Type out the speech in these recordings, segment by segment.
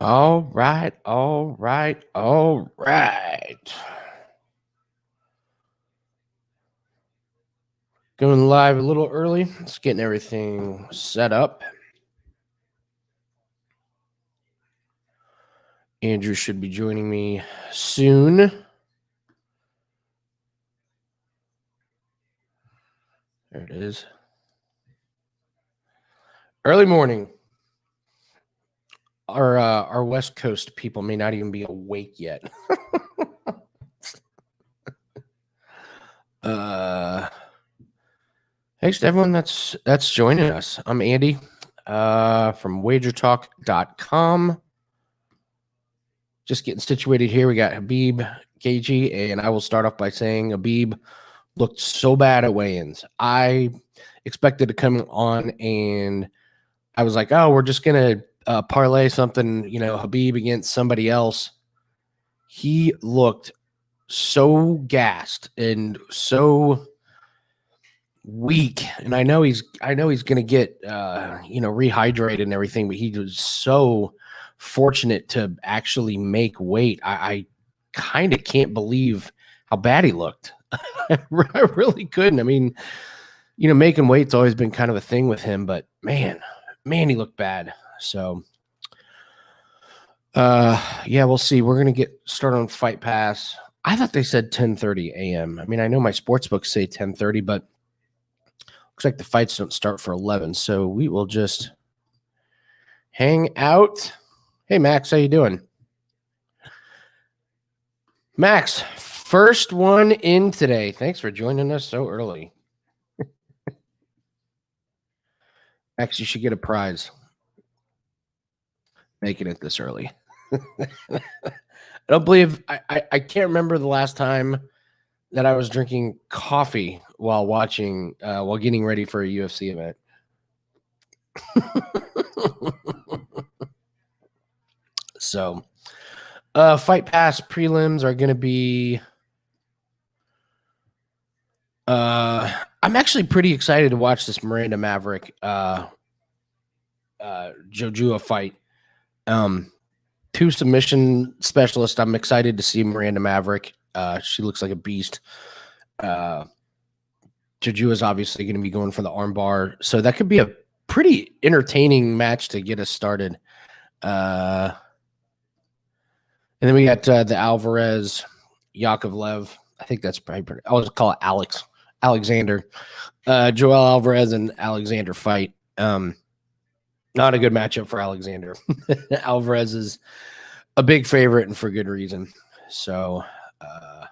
All right, all right, all right. Going live a little early. Just getting everything set up. Andrew should be joining me soon. There it is. Early morning. Our West Coast people may not even be awake yet. Thanks to everyone that's joining us. I'm Andy from wagertalk.com. Just getting situated here. We got Khabib Gaetje, and I will start off by saying Khabib looked so bad at weigh-ins. I expected to come on and I was like, oh, we're just going to parlay something, Khabib against somebody else. He looked so gassed and so weak. And I know he's going to get, rehydrated and everything, but he was so fortunate to actually make weight. I kind of can't believe how bad he looked. I really couldn't. I mean, making weight's always been kind of a thing with him, but man, he looked bad. So, yeah, we'll see. We're going to get started on Fight Pass. I thought they said 10:30 a.m. I mean, I know my sports books say 10:30, but looks like the fights don't start for 11. So we will just hang out. Hey, Max, how you doing? Max, first one in today. Thanks for joining us so early. Max, you should get a prize. Making it this early. I don't believe I can't remember the last time that I was drinking coffee while watching while getting ready for a UFC event. So Fight Pass prelims are going to be I'm actually pretty excited to watch this Miranda Maverick Jojua fight. Two submission specialists. I'm excited to see Miranda Maverick. She looks like a beast. Jojua is obviously going to be going for the armbar, so that could be a pretty entertaining match to get us started. And then we got the Alvarez Yakovlev. I think that's probably I'll just call it Alexander. Joel Alvarez and Alexander fight. Not a good matchup for Alexander. Alvarez is a big favorite and for good reason. So a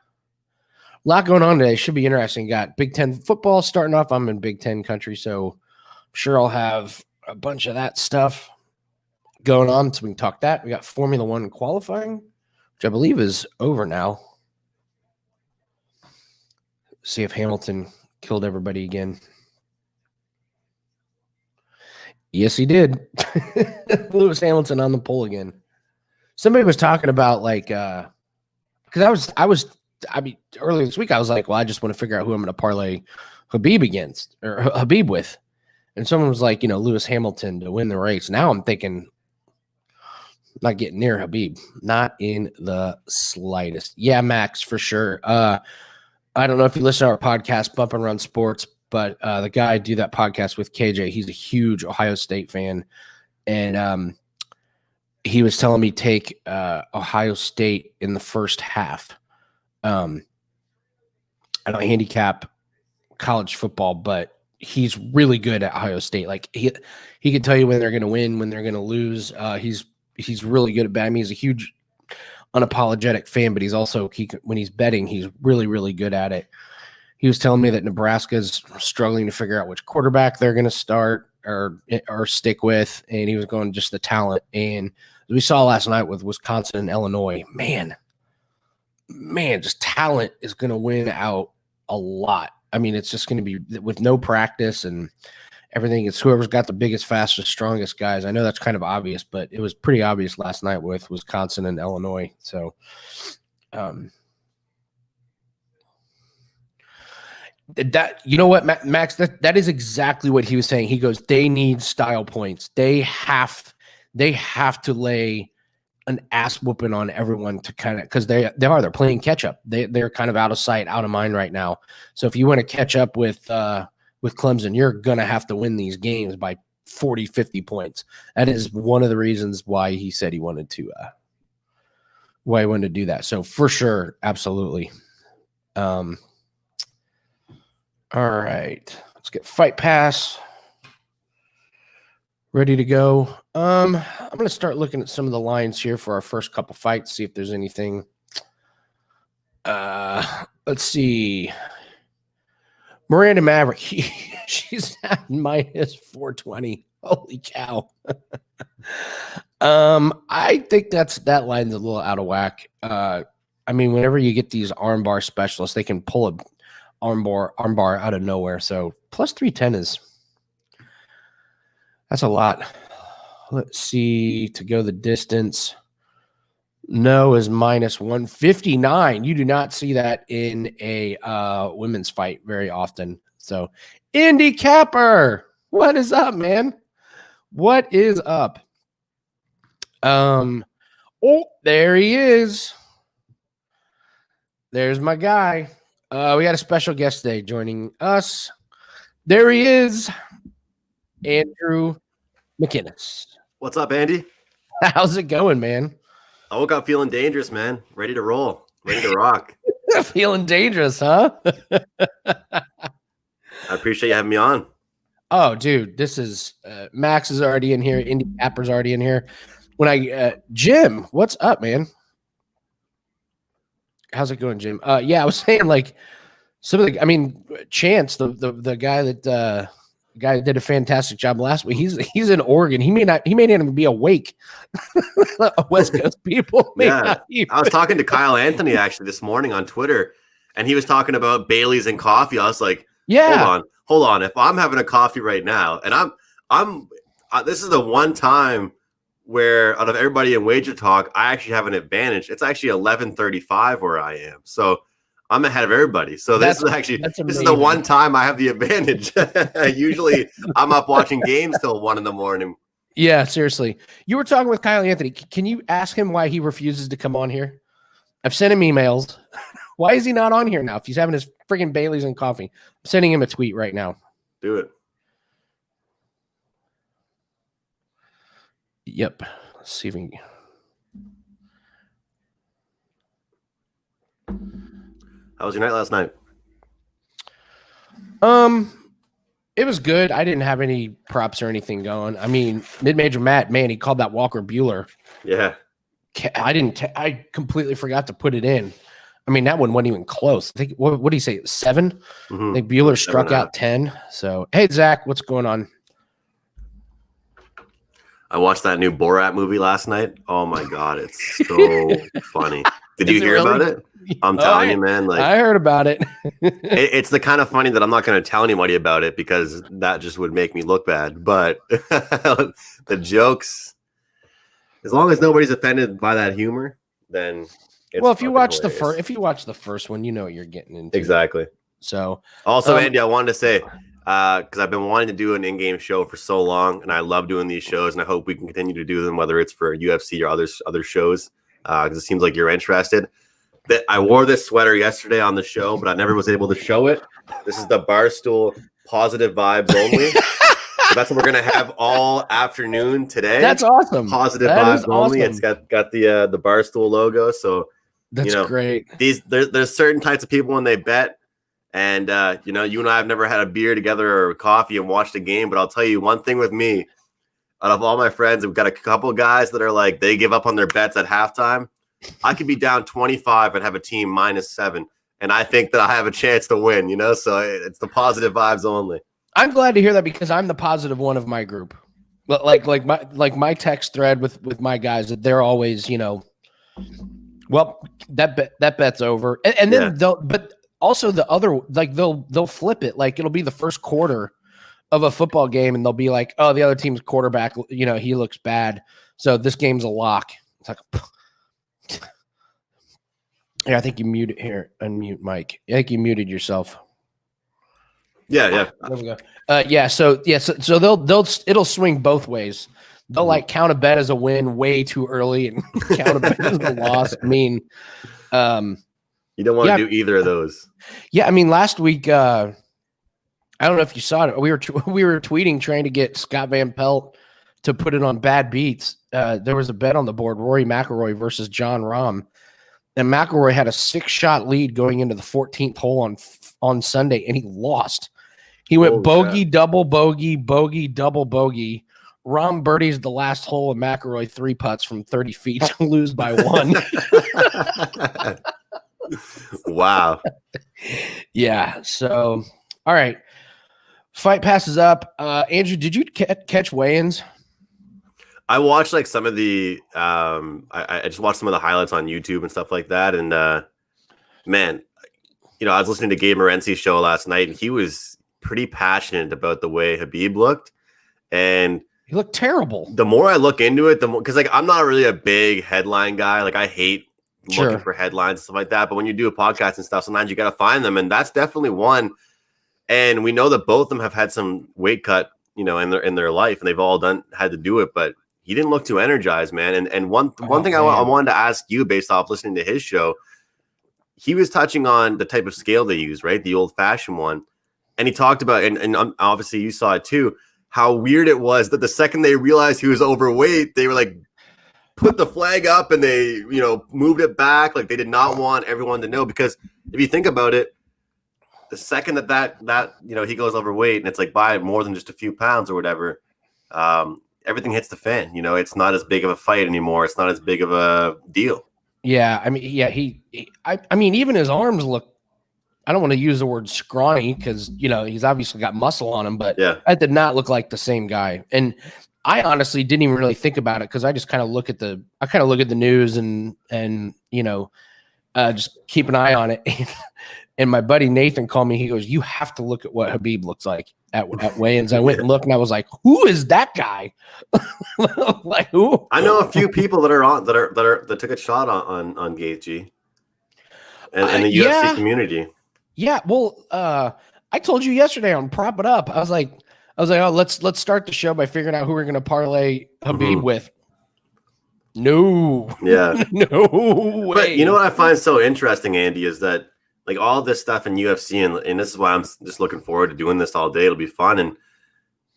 lot going on today. Should be interesting. Got Big Ten football starting off. I'm in Big Ten country, so I'm sure I'll have a bunch of that stuff going on. So we can talk that. We got Formula One qualifying, which I believe is over now. See if Hamilton killed everybody again. Yes, he did. Lewis Hamilton on the pole again. Somebody was talking about because I mean, earlier this week I was like, well, I just want to figure out who I'm going to parlay Khabib against or Khabib with, and someone was like, Lewis Hamilton to win the race. Now I'm thinking, not getting near Khabib, not in the slightest. Yeah, Max, for sure. I don't know if you listen to our podcast, Bump and Run Sports. But the guy I do that podcast with, KJ, he's a huge Ohio State fan. And he was telling me take Ohio State in the first half. I don't handicap college football, but he's really good at Ohio State. Like he can tell you when they're going to win, when they're going to lose. He's really good at betting. He's a huge unapologetic fan, but he's also when he's betting, he's really, really good at it. He was telling me that Nebraska's struggling to figure out which quarterback they're going to start or stick with, and he was going just the talent. And as we saw last night with Wisconsin and Illinois, man, just talent is going to win out a lot. I mean, it's just going to be with no practice and everything. It's whoever's got the biggest, fastest, strongest guys. I know that's kind of obvious, but it was pretty obvious last night with Wisconsin and Illinois. So, that what, Max, that is exactly what he was saying. He goes, they need style points. They have to lay an ass whooping on everyone to kind of, because they're playing catch up. They're kind of out of sight, out of mind right now. So if you want to catch up with Clemson, you're gonna have to win these games by 40, 50 points. That is one of the reasons why he said he wanted to do that. So for sure, absolutely. All right, let's get Fight Pass ready to go. I'm going to start looking at some of the lines here for our first couple fights, see if there's anything. Let's see. Miranda Maverick, she's at minus 420. Holy cow. I think that line's a little out of whack. I mean, whenever you get these armbar specialists, they can pull a armbar out of nowhere. So plus 310 that's a lot. Let's see, to go the distance. No is minus 159. You do not see that in a women's fight very often. So, Indy Capper, what is up, man? What is up? Oh, there he is. There's my guy. We got a special guest today joining us. There he is, Andrew McInnes. What's up, Andy? How's it going, man? I woke up feeling dangerous, man. Ready to roll. Ready to rock. Feeling dangerous, huh? I appreciate you having me on. Oh, dude, this is Max is already in here. Indy Capper's already in here. Jim, what's up, man? How's it going, Jim? Yeah, I was saying like Chance, the guy that did a fantastic job last week. He's in Oregon. He may not even be awake. West Coast people. I was talking to Kyle Anthony actually this morning on Twitter, and he was talking about Bailey's and coffee. I was like, yeah, hold on. If I'm having a coffee right now, and I'm this is the one time where out of everybody in Wager Talk, I actually have an advantage. It's actually 11:35 where I am. So I'm ahead of everybody. So this is the one time I have the advantage. Usually I'm up watching games till 1 a.m. Yeah, seriously. You were talking with Kyle Anthony. Can you ask him why he refuses to come on here? I've sent him emails. Why is he not on here now if he's having his friggin' Baileys and coffee? I'm sending him a tweet right now. Do it. Yep. Let's see if we can. How was your night last night? It was good. I didn't have any props or anything going. I mean, mid-major Matt, man, he called that Walker Bueller. Yeah. I completely forgot to put it in. I mean, that one wasn't even close. I think, what did he say? 7? Mm-hmm. I think Bueller struck out 10. So, hey, Zach, what's going on? I watched that new Borat movie last night. Oh my God, it's so funny. Did you hear about it? I'm telling you, man. Like, I heard about it. It's the kind of funny that I'm not going to tell anybody about it because that just would make me look bad. But the jokes, as long as nobody's offended by that humor, then it's well. If you watch hilarious. the first one, you know what you're getting into. Exactly. So also, Andy, I wanted to say because I've been wanting to do an in-game show for so long, and I love doing these shows, and I hope we can continue to do them, whether it's for UFC or other shows, because it seems like you're interested. That I wore this sweater yesterday on the show, but I never was able to show it. This is the Barstool Positive Vibes Only. So that's what we're gonna have all afternoon today. That's awesome. Positive Vibes Only. It's got the Barstool logo. So that's great. There's certain types of people when they bet, and you and I have never had a beer together or coffee and watched a game. But I'll tell you one thing with me. Out of all my friends, we've got a couple guys that are like they give up on their bets at halftime. I could be down 25 and have a team -7, and I think that I have a chance to win, so it's the positive vibes only. I'm glad to hear that because I'm the positive one of my group. But like my text thread with my guys, that they're always, well, that bet's over. And then but also the other, like they'll flip it. Like it'll be the first quarter of a football game and they'll be like, oh, the other team's quarterback, he looks bad. So this game's a lock. It's like, yeah, I think you muted here. Unmute Mike. I think you muted yourself. Yeah. There we go. So it'll swing both ways. They'll like count a bet as a win way too early and count a bet as a loss. I mean, you don't want to do either of those. Yeah, I mean, last week, I don't know if you saw it. We were tweeting trying to get Scott Van Pelt to put it on Bad Beats. There was a bet on the board: Rory McIlroy versus John Rahm, and McIlroy had a 6-shot lead going into the 14th hole on Sunday, and he lost. He went bogey, double bogey, bogey, double bogey. Rahm birdies the last hole, and McIlroy 3 putts from 30 feet to lose by 1. Wow. Yeah. So, all right. Fight passes up. Andrew, did you catch weigh-ins? I watched like some of the I just watched some of the highlights on YouTube and stuff like that. And man, I was listening to Gabe Morency's show last night, and he was pretty passionate about the way Khabib looked. And he looked terrible. The more I look into it, the more, because like I'm not really a big headline guy. Like I hate looking for headlines and stuff like that. But when you do a podcast and stuff, sometimes you got to find them, and that's definitely one. And we know that both of them have had some weight cut, in their life, and they've all had to do it. But he didn't look too energized, man. And one thing I wanted to ask you, based off listening to his show, he was touching on the type of scale they use, right? The old fashioned one, and he talked about, and obviously you saw it too, how weird it was that the second they realized he was overweight, they were like, put the flag up and they, moved it back. Like they did not want everyone to know, because if you think about it, the second that he goes overweight and it's like by more than just a few pounds or whatever, everything hits the fan. It's not as big of a fight anymore. It's not as big of a deal. Yeah. I mean, I mean, even his arms look, I don't want to use the word scrawny because, he's obviously got muscle on him, but that did not look like the same guy. And I honestly didn't even really think about it because I just kind of look at the news and just keep an eye on it. And my buddy Nathan called me. He goes, "You have to look at what Khabib looks like at weigh-ins." I went and looked, and I was like, "Who is that guy?" Like who? I know a few people that took a shot on Gaethje and the UFC community. Yeah, well, I told you yesterday on Prop It Up. I was like, oh, let's start the show by figuring out who we're going to parlay Khabib with. No. Yeah. No way. But you know what I find so interesting, Andy, is that like all this stuff in UFC, and this is why I'm just looking forward to doing this all day. It'll be fun. And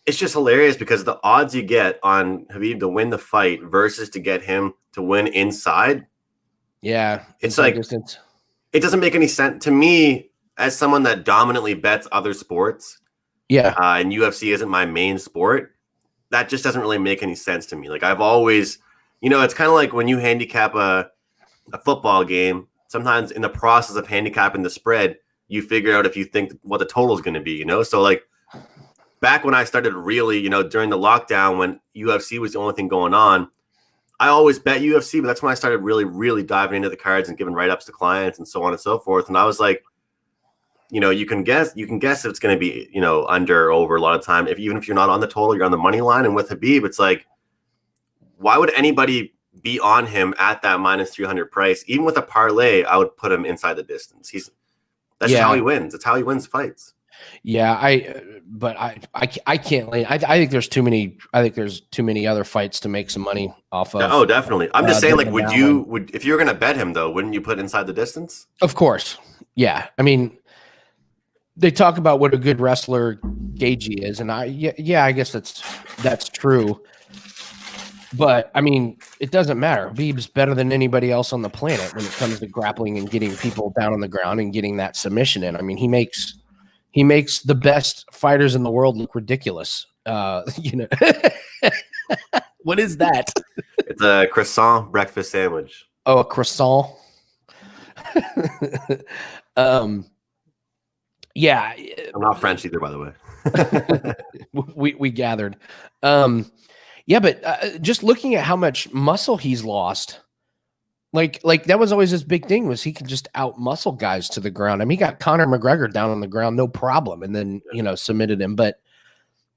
it's just hilarious because the odds you get on Khabib to win the fight versus to get him to win inside. Yeah. It's like, it doesn't make any sense to me as someone that dominantly bets other sports. Yeah. And UFC isn't my main sport. That just doesn't really make any sense to me. Like I've always, it's kind of like when you handicap a football game, sometimes in the process of handicapping the spread, you figure out if you think what the total is going to be, So like back when I started really, during the lockdown, when UFC was the only thing going on, I always bet UFC, but that's when I started really, really diving into the cards and giving write-ups to clients and so on and so forth. And I was like, you can guess if it's going to be, under or over a lot of time. Even if you're not on the total, you're on the money line. And with Khabib, it's like, why would anybody be on him at that minus 300 price? Even with a parlay, I would put him inside the distance. That's just how he wins. That's how he wins fights. Yeah, I can't lay. I think there's too many. I think there's too many other fights to make some money off of. Oh, definitely. I'm just saying, like, if you were going to bet him though, wouldn't you put inside the distance? Of course. Yeah. I mean, they talk about what a good wrestler Gaethje is, and I guess that's true. But I mean, it doesn't matter. Khabib's better than anybody else on the planet when it comes to grappling and getting people down on the ground and getting that submission in. I mean, he makes the best fighters in the world look ridiculous. What is that? It's a croissant breakfast sandwich. Oh, a croissant. Yeah. I'm not French either, by the way. we gathered. Yeah, but just looking at how much muscle he's lost, like that was always his big thing, was he could just out muscle guys to the ground. I mean, he got Conor McGregor down on the ground, no problem, and then submitted him. But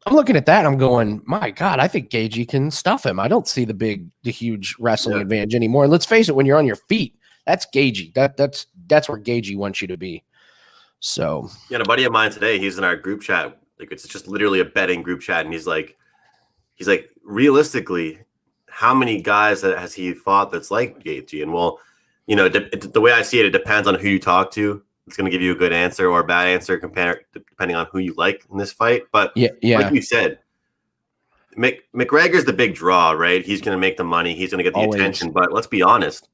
I'm looking at that, and I'm going, my God, I think Gaethje can stuff him. I don't see the huge wrestling advantage anymore. And let's face it, when you're on your feet, that's Gaethje. That's where Gaethje wants you to be. So yeah, a buddy of mine today, he's in our group chat. Like it's just literally a betting group chat, and he's like, realistically, how many guys that has he fought that's like Gaethje? And well, the way I see it, it depends on who you talk to. It's going to give you a good answer or a bad answer depending on who you like in this fight. But yeah. Like you said, McGregor's the big draw, right? He's going to make the money. He's going to get the attention. But let's be honest.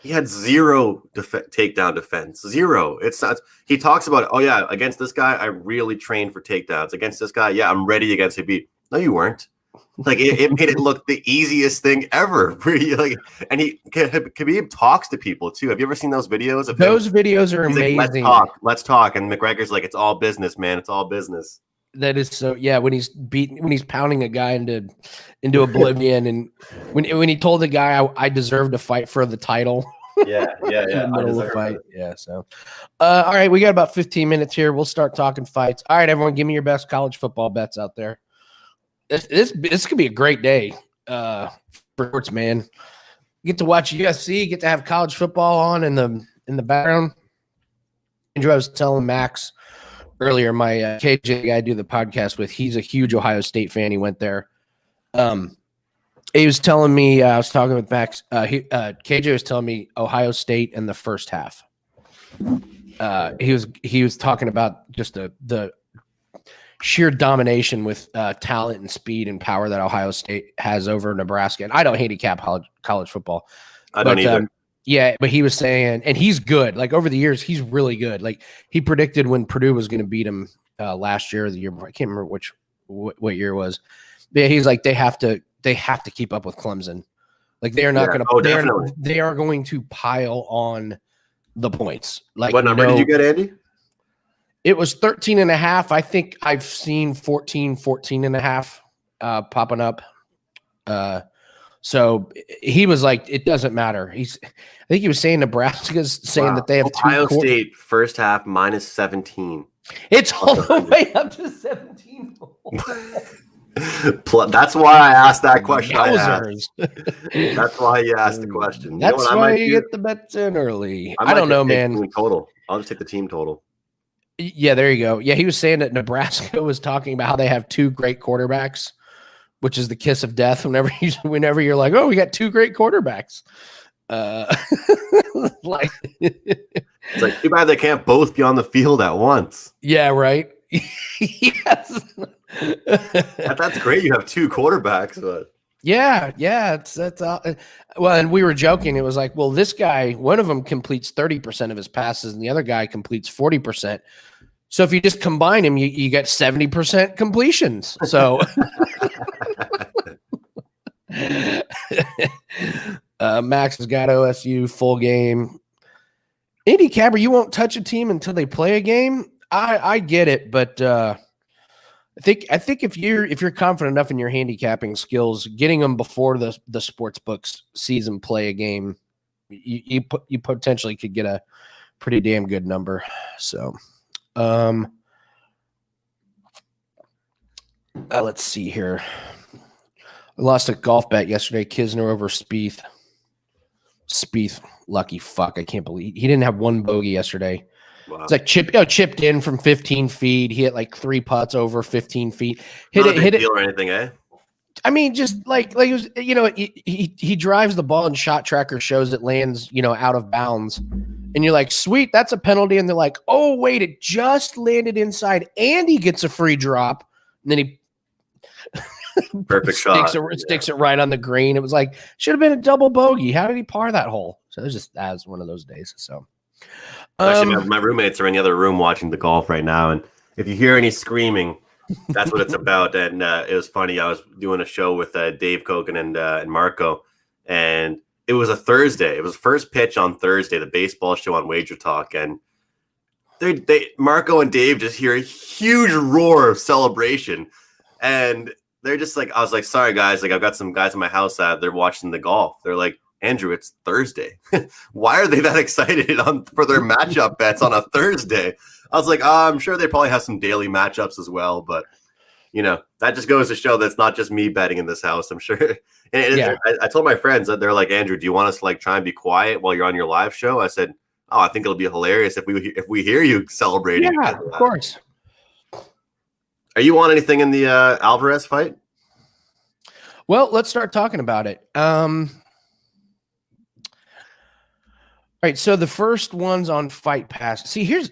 He had zero takedown defense. Zero. It's not. He talks about, oh yeah, against this guy, I really trained for takedowns. Against this guy, yeah, I'm ready against Khabib. No, you weren't. Like it made it look the easiest thing ever. And Khabib talks to people too. Have you ever seen those videos? Those videos are amazing. Like, let's talk. And McGregor's like, it's all business, man. It's all business. That is so. Yeah, when he's pounding a guy into oblivion, and when he told the guy I deserve to fight for the title. Yeah. In the middle of the fight. Yeah. So, all right, we got about 15 minutes here. We'll start talking fights. All right, everyone, give me your best college football bets out there. This could be a great day for sports, man. Get to watch UFC. Get to have college football on in the background. Andrew, I was telling Max earlier, my KJ guy I do the podcast with, he's a huge Ohio State fan. He went there. He was telling me, I was talking with Max, KJ was telling me Ohio State in the first half. He was talking about just the sheer domination with talent and speed and power that Ohio State has over Nebraska. And I don't handicap college football. I don't either. Yeah, but he was saying, and he's good. Like over the years, he's really good. Like he predicted when Purdue was going to beat him last year or the year before. I can't remember what year it was. But yeah, he's like they have to keep up with Clemson. Like they are not going to. They are going to pile on the points. Like what number did you get, Andy? It was 13.5. I think I've seen 14.5 popping up. So he was like, it doesn't matter. I think he was saying Nebraska's saying that they have Ohio State first half minus 17. It's all the way up to 17. That's why I asked that question. That's why you asked the question. That's why you get the bets in early. I don't know, man. Total. I'll just take the team total. Yeah, there you go. Yeah, he was saying that Nebraska was talking about how they have two great quarterbacks, which is the kiss of death whenever you're like, oh, we got two great quarterbacks. Like it's like too bad they can't both be on the field at once. Yeah, right. Yes. That's great. You have two quarterbacks, but yeah, that's well, and we were joking. It was like, well, this guy, one of them completes 30% of his passes, and the other guy completes 40%. So if you just combine them, you get 70% completions. So Max has got OSU full game. Andy Cabber, you won't touch a team until they play a game. I get it, but I think if you're confident enough in your handicapping skills, getting them before the sports books season play a game, you potentially could get a pretty damn good number. So, let's see here. I lost a golf bet yesterday. Kisner over Spieth. Spieth, lucky fuck. I can't believe he didn't have one bogey yesterday. Wow. It's like chipped in from 15 feet. He hit like 3 putts over 15 feet. Hit it or anything, eh? I mean, just like it was, he drives the ball and shot tracker shows it lands, out of bounds. And you're like, sweet, that's a penalty. And they're like, oh, wait, it just landed inside and he gets a free drop. And then he perfect sticks it right on the green. It was like, should have been a double bogey. How did he par that hole? So it was one of those days. So actually, my roommates are in the other room watching the golf right now. And if you hear any screaming, that's what it's about. And it was funny. I was doing a show with Dave Kogan and Marco, and it was a Thursday. It was first pitch on Thursday, the baseball show on Wager Talk. And Marco and Dave just hear a huge roar of celebration. And they're just like, I was like, sorry, guys. Like, I've got some guys in my house they're watching the golf. They're like, Andrew, it's Thursday. Why are they that excited for their matchup bets on a Thursday? I was like, I'm sure they probably have some daily matchups as well. But, that just goes to show that it's not just me betting in this house, I'm sure. And I told my friends that they're like, Andrew, do you want us to like try and be quiet while you're on your live show? I said, I think it'll be hilarious if we hear you celebrating. Yeah, of course. Are you on anything in the Alvarez fight? Well, let's start talking about it. All right, so the first one's on Fight Pass. See, here's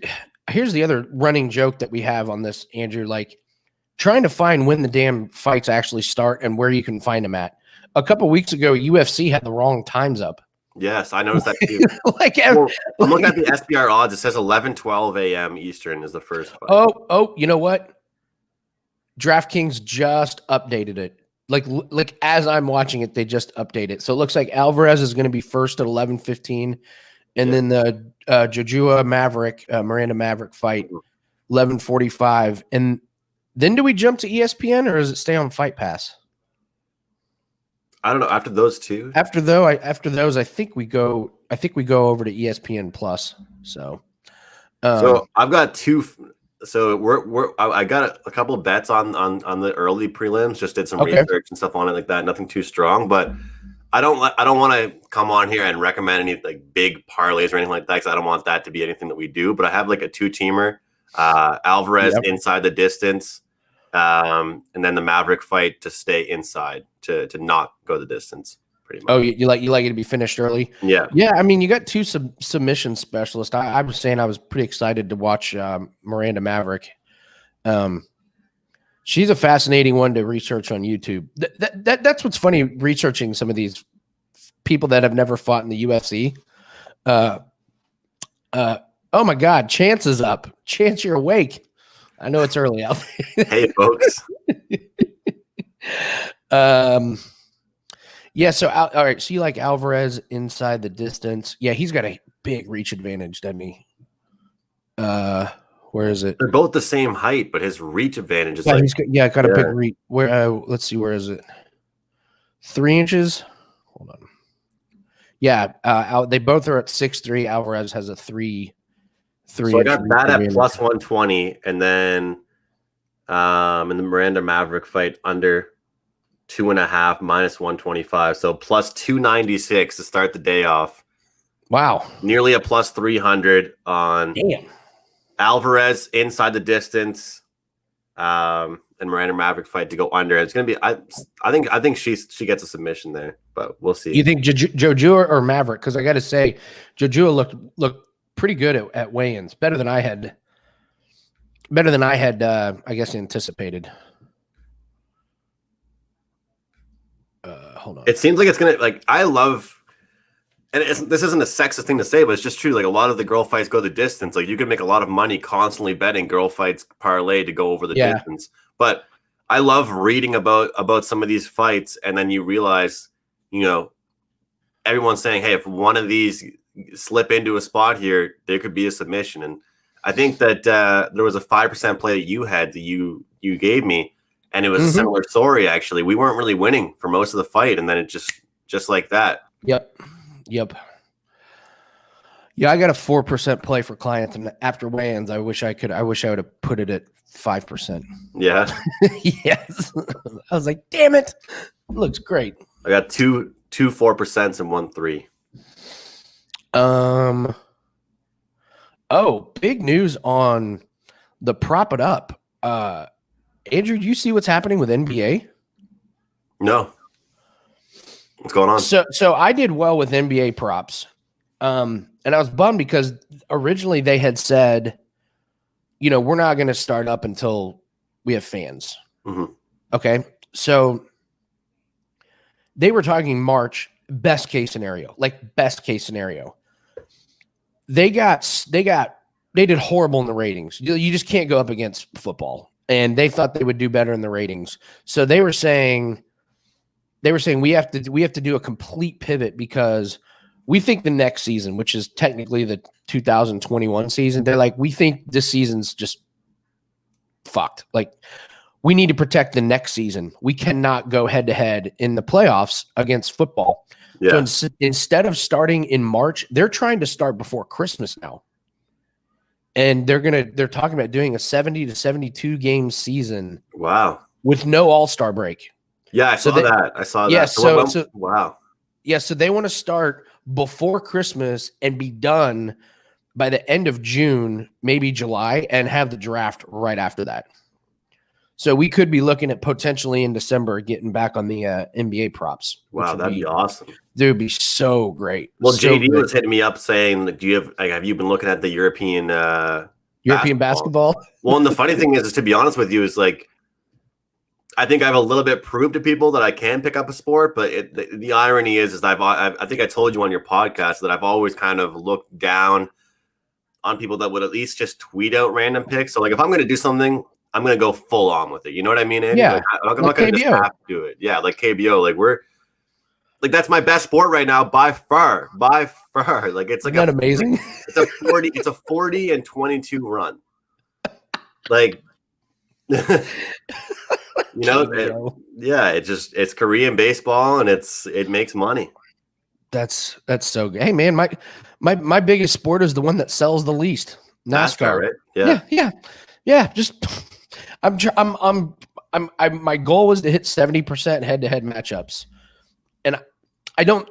the other running joke that we have on this, Andrew. Like, trying to find when the damn fights actually start and where you can find them at. A couple weeks ago, UFC had the wrong times up. Yes, I noticed that too. I'm looking at the SBR odds. It says 11:12 a.m. Eastern is the first fight. Oh, you know what? DraftKings just updated it. Like as I'm watching it, they just updated it. So it looks like Alvarez is going to be first at 11:15, and then the Joshua Maverick, Miranda Maverick fight 11:45, and then do we jump to ESPN or does it stay on Fight Pass? I don't know. After those two, after those, I think we go over to ESPN Plus. So I've got two. So I got a couple of bets on the early prelims. Just did some research and stuff on it like that. Nothing too strong, but I don't want to come on here and recommend any like big parlays or anything like that because I don't want that to be anything that we do. But I have like a 2-teamer, Alvarez inside the distance, and then the Maverick fight to stay inside to not go the distance. Pretty much. Oh, you like it to be finished early? Yeah. I mean, you got two submission specialists. I was saying I was pretty excited to watch Miranda Maverick. She's a fascinating one to research on YouTube. That's what's funny researching some of these people that have never fought in the UFC. Oh my God, Chance is up. Chance, you're awake. I know it's early out there. Hey, folks. Yeah, so all right, so you like Alvarez inside the distance. Yeah, he's got a big reach advantage, doesn't he? Where is it? They're both the same height, but his reach advantage is got a big reach. Where let's see, where is it? 3 inches. Hold on. Yeah, they both are at 6'3". Alvarez has a 3. So I got that at plus 120, and then in the Miranda Maverick fight under 2.5 minus 125, so plus 296 to start the day off. Wow, nearly a plus 300 on damn Alvarez inside the distance, and Miranda Maverick fight to go under. It's gonna be I think she gets a submission there, but we'll see. You think Joshua or Maverick? Because I got to say, Joshua looked pretty good at weigh-ins, better than I had. I guess anticipated. Hold on. It seems like it's gonna I love, and this isn't a sexist thing to say, but it's just true. Like a lot of the girl fights go the distance. Like you could make a lot of money constantly betting girl fights parlay to go over the distance. But I love reading about some of these fights, and then you realize, everyone's saying, hey, if one of these slip into a spot here, there could be a submission. And I think that there was a 5% play that you had that you gave me. And it was a similar story, actually. We weren't really winning for most of the fight, and then it just like that. Yep. Yeah, I got a 4% play for clients, and after weigh-ins, I wish I would have put it at 5%. Yeah. Yes. I was like, damn it. It looks great. I got two 4% and 1 3. Oh, big news on the Prop It Up. Andrew, do you see what's happening with NBA? No. What's going on? So I did well with NBA props. And I was bummed because originally they had said, we're not going to start up until we have fans. Mm-hmm. Okay. So they were talking March, best case scenario. They did horrible in the ratings. You just can't go up against football. And they thought they would do better in the ratings. So they were saying we have to do a complete pivot because we think the next season, which is technically the 2021 season, they're like, we think this season's just fucked. Like, we need to protect the next season. We cannot go head to head in the playoffs against football. Yeah. So instead of starting in March, they're trying to start before Christmas now. And they're talking about doing a 70 to 72 game season. Wow. With no all-star break. Yeah, I saw that. Yeah, wow. Yeah, so they want to start before Christmas and be done by the end of June, maybe July, and have the draft right after that. So we could be looking at potentially in December getting back on the NBA props. Wow, that'd be awesome. Dude, it'd be so great. Well, so JD was hitting me up saying, "Do you have you been looking at the European basketball?" Well, and the funny thing is, to be honest with you, is like I think I've a little bit proved to people that I can pick up a sport, but the irony is I think I told you on your podcast that I've always kind of looked down on people that would at least just tweet out random picks. So like if I'm going to do something, I'm going to go full on with it. You know what I mean, Andy? Yeah. Like, I'm not going to just have to do it. Yeah, like KBO. Like that's my best sport right now by far. Like it's like Isn't that amazing? It's a 40 and 22 run. Like it's Korean baseball and it makes money. That's so good. Hey man, my biggest sport is the one that sells the least. NASCAR, right? Yeah. Just my goal was to hit 70% head-to-head matchups, and I don't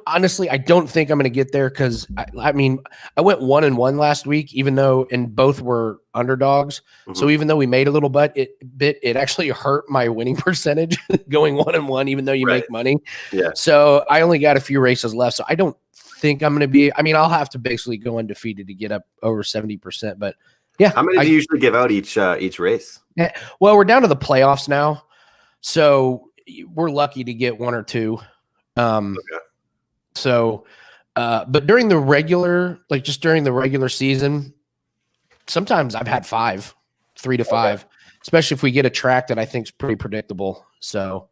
think I'm going to get there because I went 1-1 last week, even though both were underdogs. Mm-hmm. So even though we made a little it actually hurt my winning percentage going 1-1, even though you make money. Yeah. So I only got a few races left. So I don't think I'm going to be. I mean, I'll have to basically go undefeated to get up over 70%. But yeah, how many do you usually give out each race? Yeah, well, we're down to the playoffs now, so we're lucky to get one or two. Okay. So, but during the regular season, sometimes I've had 3 to 5, especially if we get a track that I think is pretty predictable. So,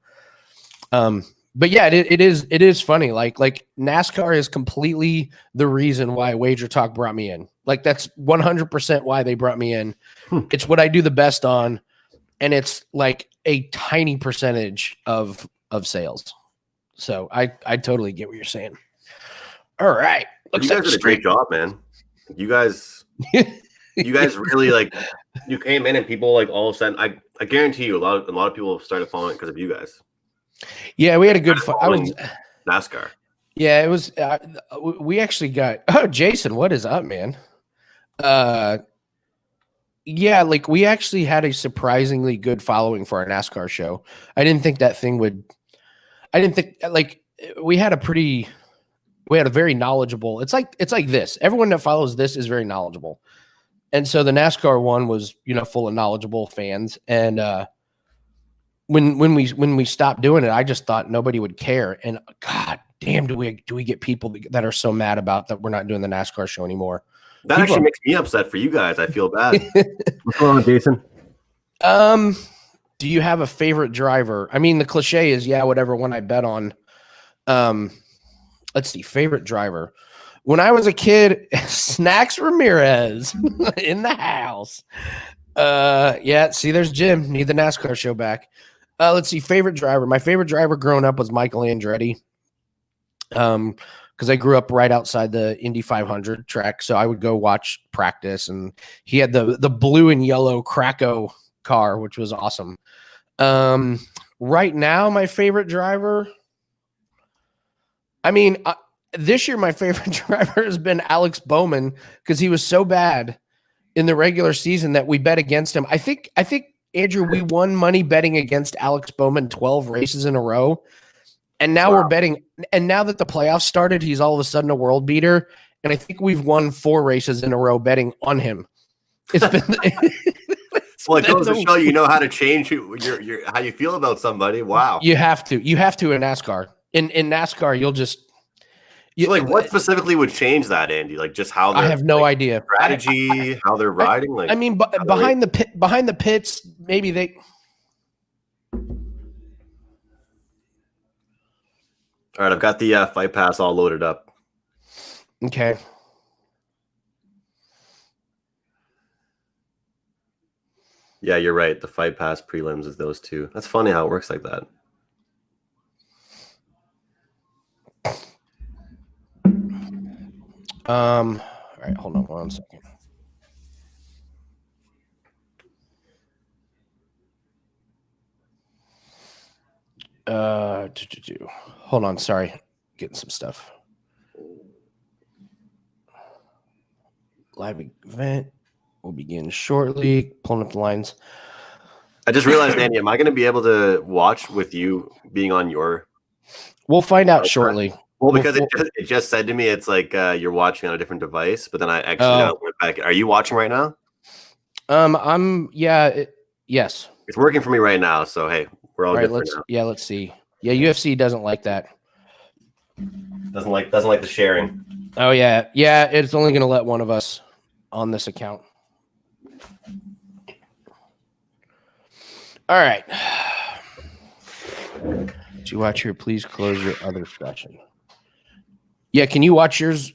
but yeah, it is funny. Like NASCAR is completely the reason why Wager Talk brought me in. Like that's 100% why they brought me in. It's what I do the best on, and it's like a tiny percentage of sales. So I totally get what you're saying. All right. You guys did a great job, man. You guys really like you came in and people like all of a sudden I guarantee you a lot of people started following because of you guys. Yeah, we had a good fun. I was NASCAR. Yeah, it was we actually got Jason, what is up, man? Yeah, like we actually had a surprisingly good following for our NASCAR show. I didn't think like we had a very knowledgeable. It's like this. Everyone that follows this is very knowledgeable. And so the NASCAR one was, full of knowledgeable fans. And when we stopped doing it, I just thought nobody would care. And God damn, do we get people that are so mad about that we're not doing the NASCAR show anymore? That actually makes me upset for you guys. I feel bad. What's going on, Jason? Do you have a favorite driver? I mean, the cliche is, whatever one I bet on. Let's see, favorite driver. When I was a kid, Snacks Ramirez in the house. See, there's Jim. Need the NASCAR show back. Let's see, favorite driver. My favorite driver growing up was Michael Andretti. Because I grew up right outside the Indy 500 track, so I would go watch practice, and he had the blue and yellow Krakow car, which was awesome. Right now, my favorite driver. I mean, this year my favorite driver has been Alex Bowman because he was so bad in the regular season that we bet against him. I think Andrew, we won money betting against Alex Bowman 12 races in a row. And now we're betting, and now that the playoffs started, he's all of a sudden a world beater. And I think we've won 4 races in a row betting on him. It's been well, it goes to show you know how to change your how you feel about somebody. Wow. You have to in NASCAR. In NASCAR, you'll just what specifically would change that, Andy? Like just how I have no idea. Strategy, how they're riding. Like I mean, behind the pits, maybe they. All right, I've got the Fight Pass all loaded up. Okay. Yeah, you're right. The Fight Pass prelims is those two. That's funny how it works like that. All right, hold on 1 second. Hold on, sorry. Getting some stuff. Live event will begin shortly. Pulling up the lines. I just realized, Andy, am I going to be able to watch with you being on your? We'll find out shortly. Well, because it just said to me, it's like you're watching on a different device, but then I actually went back. Are you watching right now? Yes. It's working for me right now, so hey, we're all good for now. Yeah, let's see. Yeah, UFC doesn't like that. Doesn't like the sharing. Oh yeah. Yeah, it's only going to let one of us on this account. All right. Did you watch here? Please close your other session. Yeah, can you watch yours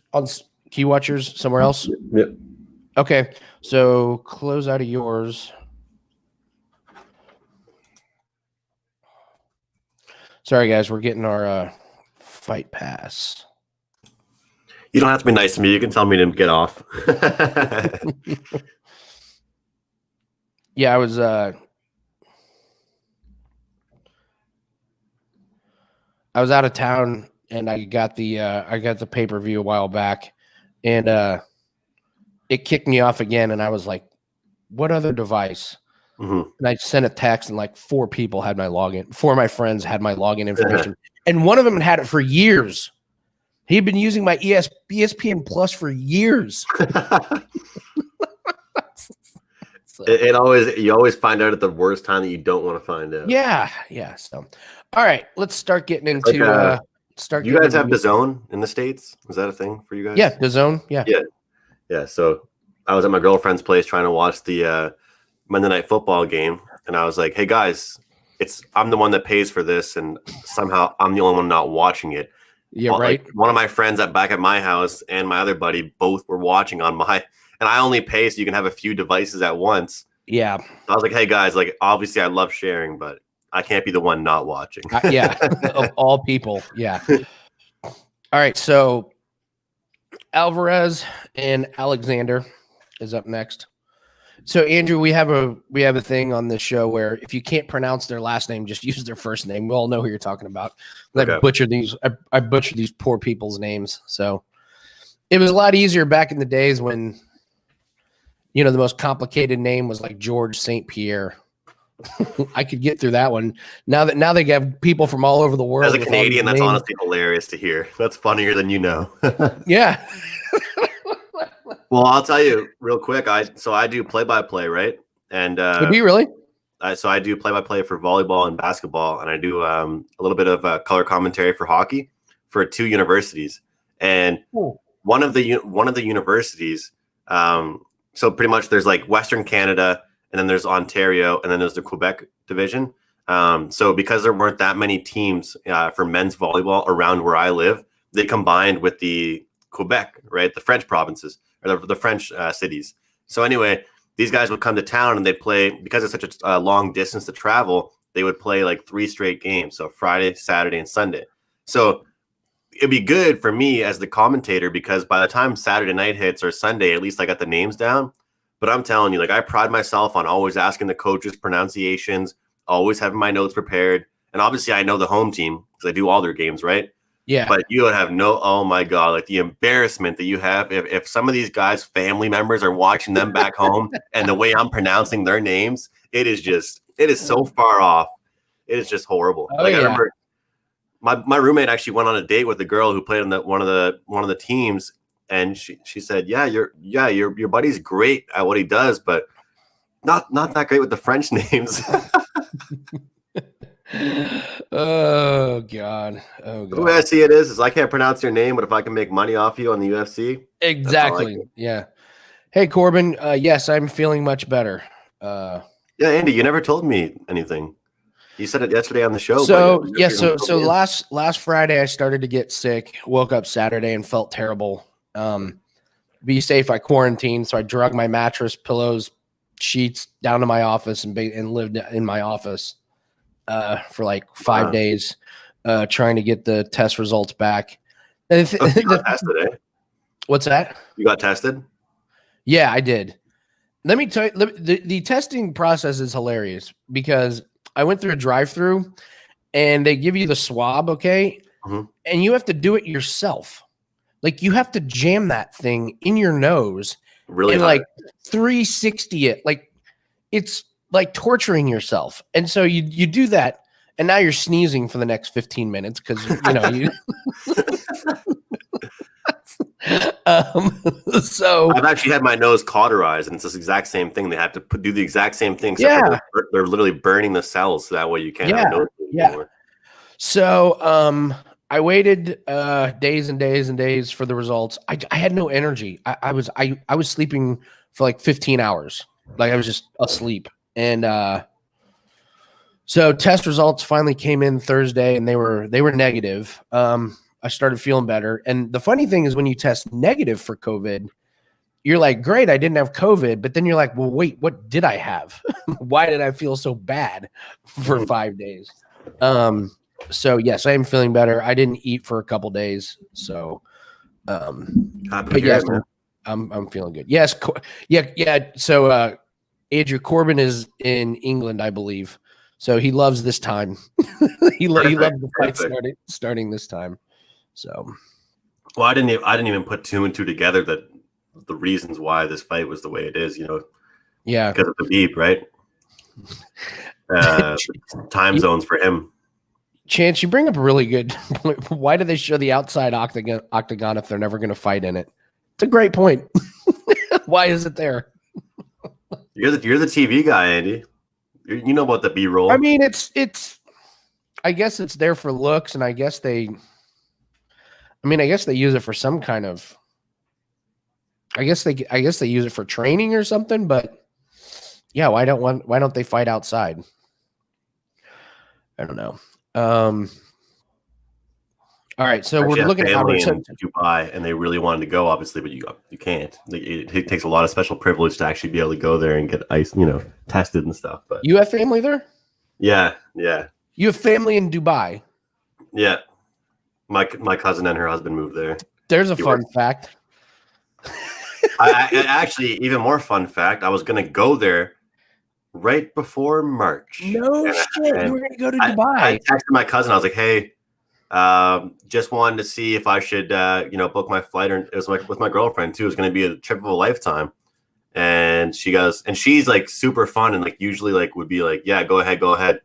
somewhere else? Yep. Okay, so close out of yours. Sorry, guys, we're getting our fight pass. You don't have to be nice to me. You can tell me to get off. Yeah, I was out of town and I got the pay-per-view a while back, and it kicked me off again, and I was like, what other device? Mm-hmm. And I sent a text, and like 4 people had my login. 4 of my friends had my login information, and one of them had it for years. He'd been using my ESPN Plus for years. You always find out at the worst time that you don't want to find out. Yeah. So, all right, let's start getting into. You guys have DAZN in the States? Is that a thing for you guys? Yeah, DAZN. Yeah. So I was at my girlfriend's place trying to watch the Monday Night Football game, and I was like, "Hey guys, I'm the one that pays for this, and somehow I'm the only one not watching it." Yeah, right. Like, one of my friends back at my house and my other buddy both were watching on my, and I only pay so you can have a few devices at once. Yeah. So I was like, "Hey guys, like obviously I love sharing, but I can't be the one not watching." Yeah, of all people. Yeah. All right, so Alvarez and Alexander is up next. So Andrew, we have a thing on this show where if you can't pronounce their last name, just use their first name. We all know who you're talking about. Okay. I butcher these poor people's names. So it was a lot easier back in the days when, the most complicated name was like George St. Pierre. I could get through that one. Now they have people from all over the world. As a Canadian, that's honestly hilarious to hear. That's funnier than you know. Yeah. Well, I'll tell you real quick. I do play-by-play, right? And do you really? I do play-by-play for volleyball and basketball, and I do a little bit of color commentary for hockey for 2 universities. And one of the universities, so pretty much there's like Western Canada, and then there's Ontario, and then there's the Quebec division. So because there weren't that many teams for men's volleyball around where I live, they combined with the Quebec, right? The French provinces or the French cities. So anyway, these guys would come to town and they'd play, because it's such a long distance to travel, they would play like 3 straight games. So Friday, Saturday, and Sunday. So it'd be good for me as the commentator, because by the time Saturday night hits or Sunday, at least I got the names down. But I'm telling you, like, I pride myself on always asking the coaches pronunciations, always having my notes prepared. And obviously I know the home team because I do all their games, right? Yeah. But you would have oh my God, like the embarrassment that you have if some of these guys' family members are watching them back home and the way I'm pronouncing their names, it is so far off. It is just horrible. Oh, yeah. I remember my roommate actually went on a date with a girl who played on one of the teams, and she said, your buddy's great at what he does, but not that great with the French names. Oh God. The way I see it is I can't pronounce your name, but if I can make money off you on the UFC, exactly. Yeah. Hey Corbin, yes, I'm feeling much better. Yeah, Andy, you never told me anything. You said it yesterday on the show. So last Friday I started to get sick. Woke up Saturday and felt terrible. Be safe. I quarantined, so I drug my mattress, pillows, sheets down to my office and lived in my office for like 5 days, trying to get the test results back. You got tested, eh? What's that? You got tested? Yeah, I did. Let me tell you, the testing process is hilarious because I went through a drive-through and they give you the swab, okay? Mm-hmm. And you have to do it yourself. Like you have to jam that thing in your nose really and high. like 360 it. Like it's like torturing yourself. And so you do that, and now you're sneezing for the next 15 minutes because you so I've actually had my nose cauterized, and it's this exact same thing. They have to do the exact same thing. Yeah. They're literally burning the cells so that way you can't have a nose anymore. So I waited days and days and days for the results. I had no energy. I was sleeping for like 15 hours. Like I was just asleep. And so test results finally came in Thursday, and they were negative. I started feeling better. And the funny thing is, when you test negative for COVID, you're like, great, I didn't have COVID. But then you're like, well, wait, what did I have? Why did I feel so bad for 5 days? So yes, I am feeling better. I didn't eat for a couple days. So, but yes, I'm feeling good. Yes. Yeah. So, Andrew Corbin is in England, I believe. So he loves this time. he loves the fight starting this time. So, well, I didn't even put 2 and 2 together that the reasons why this fight was the way it is, yeah, because of the beep, right? Time zones for him. Chance, you bring up a really good point. Why do they show the outside octagon if they're never going to fight in it? It's a great point. Why is it there? You're the TV guy, Andy. You know about the B-roll. I mean, it's. I guess it's there for looks, and I guess they use it for some kind of. I guess they use it for training or something. But yeah, why don't they fight outside? I don't know. All right, so we're looking at Dubai, and they really wanted to go, obviously, but you can't. It takes a lot of special privilege to actually be able to go there and get tested and stuff. But you have family there? Yeah. You have family in Dubai? Yeah, my cousin and her husband moved there. There's a fun fact. I actually, even more fun fact, I was going to go there right before March. No shit, you were going to go to Dubai. I texted my cousin. I was like, hey, just wanted to see if I should, book my flight. It was with my girlfriend too. It was going to be a trip of a lifetime. And she goes, and she's like super fun and like usually like would be like, yeah, go ahead.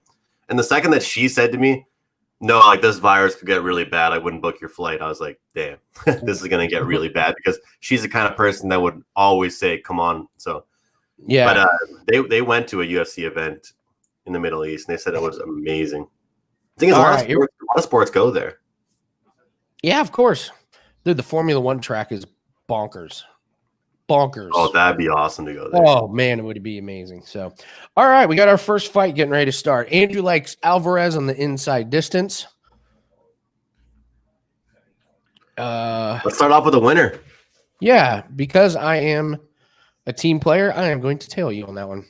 And the second that she said to me, no, like this virus could get really bad, I wouldn't book your flight. I was like, damn, this is going to get really bad, because she's the kind of person that would always say, come on. So yeah, but they went to a UFC event in the Middle East, and they said it was amazing. I think a lot of sports go there. Yeah, of course. Dude, the Formula One track is bonkers. Oh, that'd be awesome to go there. Oh, man, it would be amazing. So, all right, we got our first fight getting ready to start. Andrew likes Alvarez on the inside distance. Let's start off with a winner. Yeah, because I am a team player, I am going to tail you on that one.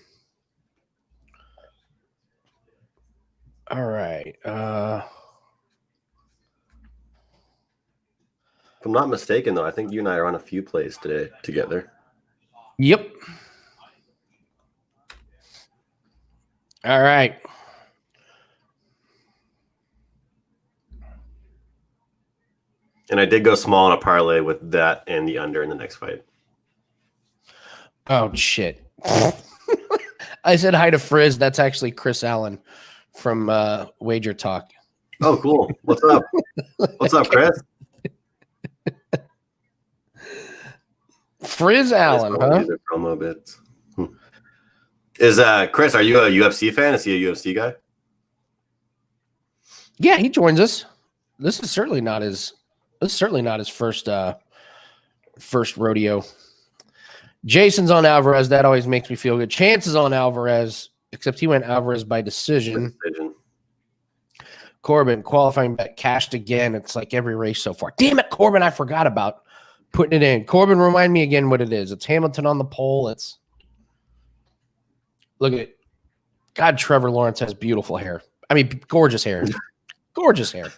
All right. If I'm not mistaken, though, I think you and I are on a few plays today together. Yep. All right. And I did go small on a parlay with that and the under in the next fight. Oh, shit. I said hi to Frizz. That's actually Chris Allen from Wager Talk. Oh, cool. What's up? What's up, Chris? Frizz Allen, huh? Promo bits. Is Chris? Are you a UFC fan? Is he a UFC guy? Yeah, he joins us. This is certainly not his first rodeo. Jason's on Alvarez. That always makes me feel good. Chance is on Alvarez, except he went Alvarez by decision. Corbin, qualifying bet, cashed again. It's like every race so far. Damn it, Corbin, I forgot about putting it in. Corbin, remind me again what it is. It's Hamilton on the pole. Look at it. God, Trevor Lawrence has beautiful hair. I mean, gorgeous hair. Gorgeous hair.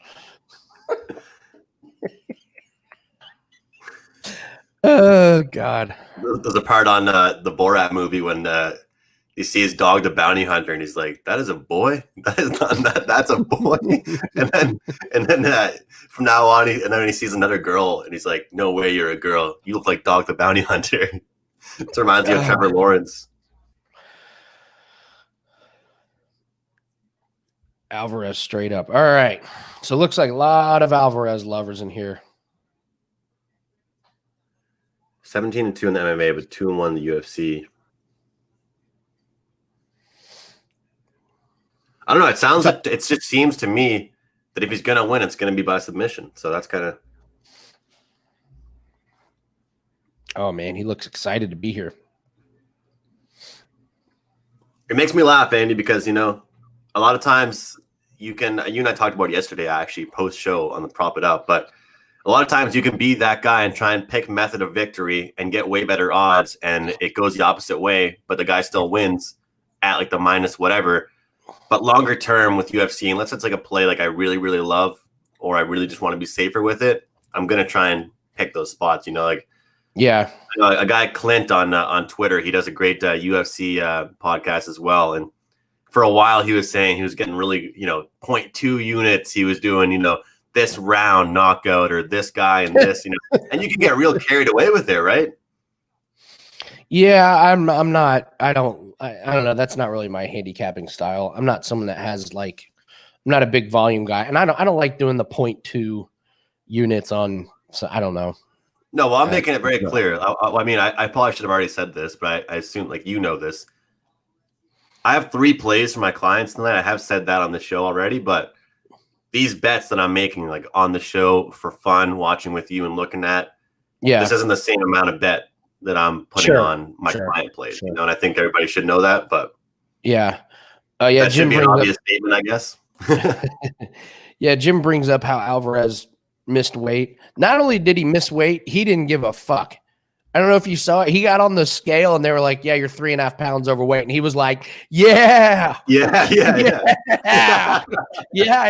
Oh, God. There's a part on the Borat movie when he sees Dog the Bounty Hunter, and he's like, that is a boy? That is not that's a boy? and then from now on, and then he sees another girl, and he's like, no way you're a girl. You look like Dog the Bounty Hunter. It reminds me of Trevor Lawrence. Alvarez straight up. All right. So it looks like a lot of Alvarez lovers in here. 17-2 in the MMA, but 2-1 in the UFC. I don't know. It just seems to me that if he's going to win, it's going to be by submission. So that's kind of. Oh, man. He looks excited to be here. It makes me laugh, Andy, because, a lot of times you and I talked about it yesterday, actually, post-show on the Prop It Up, but a lot of times you can be that guy and try and pick method of victory and get way better odds, and it goes the opposite way, but the guy still wins at like the minus whatever. But longer term with UFC, unless it's like a play like I really, really love, or I really just want to be safer with it, I'm going to try and pick those spots, Yeah. A guy, Clint, on Twitter, he does a great UFC podcast as well. And for a while, he was saying he was getting really, 0.2 units. He was doing, this round knockout or this guy and this, and you can get real carried away with it, right? Yeah, I'm not. I don't know. That's not really my handicapping style. I'm not someone that has I'm not a big volume guy, and I don't like doing the 0.2 units on. So I don't know. No, well, I'm making it very clear. I probably should have already said this, but I assume this. I have 3 plays for my clients tonight. I have said that on the show already, but these bets that I'm making on the show for fun, watching with you and looking at, this isn't the same amount of bet that I'm putting on my client plays. And I think everybody should know that, but yeah. That Jim should be an obvious statement, I guess. Yeah, Jim brings up how Alvarez missed weight. Not only did he miss weight, he didn't give a fuck. I don't know if you saw it. He got on the scale and they were like, yeah, you're 3.5 pounds overweight. And he was like, yeah, I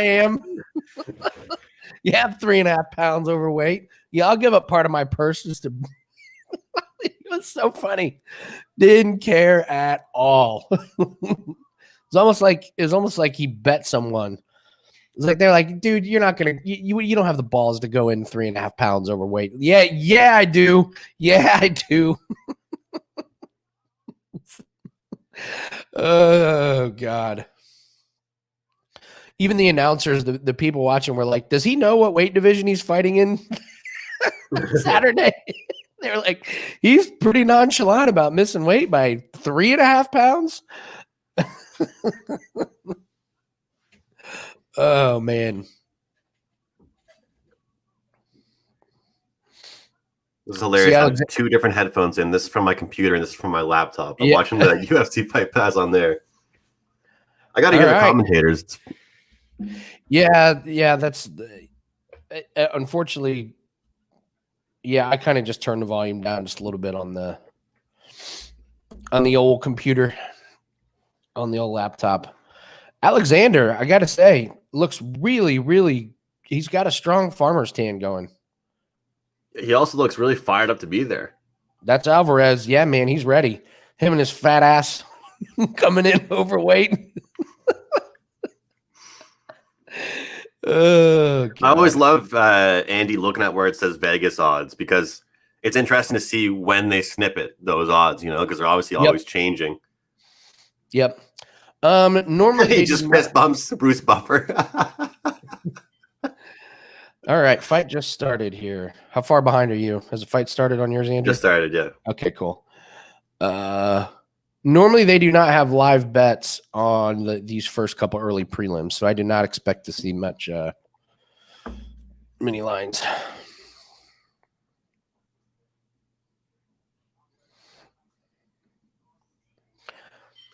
am. Yeah, I'm 3.5 pounds overweight. Yeah, I'll give up part of my purse just to. It was so funny. Didn't care at all. It's almost like he bet someone. It's like they're like, dude, you're not gonna, you don't have the balls to go in 3.5 pounds overweight. Yeah, I do. Yeah, I do. Oh God. Even the announcers, the people watching were like, does he know what weight division he's fighting in Saturday? They were like, he's pretty nonchalant about missing weight by 3.5 pounds. Oh, man. This is hilarious. I have 2 different headphones in. This is from my computer and this is from my laptop. I'm watching the UFC Fight Pass on there. I got to hear the commentators. Yeah, that's unfortunately. Yeah, I kind of just turned the volume down just a little bit on the old computer, on the old laptop. Alexander, I got to say, looks really, really. He's got a strong farmer's tan going. He also looks really fired up to be there. That's Alvarez. Yeah, man, he's ready. Him and his fat ass coming in overweight. Oh, God. I always love Andy looking at where it says Vegas odds because it's interesting to see when they snippet those odds, because they're obviously always changing. Yep. Normally he just fist bumps Bruce Buffer. All right, fight just started here. How far behind are you? Has the fight started on yours, Andrew? Just started, yeah. Okay, cool. Normally they do not have live bets on these first couple early prelims, so I do not expect to see many lines.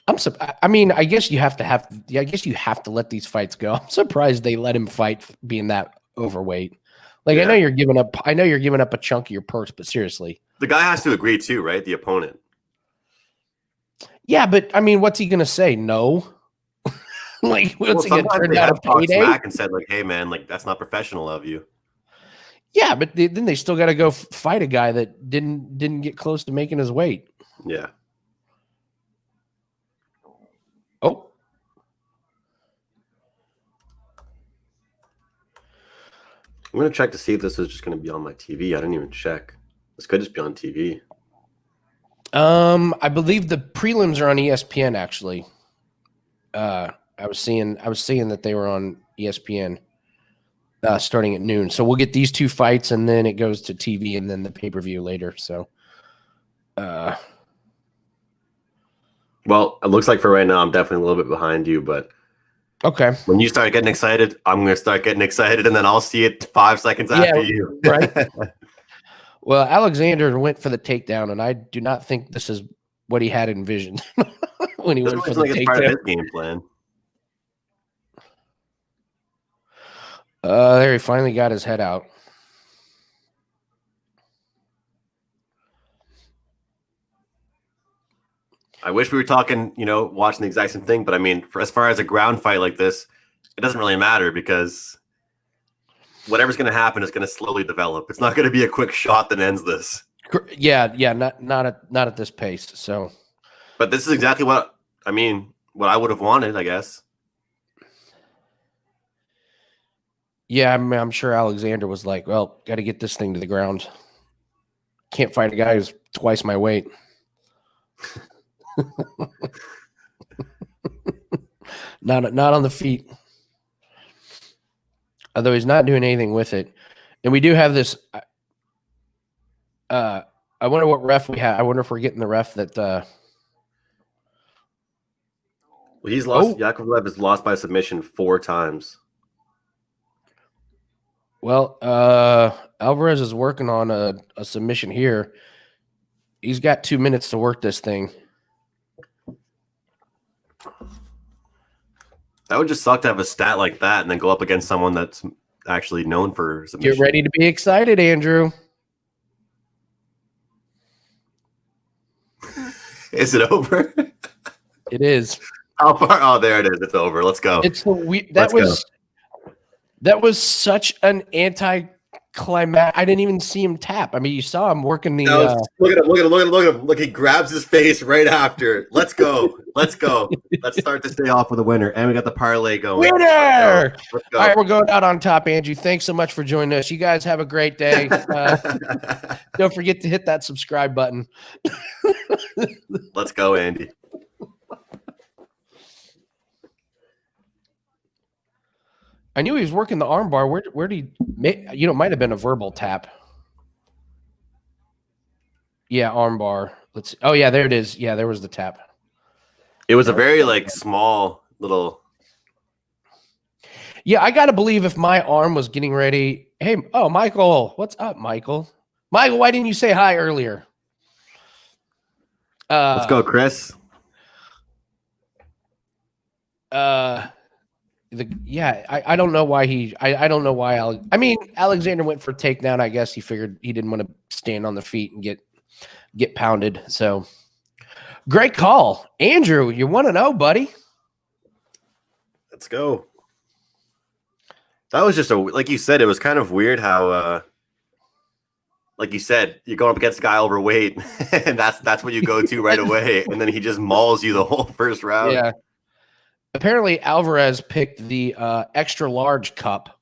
I guess you have to let these fights go. I'm surprised they let him fight being that overweight. I know you're giving up a chunk of your purse, but seriously. The guy has to agree too, right? The opponent. Yeah, but what's he gonna say? No. What's he gonna turn down a payday? Back and said, hey man, that's not professional of you. Yeah, but then they still got to go fight a guy that didn't get close to making his weight. Yeah. Oh. I'm going to check to see if this is just going to be on my TV. I didn't even check. This could just be on TV. I believe the prelims are on ESPN. Actually, I was seeing that they were on ESPN starting at noon. So we'll get these two fights, and then it goes to TV, and then the pay-per-view later. So, well, it looks like for right now, I'm definitely a little bit behind you, but okay. When you start getting excited, I'm going to start getting excited, and then I'll see it 5 seconds after you. Right. Well, Alexander went for the takedown, and I do not think this is what he had envisioned when he went for the takedown. It's part of his game plan. There, he finally got his head out. I wish we were talking, watching the exact same thing. But I mean, as far as a ground fight like this, it doesn't really matter because whatever's going to happen is going to slowly develop. It's not going to be a quick shot that ends this. Yeah, not at this pace. So, but this is exactly what I would have wanted, I guess. Yeah, I'm sure Alexander was like, well, got to get this thing to the ground. Can't fight a guy who's twice my weight. Not on the feet. Although he's not doing anything with it. And we do have this. I wonder what ref we have. I wonder if we're getting the ref that. Well, he's lost. Yakovlev has lost by submission 4 times. Well, Alvarez is working on a submission here. He's got 2 minutes to work this thing. That would just suck to have a stat like that and then go up against someone that's actually known for submission. Get ready to be excited, Andrew. Is it over? It is. How far? Oh, there it is. It's over. Let's go. That was such an anti-climax. I didn't even see him tap. I mean, you saw him working the. Look at him! Look at him! Look, he grabs his face right after. Let's go! Let's go! Let's start this day off with a winner, and we got the parlay going. Winner! Let's go. All right, we're going out on top, Andrew. Thanks so much for joining us. You guys have a great day. Don't forget to hit that subscribe button. Let's go, Andy. I knew he was working the armbar. Where did he? Might have been a verbal tap. Yeah, armbar. Let's see. Oh yeah, there it is. Yeah, there was the tap. It was a very small little. Yeah, I gotta believe if my arm was getting ready. Hey, Michael, what's up, Michael? Michael, why didn't you say hi earlier? Let's go, Chris. I don't know why I don't know why Alexander went for a takedown. I guess he figured he didn't want to stand on the feet and get pounded. So great call. Andrew, you 1-0, buddy. Let's go. That was just like you said, it was kind of weird how like you said, you're going up against a guy overweight, and that's what you go to right away, and then he just mauls you the whole first round. Yeah. Apparently, Alvarez picked the extra large cup.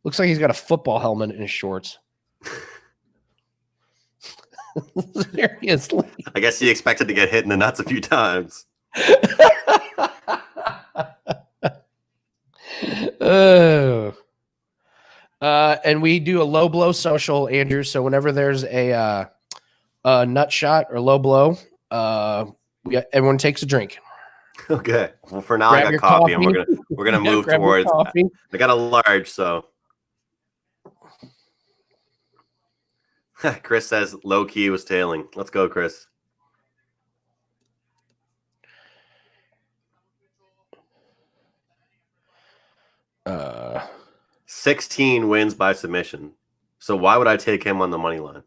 Looks like he's got a football helmet in his shorts. Seriously. I guess he expected to get hit in the nuts a few times. Oh. And we do a low blow social, Andrew. So whenever there's a nut shot or low blow, everyone takes a drink. Okay. Well, for now, I got coffee, and we're gonna move towards. I got a large, so. Chris says low key was tailing. Let's go, Chris. Uh, 16 wins by submission. So why would I take him on the money line?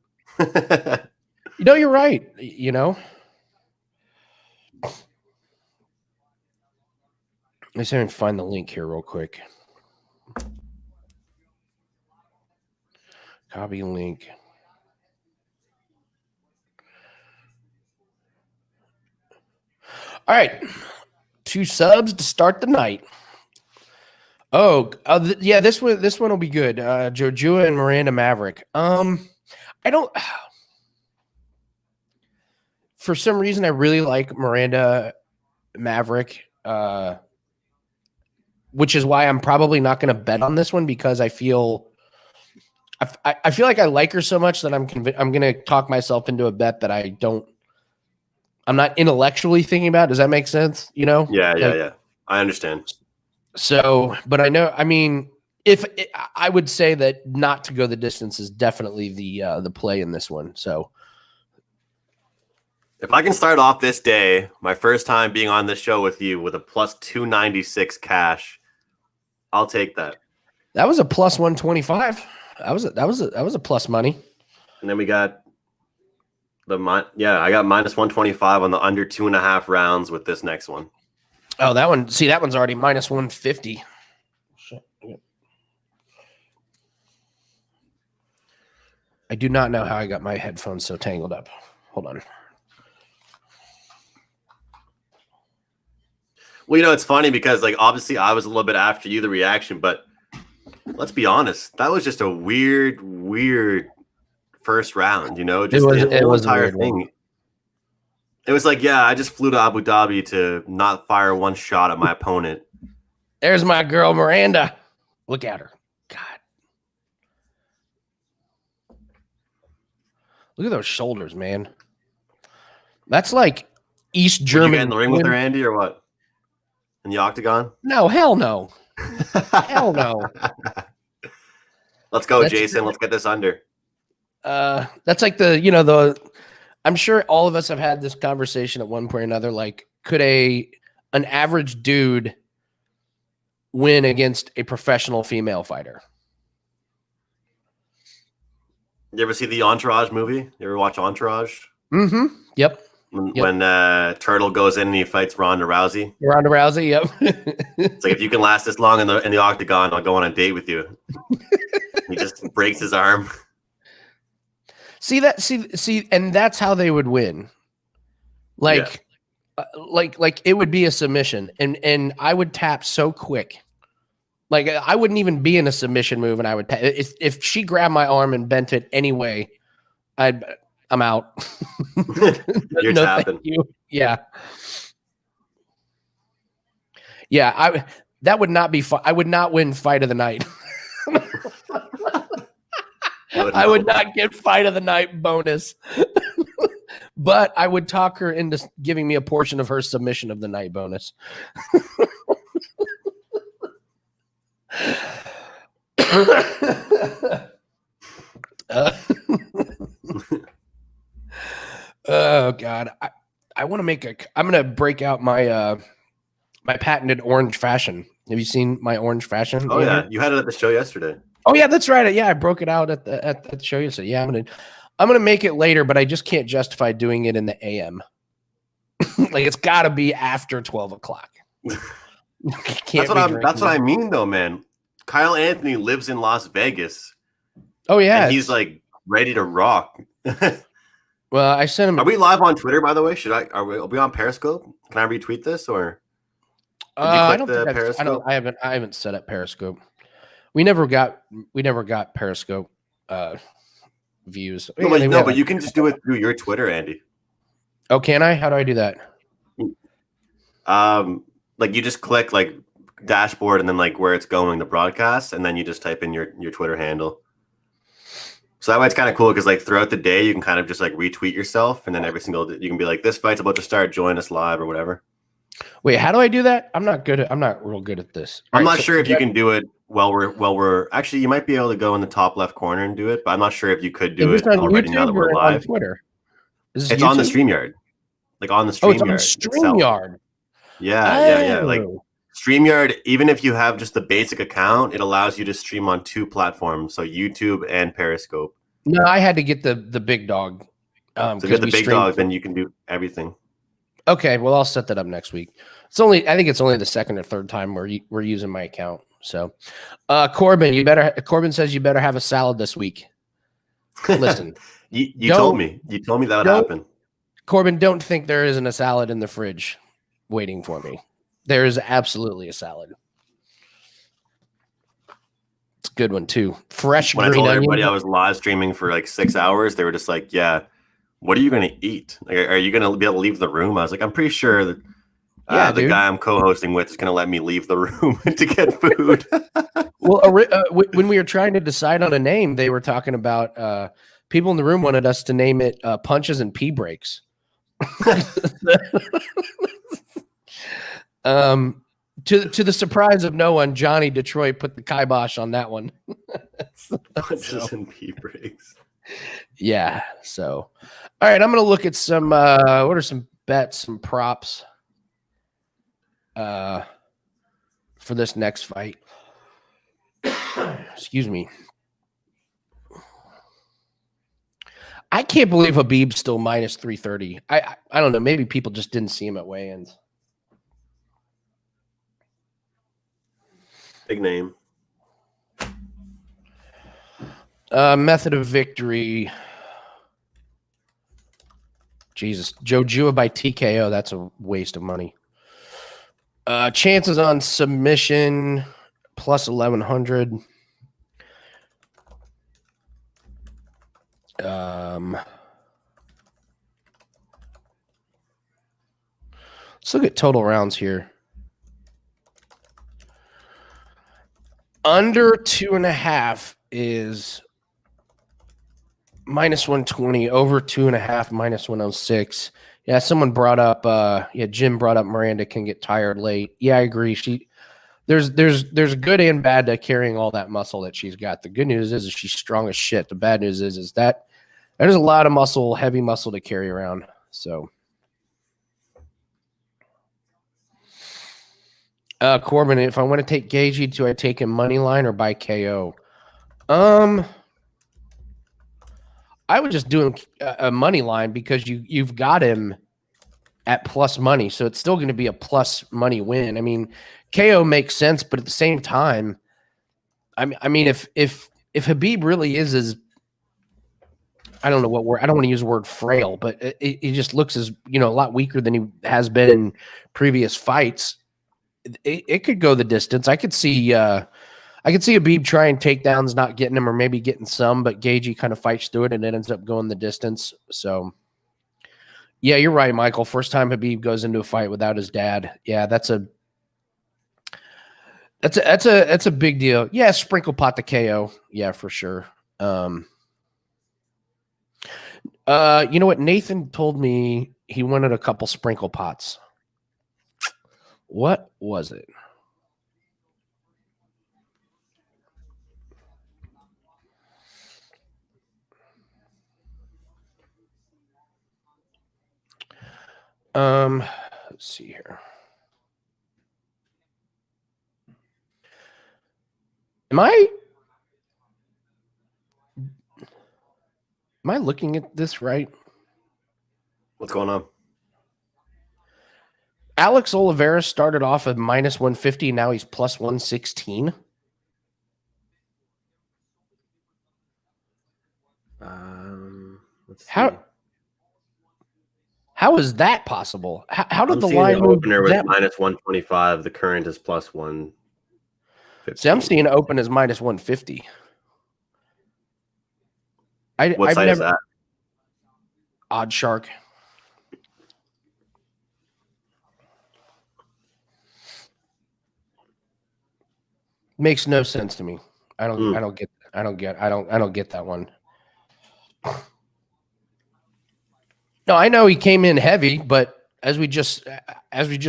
You're right. Let's see if I can find the link here real quick. Copy link. All right. 2 subs to start the night. Yeah, this one will be good. Jojua and Miranda Maverick. for some reason, I really like Miranda Maverick, which is why I'm probably not going to bet on this one, because I feel like I like her so much that I'm going to talk myself into a bet that I'm not intellectually thinking about. Does that make sense? You know? Yeah. I understand. So, but I know, I mean, I would say that not to go the distance is definitely the play in this one. So if I can start off this day, my first time being on this show with you, with a plus 296 cash, I'll take that. That was a plus 125. That was a plus money. And then we got I got minus 125 on the under 2.5 rounds with this next one. Oh, that one. See, that one's already minus 150. I do not know how I got my headphones so tangled up. Hold on. Well, you know, it's funny because, like, obviously I was a little bit after you, the reaction, but let's be honest. That was just a weird first round, you know? Just it was the entire thing. One. It was like, yeah, I just flew to Abu Dhabi to not fire one shot at my opponent. There's my girl, Miranda. Look at her. God. Look at those shoulders, man. That's like East German. Did you get in the ring with her, Andy, or what? In the octagon? No, hell no. Hell no. Let's go, Jason. Let's get this under. That's like I'm sure all of us have had this conversation at one point or another. Like, could an average dude win against a professional female fighter? You ever see the Entourage movie? You ever watch Entourage? Mm-hmm. Yep. When Turtle goes in and he fights Ronda Rousey. Ronda Rousey, yep. It's like, if you can last this long in the octagon, I'll go on a date with you. He just breaks his arm. See, and that's how they would win. Like it would be a submission, and I would tap so quick. Like, I wouldn't even be in a submission move, and I would tap. If she grabbed my arm and bent it anyway, I'm out. You're tapping. You. Yeah. That would not be fun. I would not win fight of the night. I would not get fight of the night bonus. But I would talk her into giving me a portion of her submission of the night bonus. Oh God. I want to I'm going to break out my my patented orange fashion. Have you seen my orange fashion? Oh yeah. You had it at the show yesterday. Oh yeah, that's right. Yeah, I broke it out at the show yesterday. Yeah, I'm gonna make it later, but I just can't justify doing it in the AM. Like, it's got to be after 12 o'clock. That's what I mean, though, man. Kyle Anthony lives in Las Vegas. Oh yeah, and he's like ready to rock. Well, I sent him. Are we live on Twitter, by the way? Are we on Periscope? Can I retweet this, or? I haven't set up Periscope. We never got Periscope views. No, but you can just do it through your Twitter, Andy. Oh, can I? How do I do that? Like, you just click like dashboard and then like where it's going, the broadcast, and then you just type in your Twitter handle. So that way it's kind of cool, because like throughout the day you can kind of just like retweet yourself, and then every single you can be like, this fight's about to start, join us live or whatever. Wait, how do I do that? I'm not real good at this. I'm not sure if you can do it while we're actually, you might be able to go in the top left corner and do it, but I'm not sure if you could do it already now that we're live. On Twitter? It's YouTube? On the StreamYard. Like on the StreamYard. Oh, it's on StreamYard. Yeah. Like StreamYard, even if you have just the basic account, it allows you to stream on 2 platforms, so YouTube and Periscope. No, I had to get the big dog. So get the big dog, then you can do everything. Okay, well, I'll set that up next week. I think it's only the second or third time we're using my account. So, Corbin says you better have a salad this week. Listen, you told me that would happen. Corbin, don't think there isn't a salad in the fridge waiting for me. There is absolutely a salad. It's a good one too. Fresh. When I told everybody I was live streaming for like 6 hours, they were just like, "Yeah, what are you going to eat? Like, are you going to be able to leave the room? I was like, I'm pretty sure that the guy I'm co-hosting with is going to let me leave the room to get food. Well, when we were trying to decide on a name, they were talking about people in the room wanted us to name it Punches and Pee Breaks. To the surprise of no one, Johnny Detroit put the kibosh on that one. Punches and Pee Breaks. Yeah. So, all right, I'm going to look at some. What are some bets, some props for this next fight? Excuse me. I can't believe Khabib's still minus 330. I don't know. Maybe people just didn't see him at weigh-ins. Big name. Method of victory. Jesus. Jojua by TKO. That's a waste of money. Chances on submission plus 1,100. Let's look at total rounds here. Under 2.5 is minus 120. Over 2.5 minus 106. Yeah, someone brought up. Jim brought up Miranda can get tired late. Yeah, I agree. There's good and bad to carrying all that muscle that she's got. The good news is she's strong as shit. The bad news is that there's a lot of muscle, heavy muscle to carry around. So, Corbin, if I want to take Gaethje, do I take him money line or by KO? I would just do a money line because you've got him at plus money, so it's still going to be a plus money win. I mean, KO makes sense, but at the same time, I mean, if Khabib really is I don't know what word, I don't want to use the word frail, but it just looks as a lot weaker than he has been in previous fights. It could go the distance. I could see Khabib trying takedowns, not getting him, or maybe getting some, but Gaethje kind of fights through it and it ends up going the distance. So, yeah, you're right, Michael. First time Khabib goes into a fight without his dad. Yeah, that's a big deal. Yeah, sprinkle pot the KO. Yeah, for sure. You know what? Nathan told me he wanted a couple sprinkle pots. What was it? Let's see here. Am I looking at this right? What's going on? Alex Oliveira started off at minus 150. Now he's plus 116. Let's see. How is that possible? How did the line move? Opener was minus 125. The current is plus 150. See, I'm seeing open as minus 150. What site is that? Odd Shark. Makes no sense to me. I don't get that one. No, I know he came in heavy, but as we just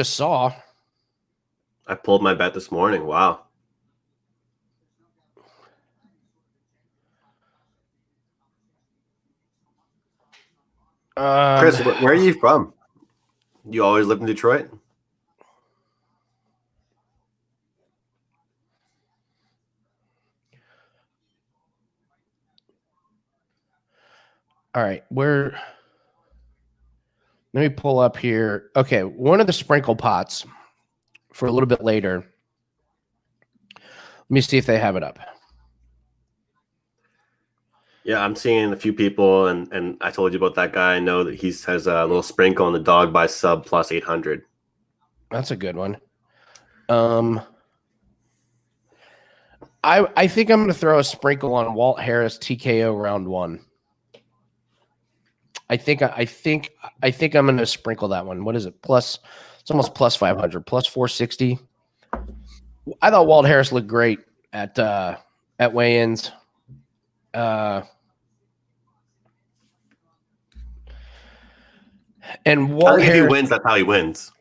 saw, I pulled my bet this morning. Wow. Chris, where are you from? You always live in Detroit? All right, let me pull up here. Okay, one of the sprinkle pots for a little bit later. Let me see if they have it up. Yeah, I'm seeing a few people, and I told you about that guy. I know that he has a little sprinkle on the dog by sub plus 800. That's a good one. I think I'm going to throw a sprinkle on Walt Harris TKO round 1. I think I'm going to sprinkle that one. What is it? Plus, it's almost plus 500, plus 460. I thought Walt Harris looked great at weigh-ins. And Walt Harris, if he wins, that's how he wins.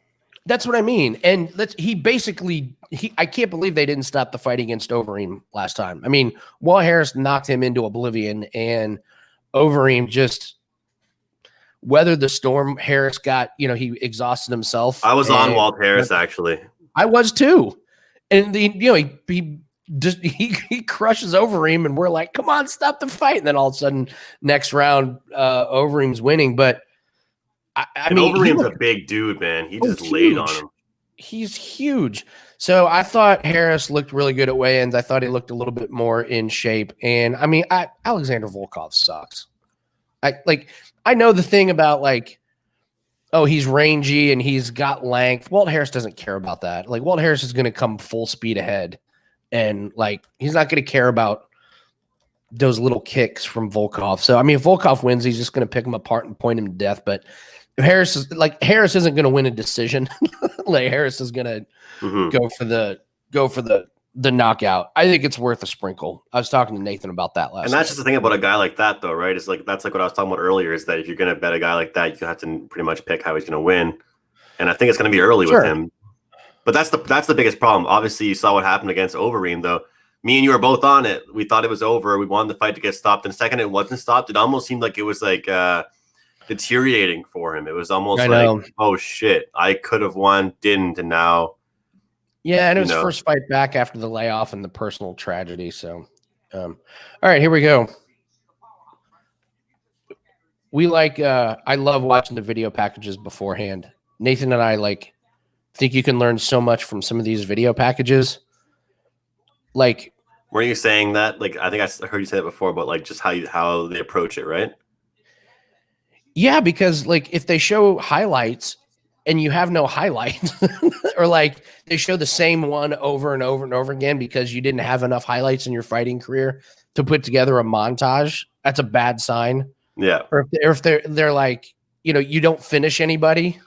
That's what I mean. And I can't believe they didn't stop the fight against Overeem last time. I mean, Walt Harris knocked him into oblivion, and Overeem just weathered the storm. Harris got, he exhausted himself. I was on Walt Harris, actually. I was too. And he crushes Overeem, and we're like, come on, stop the fight. And then all of a sudden, next round, Overeem's winning. But I mean, Overeem's a big dude, man. He just laid on him. He's huge. So I thought Harris looked really good at weigh-ins. I thought he looked a little bit more in shape. And I mean, Alexander Volkov sucks. I know the thing about he's rangy and he's got length. Walt Harris doesn't care about that. Walt Harris is going to come full speed ahead, and he's not going to care about those little kicks from Volkov. So I mean, if Volkov wins, he's just going to pick him apart and point him to death. But if Harris isn't going to win a decision. Harris is going to go for the knockout. I think it's worth a sprinkle. I was talking to Nathan about that last. And that's just the thing about a guy like that, though, right? It's that's what I was talking about earlier. Is that if you're going to bet a guy like that, you have to pretty much pick how he's going to win. And I think it's going to be early with him. But that's the biggest problem. Obviously, you saw what happened against Overeem, though. Me and you were both on it. We thought it was over. We wanted the fight to get stopped. And the second it wasn't stopped, it almost seemed like it was deteriorating for him. It was almost oh shit, I could have won, didn't, and now. Yeah, and it was his first fight back after the layoff and the personal tragedy. So, all right, here we go. I love watching the video packages beforehand. Nathan and I think you can learn so much from some of these video packages. Were you saying that? I think I heard you say it before, but just how they approach it, right? Yeah, because if they show highlights and you have no highlights, or they show the same one over and over and over again because you didn't have enough highlights in your fighting career to put together a montage, that's a bad sign. Yeah. Or if they're you don't finish anybody.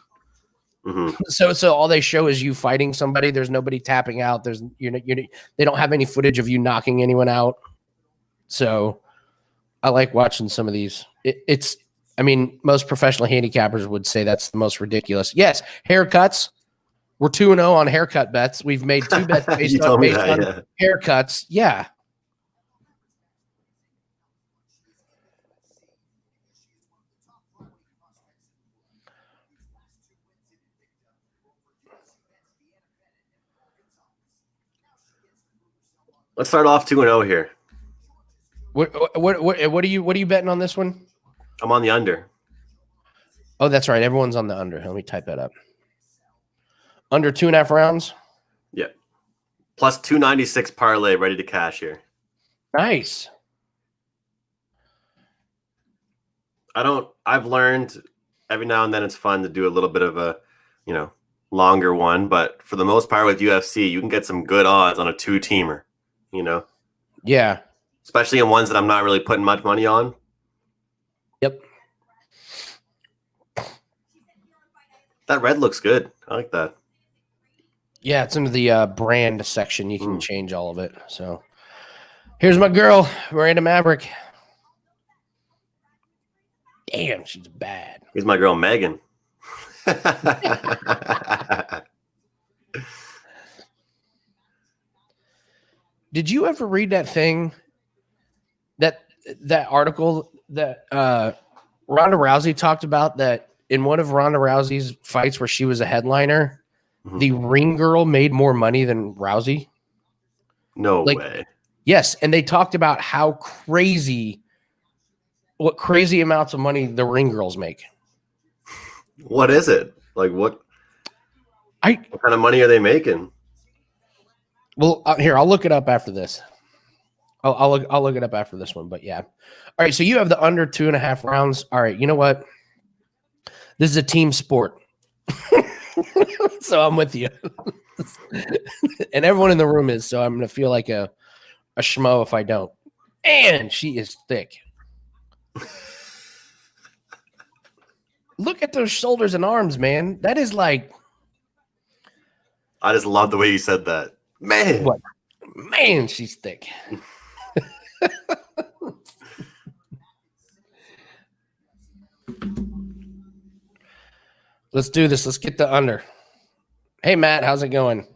Mm-hmm. So all they show is you fighting somebody. There's nobody tapping out. There's they don't have any footage of you knocking anyone out. So I like watching some of these. I mean, most professional handicappers would say that's the most ridiculous. Yes, haircuts. We're 2-0 on haircut bets. We've made 2 bets based on haircuts. Yeah. Let's start off 2-0 here. What are you betting on this one? I'm on the under. Oh, that's right. Everyone's on the under. Let me type that up. Under 2.5 rounds? Yeah. Plus 296 parlay ready to cash here. Nice. I've learned every now and then it's fun to do a little bit of a, longer one. But for the most part with UFC, you can get some good odds on a 2-teamer, Yeah. Especially in ones that I'm not really putting much money on. Yep. That red looks good. I like that. Yeah, it's into the brand section. You can change all of it. So here's my girl, Miranda Maverick. Damn, she's bad. Here's my girl, Megan. Did you ever read that thing, that article that Ronda Rousey talked about, that in one of Ronda Rousey's fights where she was a headliner, the ring girl made more money than Rousey? No way. Yes, and they talked about what crazy amounts of money the ring girls make. What is it? What kind of money are they making? Well, here, I'll look it up after this. I'll look it up after this one, but yeah. All right, so you have the under 2.5 rounds. All right, you know what? This is a team sport. So I'm with you. And everyone in the room is, so I'm going to feel like a schmo if I don't. And she is thick. Look at those shoulders and arms, man. That is like. I just love the way you said that. Man. What? Man, she's thick. Let's do this. Let's get the under. Hey, Matt, how's it going?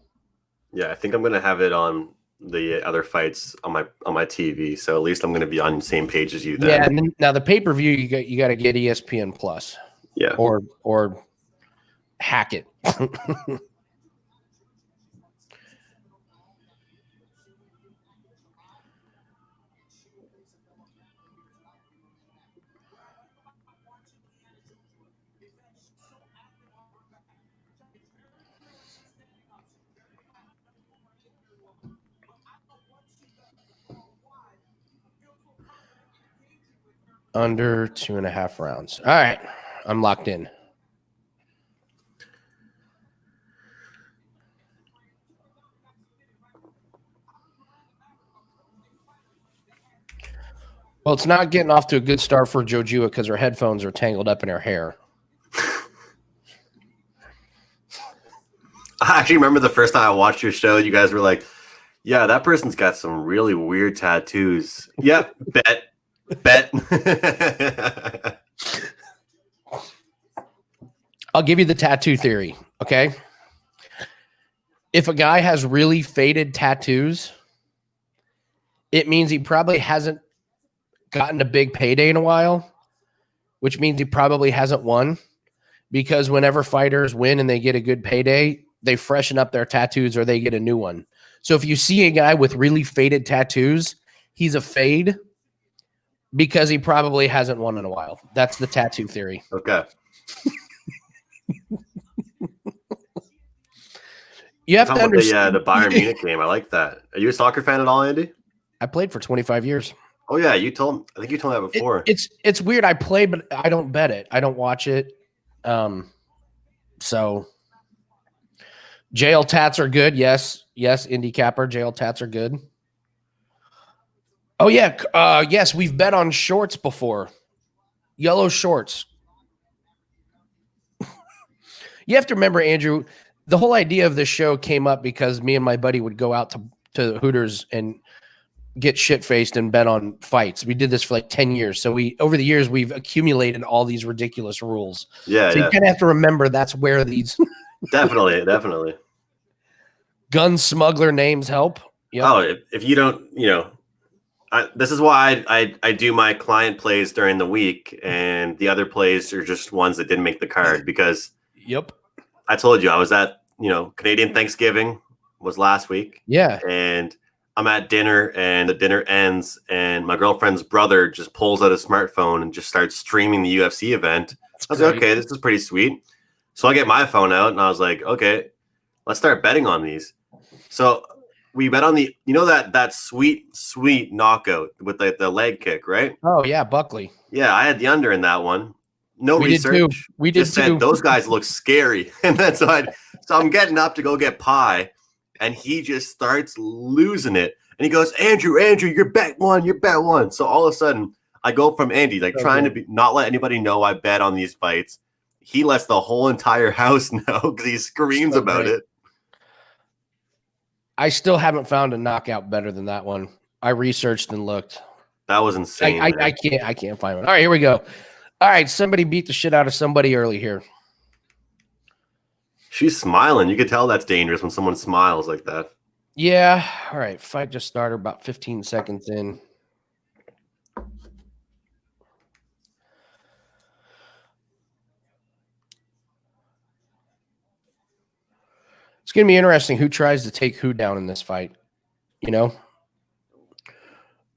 Yeah, I think I'm going to have it on the other fights on my TV. So at least I'm going to be on the same page as you then. Yeah, and then, now the pay-per-view, you got to get ESPN Plus. Yeah. Or hack it. Under 2.5 rounds. All right. I'm locked in. Well, it's not getting off to a good start for Jojua because her headphones are tangled up in her hair. I actually remember the first time I watched your show, you guys were like, yeah, that person's got some really weird tattoos. Yep, bet. I'll give you the tattoo theory, okay? If a guy has really faded tattoos, it means he probably hasn't gotten a big payday in a while, which means he probably hasn't won, because whenever fighters win and they get a good payday, they freshen up their tattoos or they get a new one. So if you see a guy with really faded tattoos, he's a fade because he probably hasn't won in a while. That's the tattoo theory. Okay. You have to understand the Bayern Munich game. I like that. Are you a soccer fan at all, Andy? I played for 25 years. Oh yeah, I think you told me that before. It's weird. I play, but I don't bet it. I don't watch it. So jail tats are good. Yes, Indy Capper, jail tats are good. Oh yeah, yes, we've bet on shorts before. Yellow shorts. You have to remember, Andrew, the whole idea of this show came up because me and my buddy would go out to Hooters and get shit-faced and bet on fights. We did this for like 10 years. So over the years, we've accumulated all these ridiculous rules. Yeah. So you kind of have to remember that's where these definitely. Gun smuggler names help. Yep. Oh, if you don't, this is why I do my client plays during the week, and the other plays are just ones that didn't make the card because I told you I was at, Canadian Thanksgiving was last week. Yeah. And I'm at dinner and the dinner ends and my girlfriend's brother just pulls out a smartphone and just starts streaming the UFC event. I was like, okay, this is pretty sweet. So I get my phone out and I was like, okay, let's start betting on these. So we bet on the, that sweet knockout with the leg kick, right? Oh yeah, Buckley. Yeah, I had the under in that one. No research. We did just said those guys look scary, and then so I'm getting up to go get pie, and he just starts losing it, and he goes, Andrew, you're bet one. So all of a sudden, I go from Andy trying to not let anybody know I bet on these fights. He lets the whole entire house know because he screams about it. I still haven't found a knockout better than that one. I researched and looked. That was insane. I can't find one. All right, here we go. All right, somebody beat the shit out of somebody early here. She's smiling. You could tell that's dangerous when someone smiles like that. Yeah. All right, fight just started about 15 seconds in. It's going to be interesting who tries to take who down in this fight,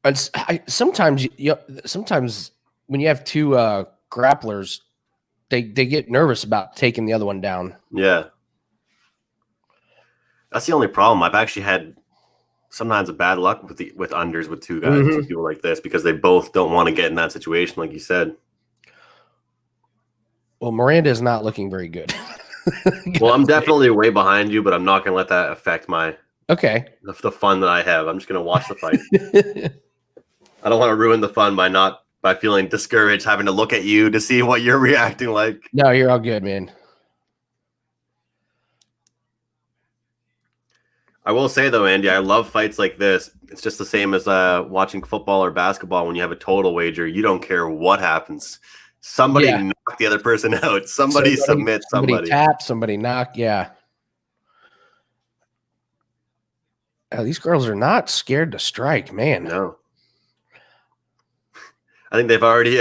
And sometimes when you have two grapplers, they get nervous about taking the other one down. Yeah. That's the only problem. I've actually had sometimes a bad luck with unders with two guys, with people like this, because they both don't want to get in that situation, like you said. Well, Miranda is not looking very good. Well, I'm definitely way behind you, but I'm not going to let that affect the fun that I have. I'm just going to watch the fight. I don't want to ruin the fun by not by feeling discouraged, having to look at you to see what you're reacting like. No, you're all good, man. I will say, though, Andy, I love fights like this. It's just the same as watching football or basketball when you have a total wager. You don't care what happens. Somebody knock the other person out. Somebody submit somebody. Somebody tap, somebody knock. Yeah. These girls are not scared to strike, man. No. I think they've already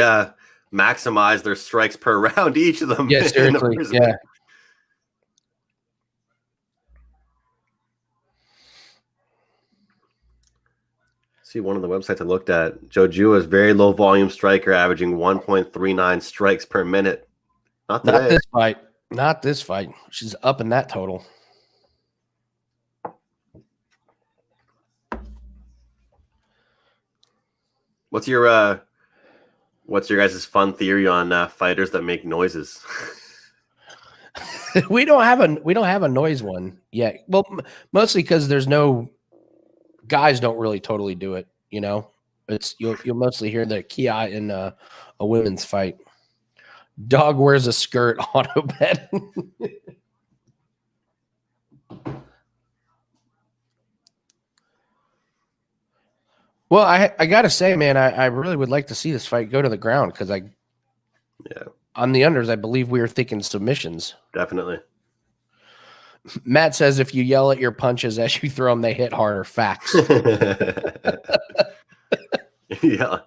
maximized their strikes per round, each of them. Yeah, seriously. Yeah. See, one of the websites I looked at, Jojo is very low volume striker, averaging 1.39 strikes per minute. Not today. Not this fight. Not this fight. She's up in that total. What's your guys' fun theory on fighters that make noises? we don't have a noise one yet. Well, mostly because there's no guys don't really totally do it. You know, it's you'll mostly hear the Kia in a women's fight. Dog wears a skirt. Auto bet. Well, I gotta say, man, I really would like to see this fight go to the ground because on the unders, I believe we were thinking submissions. Definitely. Matt says if you yell at your punches as you throw them, they hit harder. Facts. Yeah.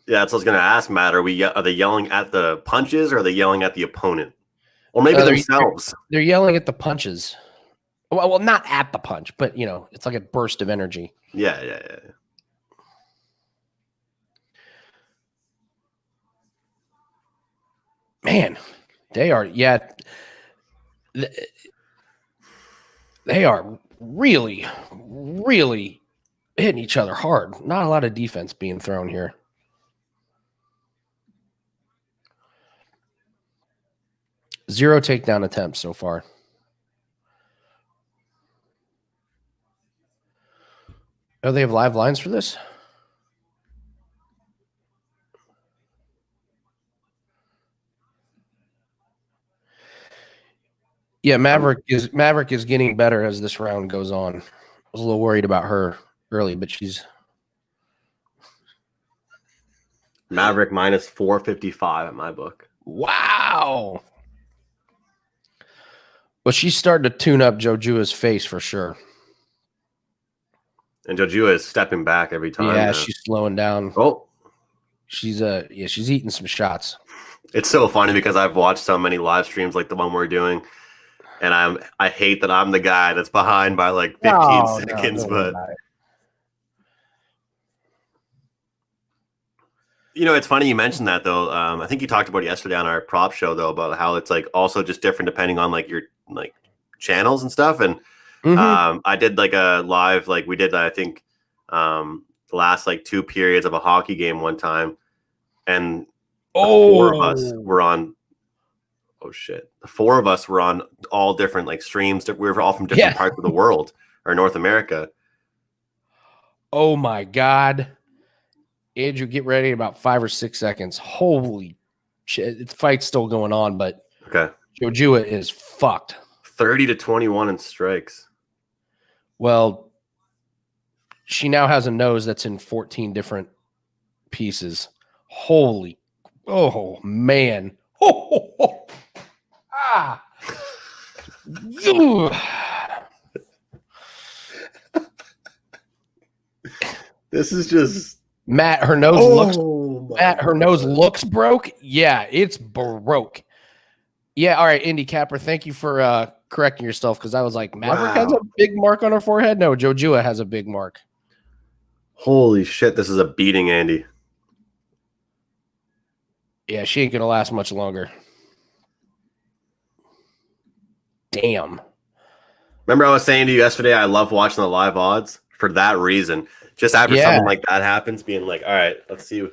Yeah, that's what I was going to ask, Matt. Are they yelling at the punches or are they yelling at the opponent? Or maybe themselves? They're yelling at the punches. Well, not at the punch, but, you know, it's like a burst of energy. Yeah. Man, they are really, really hitting each other hard. Not a lot of defense being thrown here. Zero takedown attempts so far. Oh, they have live lines for this? Yeah, Maverick is getting better as this round goes on. I was a little worried about her early, but she's Maverick minus 455 at my book. Wow. Well, she's starting to tune up Jojua's face for sure. And Jojo is stepping back every time. Yeah, she's slowing down. Oh, she's eating some shots. It's so funny because I've watched so many live streams like the one we're doing, and I hate that I'm the guy that's behind by like 15 seconds. But you know, it's funny you mentioned that though. I think you talked about it yesterday on our prop show though about how it's like also just different depending on like your like channels and stuff. And I did like a live, like we did, I think, the last like 2 periods of a hockey game one time, and the 4 of us were on. Oh shit! The 4 of us were on all different like streams. We were all from different parts of the world or North America. Oh my God, Andrew, get ready in about 5 or 6 seconds. Holy shit! The fight's still going on, but Jojua is fucked. 30-21 in strikes. Well, she now has a nose that's in 14 different pieces. Holy, oh man. Ah. This is just Matt, her nose her nose looks broke. Yeah, it's broke. Yeah, all right, Indy Capper, thank you for correcting yourself because I was like, Maverick has a big mark on her forehead. No, Jojua has a big mark. Holy shit, this is a beating, Andy. Yeah, she ain't gonna last much longer. Damn. Remember I was saying to you yesterday, I love watching the live odds for that reason. Just after something like that happens, being like, all right, let's see.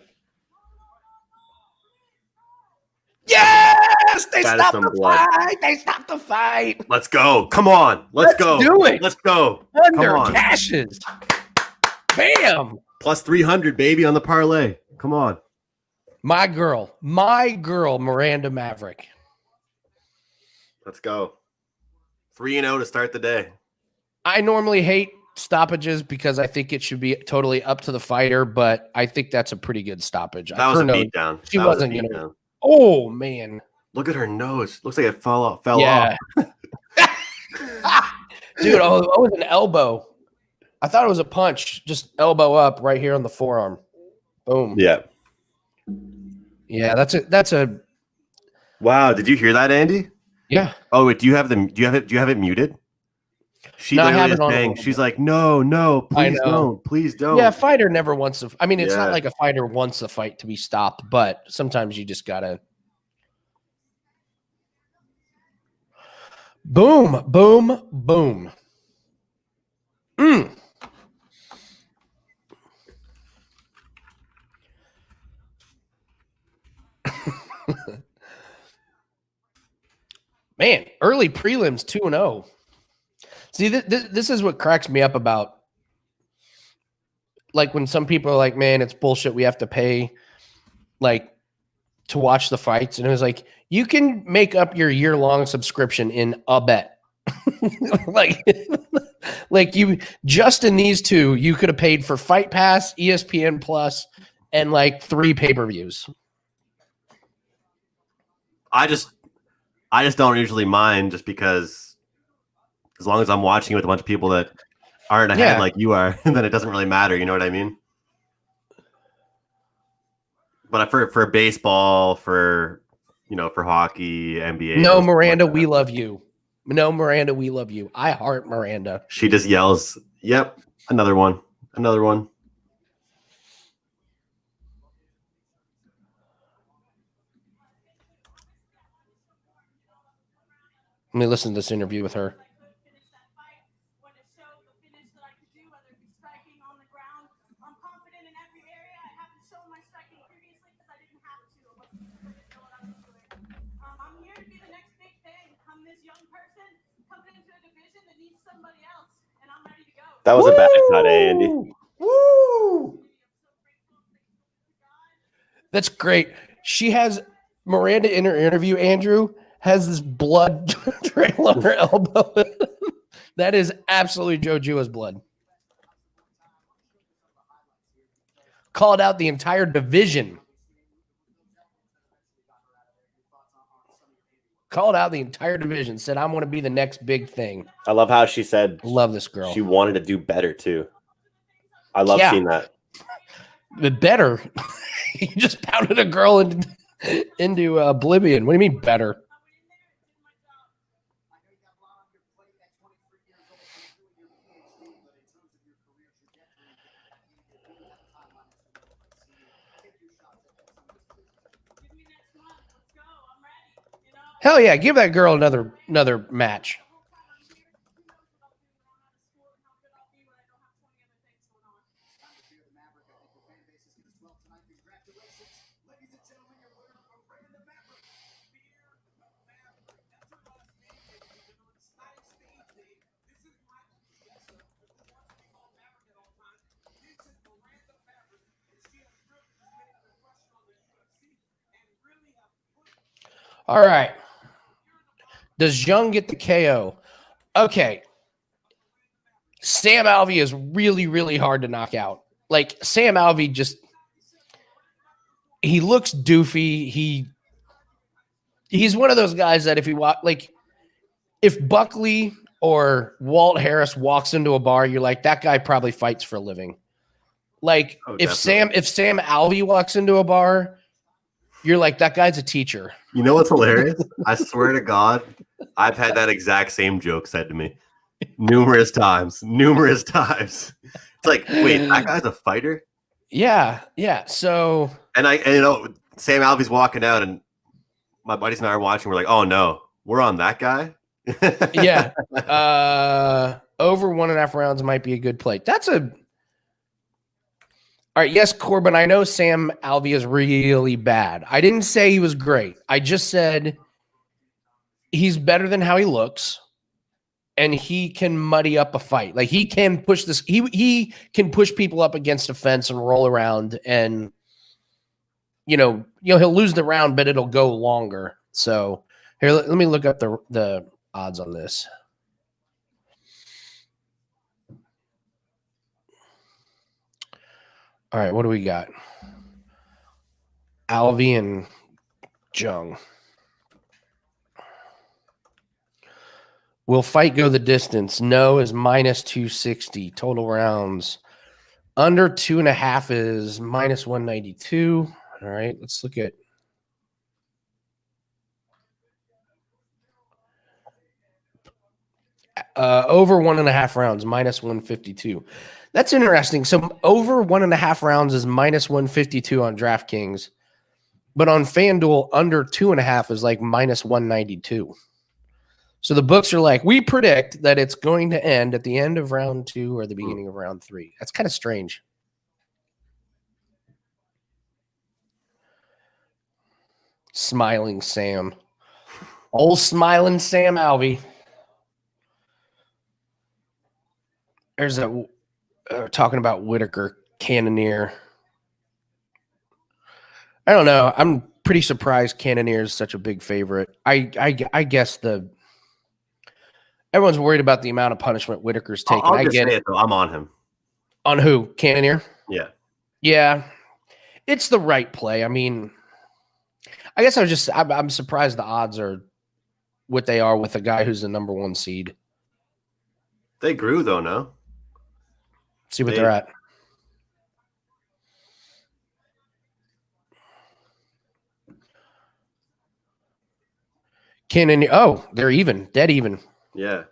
Yes! They stopped the fight! They stopped the fight! Let's go. Come on. Let's go. Do it. Let's go. Under cashes. Bam! Plus 300, baby, on the parlay. Come on. My girl, Miranda Maverick. Let's go. 3-0 to start the day. I normally hate stoppages because I think it should be totally up to the fighter, but I think that's a pretty good stoppage. That was a beatdown. She wasn't going to. Oh, man. Look at her nose. Looks like it fell off. Dude, that was an elbow. I thought it was a punch. Just elbow up right here on the forearm. Boom. Yeah. Yeah, that's a. Wow, did you hear that, Andy? Yeah. Oh, wait, do you have it muted? She literally is saying, she's like, no, please don't. Yeah, fighter never wants to. I mean, it's not like a fighter wants the fight to be stopped, but sometimes you just gotta. Boom, boom, boom. Man, early prelims 2-0. See, this is what cracks me up about, like, when some people are like, man, it's bullshit. We have to pay, like, to watch the fights. And it was like, you can make up your year-long subscription in a bet. like you just in these two, you could have paid for Fight Pass, ESPN Plus, and like 3 pay-per-views. I just don't usually mind, just because as long as I'm watching with a bunch of people that aren't ahead like you are, then it doesn't really matter. You know what I mean? But for baseball, for hockey, NBA. No, Miranda, we love you. No, Miranda, we love you. I heart Miranda. She just yells, "Yep, another one, another one." Let me listen to this interview with her. That was a bad cut, Andy. Woo! That's great. She has Miranda in her interview, Andrew, has this blood trail on her elbow. That is absolutely Joe Jua's blood. Called out the entire division. Called out the entire division. Said, I want to be the next big thing. I love how she said, love this girl. She wanted to do better, too. I love seeing that. The better. You just pounded a girl into oblivion. What do you mean better? Hell yeah, give that girl another match. All right. Does Young get the KO? Okay. Sam Alvey is really, really hard to knock out. Like, Sam Alvey just, he looks doofy. He's one of those guys that if he if Buckley or Walt Harris walks into a bar, you're like, that guy probably fights for a living. Like, if Sam Alvey walks into a bar, you're like, that guy's a teacher. You know what's hilarious? I swear to God, I've had that exact same joke said to me numerous times. It's like, wait, that guy's a fighter? Yeah. So, and Sam Alvey's walking out, and my buddies and I are watching. We're like, oh no, we're on that guy. Yeah. Over 1.5 rounds might be a good play. All right, yes, Corbin, I know Sam Alvey is really bad. I didn't say he was great. I just said he's better than how he looks. and he can muddy up a fight. Like he can push this. He can push people up against a fence and roll around, and he'll lose the round, but it'll go longer. So here, let me look up the odds on this. All right, what do we got? Alvey and Jung. Will fight go the distance? No is minus 260 total rounds. Under 2.5 is minus 192. All right, let's look at. Over 1.5 rounds, minus 152. That's interesting. So over 1.5 rounds is minus 152 on DraftKings, but on FanDuel, under 2.5 is like minus 192. So the books are like, we predict that it's going to end at the end of round 2 or the beginning of round 3. That's kind of strange. Smiling Sam. Old smiling Sam Alvey. There's a talking about Whitaker, Cannonier. I don't know. I'm pretty surprised Cannonier is such a big favorite. I guess everyone's worried about the amount of punishment Whitaker's taking. I get it, though. I'm on him. On who? Cannonier? Yeah. Yeah. It's the right play. I mean, I guess I'm surprised the odds are what they are with a guy who's the number 1 seed. They grew, though, no? See what they're at. Oh, they're even. Dead even. Yeah.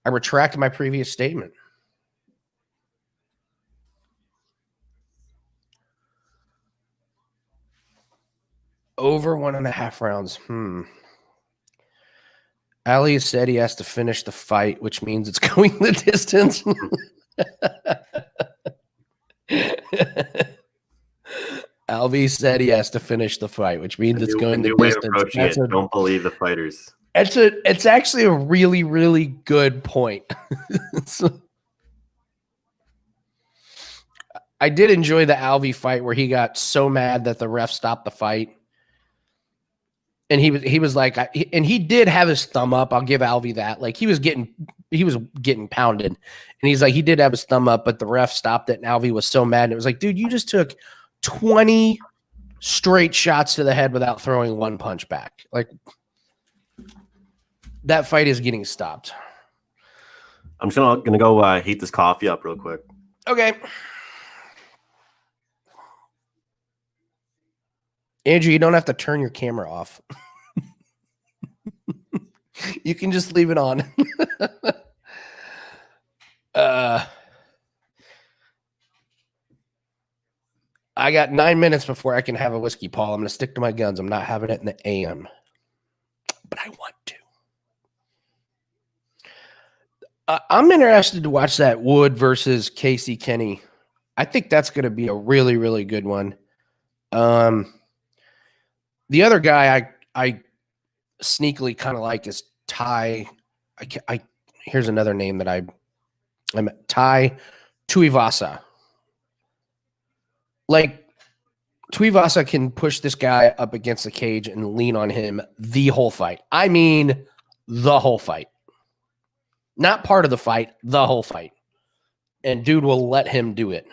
I retract my previous statement. Over 1.5 rounds. Ali said he has to finish the fight, which means it's going the distance. Alvey said he has to finish the fight, which means it's going the distance. Don't believe the fighters. It's actually a really, really good point. I did enjoy the Alvey fight where he got so mad that the ref stopped the fight. And he was like, and he did have his thumb up. I'll give Alvey that. Like he was getting pounded, and he's like, he did have his thumb up, but the ref stopped it. And Alvey was so mad. And it was like, dude, you just took 20 straight shots to the head without throwing one punch back. Like that fight is getting stopped. I'm just gonna go heat this coffee up real quick. Okay. Andrew, you don't have to turn your camera off. You can just leave it on. I got 9 minutes before I can have a whiskey, Paul. I'm going to stick to my guns. I'm not having it in the AM. But I want to. I'm interested to watch that Wood versus Casey Kenny. I think that's going to be a really, really good one. The other guy I sneakily kind of like is Ty. Here's another name that I'm Ty Tuivasa. Like Tuivasa can push this guy up against the cage and lean on him the whole fight. I mean, the whole fight. Not part of the fight, the whole fight. And dude will let him do it.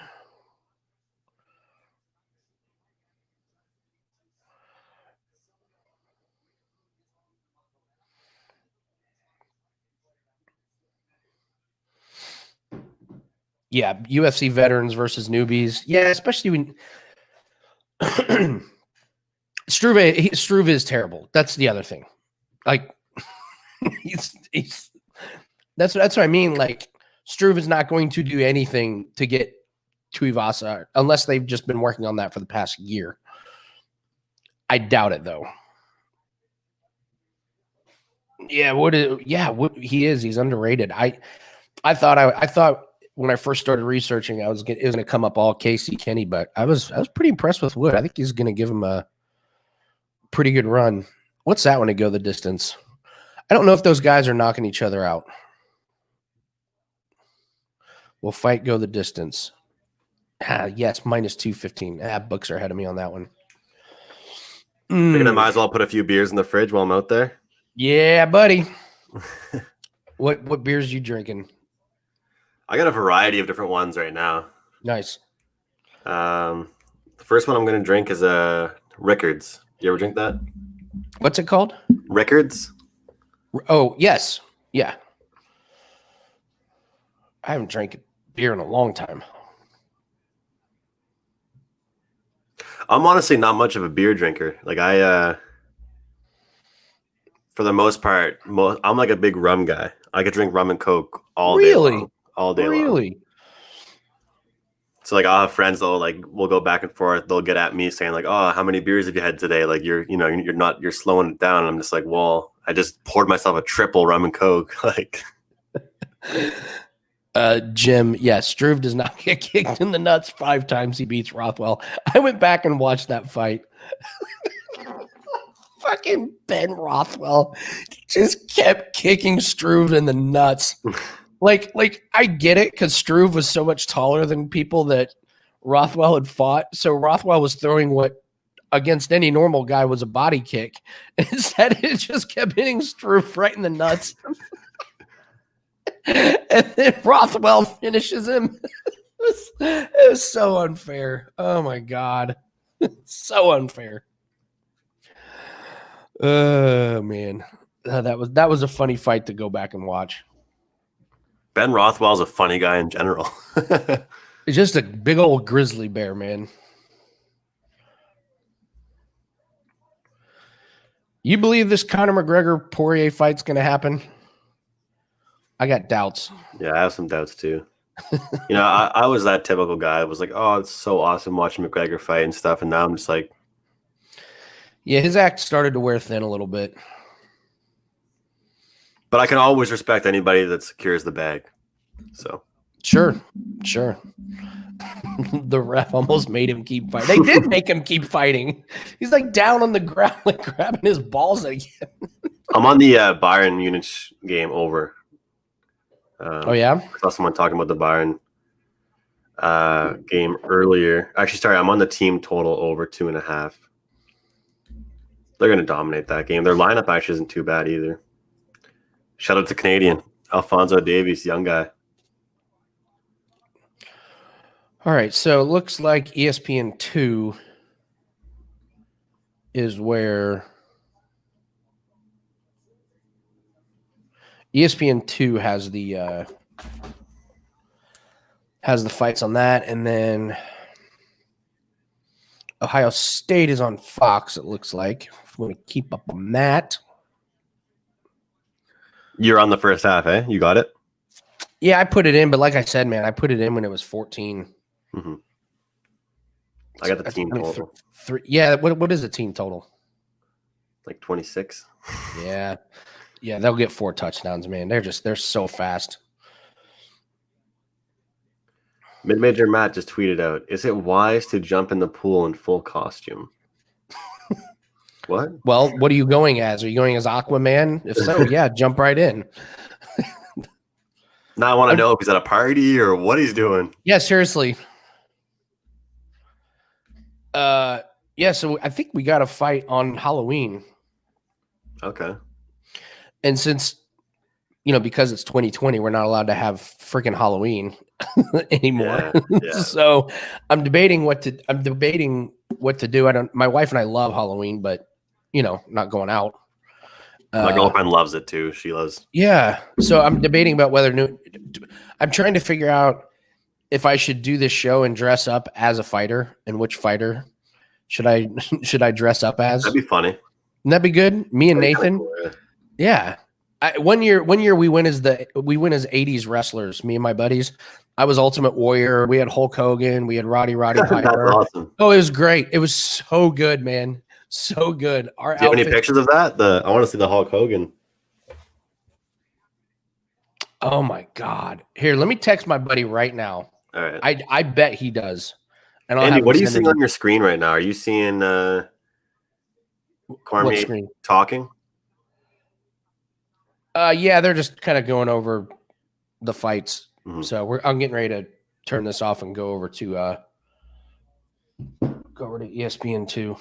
Yeah, UFC veterans versus newbies. Yeah, especially when Struve is terrible. That's the other thing. Like that's what I mean. Like Struve is not going to do anything to get Tuivasa unless they've just been working on that for the past year. I doubt it though. Yeah, he is. He's underrated. I thought when I first started researching, it was going to come up all Casey Kenny, but I was pretty impressed with Wood. I think he's going to give him a pretty good run. What's that one to go the distance? I don't know if those guys are knocking each other out. Will fight go the distance? Yes, minus 215. Books are ahead of me on that one. Figured I might as well put a few beers in the fridge while I'm out there. Yeah, buddy. What beers you drinking? I got a variety of different ones right now. Nice. The first one I'm going to drink is Rickards. You ever drink that? What's it called? Rickards. Oh, yes. Yeah. I haven't drank beer in a long time. I'm honestly not much of a beer drinker. Like for the most part, I'm like a big rum guy. I could drink rum and Coke all day long. All day long. So like I'll have friends that'll like we'll go back and forth. They'll get at me saying like, "Oh, how many beers have you had today?" Like you're slowing it down. And I'm just like, "Well, I just poured myself a triple rum and Coke." Like Jim, Struve does not get kicked in the nuts 5 times he beats Rothwell. I went back and watched that fight. Fucking Ben Rothwell just kept kicking Struve in the nuts. Like I get it because Struve was so much taller than people that Rothwell had fought. So Rothwell was throwing what against any normal guy was a body kick. And instead it just kept hitting Struve right in the nuts. And then Rothwell finishes him. It was so unfair. Oh my God. So unfair. Oh man. That was a funny fight to go back and watch. Ben Rothwell's a funny guy in general. He's just a big old grizzly bear, man. You believe this Conor McGregor Poirier fight's going to happen? I got doubts. Yeah, I have some doubts too. I was that typical guy. I was like, oh, it's so awesome watching McGregor fight and stuff. And now I'm just like, yeah, his act started to wear thin a little bit. But I can always respect anybody that secures the bag. So sure. The ref almost made him keep fighting. They did make him keep fighting. He's like down on the ground, like grabbing his balls again. I'm on the Bayern Munich game over. Oh yeah, I saw someone talking about the Bayern game earlier. Actually, sorry, I'm on the team total over 2.5. They're going to dominate that game. Their lineup actually isn't too bad either. Shout out to Canadian Alphonso Davies, young guy. All right, so it looks like ESPN 2 is where ESPN 2 has the fights on that, and then Ohio State is on Fox, it looks like. If we want to keep up on that. You're on the first half, eh? You got it? Yeah, I put it in, but like I said, man, I put it in when it was 14. Mm-hmm. I got the team total. Yeah, what is the team total? Like 26. Yeah, they'll get 4 touchdowns, man. They're so fast. Mid-Major Matt just tweeted out, is it wise to jump in the pool in full costume? What? Well, what are you going as? Are you going as Aquaman? If so, yeah, jump right in. Now I want to know if he's at a party or what he's doing. Yeah, seriously. Yeah, so I think we got a fight on Halloween. Okay. And since, because it's 2020, we're not allowed to have freaking Halloween anymore. Yeah. So I'm debating what to do. My wife and I love Halloween, but not going out. My girlfriend loves it too. She loves. Yeah. So I'm debating about I'm trying to figure out if I should do this show and dress up as a fighter, and which fighter should I dress up as? That'd be funny. Wouldn't that be good? Me and Nathan. Cool, yeah. One year we win as 80s wrestlers, me and my buddies. I was Ultimate Warrior. We had Hulk Hogan. We had Roddy Piper. That's awesome. Oh, it was great. It was so good, man. So good. Do you have any pictures of that? I want to see the Hulk Hogan. Oh my God. Here, let me text my buddy right now. All right. I bet he does. And Andy, what are you seeing on your screen right now? Are you seeing Cormier talking? Yeah, they're just kind of going over the fights. Mm-hmm. So I'm getting ready to turn this off and go over to ESPN 2.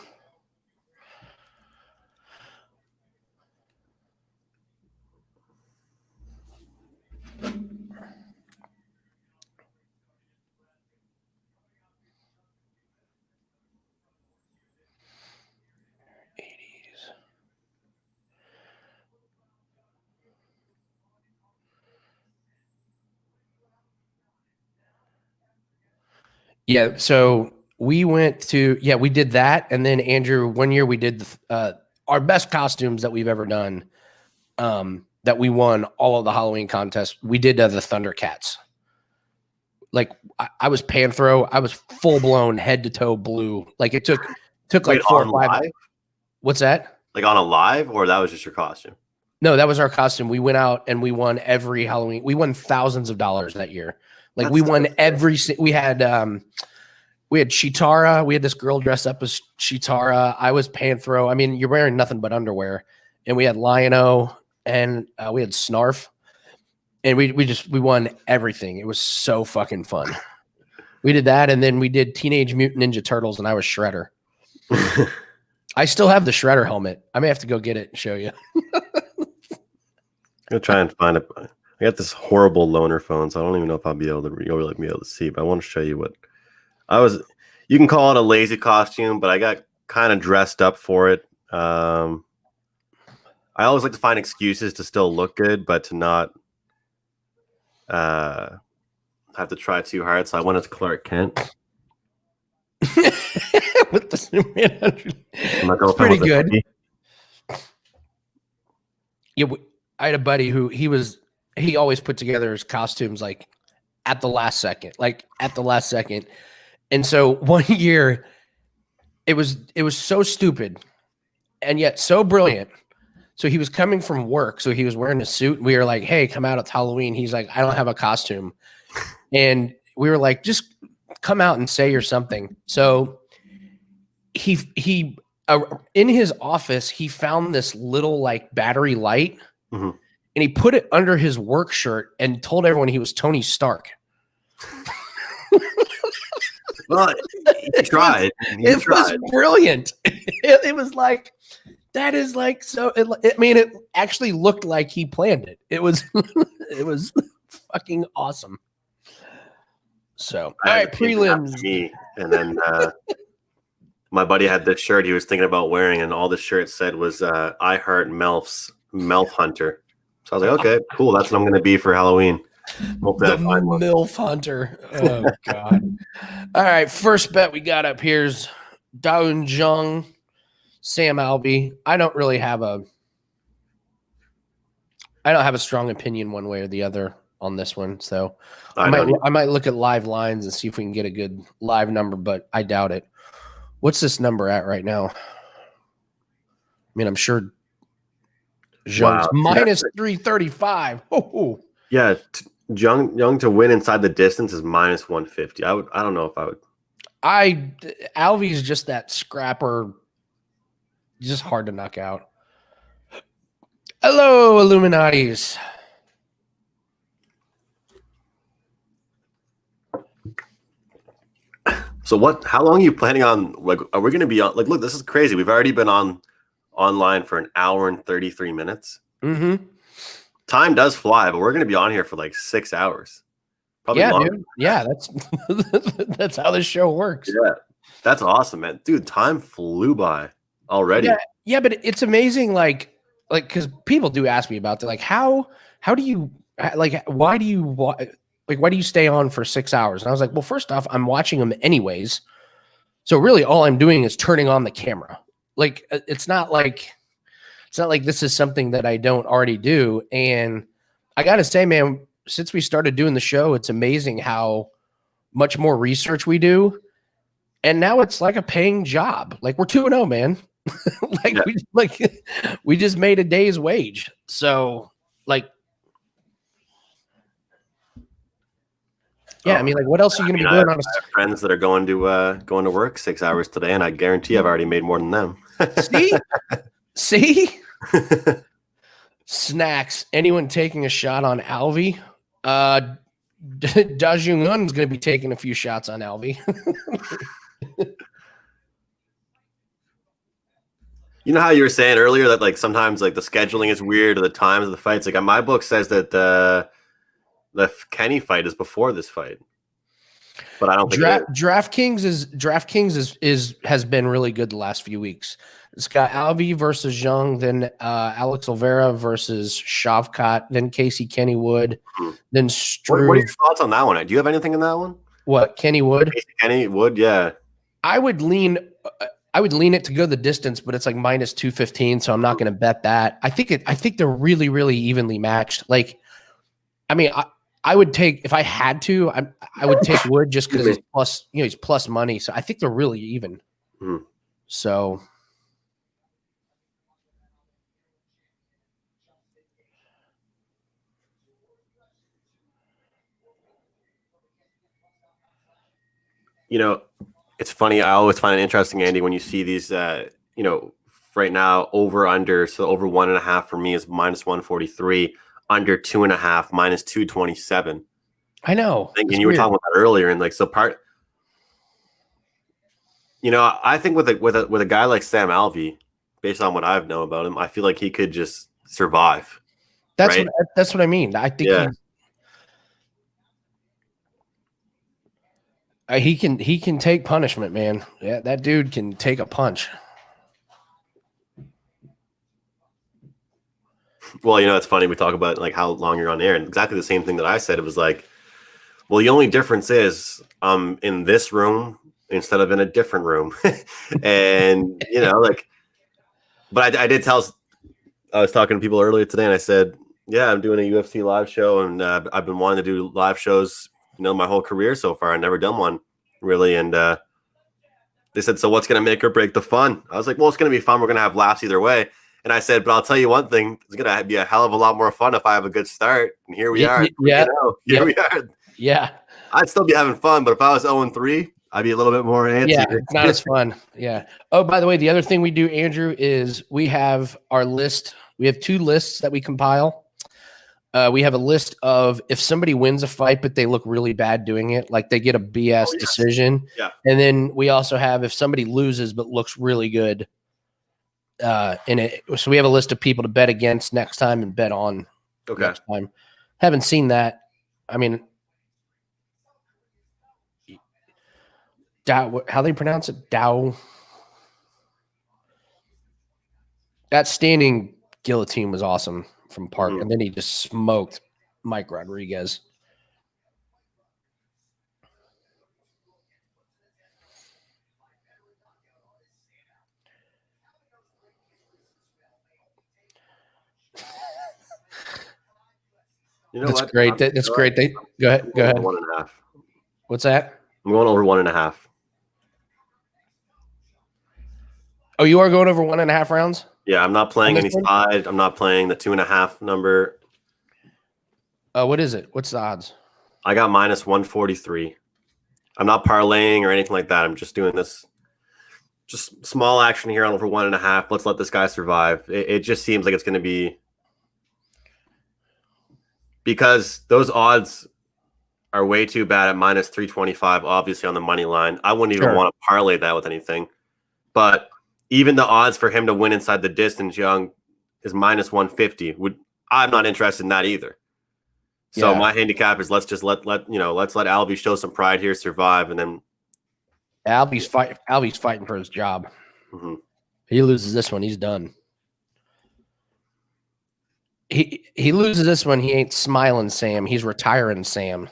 Yeah, so we went to we did that, and then Andrew, one year we did our best costumes that we've ever done. That we won all of the Halloween contests. We did the Thundercats. Like I was Panthro, I was full blown head to toe blue. Like it took like 4 or 5. Live? What's that? Like on a live, or that was just your costume? No, that was our costume. We went out and we won every Halloween. We won thousands of dollars that year. Like we won every. We had Chitara. We had this girl dressed up as Chitara. I was Panthro. I mean, you're wearing nothing but underwear. And we had Lion-O and we had Snarf. And we won everything. It was so fucking fun. We did that, and then we did Teenage Mutant Ninja Turtles, and I was Shredder. I still have the Shredder helmet. I may have to go get it and show you. I'm gonna try and find it. I got this horrible loaner phone, so I don't even know if I'll be able to see. But I want to show you what I was. You can call it a lazy costume, but I got kind of dressed up for it. I always like to find excuses to still look good, but to not have to try too hard. So I went as Clark Kent. With the Superman. It's pretty good. Yeah, I had a buddy who he always put together his costumes like at the last second. And so one year it was so stupid and yet so brilliant. So he was coming from work. So he was wearing a suit. We were like, hey, come out. It's Halloween. He's like, I don't have a costume. And we were like, just come out and say you're something. So he in his office, he found this little like battery light and he put it under his work shirt and told everyone he was Tony Stark. Well, he tried. It was brilliant. It was like, that is like, so, it actually looked like he planned it. It was, it was fucking awesome. So, all right, prelims. Me, and then my buddy had this shirt he was thinking about wearing, and all the shirt said was I heart MILFs, MILF Hunter. So I was like, okay, cool. That's what I'm going to be for Halloween. The MILF Hunter. Oh, God. All right, first bet we got up here is Daun Jung, Sam Alvey. I don't have a strong opinion one way or the other on this one. So I might look at live lines and see if we can get a good live number, but I doubt it. What's this number at right now? I mean, I'm sure Jung's minus 335. Oh. Yeah, Jung to win inside the distance is minus 150. I don't know if I would. Alvey's just that scrapper, just hard to knock out. Hello, Illuminatis. So how long are you planning on, like, are we going to be on, like, look, this is crazy. We've already been online for an hour and 33 minutes. Mm-hmm. Time does fly, but we're going to be on here for like 6 hours. Probably longer. Dude. Yeah, that's how this show works. Yeah, that's awesome, man. Dude, time flew by already. Yeah, but it's amazing, like, because people do ask me about that, like, how do you, like, why do you stay on for 6 hours? And I was like, well, first off, I'm watching them anyways. So really all I'm doing is turning on the camera. Like, it's not like this is something that I don't already do. And I got to say, man, since we started doing the show, it's amazing how much more research we do. And now it's like a paying job. Like, we're 2-0, man. We just made a day's wage. So, like, yeah, I mean, like, what else are you going to be doing? I have friends that are going to work 6 hours today, and I guarantee I've already made more than them. See? Snacks. Anyone taking a shot on Alvey? Da Jung Un is going to be taking a few shots on Alvey. You know how you were saying earlier that like sometimes like the scheduling is weird or the times of the fights. Like my book says that the Kenny fight is before this fight, but I don't think DraftKings has been really good the last few weeks. It's got Alvey versus Young, then Alex Oliveira versus Shavkat, then Casey Kennywood, then Struve. What are your thoughts on that one? Do you have anything in that one? What, Kennywood? Casey Kennywood, yeah. I would lean it to go the distance, but it's like minus 215, so I'm not going to bet that. I think they're really, really evenly matched. Like, I mean, I would take, if I had to, I would take Wood just because he's plus, he's plus money. So I think they're really even. So. It's funny. I always find it interesting, Andy, when you see these, right now over under. So over 1.5 for me is minus 143, under 2.5 minus 227. I know. And you were talking about that earlier, and like so part. I think with a guy like Sam Alvey, based on what I've known about him, I feel like he could just survive. That's what I mean. I think he can take punishment, man. Yeah, that dude can take a punch. Well, it's funny. We talk about like how long you're on air, and exactly the same thing that I said. It was like, well, the only difference is I'm in this room instead of in a different room, and but I did tell. I was talking to people earlier today, and I said, yeah, I'm doing a UFC live show, and I've been wanting to do live shows, my whole career so far. I've never done one really, and they said, so what's going to make or break the fun? I was like, well, it's going to be fun. We're going to have laughs either way. And I said, but I'll tell you one thing, it's going to be a hell of a lot more fun if I have a good start. And here we are. Yeah. Here we are. Yeah. I'd still be having fun, but if I was 0-3, I'd be a little bit more antsy. Yeah, it's not as fun. Yeah. Oh, by the way, the other thing we do, Andrew, is we have our list. We have 2 lists that we compile. We have a list of if somebody wins a fight, but they look really bad doing it, like they get a BS decision. Yeah. And then we also have if somebody loses but looks really good in it. So we have a list of people to bet against next time and bet on next time. Haven't seen that. I mean, how they pronounce it? Dow. That standing guillotine was awesome from Park, and then he just smoked Mike Rodriguez. That's what? Great. That's great. Go ahead. 1.5. What's that? I'm going over 1.5. Oh, you are going over 1.5 rounds? Yeah, I'm not playing any side. I'm not playing the 2.5 number. What is it? What's the odds? I got minus 143. I'm not parlaying or anything like that. I'm just doing this, just small action here on over 1.5. Let's let this guy survive. It just seems like it's going to be, because those odds are way too bad at minus 325, obviously on the money line. I wouldn't even want to parlay that with anything. But even the odds for him to win inside the distance, Young, is minus 150. I'm not interested in that either. So my handicap is let's let Alvey show some pride here, survive, and then Alvey's fighting for his job. He loses this one, he's done. He loses this one, he ain't smiling Sam. He's retiring Sam.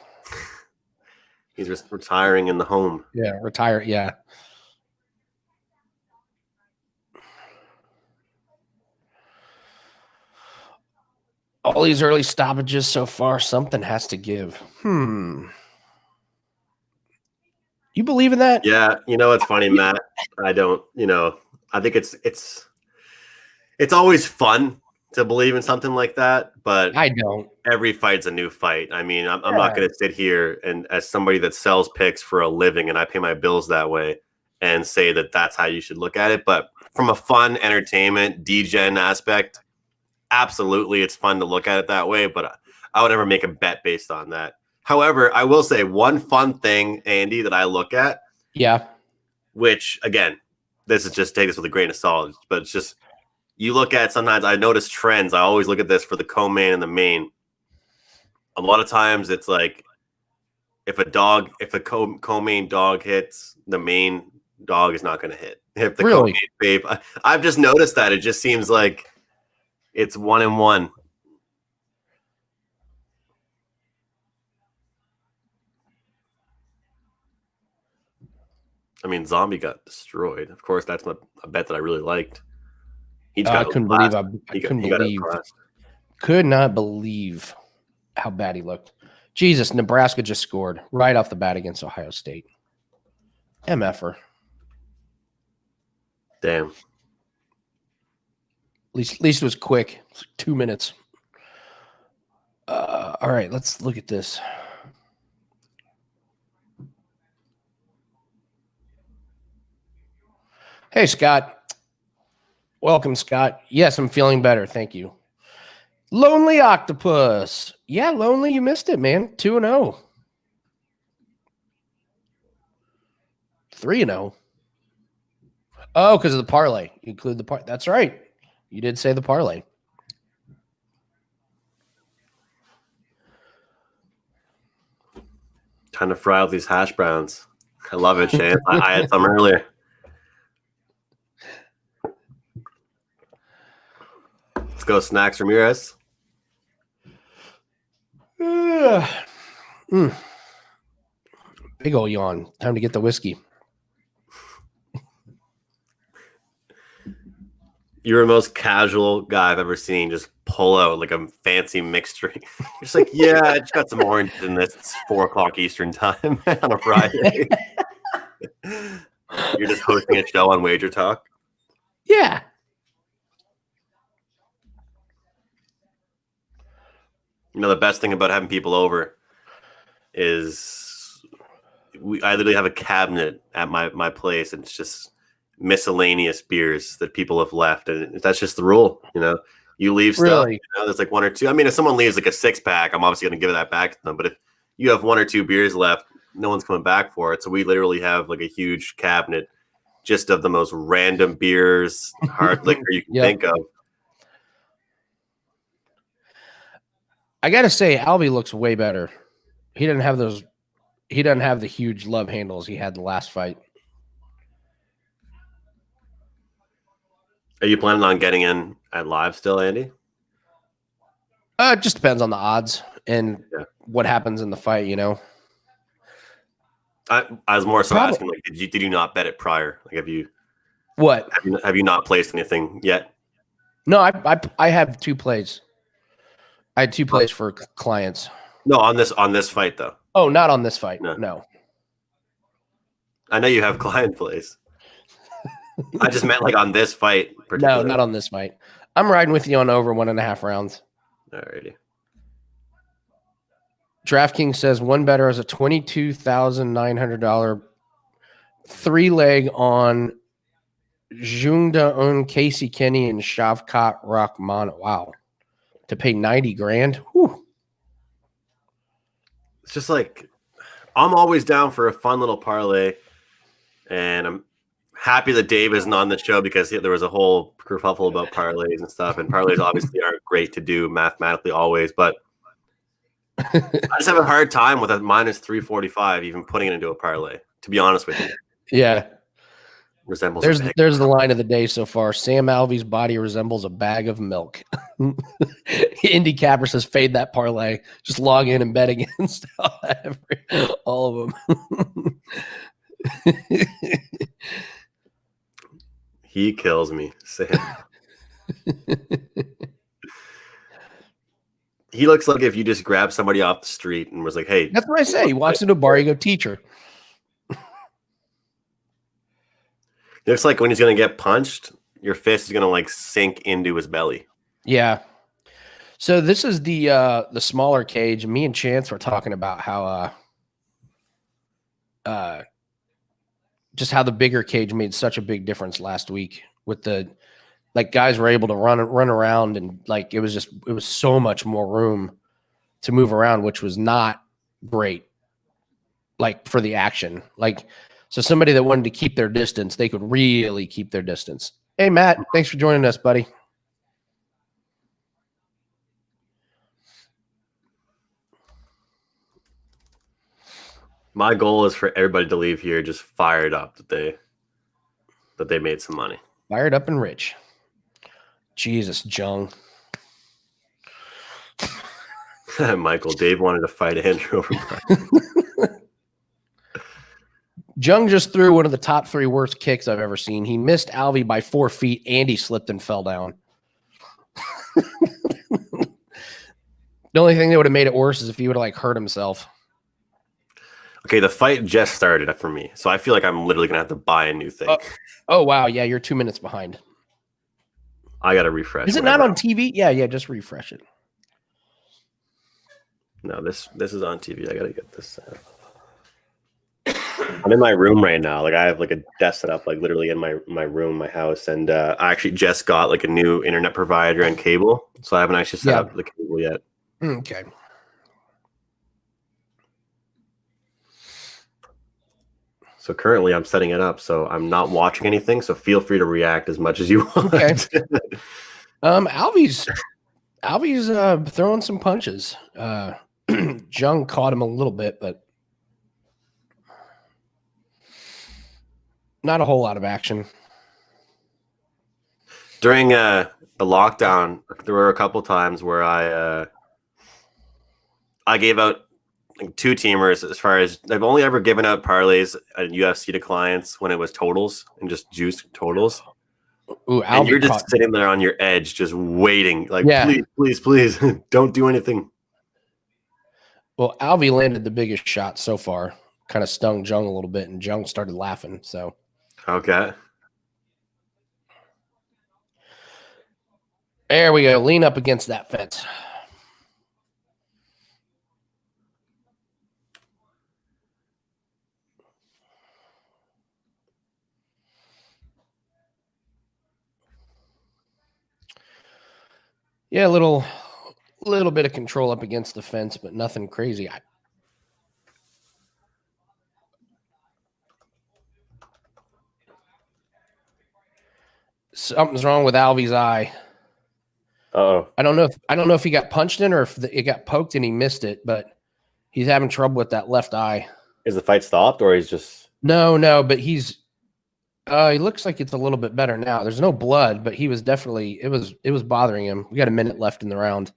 He's just retiring in the home. Yeah, retire. Yeah. All these early stoppages so far, something has to give. You believe in that? Yeah, it's funny, Matt. I don't. I think it's always fun to believe in something like that, but I don't. Every fight's a new fight. I mean, I'm not going to sit here and as somebody that sells picks for a living and I pay my bills that way and say that that's how you should look at it. But from a fun entertainment, DGen aspect, absolutely, it's fun to look at it that way, but I would never make a bet based on that. However, I will say one fun thing, Andy, that I look at. Yeah. Which, again, this is just take this with a grain of salt, but it's just you look at sometimes I notice trends. I always look at this for the co-main and the main. A lot of times it's like if a co-main dog hits, the main dog is not going to hit. If the really? co-main fave, I've just noticed that. It just seems like it's 1-1. I mean, Zombie got destroyed. Of course, that's a bet that I really liked. I couldn't believe. Could not believe how bad he looked. Jesus, Nebraska just scored right off the bat against Ohio State. MFer. Damn. At least it was quick. It was 2 minutes. All right, let's look at this. Hey, Scott. Welcome, Scott. Yes, I'm feeling better. Thank you. Lonely Octopus. Yeah, Lonely, you missed it, man. 2-0. 3-0. Oh, because of the parlay. You include the parlay. That's right. You did say the parlay. Trying to fry out these hash browns. I love it, Shane. I had some earlier. Let's go, Snacks Ramirez. Big ol' yawn. Time to get the whiskey. You're the most casual guy I've ever seen. Just pull out like a fancy mixed drink. Just like, yeah, I just got some orange in this. It's 4:00 Eastern time on a Friday. You're just hosting a show on Wager Talk. Yeah. You know, the best thing about having people over is I literally have a cabinet at my place, and it's just miscellaneous beers that people have left, and that's just the rule. You know, you leave stuff. Really? You know, there's like one or two. I mean, if someone leaves like a 6-pack, I'm obviously going to give that back to them. But if you have 1 or 2 beers left, no one's coming back for it. So we literally have like a huge cabinet just of the most random beers, hard liquor you can think of. I gotta say, Albie looks way better. He doesn't have those. He doesn't have the huge love handles he had the last fight. Are you planning on getting in at live still, Andy? It just depends on the odds and what happens in the fight. You know. I was more so asking, like, did you not bet it prior? Like, have you not placed anything yet? No, I have 2 plays. I had 2 plays for clients. No, on this fight though. Oh, not on this fight. No. I know you have client plays. I just meant like on this fight. No, not on this fight. I'm riding with you on over 1.5 rounds. Alrighty. DraftKings says one better has a $22,900 3-leg on Jungda Casey Kenny and Shavkat Rahman. Wow. To pay $90,000. Whew. It's just like I'm always down for a fun little parlay, and I'm happy that Dave isn't on the show because there was a whole kerfuffle about parlays and stuff. And parlays obviously aren't great to do mathematically always, but I just have a hard time with a minus 345 even putting it into a parlay. To be honest with you, yeah. Resembles there's the line of the day so far. Sam Alvey's body resembles a bag of milk. Indy Capper says fade that parlay. Just log in and bet against all of them. He kills me, Sam. He looks like if you just grab somebody off the street and was like, "Hey," that's what I say. He walks into a bar, you go, "Teacher." It looks like when he's going to get punched, your fist is going to like sink into his belly. Yeah. So this is the smaller cage. Me and Chance were talking about how just how the bigger cage made such a big difference last week with the Like guys were able to run around, and like it was so much more room to move around, which was not great. Like for the action, like so somebody that wanted to keep their distance, they could really keep their distance. Hey Matt, thanks for joining us, buddy. My goal is for everybody to leave here just fired up that they made some money. Fired up and rich. Jesus, Jung. Michael, Dave wanted to fight Andrew over Jung just threw one of the top 3 worst kicks I've ever seen. He missed Alvey by 4 feet, and he slipped and fell down. The only thing that would have made it worse is if he would have like hurt himself. Okay, the fight just started for me, so I feel like I'm literally gonna have to buy a new thing. Oh wow, yeah, you're 2 minutes behind. I gotta refresh. Is it not on TV? Yeah, just refresh it. No, this is on TV. I gotta get this set. I'm in my room right now. Like I have like a desk set up, like literally in my room, my house, and I actually just got like a new internet provider and cable, so I haven't actually set up the cable yet. Okay. So currently I'm setting it up, so I'm not watching anything. So feel free to react as much as you want. Okay. Alvey's throwing some punches. Jung caught him a little bit, but not a whole lot of action. During the lockdown, there were a couple times where I gave out like 2-teamers. As far as I've only ever given out parlays at UFC to clients when it was totals and just juice totals. Ooh, and you're just sitting there on your edge, just waiting. Like, please, don't do anything. Well, Alvey landed the biggest shot so far. Kind of stung Jung a little bit, and Jung started laughing. So, okay. There we go. Lean up against that fence. Yeah, a little bit of control up against the fence, but nothing crazy. Something's wrong with Alvey's eye. Uh-oh. I don't know if he got punched in or if it got poked and he missed it, but he's having trouble with that left eye. Is the fight stopped or he's just No, but he looks like it's a little bit better now. There's no blood, but he was definitely it was bothering him. We got a minute left in the round.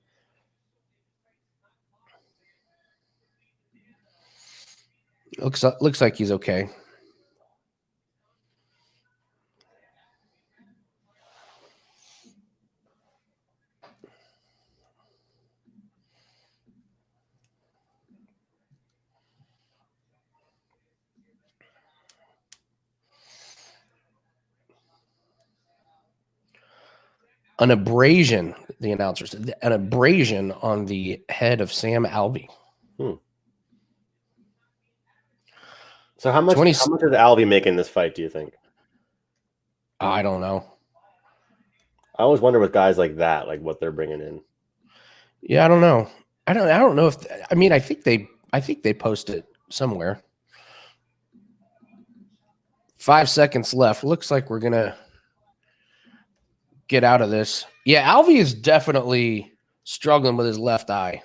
Looks like he's okay. An abrasion, the announcer said, an abrasion on the head of Sam Alvey. So how much is Alvey making this fight, do you think? I don't know. I always wonder with guys like that, like what they're bringing in. Yeah, I don't know. I don't know if I think they post it somewhere. 5 seconds left. Looks like we're gonna get out of this. Yeah, Alvey is definitely struggling with his left eye.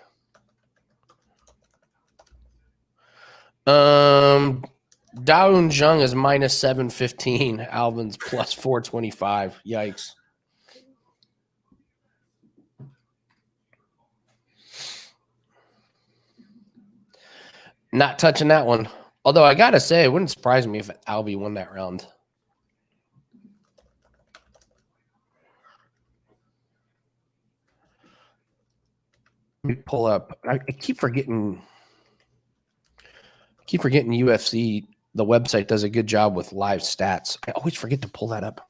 Daun Jung is minus 715. Alvin's plus 425. Yikes. Not touching that one. Although I gotta say, it wouldn't surprise me if Alvey won that round. Let me pull up. I keep forgetting. UFC, the website does a good job with live stats. I always forget to pull that up.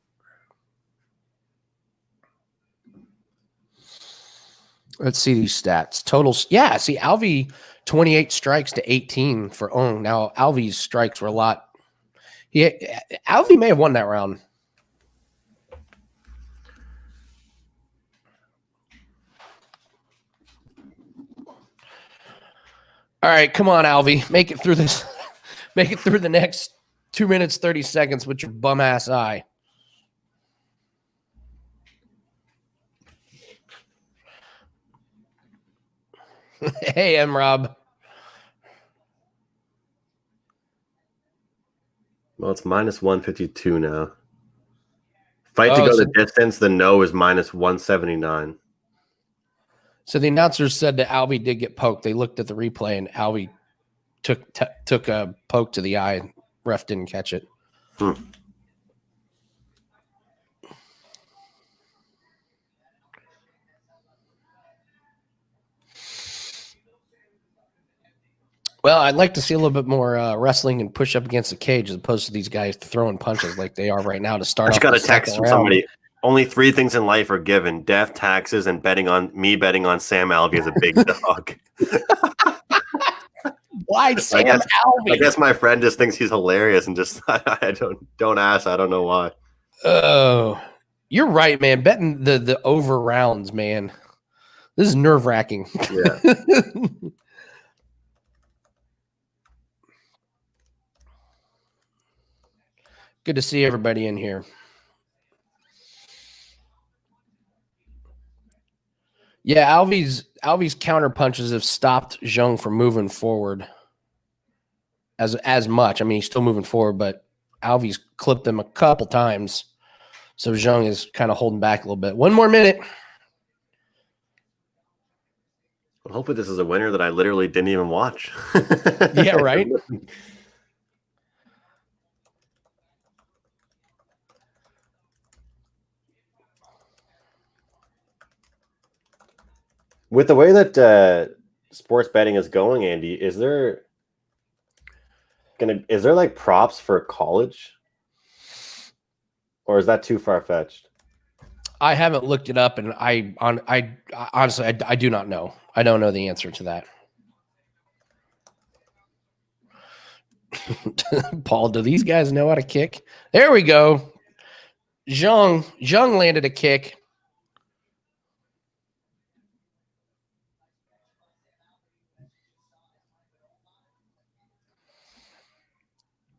Let's see these stats. Totals. Yeah, see, Alvey 28 strikes to 18 for Ong. Now, Alvey's strikes were a lot. Alvey may have won that round. All right, come on, Alvy. Make it through this. Make it through the next 2 minutes, 30 seconds with your bum ass eye. Hey, M. Rob. Well, it's minus 152 now. Fight to go the distance, the no is minus 179. So the announcers said that Alvy did get poked. They looked at the replay, and Alvy took a poke to the eye. Ref didn't catch it. Well, I'd like to see a little bit more wrestling and push up against the cage as opposed to these guys throwing punches like they are right now to start. I just got a text from somebody. Only 3 things in life are given: death, taxes, and betting on Sam Alvey as a big dog. Why Sam Alvey? I guess my friend just thinks he's hilarious and just I don't ask. I don't know why. Oh, you're right, man. Betting the over rounds, man. This is nerve-wracking. Yeah. Good to see everybody in here. Yeah, Alvy's counter punches have stopped Zhang from moving forward as much. I mean, he's still moving forward, but Alvy's clipped him a couple times. So Zhang is kind of holding back a little bit. 1 more minute. Well, hopefully this is a winner that I literally didn't even watch. Yeah, right? With the way that sports betting is going, Andy, is there like props for college, or is that too far fetched? I haven't looked it up, and I honestly I do not know. I don't know the answer to that. Paul, do these guys know how to kick? There we go. Zhang landed a kick.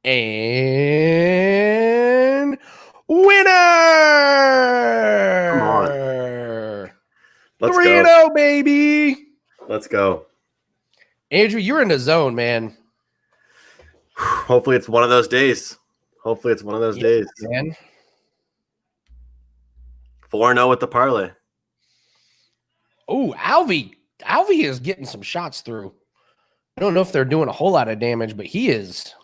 And winner! Come on. Let's 3-0, baby. Let's go. Andrew, you're in the zone, man. Hopefully it's one of those days. Days. Man. 4-0 with the parlay. Oh, Alvy is getting some shots through. I don't know if they're doing a whole lot of damage, but he is.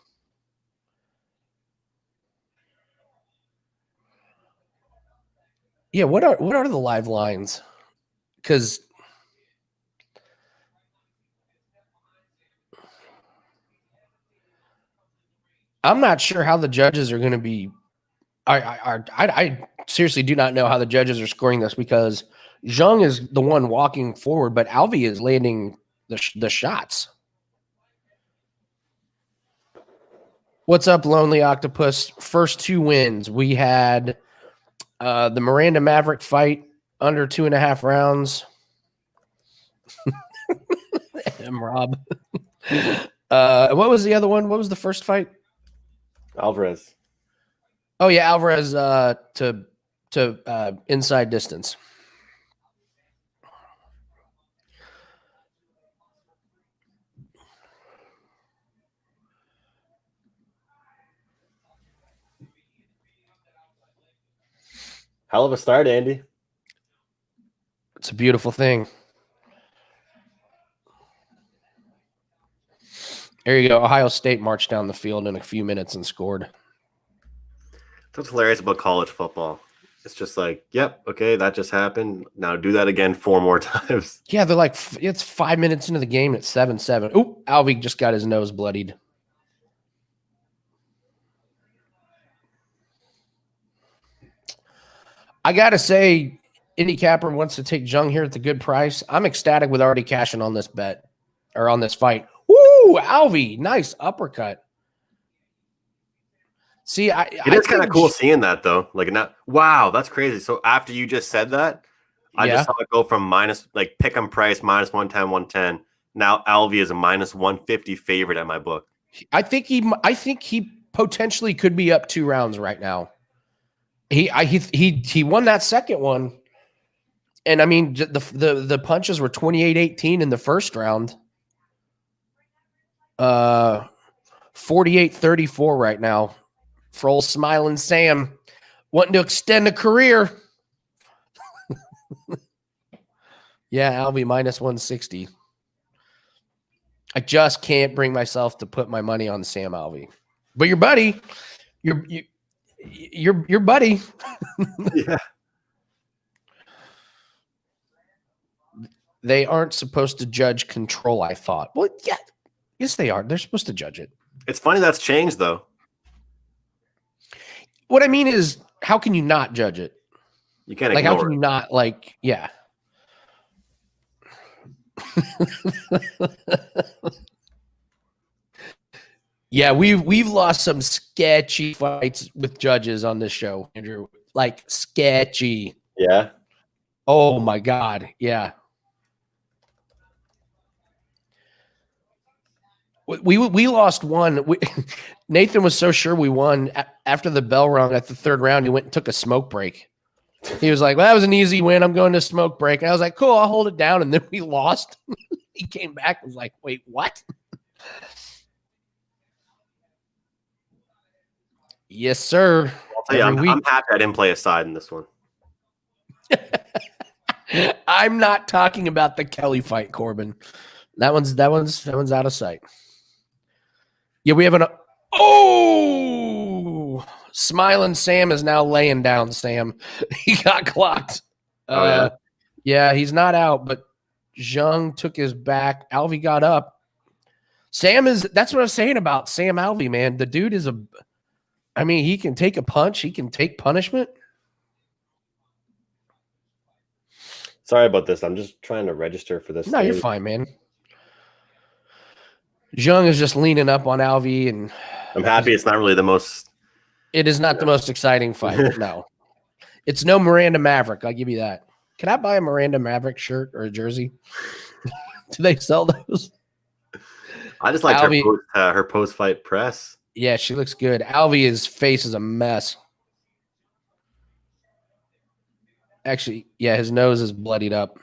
Yeah, what are the live lines? Because I'm not sure how the judges are going to be. I seriously do not know how the judges are scoring this, because Zhang is the one walking forward, but Alvy is landing the shots. What's up, Lonely Octopus? First 2 wins. We had the Miranda Maverick fight under 2.5 rounds. M. Rob. What was the other one? What was the first fight? Alvarez. Oh yeah, Alvarez to inside distance. Hell of a start, Andy. It's a beautiful thing. There you go. Ohio State marched down the field in a few minutes and scored. That's what's hilarious about college football. It's just like, yep, okay, that just happened. Now do that again 4 more times. Yeah, they're like, it's 5 minutes into the game. It's 7-7. Oh, Alvy just got his nose bloodied. I got to say, Indy Capper wants to take Zhang here at the good price. I'm ecstatic with already cashing on this bet, or on this fight. Woo, Alvy, nice uppercut. See, it is kind of cool seeing that, though. Like, wow, that's crazy. So after you just said that, I just saw it go from pick 'em price minus 110, 110. Now Alvey is a -150 favorite at my book. I think he potentially could be up 2 rounds right now. He won that second one. And I mean, the punches were 28-18 in the first round. 48-34 right now for old Smiling Sam wanting to extend a career. Yeah, Alvey -160. I just can't bring myself to put my money on Sam Alvey. But your buddy, your buddy. Yeah. They aren't supposed to judge control, I thought. Well, yeah. Yes, they are. They're supposed to judge it. It's funny that's changed, though. What I mean is, how can you not judge it? You can't like, ignore how can you not, like, yeah. Yeah, we've lost some sketchy fights with judges on this show, Andrew. Like, sketchy. Yeah. Oh, my God. Yeah. We lost one. Nathan was so sure we won. After the bell rung at the 3rd round, he went and took a smoke break. He was like, well, that was an easy win. I'm going to smoke break. And I was like, cool, I'll hold it down. And then we lost. He came back and was like, wait, what? Yes, sir. I'll tell you, I'm happy I didn't play a side in this one. I'm not talking about the Kelly fight, Corbin. That one's out of sight. Yeah, we have Smiling Sam is now laying down, Sam. He got clocked. Yeah, he's not out, but Zhang took his back. Alvey got up. That's what I was saying about Sam Alvey, man. The dude is he can take a punch. He can take punishment. Sorry about this. I'm just trying to register for this. No, you're fine, man. Zhang is just leaning up on Alvey, and I'm happy it's not really the most. It is not the most exciting fight. No, it's no Miranda Maverick. I'll give you that. Can I buy a Miranda Maverick shirt or a jersey? Do they sell those? I just like her post-fight press. Yeah, she looks good. Alvey's face is a mess. Actually, yeah, his nose is bloodied up.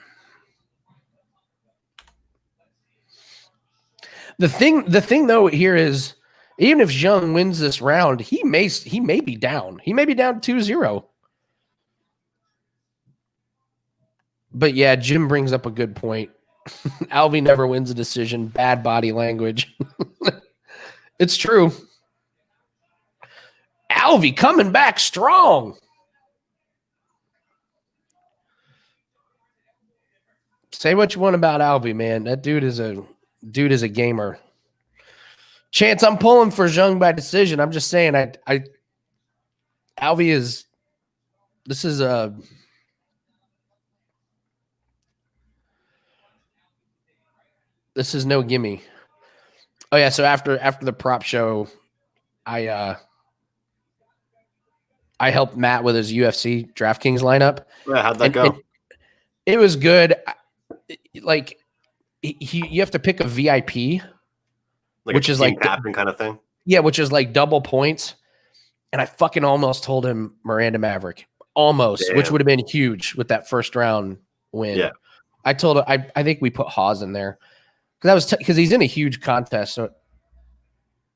The thing though here is, even if Zhang wins this round, he may be down. He may be down 2-0. But yeah, Jim brings up a good point. Alvey never wins a decision. Bad body language. It's true. Alvey coming back strong. Say what you want about Alvey, man. That dude is a gamer. Chance, I'm pulling for Zhang by decision. I'm just saying, Alvey is. This is no gimme. Oh yeah, so after the prop show, I helped Matt with his UFC DraftKings lineup. Yeah, how'd that go? It was good. Like, you have to pick a VIP, which is like captain kind of thing. Yeah, which is like double points. And I fucking almost told him Miranda Maverick, almost, which would have been huge with that first round win. Yeah, I told him I think we put Hawes in there because he's in a huge contest. So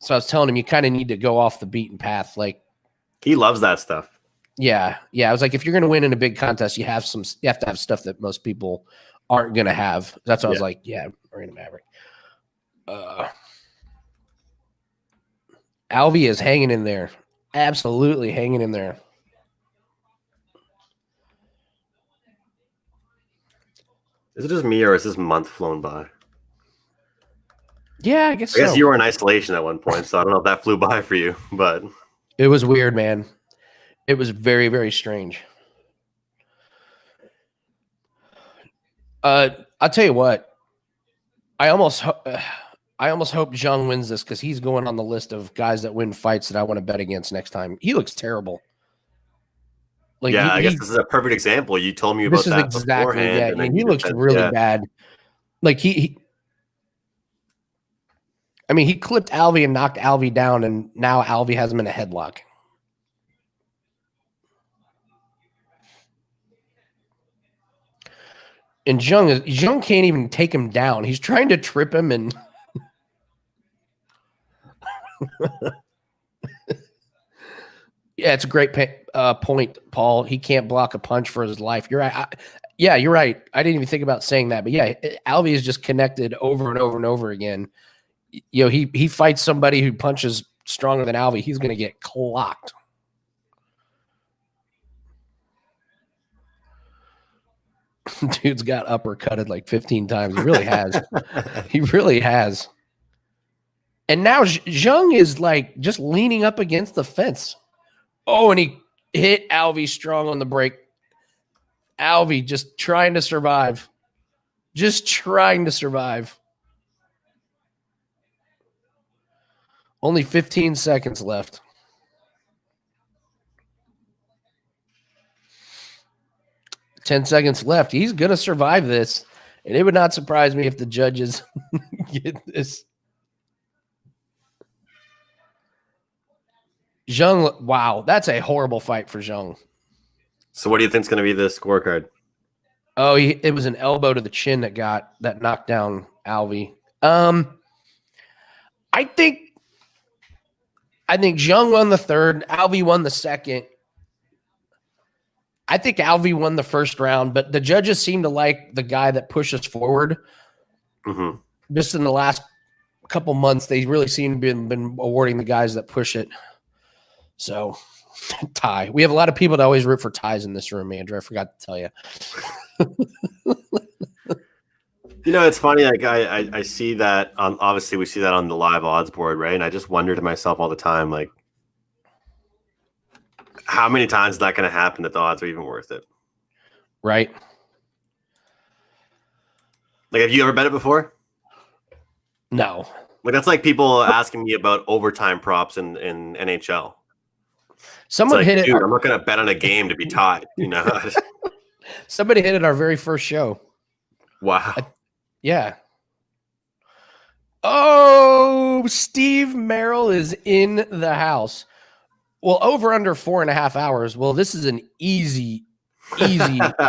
I was telling him you kind of need to go off the beaten path. Like, he loves that stuff. Yeah. I was like, if you're going to win in a big contest, you have to have stuff that most people aren't going to have. That's why I was like, yeah, Miranda Maverick. Alvey is hanging in there. Absolutely hanging in there. Is it just me, or is this month flown by? Yeah, I guess so. I guess you were in isolation at one point, so I don't know if that flew by for you, but it was weird, man. It was very, very strange. I'll tell you what. I almost hope Zhang wins this because he's going on the list of guys that win fights that I want to bet against next time. He looks terrible. Like, yeah, I guess this is a perfect example. You told me about that beforehand. Yeah, he looks really bad. Like I mean, he clipped Alvey and knocked Alvey down, and now Alvey has him in a headlock. And Zhang can't even take him down. He's trying to trip him, and yeah, it's a great point, Paul. He can't block a punch for his life. You're right. You're right. I didn't even think about saying that, but yeah, Alvey is just connected over and over and over again. You know, he fights somebody who punches stronger than Alvey, he's going to get clocked. Dude's got uppercutted like 15 times. He really has. He really has. And now Zhang is like just leaning up against the fence. Oh, and he hit Alvey strong on the break. Alvey just trying to survive. Just trying to survive. Only 15 seconds left. Ten seconds left. He's going to survive this. And it would not surprise me if the judges get this. Zhang, wow, that's a horrible fight for Zhang. So what do you think is going to be the scorecard? Oh, it was an elbow to the chin that knocked down Alvey. I think Zhang won the third. Alvey won the second. I think Alvey won the first round, but the judges seem to like the guy that pushes forward. Mm-hmm. Just in the last couple months, they really seem to have been awarding the guys that push it. So, tie. We have a lot of people that always root for ties in this room, Andrew. I forgot to tell you. You know, it's funny. Like I see that. Obviously, we see that on the live odds board, right? And I just wonder to myself all the time, like, how many times is that going to happen that the odds are even worth it? Right. Like, have you ever bet it before? No. Like, that's like people asking me about overtime props in NHL. Someone hit it. Dude, I'm not going to bet on a game to be tied. You know. Somebody hit it our very first show. Wow. Yeah. Oh, Steve Merrill is in the house. Well, over under 4.5 hours. Well, this is an easy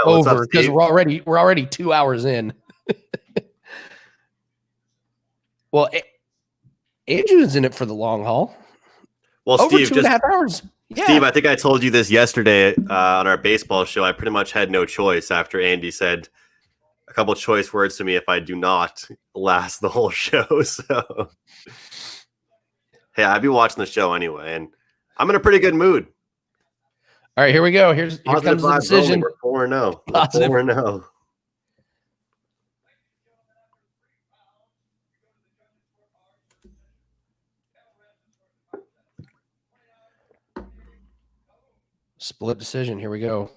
over because we're already 2 hours in. Well, Andrew's in it for the long haul. Well, over Steve, 2.5 hours. Yeah. Steve, I think I told you this yesterday on our baseball show. I pretty much had no choice after Andy said a couple of choice words to me if I do not last the whole show. So, hey, I'd be watching the show anyway, and I'm in a pretty good mood. All right, here we go. Here comes the decision. We're 4-0. 4-0. Split decision. Here we go.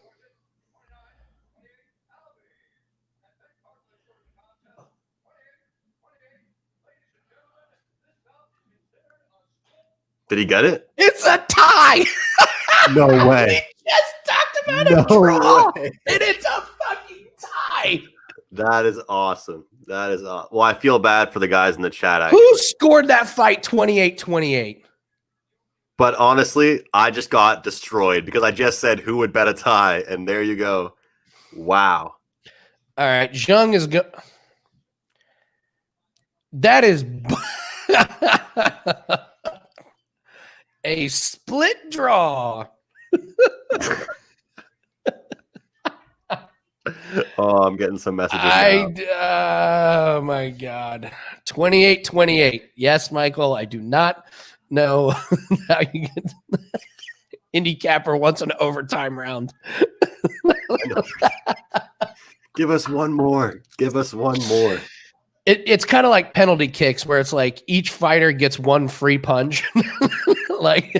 Did he get it? It's a tie. No way. We just talked about a draw, and it's a fucking tie. That is awesome. That is awesome. Well, I feel bad for the guys in the chat. Actually. Who scored that fight 28-28? But honestly, I just got destroyed because I just said who would bet a tie, and there you go. Wow. All right, Zhang is good. That is a split draw. Oh, I'm getting some messages now. Oh, my God. 28-28. Yes, Michael, I do not know how you get Indy Capper wants an overtime round. Give us one more. Give us one more. It's kind of like penalty kicks where it's like each fighter gets one free punch. Like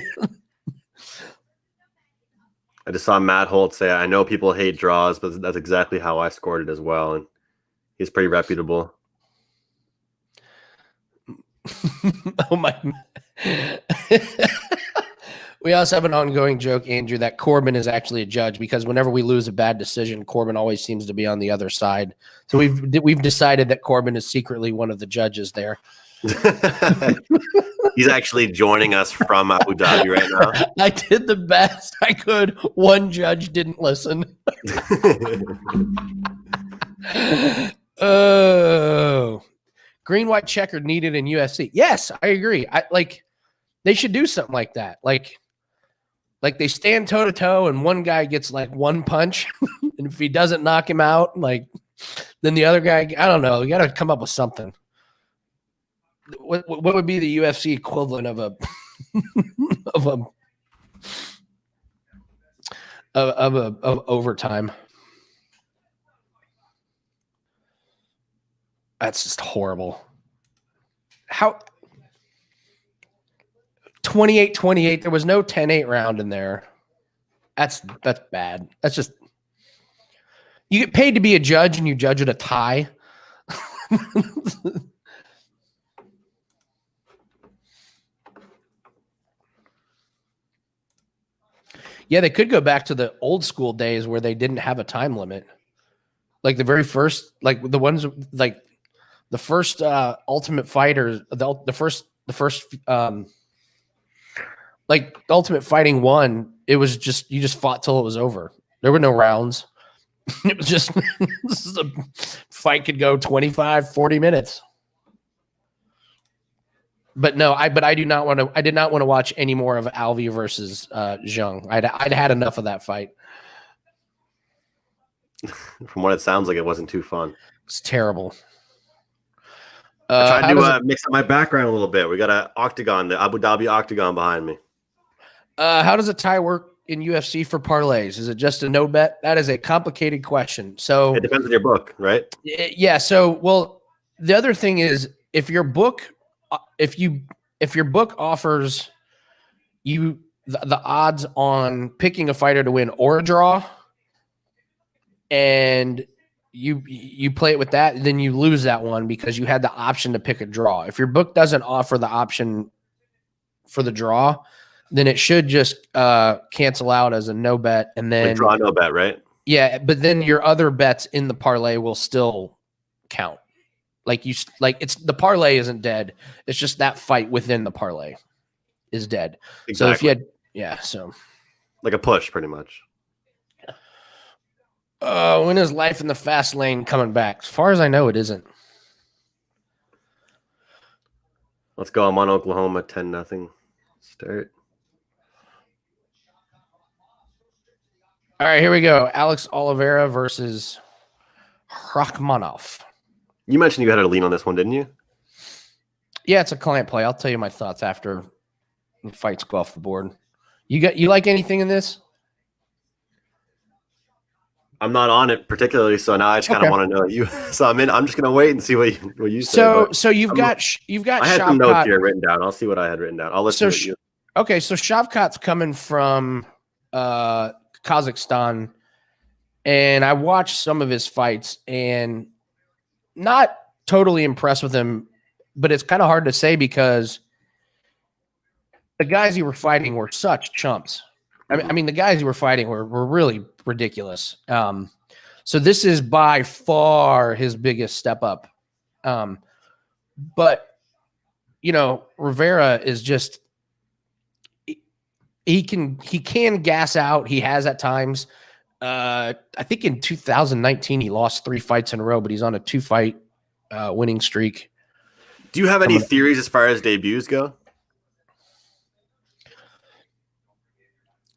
I just saw Matt Holt say, I know people hate draws, but that's exactly how I scored it as well. And he's pretty reputable. Oh my. We also have an ongoing joke, Andrew, that Corbin is actually a judge because whenever we lose a bad decision, Corbin always seems to be on the other side. So we've decided that Corbin is secretly one of the judges there. He's actually joining us from Abu Dhabi right now. I did the best I could. One judge didn't listen. Oh, green, white checker needed in UFC. Yes, I agree. They should do something like that. Like they stand toe to toe and one guy gets like one punch. And if he doesn't knock him out, like then the other guy, I don't know. You got to come up with something. What would be the UFC equivalent of a of overtime? That's just horrible. How 28-28, there was no 10-8 round in there. That's bad. That's just, you get paid to be a judge and you judge at a tie. Yeah, they could go back to the old school days where they didn't have a time limit. Like the very first, like the ones like the first Ultimate Fighter, the first like Ultimate Fighting 1, it was just, you just fought till it was over. There were no rounds. It was just the fight could go 25, 40 minutes. But no, I did not want to watch any more of Alvey versus Zhang. I'd had enough of that fight. From what it sounds like, it wasn't too fun. It's terrible. I tried to mix up my background a little bit. We got an octagon, the Abu Dhabi octagon behind me. How does a tie work in UFC for parlays? Is it just a no bet? That is a complicated question. So it depends on your book, right? Yeah. So, well, the other thing is if your book offers you the odds on picking a fighter to win or a draw, and you play it with that, then you lose that one because you had the option to pick a draw. If your book doesn't offer the option for the draw, then it should just cancel out as a no bet, and then draw no bet, right? Yeah, but then your other bets in the parlay will still count. It's the parlay isn't dead. It's just that fight within the parlay is dead. Exactly. So if you had, so like a push, pretty much. When is Life in the Fast Lane coming back? As far as I know, it isn't. Let's go. I'm on Oklahoma 10-0. Start. All right, here we go. Alex Oliveira versus Rakhmonov. You mentioned you had a lean on this one, didn't you? Yeah, it's a client play. I'll tell you my thoughts after the fights go off the board. You like anything in this? I'm not on it particularly, so now I just kind of want to know you. So I'm just gonna wait and see what you say. So you've got. I had some notes here written down. I'll see what I had written down. I'll listen to you. Okay, so Shavkat's coming from Kazakhstan, and I watched some of his fights, and not totally impressed with him. But it's kind of hard to say because the guys he were fighting were such chumps. I mean, the guys who were fighting were really ridiculous. So this is by far his biggest step up. But, Rivera is just, he can gas out. He has at times. I think in 2019, he lost 3 fights in a row, but he's on a 2-fight winning streak. Do you have any theories as far as debuts go?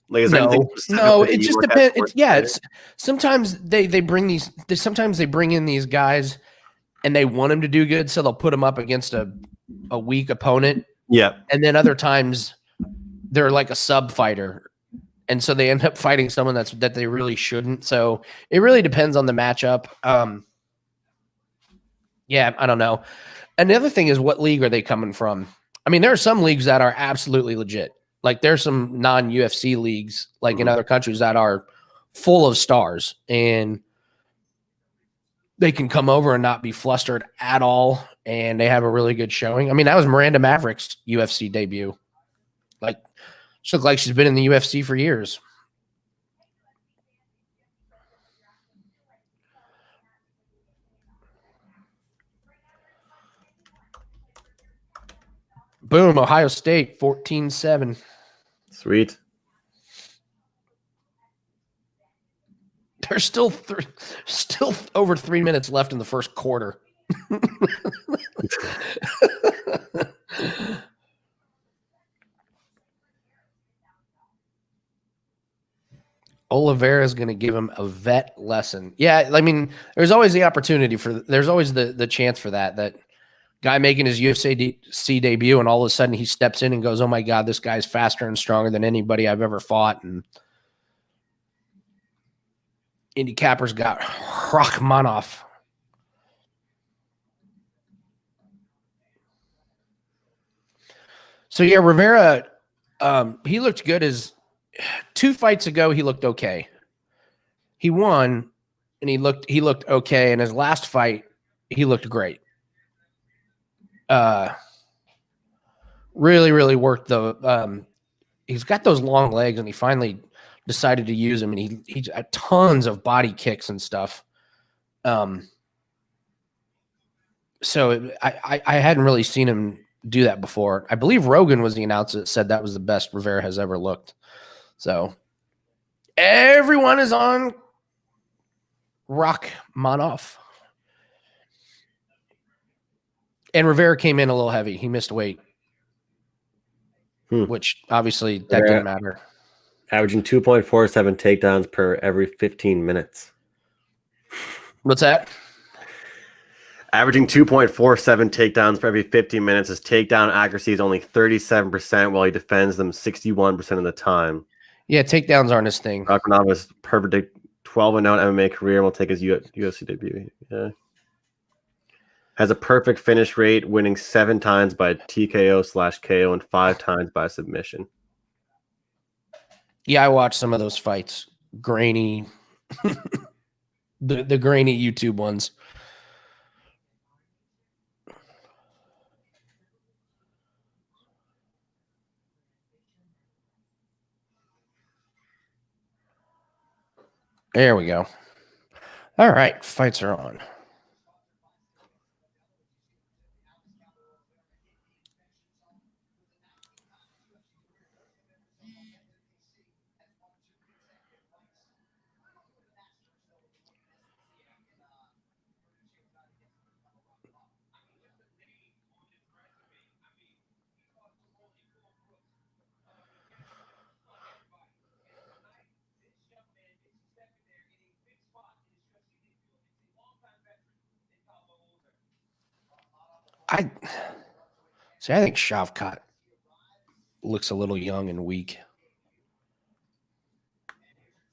Like, is there anything no, it just depends. It's sometimes they bring these. Sometimes they bring in these guys, and they want them to do good, so they'll put them up against a weak opponent. Yeah, and then other times they're like a sub fighter, and so they end up fighting someone that they really shouldn't. So it really depends on the matchup. Yeah, I don't know. And the other thing is, what league are they coming from? I mean, there are some leagues that are absolutely legit. Like there's some non-UFC leagues, like in other countries, that are full of stars, and they can come over and not be flustered at all, and they have a really good showing. I mean, that was Miranda Maverick's UFC debut. Like, she looks like she's been in the UFC for years. Boom, Ohio State, 14-7. Sweet. There's still over 3 minutes left in the first quarter. Oliveira's going to give him a vet lesson. Yeah, I mean, there's always the opportunity there's always the chance for that guy making his UFC debut, and all of a sudden he steps in and goes, oh my God, this guy's faster and stronger than anybody I've ever fought. And Indy Capper's got Rachmanov. So yeah, Rivera, he looked good. As 2 fights ago, he looked okay. He won, and he looked okay. And his last fight, he looked great. Really, really worked the. He's got those long legs, and he finally decided to use them, and he had tons of body kicks and stuff. So I hadn't really seen him do that before. I believe Rogan was the announcer that said that was the best Rivera has ever looked. So everyone is on Rachmanov. And Rivera came in a little heavy. He missed weight, which obviously that didn't matter. Averaging 2.47 takedowns per every 15 minutes. What's that? Averaging 2.47 takedowns per every 15 minutes. His takedown accuracy is only 37%, while he defends them 61% of the time. Yeah, takedowns aren't his thing. Rachmanov's perfect 12-0 MMA career and will take his UFC debut. Yeah. Has a perfect finish rate, winning 7 times by TKO/KO and 5 times by submission. Yeah, I watched some of those fights. Grainy. the grainy YouTube ones. There we go. All right, fights are on. I think Shavkat looks a little young and weak.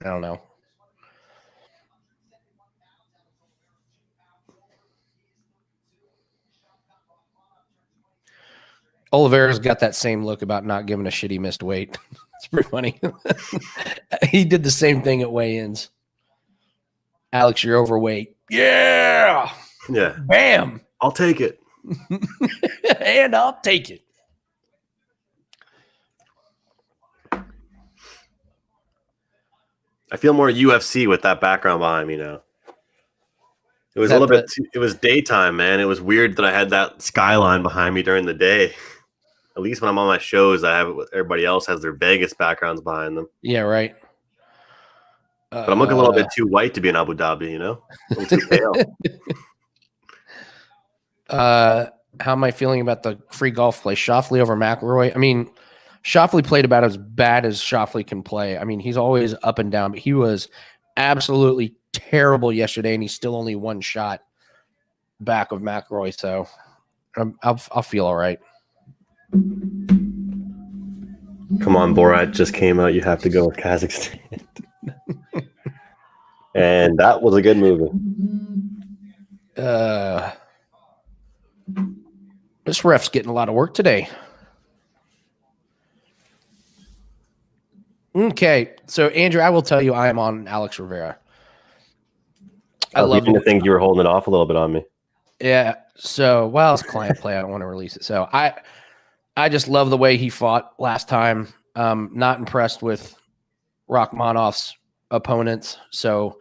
I don't know. Oliveira's got that same look about not giving a shit he missed weight. It's pretty funny. He did the same thing at weigh-ins. Alex, you're overweight. Yeah. Yeah. Bam. I'll take it. And I'll take it. I feel more UFC with that background behind me now. It was a little bit. It was daytime, man. It was weird that I had that skyline behind me during the day. At least when I'm on my shows, I have it. Everybody else has their Vegas backgrounds behind them. Yeah, right. But I'm looking a little bit too white to be in Abu Dhabi, you know? A little too pale. How am I feeling about the free golf play? Schauffele over McIlroy. I mean, Schauffele played about as bad as Schauffele can play. I mean, he's always up and down, but he was absolutely terrible yesterday, and he's still only 1 shot back of McIlroy. So I'll feel all right. Come on, Borat just came out. You have to go with Kazakhstan. And that was a good movie. This ref's getting a lot of work today. Okay, so Andrew, I will tell you, I am on Alex Rivera. I love you to think you were holding it off a little bit on me. Yeah. So, well, it's client play. I don't want to release it. So I just love the way he fought last time. Not impressed with Rachmanov's opponents. So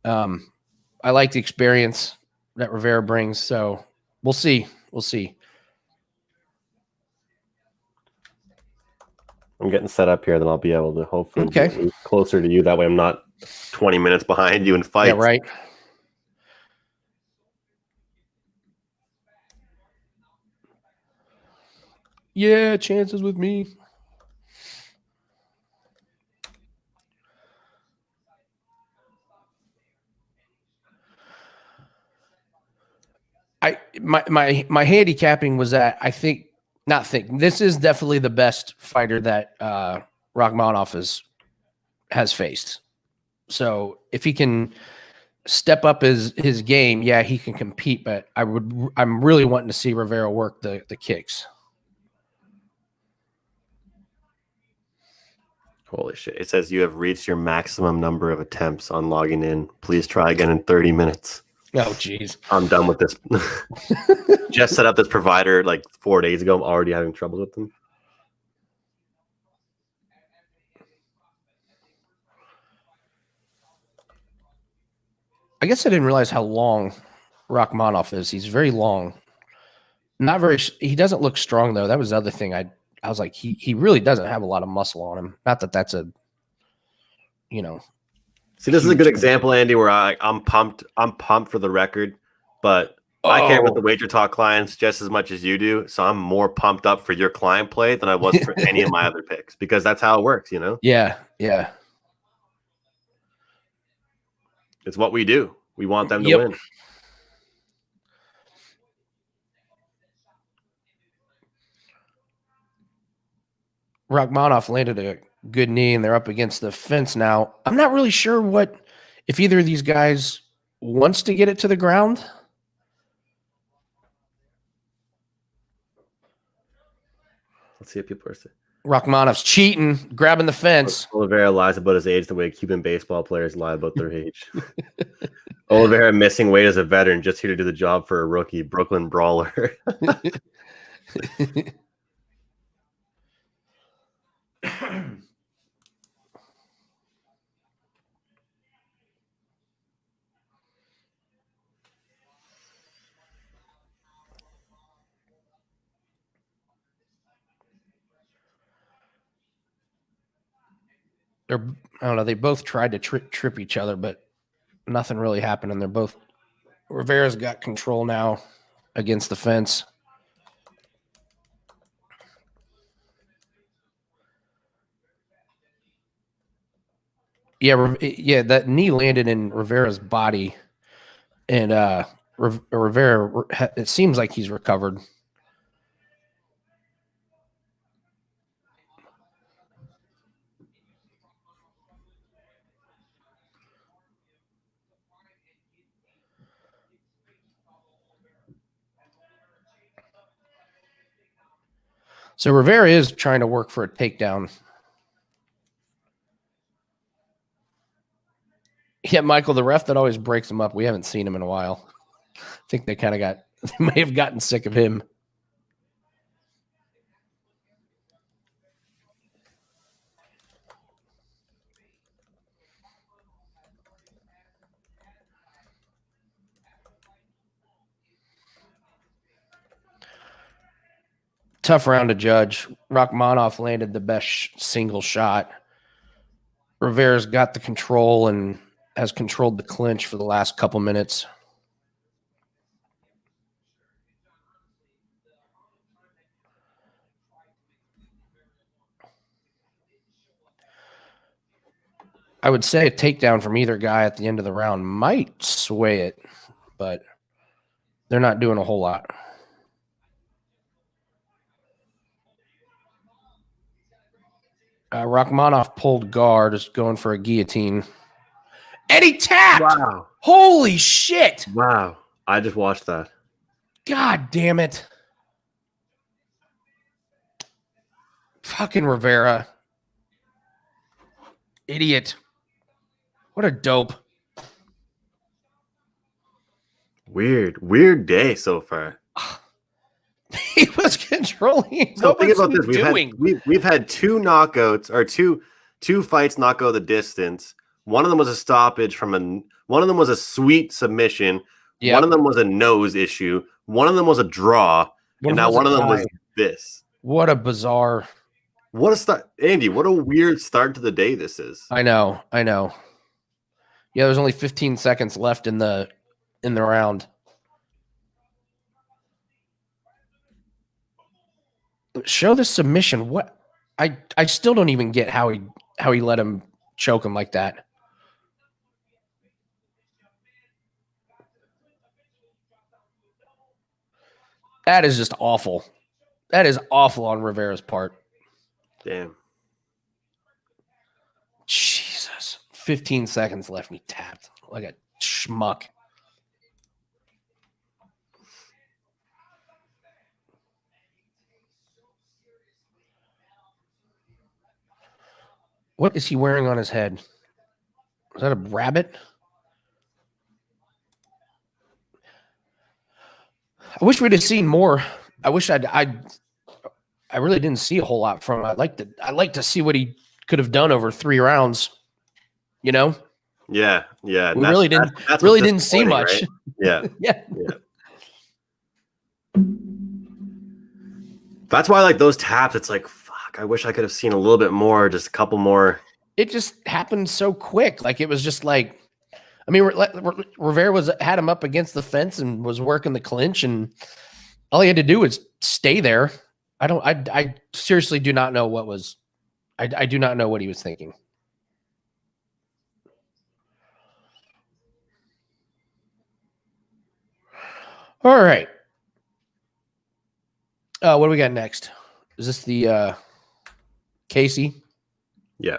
I like the experience that Rivera brings. So we'll see. We'll see. I'm getting set up here. Then I'll be able to hopefully get closer to you. That way I'm not 20 minutes behind you in fights. Yeah, right. Yeah, chances with me. My handicapping was that this is definitely the best fighter that Rachmaninoff has faced. So if he can step up his game, yeah, he can compete. But I'm really wanting to see Rivera work the kicks. Holy shit. It says you have reached your maximum number of attempts on logging in. Please try again in 30 minutes. Oh, geez. I'm done with this. Just set up this provider like 4 days ago. I'm already having trouble with them. I guess I didn't realize how long Rachmaninoff is. He's very long. Not very. He doesn't look strong, though. That was the other thing. I was like, he really doesn't have a lot of muscle on him. Not that that's a, See, this is a good example, Andy, where I'm pumped. I'm pumped for the record, but I care about the Wager Talk clients just as much as you do. So I'm more pumped up for your client play than I was for any of my other picks, because that's how it works, Yeah, yeah. It's what we do. We want them to win. Rachmaninoff landed a good knee, and they're up against the fence now. I'm not really sure if either of these guys wants to get it to the ground. Let's see if people are saying. Rachmaninoff's cheating, grabbing the fence. Oliveira lies about his age the way Cuban baseball players lie about their age. Oliveira missing weight as a veteran, just here to do the job for a rookie. Brooklyn brawler. I don't know. They both tried to trip each other, but nothing really happened. And Rivera's got control now against the fence. Yeah, that knee landed in Rivera's body, and Rivera, it seems like he's recovered. So Rivera is trying to work for a takedown. Yeah, Michael, the ref that always breaks him up, we haven't seen him in a while. I think they may have gotten sick of him. Tough round to judge. Rachmaninoff landed the best single shot. Rivera's got the control and has controlled the clinch for the last couple minutes. I would say a takedown from either guy at the end of the round might sway it, but they're not doing a whole lot. Rachmaninoff pulled guard, is going for a guillotine. And he tapped! Wow. Holy shit! Wow. I just watched that. God damn it. Fucking Rivera. Idiot. What a dope. Weird day so far. He was controlling. So think about this. We've had two knockouts, or two fights knock out the distance. One of them was a stoppage one of them was a sweet submission. Yep. One of them was a nose issue. One of them was a draw. And now one of them was this. What a bizarre What a start, Andy. What a weird start to the day this is. I know. Yeah, there's only 15 seconds left in the round. Show the submission. What? I still don't even get how he let him choke him like that. That is just awful. That is awful on Rivera's part. Damn. Jesus. 15 seconds left and he tapped like a schmuck. What is he wearing on his head? Is that a rabbit? I wish we'd have seen more. I wish I really didn't see a whole lot from him. I'd like to see what he could have done over 3 rounds. You know? Yeah. We really didn't see much. Right? Yeah. Yeah. That's why, like, those taps, it's like, fuck, I wish I could have seen a little bit more, just a couple more. It just happened so quick. Like, it was just like, I mean, Rivera had him up against the fence and was working the clinch, and all he had to do was stay there. I seriously do not know what was, I do not know what he was thinking. All right. What do we got next? Is this the Casey? Yeah.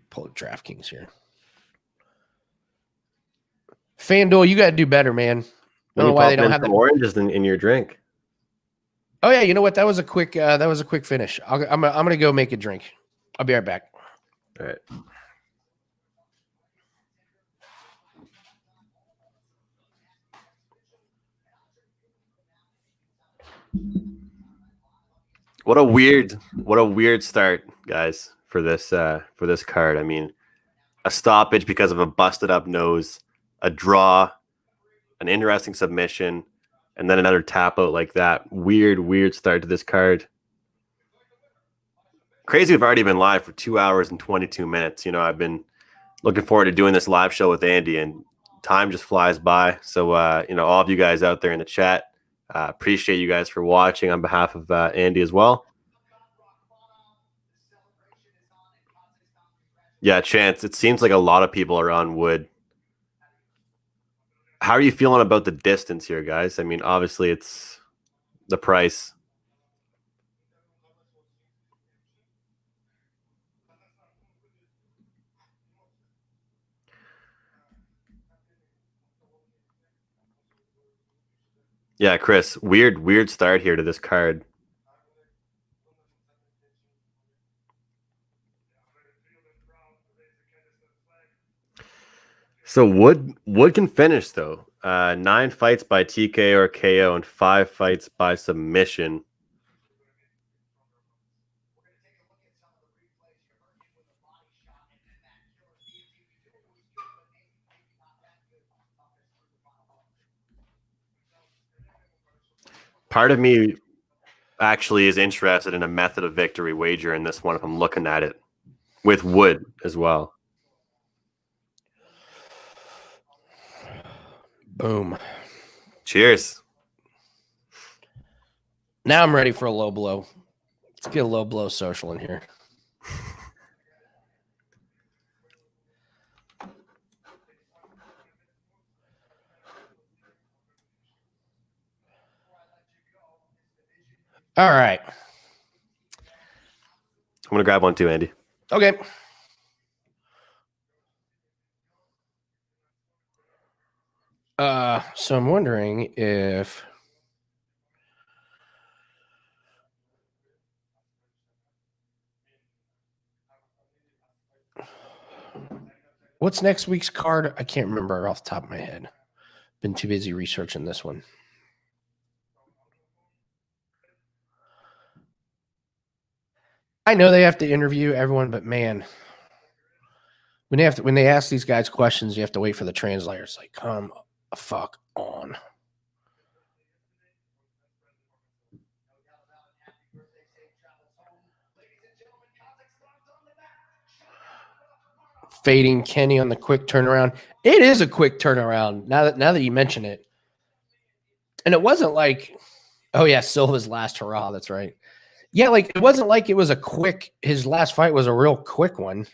Pull up DraftKings here. FanDuel, you got to do better, man. I don't know why they don't have that. Oranges in your drink. Oh yeah, you know what? That was a quick finish. I'm gonna go make a drink. I'll be right back. All right. What a weird start, guys, for this card. I mean, a stoppage because of a busted up nose, a draw, an interesting submission, and then another tap out like that. Weird start to this card. Crazy we've already been live for 2 hours and 22 minutes. You know, I've been looking forward to doing this live show with Andy, and time just flies by. So, you know, all of you guys out there in the chat, appreciate you guys for watching on behalf of Andy as well. Yeah, Chance, it seems like a lot of people are on wood. How are you feeling about the distance here, guys? I mean, obviously it's the price. Yeah, Chris, weird start here to this card. So Wood can finish though. 9 fights by TKO or KO and 5 fights by submission. Part of me actually is interested in a method of victory wager in this one if I'm looking at it with Wood as well. Boom. Cheers. Now I'm ready for a low blow. Let's get a low blow social in here. All right. I'm going to grab one too, Andy. Okay. So I'm wondering if what's next week's card? I can't remember off the top of my head. Been too busy researching this one. I know they have to interview everyone, but man, when they ask these guys questions, you have to wait for the translators. Like, come fuck on. Fading Kenny on the quick turnaround. It is a quick turnaround now that you mention it. And it wasn't like, oh yeah, Silva's last hurrah. That's right. Yeah, like it wasn't like it was a quick. His last fight was a real quick one.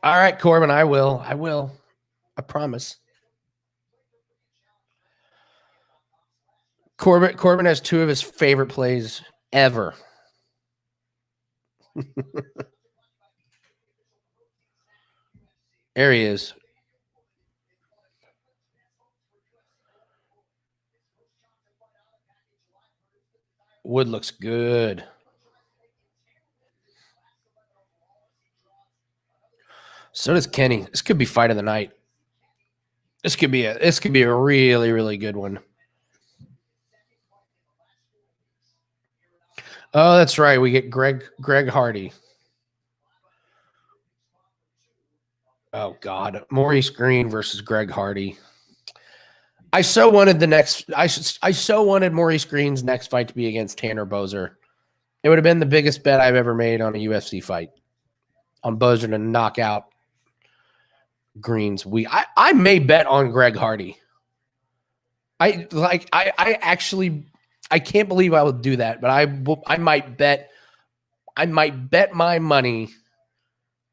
All right, Corbin, I will. I promise. Corbin has two of his favorite plays ever. There he is. Wood looks good. So does Kenny. This could be fight of the night. This could be a really, really good one. Oh, that's right. We get Greg Hardy. Oh God, Maurice Green versus Greg Hardy. I so wanted Maurice Green's next fight to be against Tanner Boser. It would have been the biggest bet I've ever made on a UFC fight. On Boser to knock out Green's I may bet on Greg Hardy. I can't believe I would do that, but I might bet my money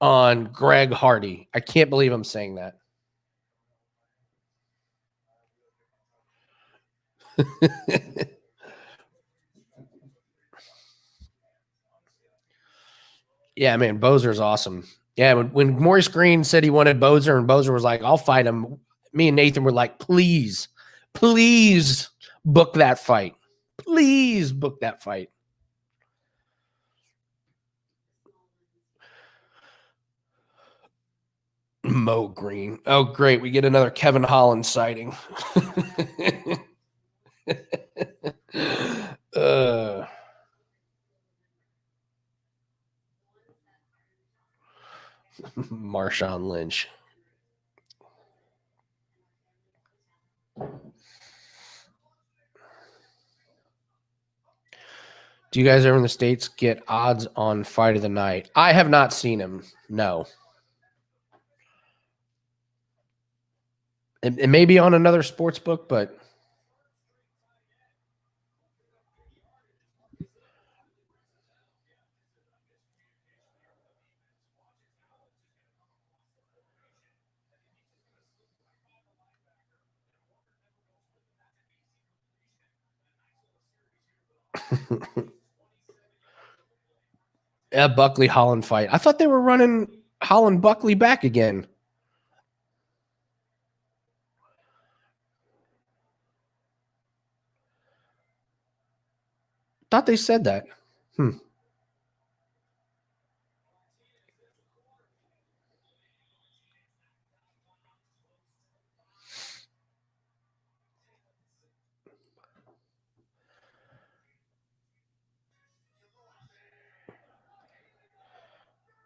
on Greg Hardy. I can't believe I'm saying that. Yeah, man, Boser's awesome. Yeah, when Maurice Green said he wanted Boser and Boser was like, I'll fight him, me and Nathan were like, please book that fight. Please book that fight. Mo Green. Oh, great. We get another Kevin Holland sighting. Marshawn Lynch. Do you guys ever in the States get odds on fight of the night? I have not seen him. No. It may be on another sports book, but a Buckley Holland fight. I thought they were running Holland Buckley back again. Thought they said that.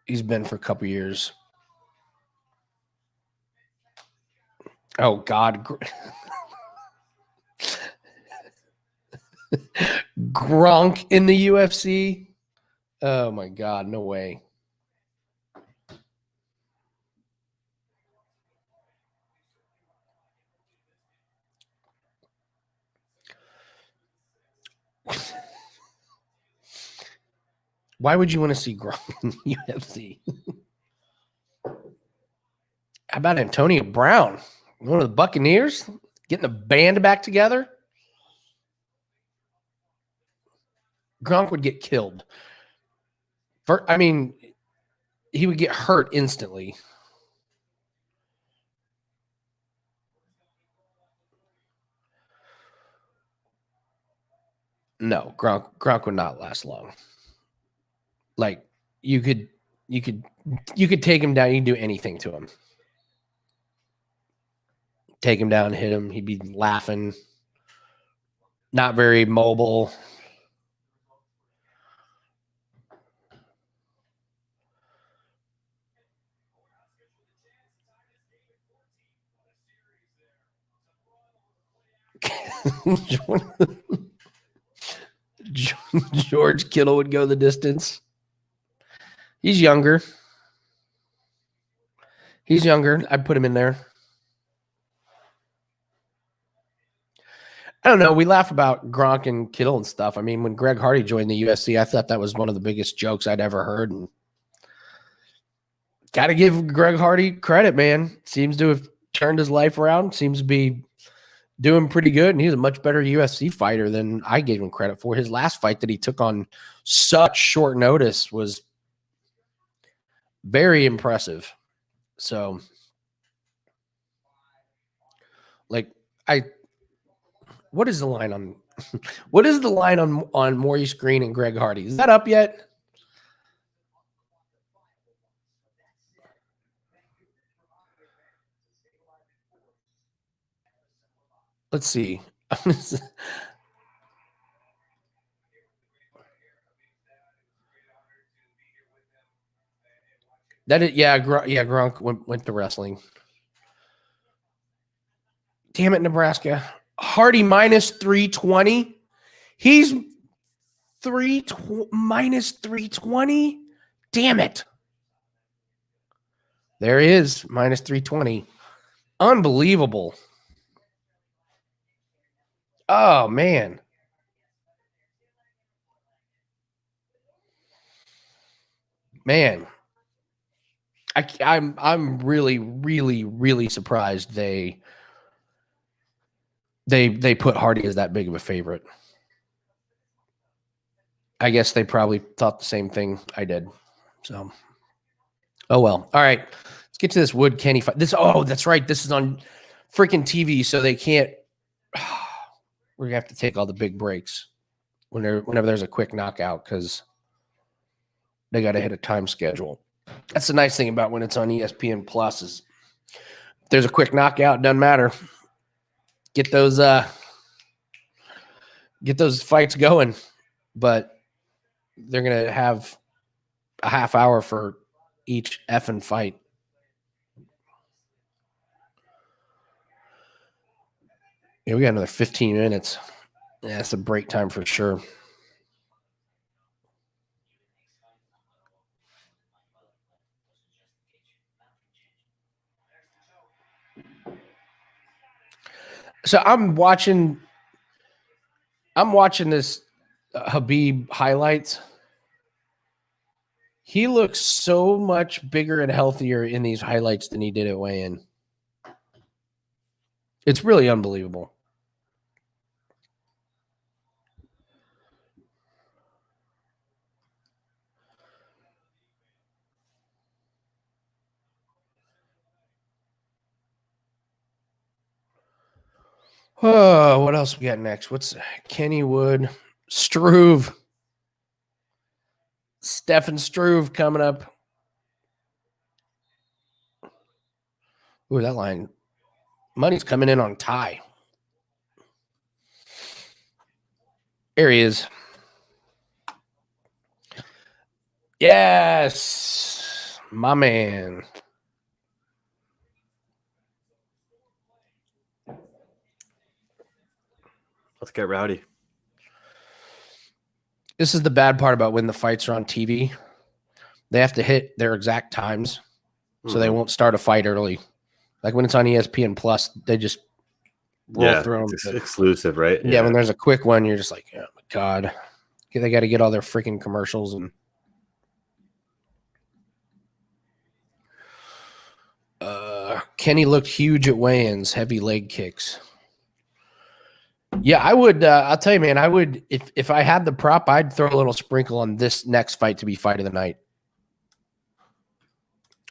He's been for a couple years. Oh, God. Gronk in the UFC? Oh, my God. No way. Why would you want to see Gronk in the UFC? How about Antonio Brown? One of the Buccaneers? Getting the band back together? Gronk would get killed. He would get hurt instantly. No, Gronk would not last long. Like you could take him down. You can do anything to him. Take him down, hit him. He'd be laughing. Not very mobile. George Kittle would go the distance. He's younger. I'd put him in there. I don't know. We laugh about Gronk and Kittle and stuff. I mean, when Greg Hardy joined the UFC, I thought that was one of the biggest jokes I'd ever heard. And got to give Greg Hardy credit, man. Seems to have turned his life around. Seems to be doing pretty good. And he's a much better UFC fighter than I gave him credit for. His last fight that he took on such short notice was very impressive. So, like, what is the line on Maurice Green and Greg Hardy? Is that up yet? Let's see. Gronk went to wrestling. Damn it, Nebraska. Hardy minus 320. He's minus 320. Damn it. There he is, minus 320. Unbelievable. Oh, man. Man. I'm really, really, really surprised they put Hardy as that big of a favorite. I guess they probably thought the same thing I did. So, oh well. All right, let's get to this Wood Kenny fight. That's right. This is on freaking TV, so they can't. We're gonna have to take all the big breaks whenever there's a quick knockout because they got to hit a time schedule. That's the nice thing about when it's on ESPN Plus is if there's a quick knockout, it doesn't matter. Get those fights going, but they're gonna have a half hour for each effing fight. Yeah, we got another 15 minutes. Yeah, it's a break time for sure. So I'm watching this Khabib highlights. He looks so much bigger and healthier in these highlights than he did at weigh-in. It's really unbelievable. Oh, what else we got next? What's Kenny Wood? Struve. Stefan Struve coming up. Ooh, that line. Money's coming in on Ty. There he is. Yes, my man. Let's get rowdy. This is the bad part about when the fights are on TV. They have to hit their exact times, so they won't start a fight early. Like when it's on ESPN Plus, they just roll through them. It's exclusive, right? Yeah, when there's a quick one, you're just like, oh my God. They got to get all their freaking commercials and Kenny looked huge at weigh-ins, heavy leg kicks. Yeah, I would. I'll tell you, man. I would if I had the prop, I'd throw a little sprinkle on this next fight to be fight of the night.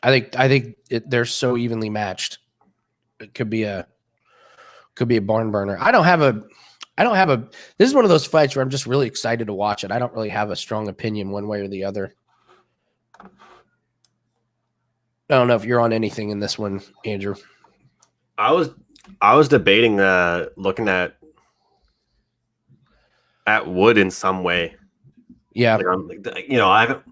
I think they're so evenly matched. It could be a barn burner. I don't have a. This is one of those fights where I'm just really excited to watch it. I don't really have a strong opinion one way or the other. I don't know if you're on anything in this one, Andrew. I was debating looking at Wood in some way. Yeah. I haven't,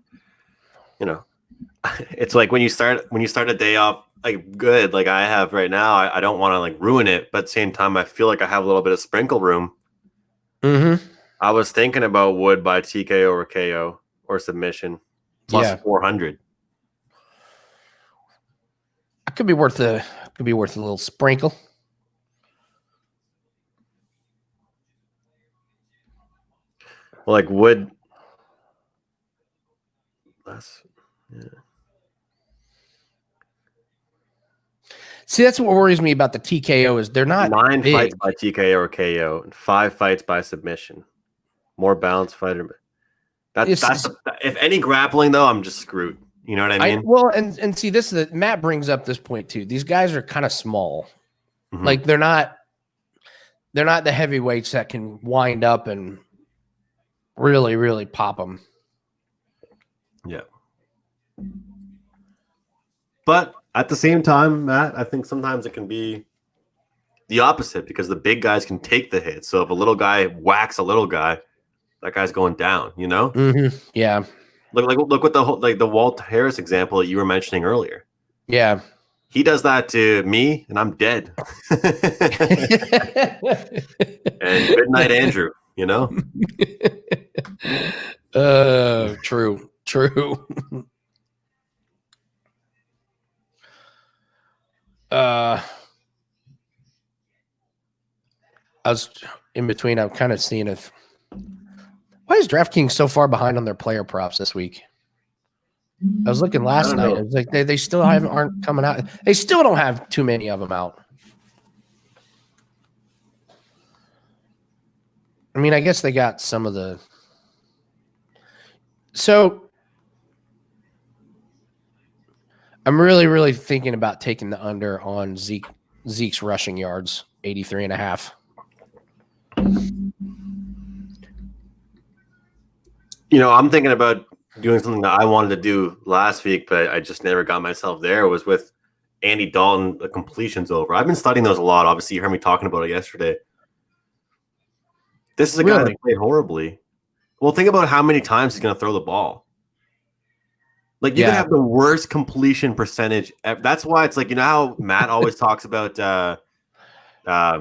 it's like when you start a day off like good like I have right now. I don't want to like ruin it, but at the same time, I feel like I have a little bit of sprinkle room. Mm-hmm. I was thinking about Wood by TKO or KO or submission plus 400. It could be worth a little sprinkle. Well, like Wood. Less. Yeah. See, that's what worries me about the TKO is they're not 9 big. fights by TKO or KO and 5 fights by submission. More balanced fighter. That's if any grappling though, I'm just screwed. You know what I mean? And see, this is Matt brings up this point too. These guys are kind of small. Mm-hmm. Like they're not the heavyweights that can wind up and really, really pop them. Yeah. But at the same time, Matt, I think sometimes it can be the opposite because the big guys can take the hit. So if a little guy whacks a little guy, that guy's going down, you know? Mm-hmm. Yeah. Look what the Walt Harris example that you were mentioning earlier. Yeah. He does that to me and I'm dead. And good night, Andrew, you know? True. I was in between. I'm kind of seeing if why is DraftKings so far behind on their player props this week? I was looking last night. I was like, they still aren't coming out. They still don't have too many of them out. I mean, I guess they got some of the. So I'm really, really thinking about taking the under on Zeke's rushing yards, 83.5. You know, I'm thinking about doing something that I wanted to do last week, but I just never got myself there, was with Andy Dalton, the completions over. I've been studying those a lot. Obviously, you heard me talking about it yesterday. This is a guy that played horribly. Well, think about how many times he's going to throw the ball. Like, you can have the worst completion percentage. That's why it's like, you know how Matt always talks about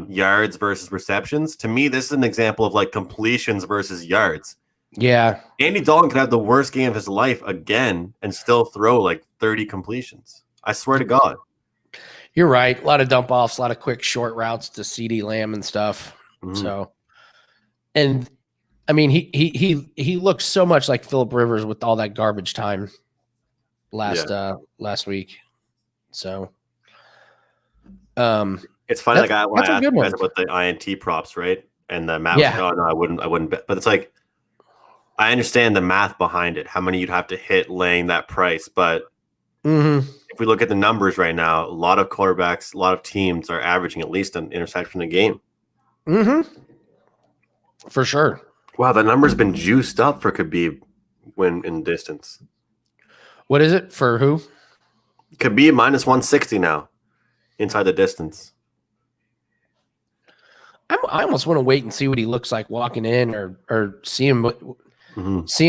yards versus receptions? To me, this is an example of like completions versus yards. Yeah. Andy Dalton could have the worst game of his life again and still throw like 30 completions. I swear to God. You're right. A lot of dump offs, a lot of quick short routes to CD Lamb and stuff. Mm-hmm. So, and I mean, he looks so much like Phillip Rivers with all that garbage time last week. So, it's funny. Like I asked you guys about the INT props, right? And the Matt was like, oh no, I wouldn't bet. But it's like, I understand the math behind it, how many you'd have to hit laying that price. But if we look at the numbers right now, a lot of quarterbacks, a lot of teams are averaging at least an interception a game. For sure. Wow, the number's been juiced up for Khabib when in distance. What is it for who? Khabib minus 160 now inside the distance. I almost want to wait and see what he looks like walking in or see him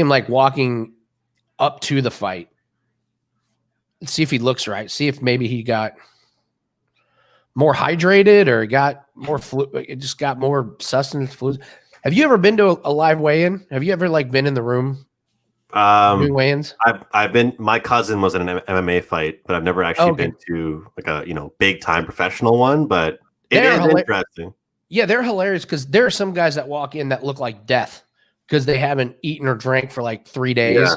like walking up to the fight. See if he looks right. See if maybe he got more hydrated or got more just got more sustenance fluids. Have you ever been to a live weigh-in? Have you ever like been in the room doing weigh-ins? I've been. My cousin was in an MMA fight, but I've never actually been to like a big time professional one. But it is interesting. Yeah, they're hilarious because there are some guys that walk in that look like death because they haven't eaten or drank for like 3 days. Yeah.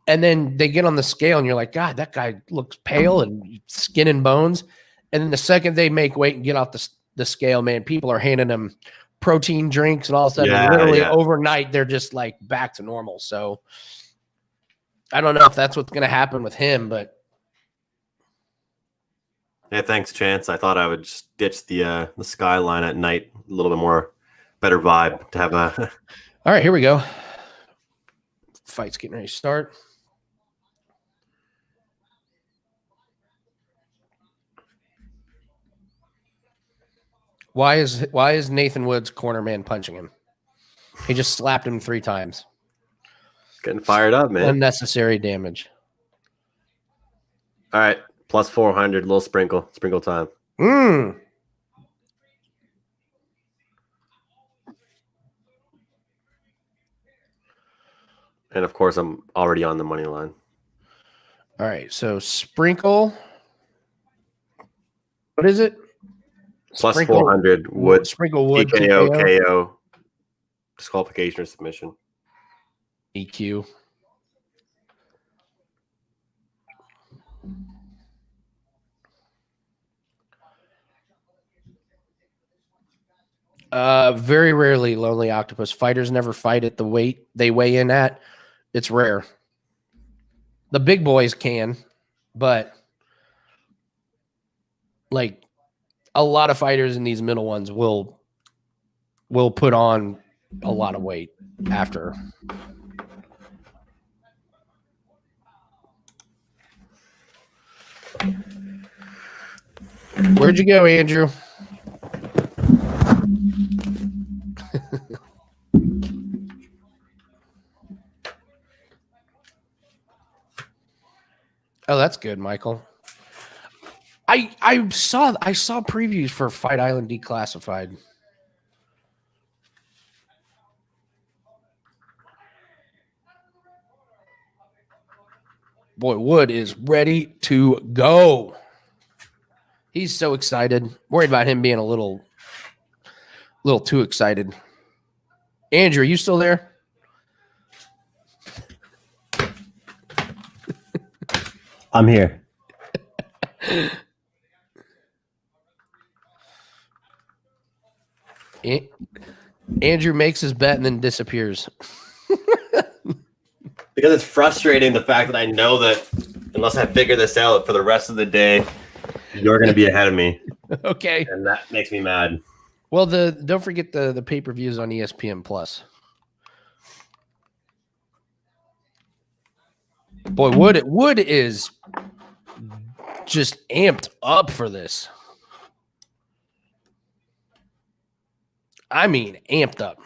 And then they get on the scale and you're like, God, that guy looks pale and skin and bones. And then the second they make weight and get off the scale, man, people are handing them protein drinks and all of a sudden overnight they're just like back to normal. So I don't know if that's what's going to happen with him, but. Hey, thanks, Chance. I thought I would just ditch the skyline at night, a little bit more better vibe to have a. All right, here we go. Fight's getting ready to start. Why is Nathan Woods corner man punching him? He just slapped him 3 times. Getting fired up, man. Unnecessary damage. All right, Plus 400, little sprinkle time. And of course, I'm already on the money line. All right, so sprinkle. What is it? Plus sprinkle, 400 wood. Sprinkle wood. TKO, KO, disqualification or submission. EQ. Very rarely, Lonely Octopus. Fighters never fight at the weight they weigh in at. It's rare. The big boys can, but like a lot of fighters in these middle ones will put on a lot of weight after. Where'd you go, Andrew? Oh, that's good, Michael. I saw previews for Fight Island Declassified. Boy, Wood is ready to go. He's so excited. Worried about him being a little too excited. Andrew, are you still there? I'm here. Andrew makes his bet and then disappears. Because it's frustrating the fact that I know that unless I figure this out for the rest of the day, you're going to be ahead of me. Okay. And that makes me mad. Well, don't forget the pay-per-views on ESPN Plus. Boy, Wood is just amped up for this. I mean, amped up.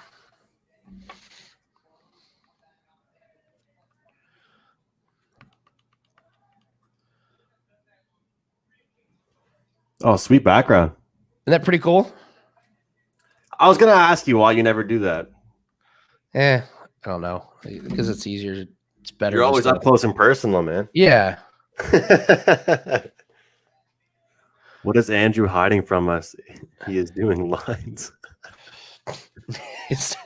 Oh, sweet background. Isn't that pretty cool? I was going to ask you why you never do that. I don't know. Because it's easier. It's better. You're always up close and personal, man. Yeah. What is Andrew hiding from us? He is doing lines.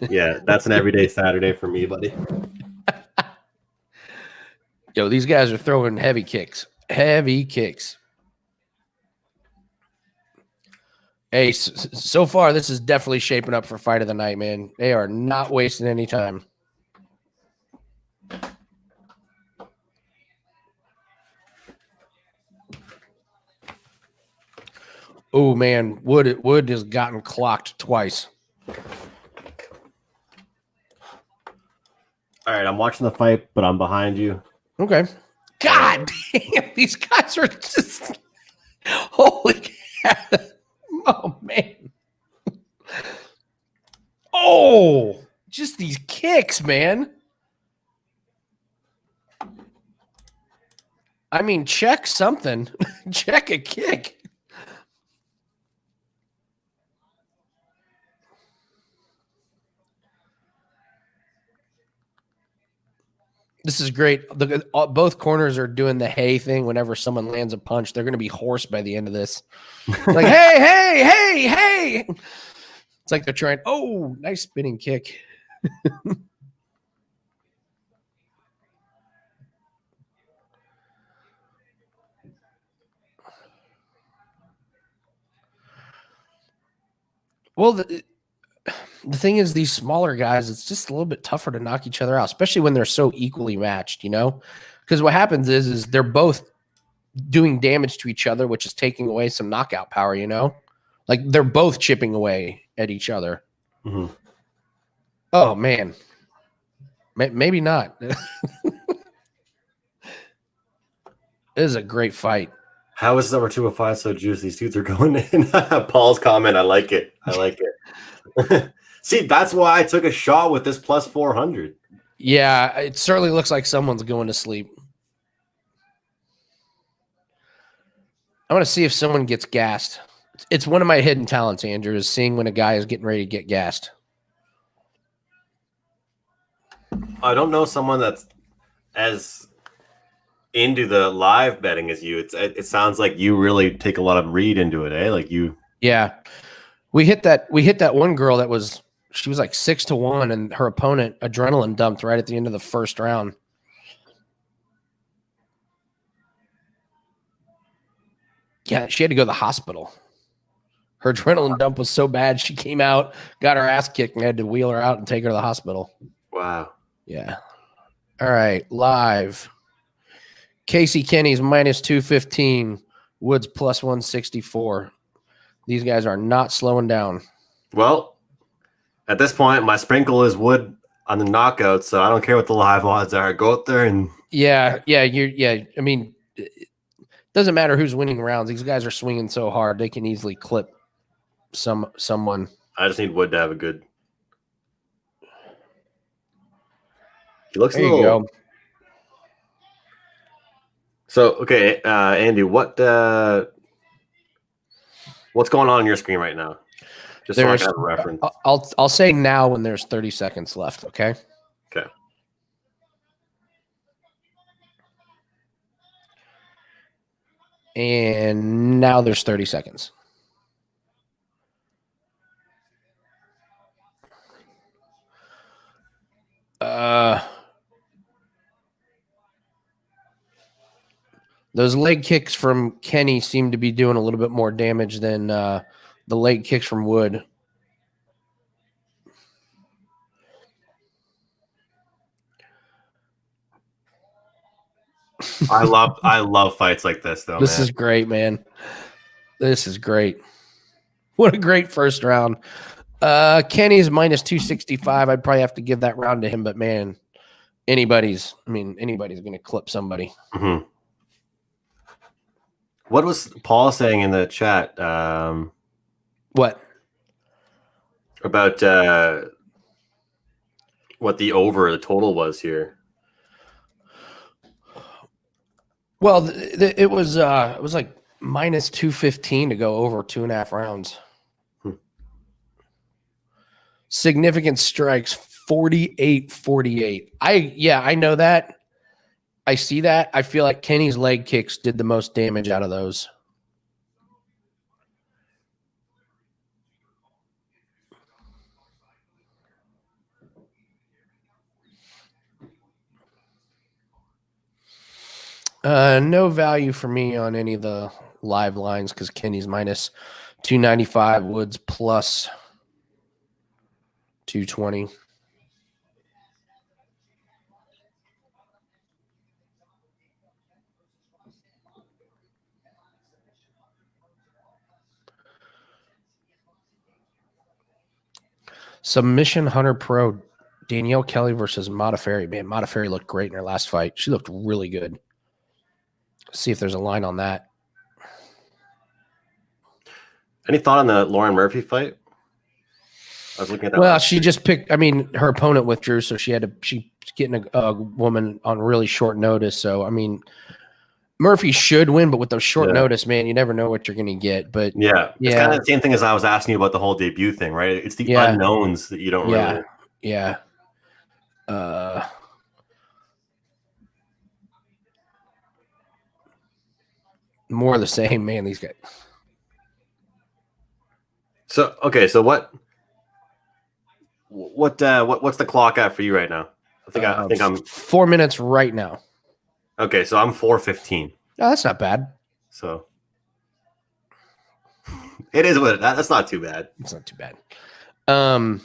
Yeah, that's an everyday Saturday for me, buddy. Yo, these guys are throwing heavy kicks. Heavy kicks. Hey, so far, this is definitely shaping up for fight of the night, man. They are not wasting any time. Oh, man. Wood has gotten clocked twice. All right, I'm watching the fight, but I'm behind you. Okay. God damn, these guys are just... Holy cow. Oh, man. Oh, just these kicks, man. I mean, check something. Check a kick. This is great. Both corners are doing the hey thing. Whenever someone lands a punch, they're going to be hoarse by the end of this. Like, hey, hey, hey, hey. It's like they're trying. Oh, nice spinning kick. Well, the thing is, these smaller guys, it's just a little bit tougher to knock each other out, especially when they're so equally matched, you know? Because what happens is they're both doing damage to each other, which is taking away some knockout power, you know? Like, they're both chipping away at each other. Mm-hmm. Oh, man. Maybe not. This is a great fight. How is number 205 so juicy? These dudes are going in. Paul's comment. I like it. I like it. See, that's why I took a shot with this plus 400. Yeah, it certainly looks like someone's going to sleep. I want to see if someone gets gassed. It's one of my hidden talents, Andrew, is seeing when a guy is getting ready to get gassed. I don't know someone that's as into the live betting as you. It sounds like you really take a lot of read into it, eh? Like you. Yeah. We hit that one girl that was, she was like 6-1, and her opponent adrenaline dumped right at the end of the first round. Yeah, she had to go to the hospital. Her adrenaline dump was so bad, she came out, got her ass kicked, and had to wheel her out and take her to the hospital. Wow. Yeah. All right, live. Casey Kenny's minus 215, Woods plus 164. These guys are not slowing down. Well, at this point, my sprinkle is Wood on the knockout, so I don't care what the live odds are. Go out there and yeah. I mean, it doesn't matter who's winning rounds. These guys are swinging so hard they can easily clip someone. I just need Wood to have a good. He looks there a little. You go. So okay, Andy, what's going on your screen right now? Just so I can have a reference. I'll say now when there's 30 seconds left. Okay. Okay. And now there's 30 seconds. Those leg kicks from Kenny seem to be doing a little bit more damage than the leg kicks from Wood. I love fights like this, though. This is great, man. This is great. What a great first round. Kenny's minus 265. I'd probably have to give that round to him, but man, anybody's going to clip somebody. Mm-hmm. What was Paul saying in the chat? What? About what the total was here? Well, it was like minus 215 to go over 2.5 rounds. Significant strikes, 48-48. I know that. I see that. I feel like Kenny's leg kicks did the most damage out of those. No value for me on any of the live lines because Kenny's minus 295, Woods plus 220. Submission Hunter Pro, Danielle Kelly versus Modafferi. Man, Modafferi looked great in her last fight. She looked really good. Let's see if there's a line on that. Any thought on the Lauren Murphy fight? I was looking at that. Well, she just picked. I mean, her opponent withdrew, so she's getting a woman on really short notice. So, I mean, Murphy should win, but with those short notice, man, you never know what you're going to get. But it's kind of the same thing as I was asking you about the whole debut thing, right? It's the unknowns that you don't really. Yeah. More of the same, man. These guys. So okay, so what's the clock at for you right now? I think I'm 4 minutes right now. Okay, so I'm 4:15. Oh, that's not bad. So it is what that's not too bad. It's not too bad. Oh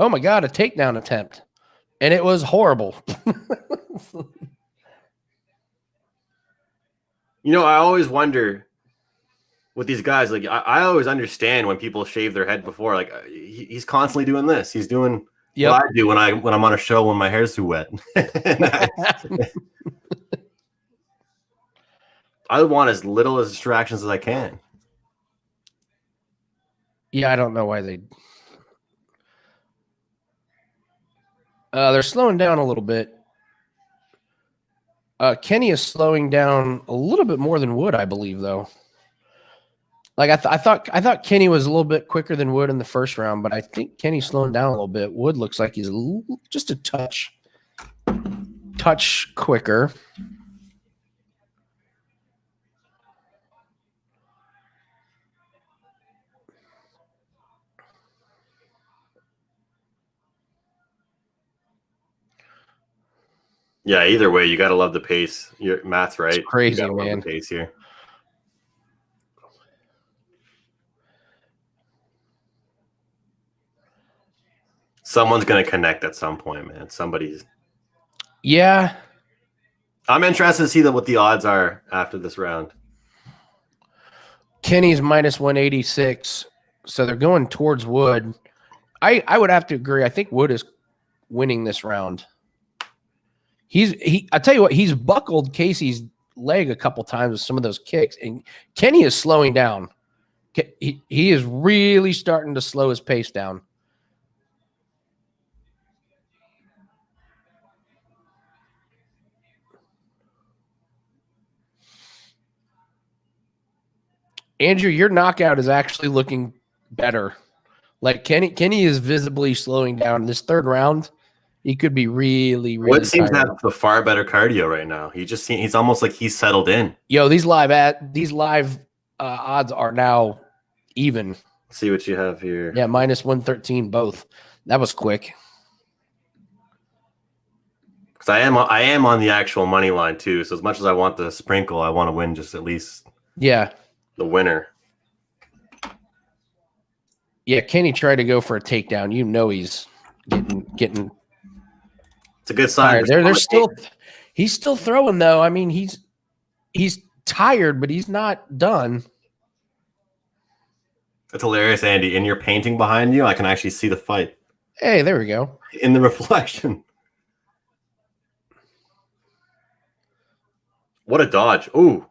my God, a takedown attempt, and it was horrible. You know, I always wonder with these guys. Like, I always understand when people shave their head before. Like, he's constantly doing this. He's doing what I do when I'm on a show when my hair's too wet. I want as little as distractions as I can. Yeah, I don't know why they're slowing down a little bit. Kenny is slowing down a little bit more than Wood, I believe, though. Like I thought Kenny was a little bit quicker than Wood in the first round, but I think Kenny's slowing down a little bit. Wood looks like he's just a touch quicker. Yeah, either way, you got to love the pace. Matt's right. It's crazy, you man. Love the pace here. Someone's going to connect at some point, man. Somebody's. Yeah. I'm interested to see what the odds are after this round. Kenny's minus 186, so they're going towards Wood. I would have to agree. I think Wood is winning this round. I tell you what, he's buckled Casey's leg a couple times with some of those kicks, and Kenny is slowing down. He is really starting to slow his pace down. Andrew, your knockout is actually looking better. Like Kenny is visibly slowing down in this third round. He could be really, really. Wood seems to have the far better cardio right now. He's almost like he's settled in. Yo, these live odds are now even. Let's see what you have here. Yeah, minus 113 both. That was quick. Because I am on the actual money line too. So as much as I want the sprinkle, I want to win just at least. Yeah. The winner. Yeah, Kenny tried to go for a takedown. You know he's getting. It's a good sign. He's still throwing though. I mean, he's tired, but he's not done. It's hilarious, Andy. In your painting behind you, I can actually see the fight. Hey, there we go. In the reflection. What a dodge. Ooh.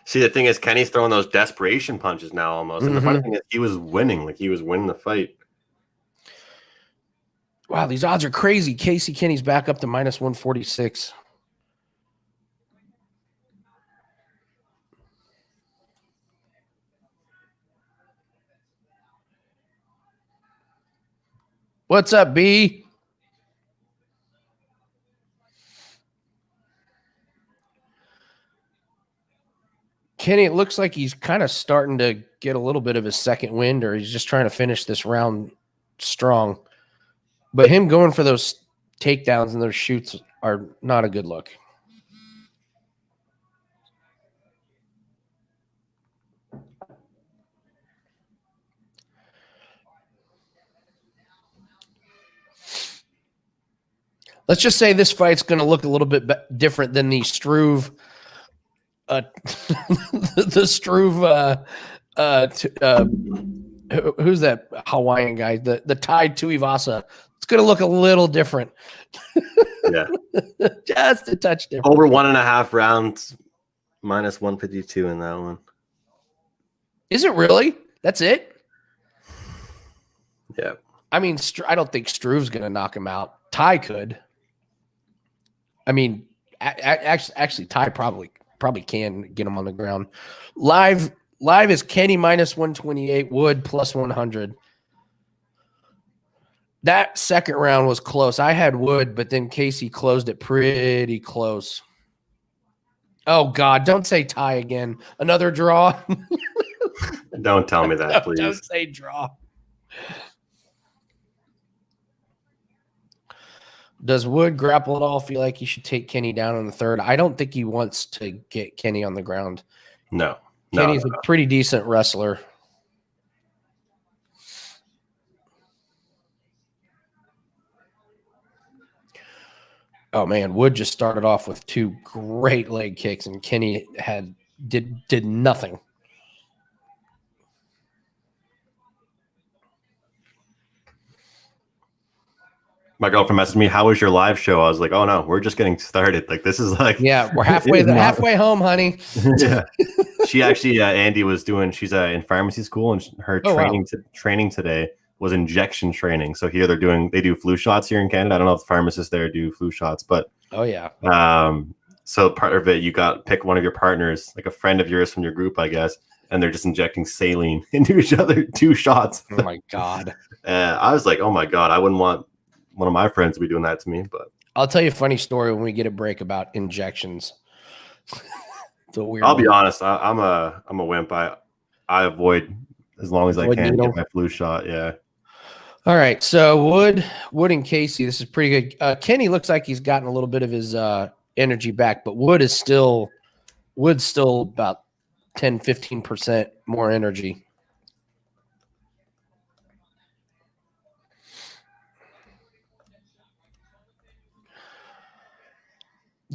See, the thing is, Kenny's throwing those desperation punches now almost. And the funny thing is, he was winning. Like, he was winning the fight. Wow, these odds are crazy. Kenny's back up to minus 146. What's up, B? Kenny, it looks like he's kind of starting to get a little bit of his second wind, or he's just trying to finish this round strong. But him going for those takedowns and those shoots are not a good look. Let's just say this fight's going to look a little bit different than the Struve, who's that Hawaiian guy? The Tide Tuivasa. It's going to look a little different. Yeah, just a touch different. Over 1.5 rounds, minus 152 in that one. Is it really? That's it? Yeah. I mean, I don't think Struve's going to knock him out. Ty could. I mean, actually, Ty probably can get him on the ground. Live is Kenny minus 128, Wood plus 100. That second round was close. I had Wood, but then Casey closed it pretty close. Oh, God, don't say Ty again. Another draw? Don't tell me that, please. Don't say draw. Does Wood grapple at all feel like he should take Kenny down in the third? I don't think he wants to get Kenny on the ground. No. Kenny's a pretty decent wrestler. Oh, man, Wood just started off with 2 great leg kicks, and Kenny did nothing. My girlfriend messaged me, "How was your live show?" I was like, "Oh no, we're just getting started. Like, this is like, yeah, we're halfway home, honey." Yeah, she actually, Andy was doing. She's in pharmacy school, and her training today was injection training. So here they do flu shots here in Canada. I don't know if pharmacists there do flu shots, but oh yeah. So part of it, you pick one of your partners, like a friend of yours from your group, I guess, and they're just injecting saline into each other, 2 shots. Oh my God. I was like, oh my God, I wouldn't want one of my friends to be doing that to me. But I'll tell you a funny story when we get a break about injections. It's a weird I'll be honest, I'm a wimp. I avoid as long as I can get my flu shot. Yeah. All right. So Wood and Casey, this is pretty good. Kenny looks like he's gotten a little bit of his energy back, but Wood's still about 10-15% more energy.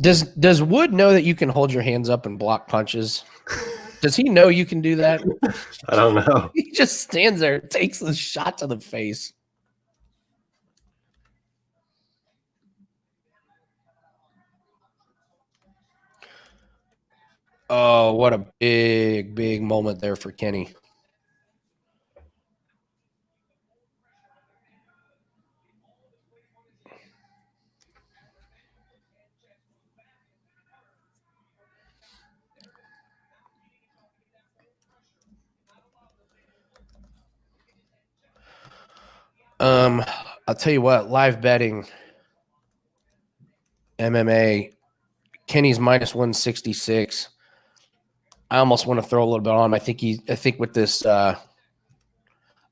Does Wood know that you can hold your hands up and block punches? Does he know you can do that? I don't know. He just stands there and takes the shot to the face. Oh, what a big moment there for Kenny. I'll tell you what, live betting MMA, Kenny's minus 166. I almost want to throw a little bit on him. I think with this, I'm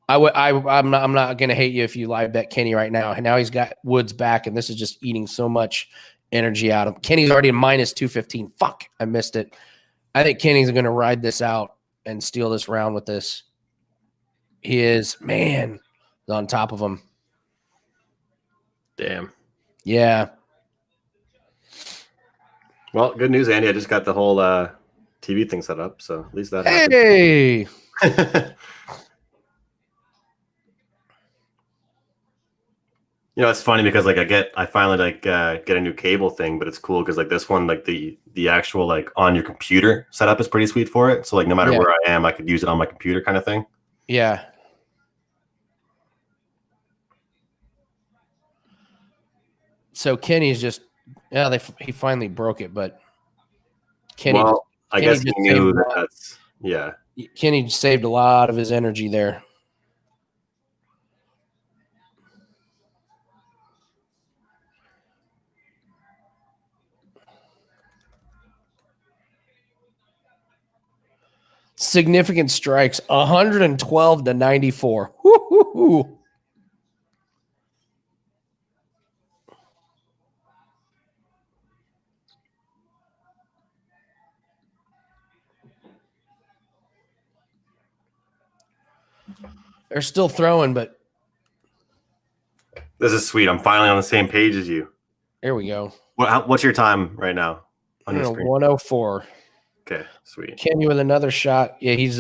not going to hate you if you live bet Kenny right now. And now he's got Woods back, and this is just eating so much energy out of him. Kenny's already a minus 215. Fuck, I missed it. I think Kenny's going to ride this out and steal this round with this. He is, man, on top of him. Damn. Yeah. Well, good news, Andy. I just got the whole TV thing set up, so at least that happened. Hey. You know, it's funny because like I finally get a new cable thing, but it's cool because like this one, like the actual like on your computer setup is pretty sweet for it. So like no matter where I am, I could use it on my computer kind of thing. Yeah. So Kenny's just he finally broke it, but Kenny. Well, I guess he knew that's Kenny saved a lot of his energy there. Significant strikes, 112-94. Woo-hoo-hoo. They're still throwing, but this is sweet. I'm finally on the same page as you. There we go. What's your time right now on your screen? 104. Okay, sweet. Kenny with another shot. Yeah, he's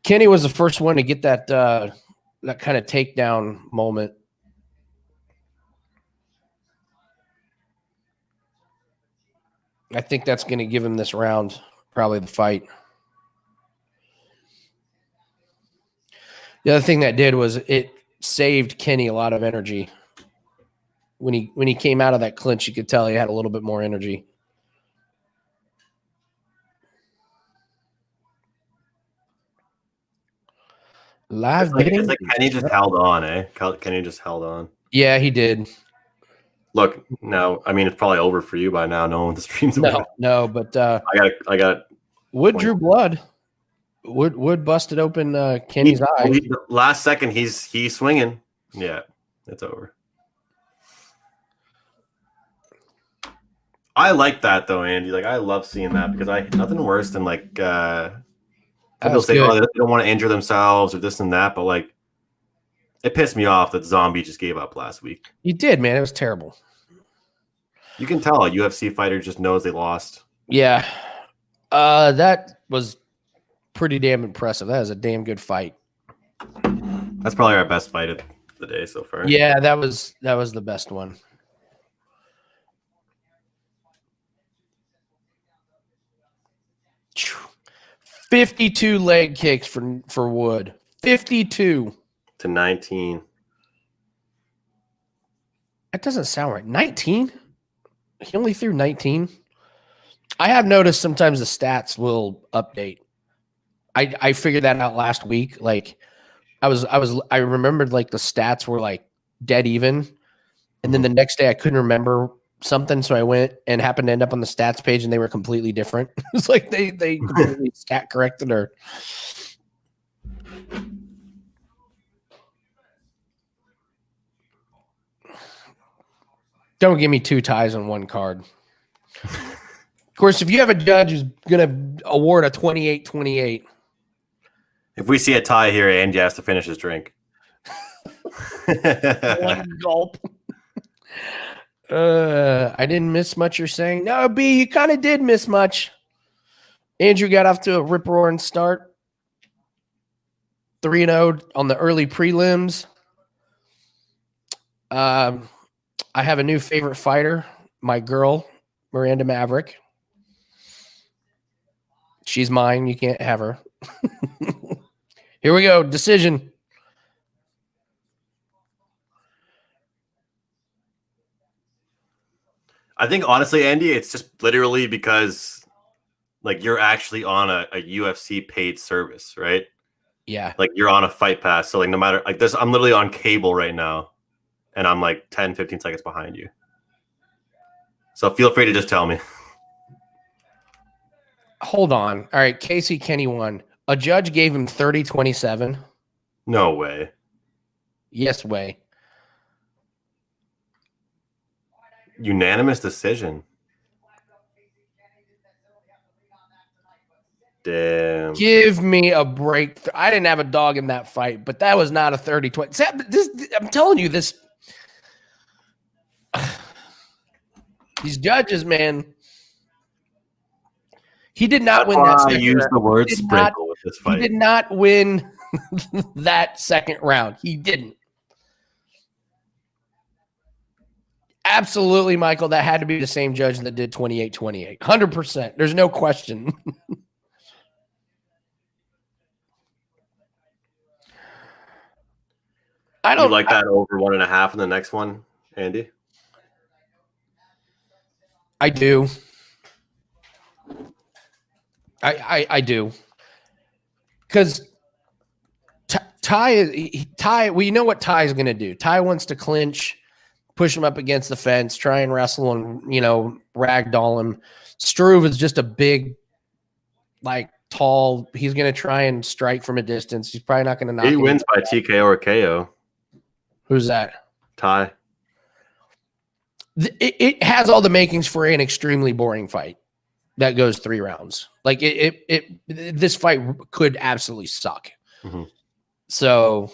Kenny was the first one to get that kind of takedown moment. I think that's going to give him this round, probably the fight. The other thing that did was it saved Kenny a lot of energy. When he came out of that clinch, you could tell he had a little bit more energy. Live betting. It's like Kenny just held on, eh? Kenny just held on. Yeah, he did. Look, now, I mean, it's probably over for you by now, knowing the stream's over. No, but I got Wood drew blood. Wood busted open Kenny's eye. Last second, he's swinging. Yeah, it's over. I like that though, Andy. Like, I love seeing that because nothing worse than like people say, oh, they don't want to injure themselves or this and that, but like it pissed me off that Zombie just gave up last week. You did, man. It was terrible. You can tell a UFC fighter just knows they lost. Yeah. That was pretty damn impressive. That was a damn good fight. That's probably our best fight of the day so far. Yeah, that was the best one. Whew. 52 leg kicks for Wood. 52 to 19. That doesn't sound right. 19? He only threw 19. I have noticed sometimes the stats will update. I figured that out last week. Like I remembered like the stats were like dead even. And then the next day I couldn't remember something. So I went and happened to end up on the stats page and they were completely different. It's like they completely stat corrected or. Don't give me 2 ties on one card. Of course, if you have a judge who's going to award a 28-28. If we see a tie here, Andy has to finish his drink. One gulp. I didn't miss much, you're saying? No, B, you kind of did miss much. Andrew got off to a rip-roaring start. 3-0 on the early prelims. I have a new favorite fighter, my girl, Miranda Maverick. She's mine. You can't have her. Here we go. Decision. I think, honestly, Andy, it's just literally because, like, you're actually on a UFC paid service, right? Yeah. Like, you're on a Fight Pass. So, like, no matter, like, I'm literally on cable right now, and I'm, like, 10, 15 seconds behind you. So feel free to just tell me. Hold on. All right, Casey Kenny won. A judge gave him 30-27. No way. Yes way. Unanimous decision. Damn. Give me a break. I didn't have a dog in that fight, but that was not a 30-20. I'm telling you this. These judges, man. He did not win that second round. I used the word sprinkle with this fight. He did not win that second round. He didn't. Absolutely, Michael. That had to be the same judge that did 28-28. 100%. There's no question. I don't like that over 1.5 in the next one, Andy. I do. I do. Because Ty, well, you know what Ty is going to do. Ty wants to clinch, push him up against the fence, try and wrestle and, ragdoll him. Struve is just a big, like, tall. He's going to try and strike from a distance. He's probably not going to knock him. He wins by TKO or KO. Who's that? Ty. It has all the makings for an extremely boring fight that goes 3 rounds. Like this fight could absolutely suck. Mm-hmm. So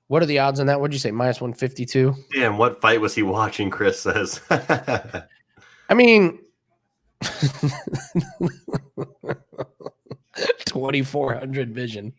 what are the odds on that? What'd you say? -152? Damn, what fight was he watching? Chris says. I mean, 2400 vision.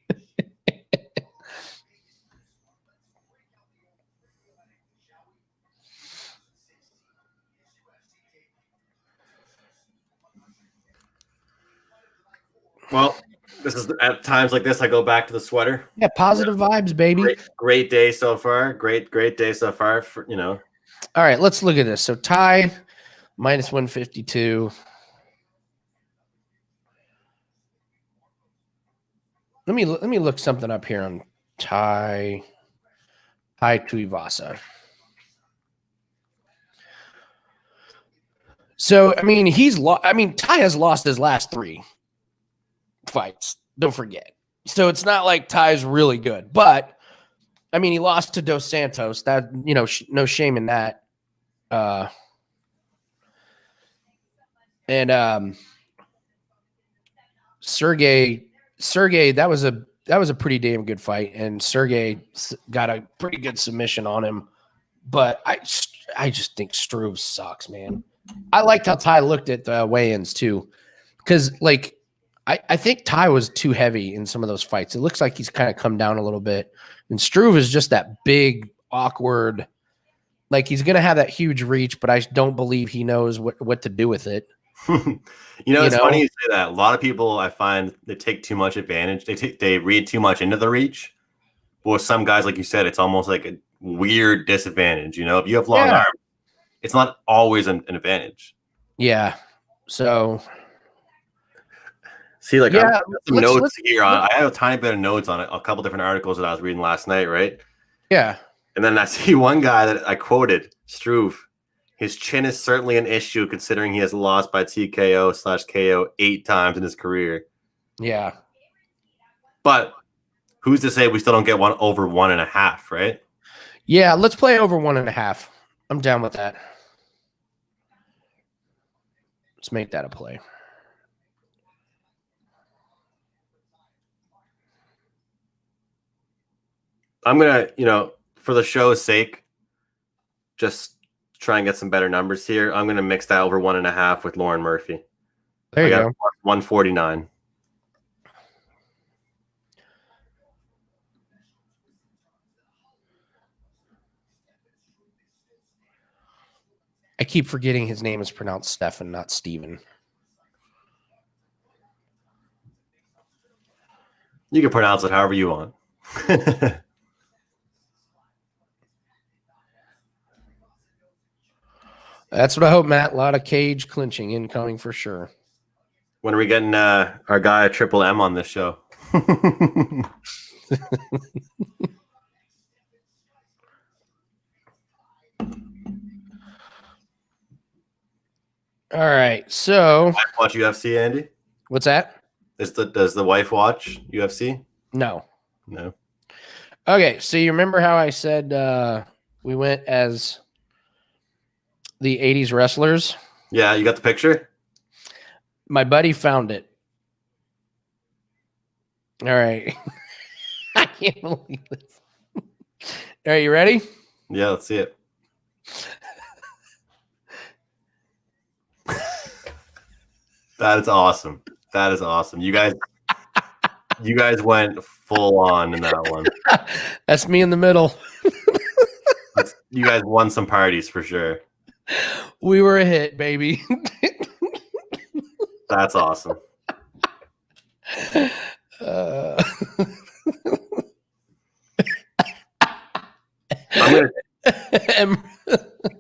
Well, this is at times like this, I go back to the sweater. Yeah, positive vibes, baby. Great day so far. Great day so far. For, All right, let's look at this. So Ty -152. Let me look something up here on Ty Tuivasa. So I mean, Ty has lost his last 3 fights. Don't forget. So it's not like Ty's really good, but I mean, he lost to Dos Santos. That no shame in that. And Sergey, that was a pretty damn good fight, and Sergey got a pretty good submission on him. But I just think Struve sucks, man. I liked how Ty looked at the weigh-ins too, because like I think Ty was too heavy in some of those fights. It looks like he's kind of come down a little bit, and Struve is just that big, awkward. Like he's gonna have that huge reach, but I don't believe he knows what to do with it. It's funny you say that. A lot of people, I find, they take too much advantage. They read too much into the reach, But with some guys, like you said, it's almost like a weird disadvantage. You know, if you have long arms, it's not always an advantage. Yeah. So, see, like, I have some notes here. I have a tiny bit of notes on it, a couple different articles that I was reading last night, right? Yeah. And then I see one guy that I quoted, Struve. His chin is certainly an issue considering he has lost by TKO/KO 8 times in his career. Yeah. But who's to say we still don't get one over 1.5, right? Yeah, let's play over 1.5. I'm down with that. Let's make that a play. I'm going to, for the show's sake, just try and get some better numbers here. I'm going to mix that over 1.5 with Lauren Murphy. There you go. 149. I keep forgetting his name is pronounced Stefan, not Steven. You can pronounce it however you want. That's what I hope, Matt. A lot of cage clinching incoming for sure. When are we getting our guy Triple M on this show? All right, so watch UFC, Andy? What's that? Does the wife watch UFC? No. No. Okay, so you remember how I said we went as the 80s wrestlers? Yeah, you got the picture? My buddy found it. All right. I can't believe this. All right, you ready? Yeah, let's see it. That is awesome. That is awesome. You guys went full on in that one. That's me in the middle. You guys won some parties for sure. We were a hit, baby. That's awesome. I'm gonna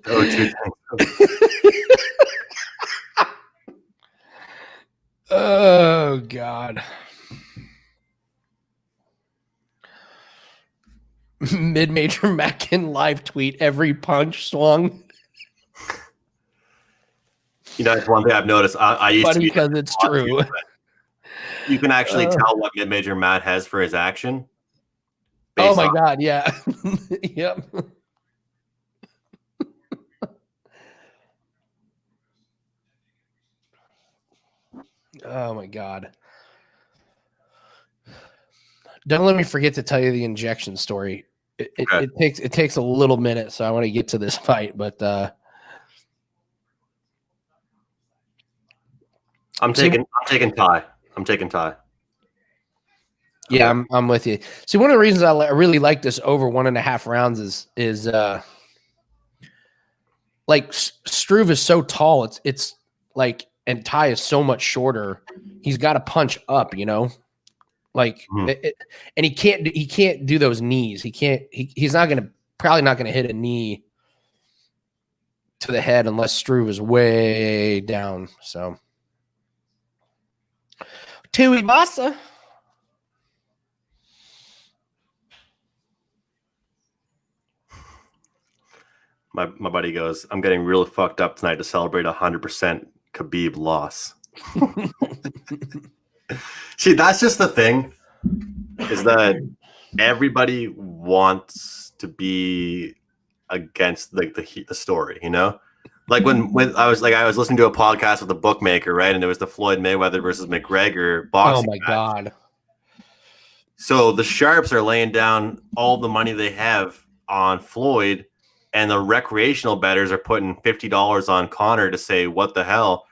go to. Oh God. Mid-major Mackin live tweet, every punch swung. It's one thing I've noticed. I used Funny to because it's true. You can actually tell what mid-major Matt has for his action. Oh my God, yeah. Yep. Oh my God. Don't let me forget to tell you the injection story. It takes a little minute, so I want to get to this fight, but I'm taking Ty. Yeah, okay. I'm with you. See, one of the reasons I really like this over 1.5 rounds is like Struve is so tall. It's like, and Ty is so much shorter. He's got to punch up, like, and he can't do those knees. He's probably not gonna hit a knee to the head unless Struve is way down. So, Tui Masa. My buddy goes, I'm getting really fucked up tonight to celebrate 100% Khabib loss. See, that's just the thing, is that everybody wants to be against like the story, Like when I was listening to a podcast with a bookmaker, right? And it was the Floyd Mayweather versus McGregor boxing. Oh my God. So the sharps are laying down all the money they have on Floyd, and the recreational bettors are putting $50 on Conor to say, what the hell?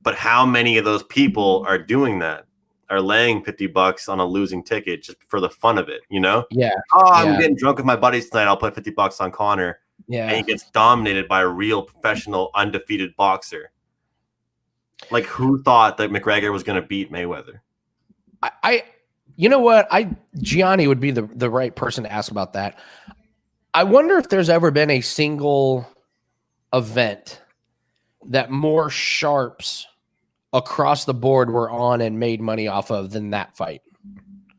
But how many of those people are doing that? Are laying $50 on a losing ticket just for the fun of it, Yeah. I'm getting drunk with my buddies tonight. I'll put $50 on Conor. Yeah. And he gets dominated by a real professional, undefeated boxer. Like, who thought that McGregor was going to beat Mayweather? You know what? Gianni would be the right person to ask about that. I wonder if there's ever been a single event that more sharps across the board were on and made money off of than that fight.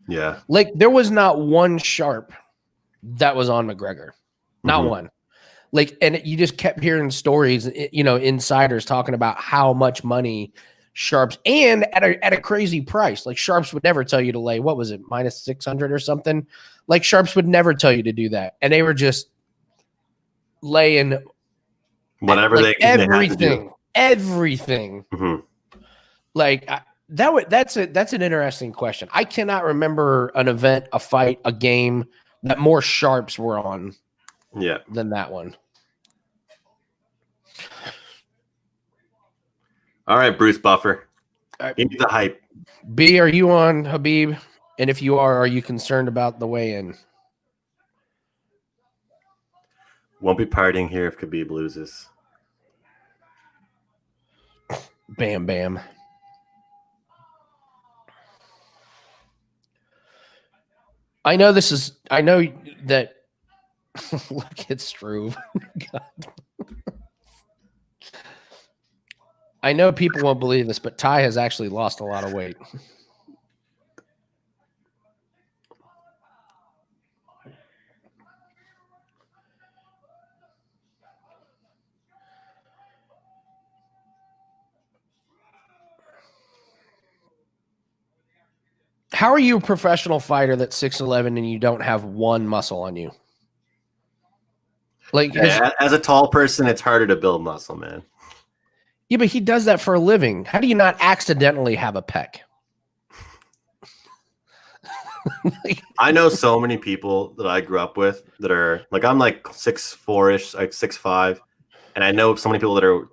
Yeah. Like there was not one sharp that was on McGregor. Not one. Like, and you just kept hearing stories, you know, insiders talking about how much money sharps and at a crazy price. Like sharps would never tell you to lay, what was it, minus 600 or something? Like sharps would never tell you to do that. And they were just laying whatever like they everything. Like that's an interesting question. I cannot remember an event, a fight, a game that more sharps were on than that one. All right, Bruce Buffer. Give me the hype. B, are you on Khabib? And if you are you concerned about the weigh-in? Won't be partying here if Khabib loses. Bam, bam. I know that look at Struve. God. I know people won't believe this, but Ty has actually lost a lot of weight. How are you a professional fighter that's 6'11" and you don't have one muscle on you? Like as a tall person, it's harder to build muscle, man. Yeah, but he does that for a living. How do you not accidentally have a pec? I know so many people that I grew up with that are like, I'm like 6'4"-ish, like 6'5", and I know so many people that are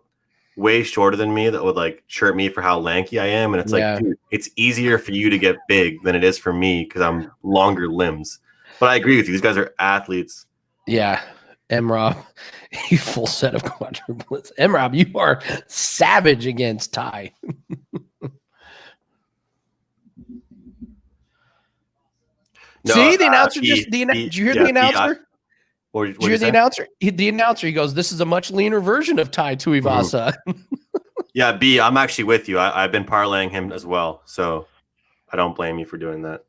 way shorter than me that would like chirp me for how lanky I am, and it's like, dude, it's easier for you to get big than it is for me because I'm longer limbs. But I agree with you; these guys are athletes. Yeah, M-Rob, you full set of quadruplets. M-Rob, you are savage against Ty. No, see, the announcer did you hear the announcer? Did you hear the announcer? The announcer, he goes, "This is a much leaner version of Tai Tuivasa." Yeah, B, I'm actually with you. I've been parlaying him as well, so I don't blame you for doing that.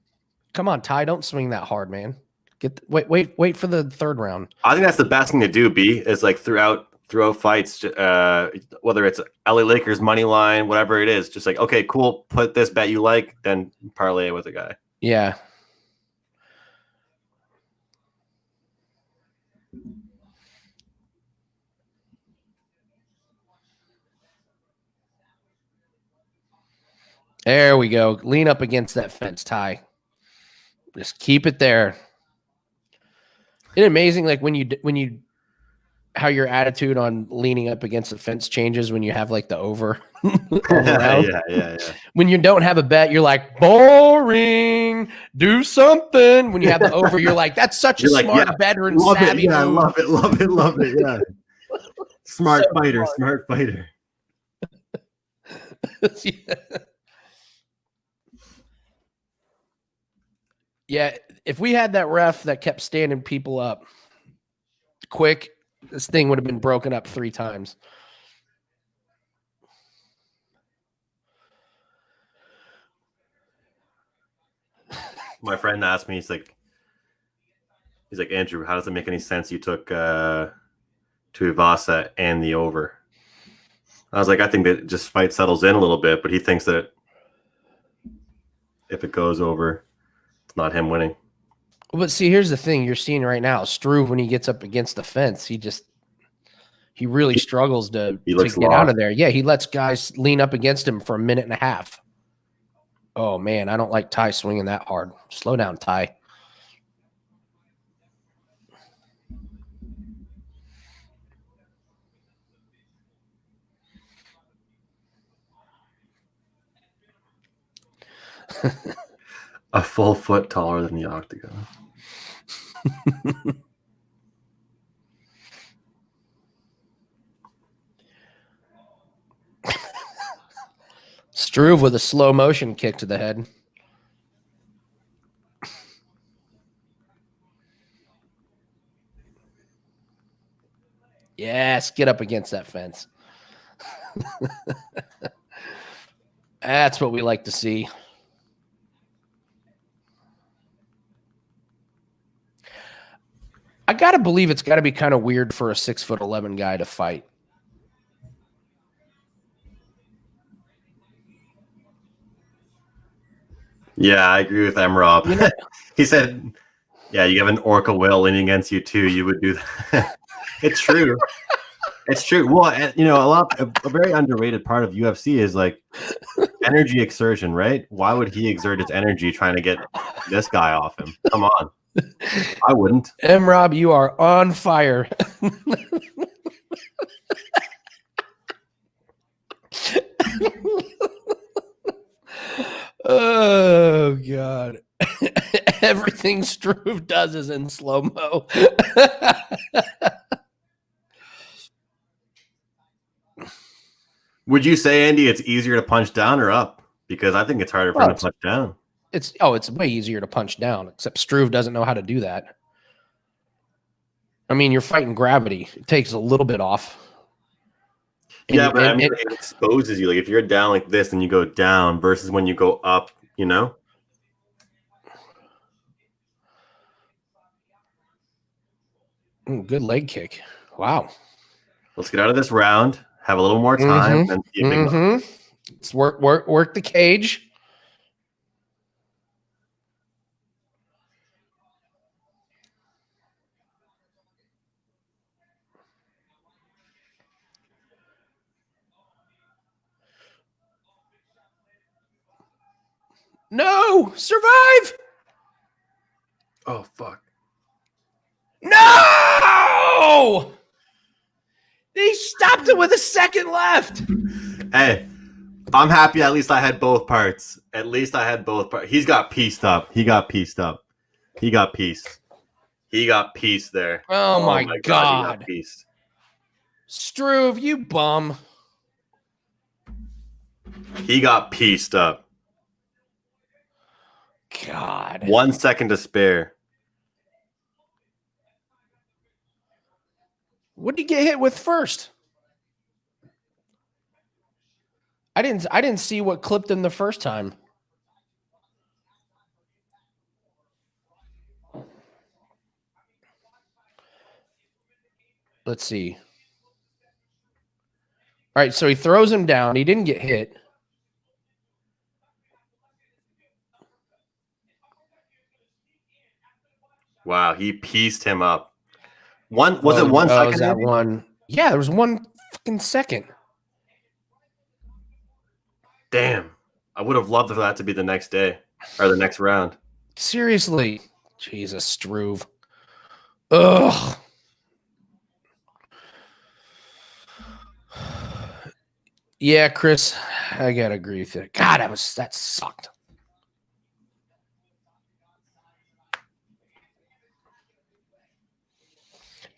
Come on, Ty, don't swing that hard, man. Wait for the third round. I think that's the best thing to do, B, is like throughout fights, whether it's LA Lakers money line, whatever it is, just like, okay, cool, put this bet you like, then parlay it with a guy. Yeah. There we go. Lean up against that fence, Ty. Just keep it there. Isn't it amazing, like when you how your attitude on leaning up against the fence changes when you have like the over. yeah. When you don't have a bet, you're like, boring. Do something. When you have the over, you're like, that's such a smart veteran savvy move. I love it. Yeah. Smart fighter. Yeah, if we had that ref that kept standing people up quick, this thing would have been broken up 3 times. My friend asked me, he's like, Andrew, how does it make any sense you took Tuivasa and the over? I was like, I think that just fight settles in a little bit, but he thinks that if it goes over, it's not him winning. But see, here's the thing you're seeing right now. Struve, when he gets up against the fence, he really struggles to get out of there. Yeah, he lets guys lean up against him for a minute and a half. Oh, man, I don't like Ty swinging that hard. Slow down, Ty. A full foot taller than the octagon. Struve with a slow motion kick to the head. Yes, get up against that fence. That's what we like to see. I got to believe it's got to be kind of weird for a 6'11" guy to fight. Yeah, I agree with Rob. You know, he said, yeah, you have an orca whale leaning against you too. You would do that. It's true. It's true. Well, you know, a very underrated part of UFC is like energy exertion, right? Why would he exert his energy trying to get this guy off him? Come on. I wouldn't. Rob, you are on fire. Oh, God. Everything Struve does is in slow-mo. Would you say, Andy, it's easier to punch down or up? Because I think it's harder for him to punch down. It's way easier to punch down, except Struve doesn't know how to do that. I mean, you're fighting gravity. It takes a little bit off. Yeah, but I mean, it exposes you. Like if you're down like this and you go down versus when you go up, you know? Good leg kick. Wow. Let's get out of this round. Have a little more time. And see a big Let's work the cage. No! Survive! Oh, fuck. No! They stopped it with a second left. Hey, I'm happy at least I had both parts. At least I had both parts. He's got pieced up. He got pieced up. He got pieced. He got pieced there. Oh my God. He got pieced. Struve, you bum. He got pieced up. God. 1 second to spare. What did he get hit with first? I didn't see what clipped him the first time. Let's see. All right, so he throws him down. He didn't get hit. Wow, he pieced him up. Was it 1 second? Was that one? Yeah, there was 1 fucking second. Damn. I would have loved for that to be the next day or the next round. Seriously. Jesus, Struve. Ugh. Yeah, Chris, I gotta agree with you. God, that sucked.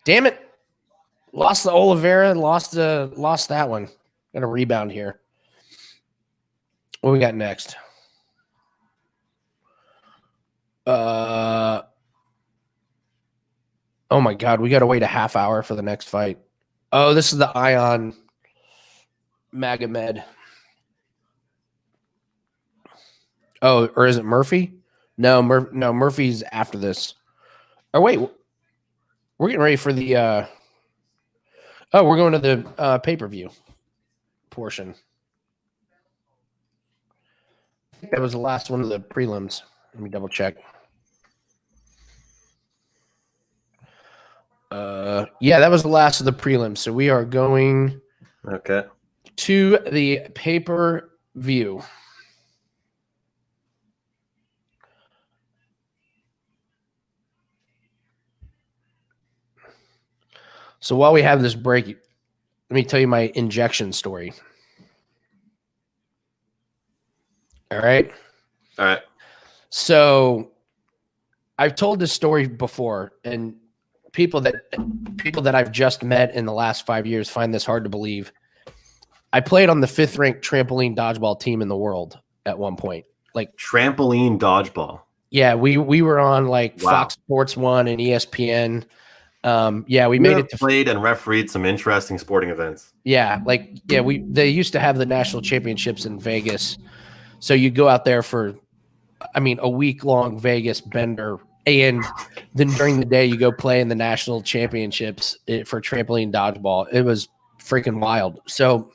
Damn it. Lost the Oliveira, lost that one. Got a rebound here. What we got next? Oh my God, we gotta wait a half hour for the next fight. Oh, this is the Ion Magomed. Oh, or is it Murphy? No, Murphy's after this. Oh wait, we're getting ready for the. Oh, we're going to the pay-per-view portion. I think that was the last one of the prelims. Let me double check. Yeah, that was the last of the prelims. So we are going to the pay-per-view. So while we have this break, let me tell you my injection story. All right. All right. So I've told this story before, and people that I've just met in the last 5 years find this hard to believe. I played on the 5th ranked trampoline dodgeball team in the world at one point. Like trampoline dodgeball. Yeah, we were on like Fox Sports 1 and ESPN. Yeah, we made it to played and refereed some interesting sporting events. Yeah, they used to have the national championships in Vegas. So you go out there for a week-long Vegas bender, and then during the day you go play in the national championships for trampoline dodgeball. It was freaking wild. So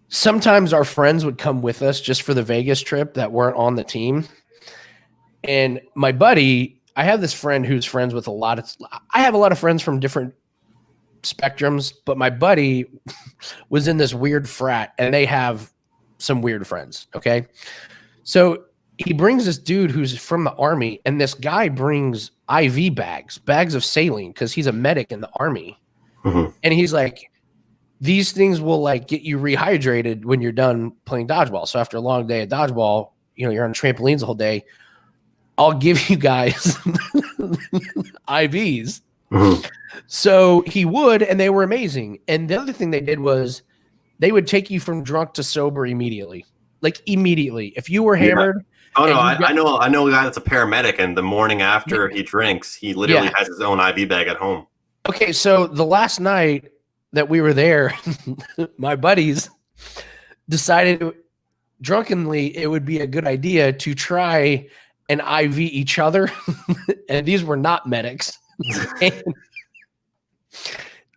sometimes our friends would come with us just for the Vegas trip that weren't on the team. And my buddy, I have this friend who's friends with I have a lot of friends from different spectrums, but my buddy was in this weird frat and they have some weird friends. Okay. So he brings this dude who's from the army, and this guy brings IV bags of saline, because he's a medic in the army. Mm-hmm. And he's like, these things will like get you rehydrated when you're done playing dodgeball. So after a long day of dodgeball, you're on trampolines the whole day. I'll give you guys IVs. Mm-hmm. So he would, and they were amazing. And the other thing they did was they would take you from drunk to sober immediately. Like immediately. If you were hammered. Yeah. Oh no, I know a guy that's a paramedic, and the morning after he drinks, he literally has his own IV bag at home. Okay, so the last night that we were there, my buddies decided drunkenly it would be a good idea to try and IV each other. And these were not medics. And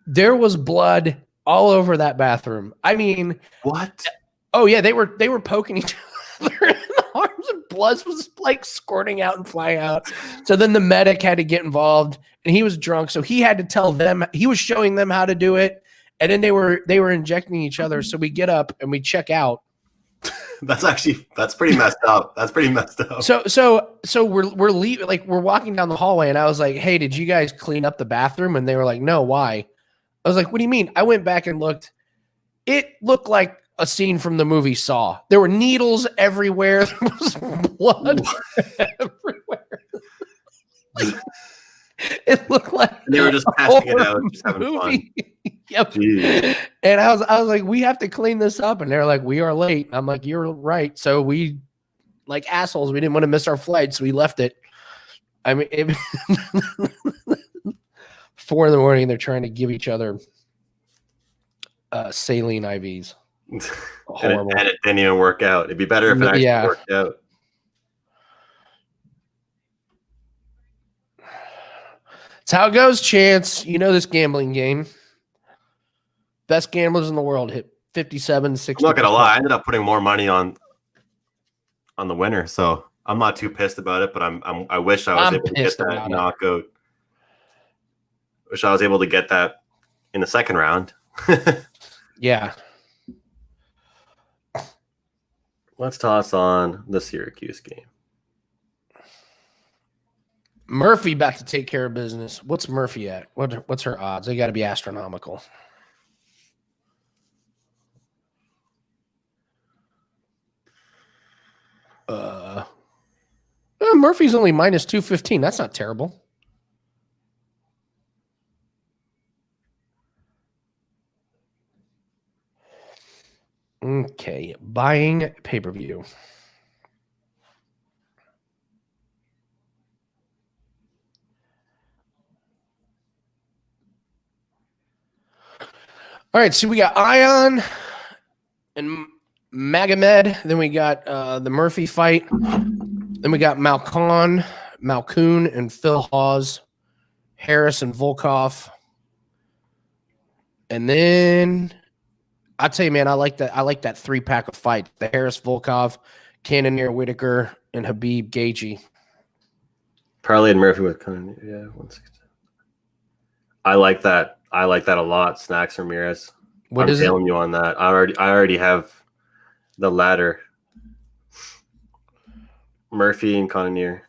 there was blood all over that bathroom. I mean, what? Oh yeah, they were poking each other in the arms, and blood was like squirting out and flying out. So then the medic had to get involved, and he was drunk, so he had to tell them. He was showing them how to do it, and then they were injecting each other. So we get up and we check out. That's pretty messed up. That's pretty messed up. So we're leaving, like we're walking down the hallway, and I was like, "Hey, did you guys clean up the bathroom?" And they were like, "No, why?" I was like, "What do you mean?" I went back and looked. It looked like a scene from the movie Saw. There were needles everywhere. There was blood everywhere. Like, it looked like they were just passing it out, just having fun. Yep. Jeez. And I was like, we have to clean this up. And they're like, we are late. I'm like, you're right. So we, like assholes, we didn't want to miss our flight, so we left it. I mean, 4 a.m, they're trying to give each other saline IVs. And it didn't even work out. It'd be better if it actually worked out. That's how it goes, Chance. You know this gambling game. Best gamblers in the world hit 57, 60. I'm not gonna lie, I ended up putting more money on the winner, so I'm not too pissed about it. But I wish I was able to get that knockout. Wish I was able to get that in the second round. Yeah. Let's toss on the Syracuse game. Murphy about to take care of business. What's Murphy at? What's her odds? They got to be astronomical. Murphy's only minus 215. That's not terrible. Okay, buying pay-per-view. All right, so we got Ion and Magomed. Then we got the Murphy fight. Then we got Malkoun and Phil Hawes, Harris and Volkov. And then I'll tell you, man, I like that 3-pack of fight. The Harris, Volkov, Cannonier, Whitaker, and Khabib Gaethje. Parley and Murphy with Cannonier. Yeah, 160. I like that. I like that a lot. Snacks Ramirez. I'm telling you on that. I already have the ladder. Murphy and Cannonier.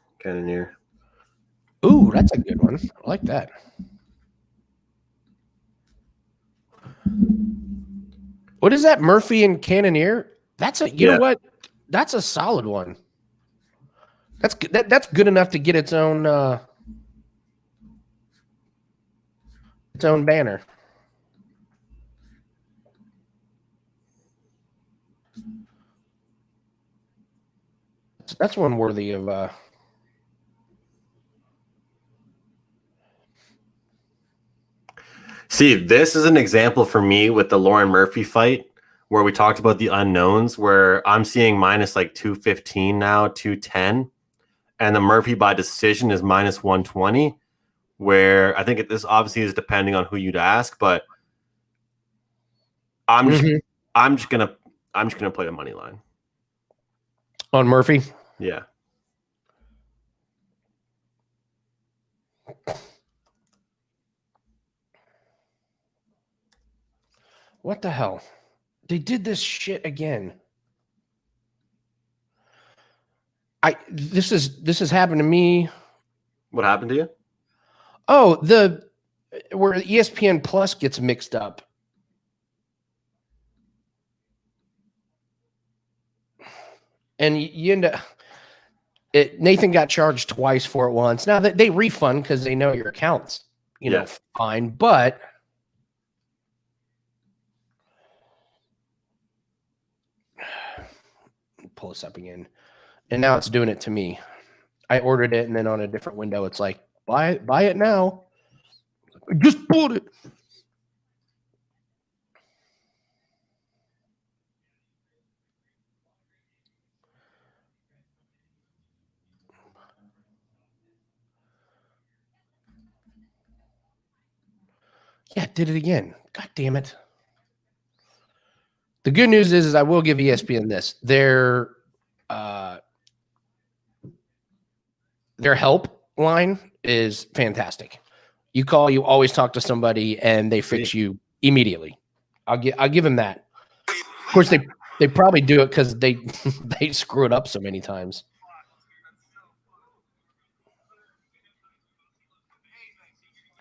Ooh, that's a good one. I like that. What is that? Murphy and Cannonier? That's you know what? That's a solid one. That's good enough to get its own banner. That's one worthy of See, this is an example for me with the Lauren Murphy fight where we talked about the unknowns, where I'm seeing minus like 215 now, 210, and the Murphy by decision is minus 120, where I think this obviously is depending on who you'd ask, but I'm just gonna play the money line on Murphy. Yeah. What the hell? They did this shit again. This has happened to me. What happened to you? Oh, where ESPN Plus gets mixed up. And you end up Nathan got charged twice for it once. Now that they refund because they know your account's, you know, fine, but pull this up again. And now it's doing it to me. I ordered it, and then on a different window, it's like, buy it now. I just bought it. Yeah, it did it again. God damn it. The good news is I will give ESPN this. Their help line is fantastic. You call, you always talk to somebody, and they fix you immediately. I'll give them that. Of course, they probably do it because they screw it up so many times.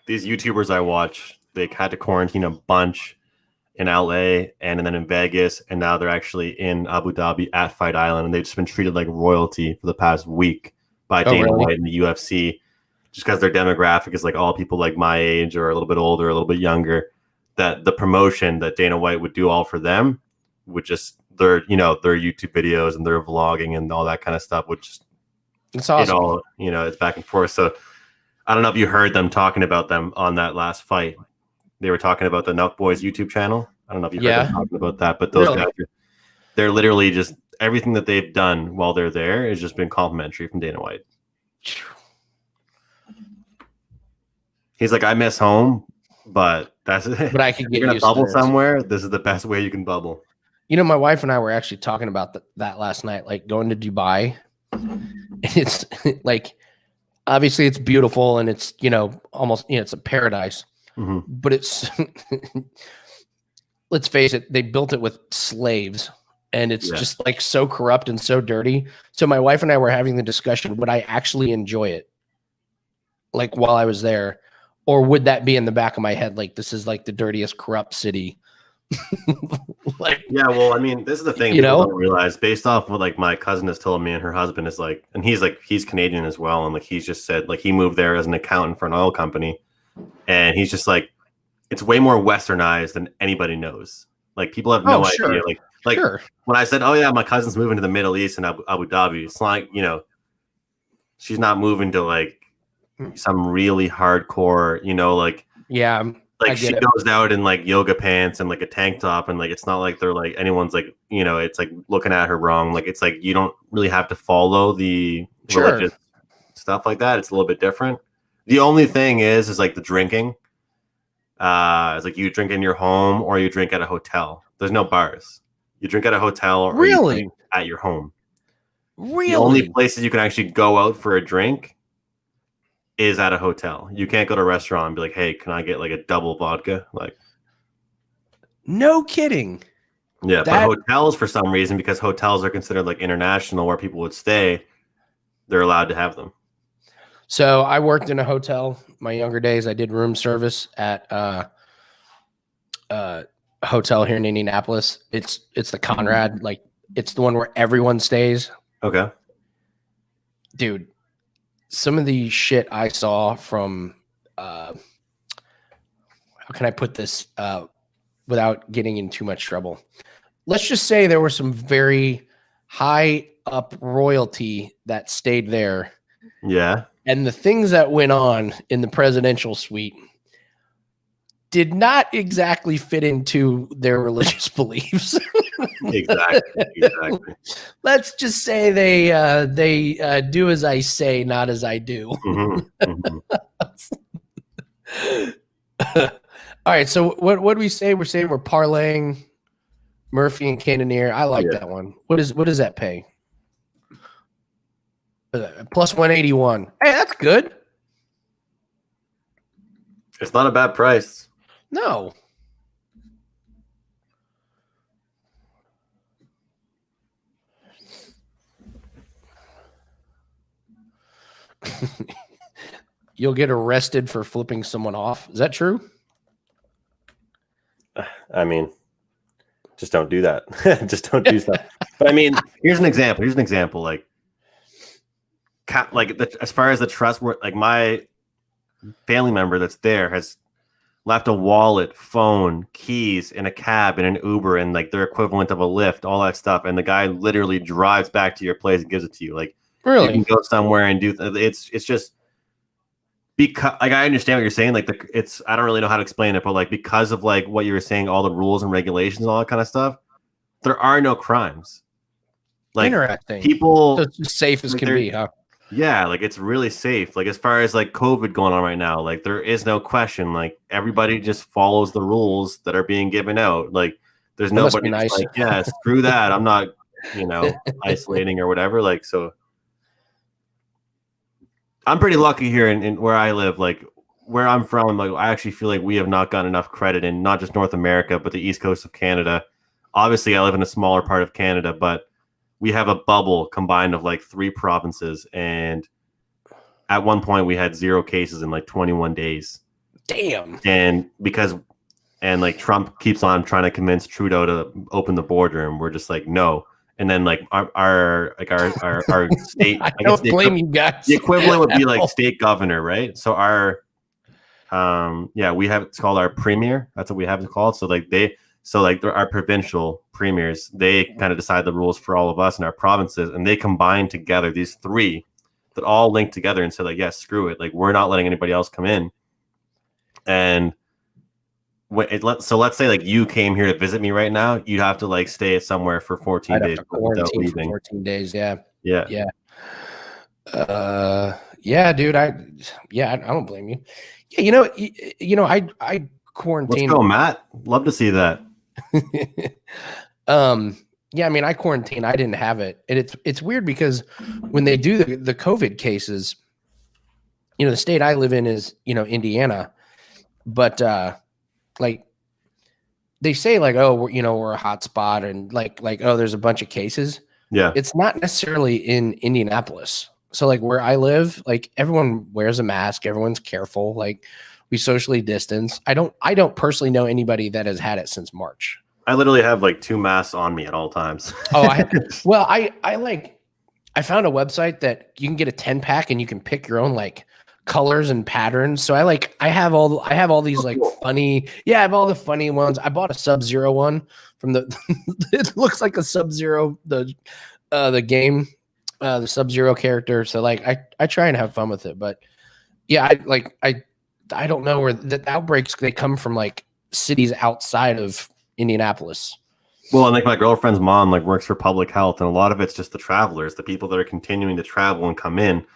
These YouTubers I watch, they had to quarantine a bunch in LA and then in Vegas, and now they're actually in Abu Dhabi at Fight Island, and they've just been treated like royalty for the past week by Dana White and the UFC, just because their demographic is like all people like my age or a little bit older, a little bit younger. That the promotion that Dana White would do all for them would just their YouTube videos and their vlogging and all that kind of stuff, which it's awesome. It's back and forth. So I don't know if you heard them talking about them on that last fight. They were talking about the Nuck Boys YouTube channel. I don't know if you heard them talking about that, but those guys, they're literally just everything that they've done while they're there has just been complimentary from Dana White. He's like, I miss home, but that's it. But I can get you're gonna bubble somewhere. This is the best way you can bubble. You know, my wife and I were actually talking about that last night, like going to Dubai. It's like, obviously it's beautiful and it's, almost, it's a paradise, but it's, let's face it, they built it with slaves and it's just like so corrupt and so dirty. So my wife and I were having the discussion, would I actually enjoy it? Like while I was there, or would that be in the back of my head? Like, this is like the dirtiest, corrupt city. Well, I mean, this is the thing people don't realize, based off what like my cousin has told me, and her husband is like, and he's Canadian as well, and like he's just said like he moved there as an accountant for an oil company, and he's just like, it's way more westernized than anybody knows. Like people have no idea. Like when I said, oh yeah, my cousin's moving to the Middle East in Abu Dhabi, it's like, she's not moving to like some really hardcore, like she goes out in like yoga pants and like a tank top, and like it's not like they're like anyone's like, it's like looking at her wrong. Like it's like you don't really have to follow the religious stuff like that. It's a little bit different. The only thing is like the drinking. It's like you drink in your home or you drink at a hotel. There's no bars. You drink at a hotel or you drink at your home. Really? The only places you can actually go out for a drink is at a hotel. You can't go to a restaurant and be like, hey, can I get like a double vodka? Like, no kidding. Yeah, but hotels, for some reason, because hotels are considered like international where people would stay, they're allowed to have them. So I worked in a hotel my younger days. I did room service at a hotel here in Indianapolis. It's the Conrad. Like, it's the one where everyone stays. Okay. Dude, some of the shit I saw from how can I put this without getting in too much trouble? Let's just say there were some very high up royalty that stayed there. Yeah. And the things that went on in the presidential suite did not exactly fit into their religious beliefs. Exactly. Let's just say they do as I say, not as I do. All right, so what do we say? We're saying we're parlaying Murphy and Cannonier. I like that one. What does that pay? Plus 181. Hey, that's good. It's not a bad price. No. You'll get arrested for flipping someone off. Is that true? I mean, just don't do that. Just don't do stuff. But I mean, here's an example. Like as far as the trust, like my family member that's there has left a wallet, phone, keys in a cab, in an Uber, and like their equivalent of a Lyft, all that stuff. And the guy literally drives back to your place and gives it to you. Like, really, you can go somewhere and do. It's just because, like, I understand what you're saying. Like, I don't really know how to explain it, but like because of like what you were saying, all the rules and regulations and all that kind of stuff, there are no crimes. Like, interesting. People, so it's as safe as can be, huh? Yeah, like it's really safe. Like as far as like COVID going on right now, like there is no question. Like everybody just follows the rules that are being given out. Like there's nobody nice. Like, yeah, screw that. I'm not, isolating or whatever. Like, so I'm pretty lucky here in where I live. Like where I'm from, like I actually feel like we have not gotten enough credit in not just North America, but the East Coast of Canada. Obviously, I live in a smaller part of Canada, but we have a bubble combined of like 3 provinces, and at one point we had 0 cases in like 21 days. Damn. And like Trump keeps on trying to convince Trudeau to open the border, and we're just like no. And then like our state, I don't blame you guys. The equivalent would be like state governor, right? So our it's called our premier. That's what we have it called. So our provincial premiers, they kind of decide the rules for all of us in our provinces, and they combine together these 3 that all link together and say like, yes, screw it. Like we're not letting anybody else come in. And so let's say like you came here to visit me right now, you'd have to like stay somewhere for 14 days. Without leaving. 14 days. Yeah. Yeah. Dude. I don't blame you. Yeah. I quarantined. Let's go, Matt. Love to see that. Yeah, I mean, I quarantined. I didn't have it. And it's weird because when they do the COVID cases, the state I live in is, Indiana. But like they say like, oh, we're a hot spot, and like, oh, there's a bunch of cases. Yeah. It's not necessarily in Indianapolis. So like where I live, like everyone wears a mask, everyone's careful, like we socially distance. I don't personally know anybody that has had it since March. I literally have like 2 masks on me at all times. I found a website that you can get a 10-pack and you can pick your own like colors and patterns. So I have all these like funny, I have all the funny ones. I bought a Sub-Zero one from it looks like a Sub-Zero, the game, the Sub-Zero character. So like I try and have fun with it, but yeah, I don't know where the outbreaks, they come from like cities outside of Indianapolis. Well, and like my girlfriend's mom like works for public health, and a lot of it's just the travelers, the people that are continuing to travel and come in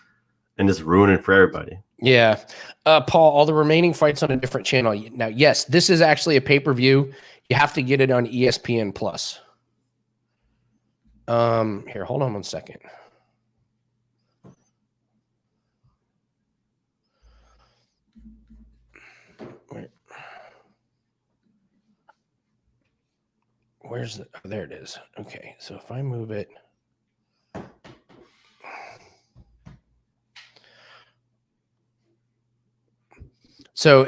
and just ruin it for everybody. Yeah. Paul, all the remaining fights on a different channel. Now, yes, this is actually a pay-per-view. You have to get it on ESPN Plus. Here, hold on one second. Where's the? Oh, there it is. Okay, so if I move it, so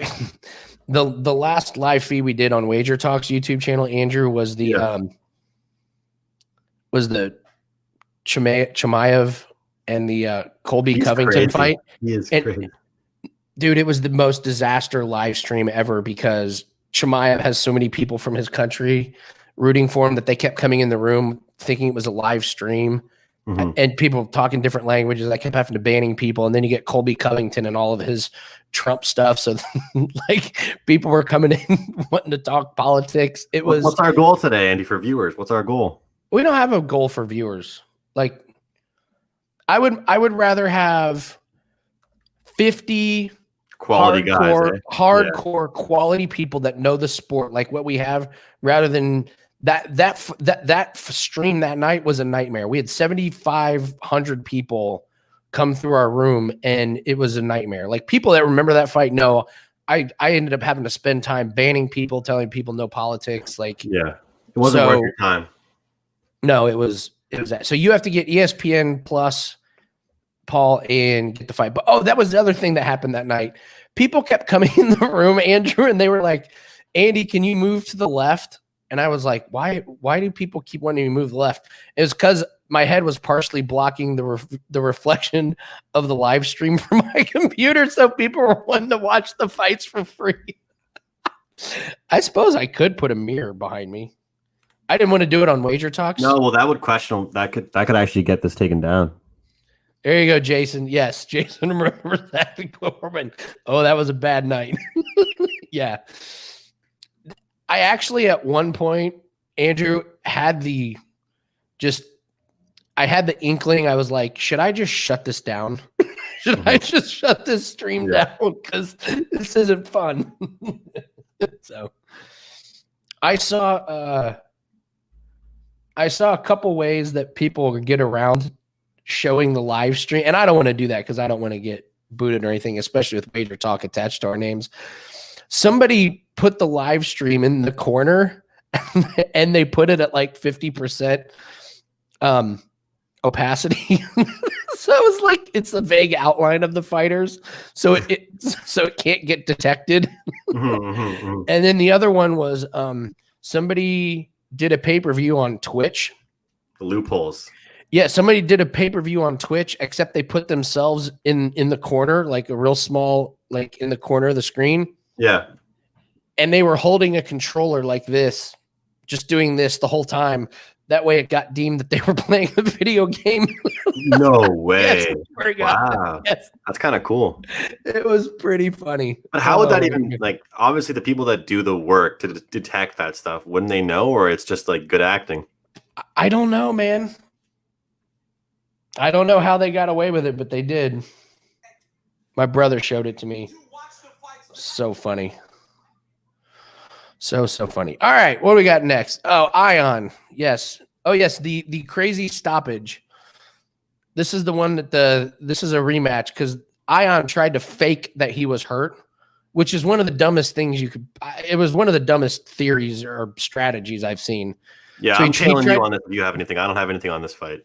the last live feed we did on Wager Talks YouTube channel, Andrew, was the Chimaev and the Colby Covington crazy. Fight. He is crazy. Dude, it was the most disaster live stream ever because Chimaev has so many people from his country rooting for him that they kept coming in the room thinking it was a live stream. and people talking different languages. I kept having to banning people, and then you get Colby Covington and all of his Trump stuff. So like people were coming in wanting to talk politics. What's our goal today, Andy, for viewers? What's our goal? We don't have a goal for viewers. Like I would rather have 50 quality guys, hardcore quality people that know the sport like what we have, rather than that stream that night was a nightmare. We had 7,500 people come through our room, and it was a nightmare. Like people that remember that fight know I ended up having to spend time banning people, telling people no politics. Like, yeah, it wasn't worth your time. No, it was that. So you have to get ESPN Plus, Paul, and get the fight. But that was the other thing that happened that night. People kept coming in the room, Andrew, and they were like, "Andy, can you move to the left?" And I was like, "Why do people keep wanting to move to the left?" It was because my head was partially blocking the reflection of the live stream from my computer, so people were wanting to watch the fights for free. I suppose I could put a mirror behind me. I didn't want to do it on Wager Talks. No, well, that would question that could actually get this taken down. There you go, Jason. Yes, Jason remembers that. Oh, that was a bad night. Yeah. I actually, at one point, Andrew, had the inkling. I was like, should I just shut this down? Should I just shut this stream down? Because this isn't fun. So I saw a couple ways that people get around showing the live stream, and I don't want to do that because I don't want to get booted or anything, especially with Wager Talk attached to our names. Somebody put the live stream in the corner and they put it at like 50% opacity. So it was like it's a vague outline of the fighters, so it can't get detected. And then the other one was somebody did a pay-per-view on Twitch. The loopholes. Yeah, somebody did a pay-per-view on Twitch, except they put themselves in the corner, like a real small, like in the corner of the screen. Yeah. And they were holding a controller like this, just doing this the whole time. That way it got deemed that they were playing a video game. No way. Yes, wow. Yes. That's kind of cool. It was pretty funny. But how would that even, like, obviously the people that do the work to detect that stuff, wouldn't they know, or it's just like good acting? I don't know, man. I don't know how they got away with it, but they did. My brother showed it to me. So funny. So funny. All right, what do we got next? Oh, Ion. Yes. Oh, yes, the crazy stoppage. This is the one that this is a rematch because Ion tried to fake that he was hurt, which is one of the dumbest things it was one of the dumbest theories or strategies I've seen. Yeah, so I'm tailing you on this if you have anything. I don't have anything on this fight.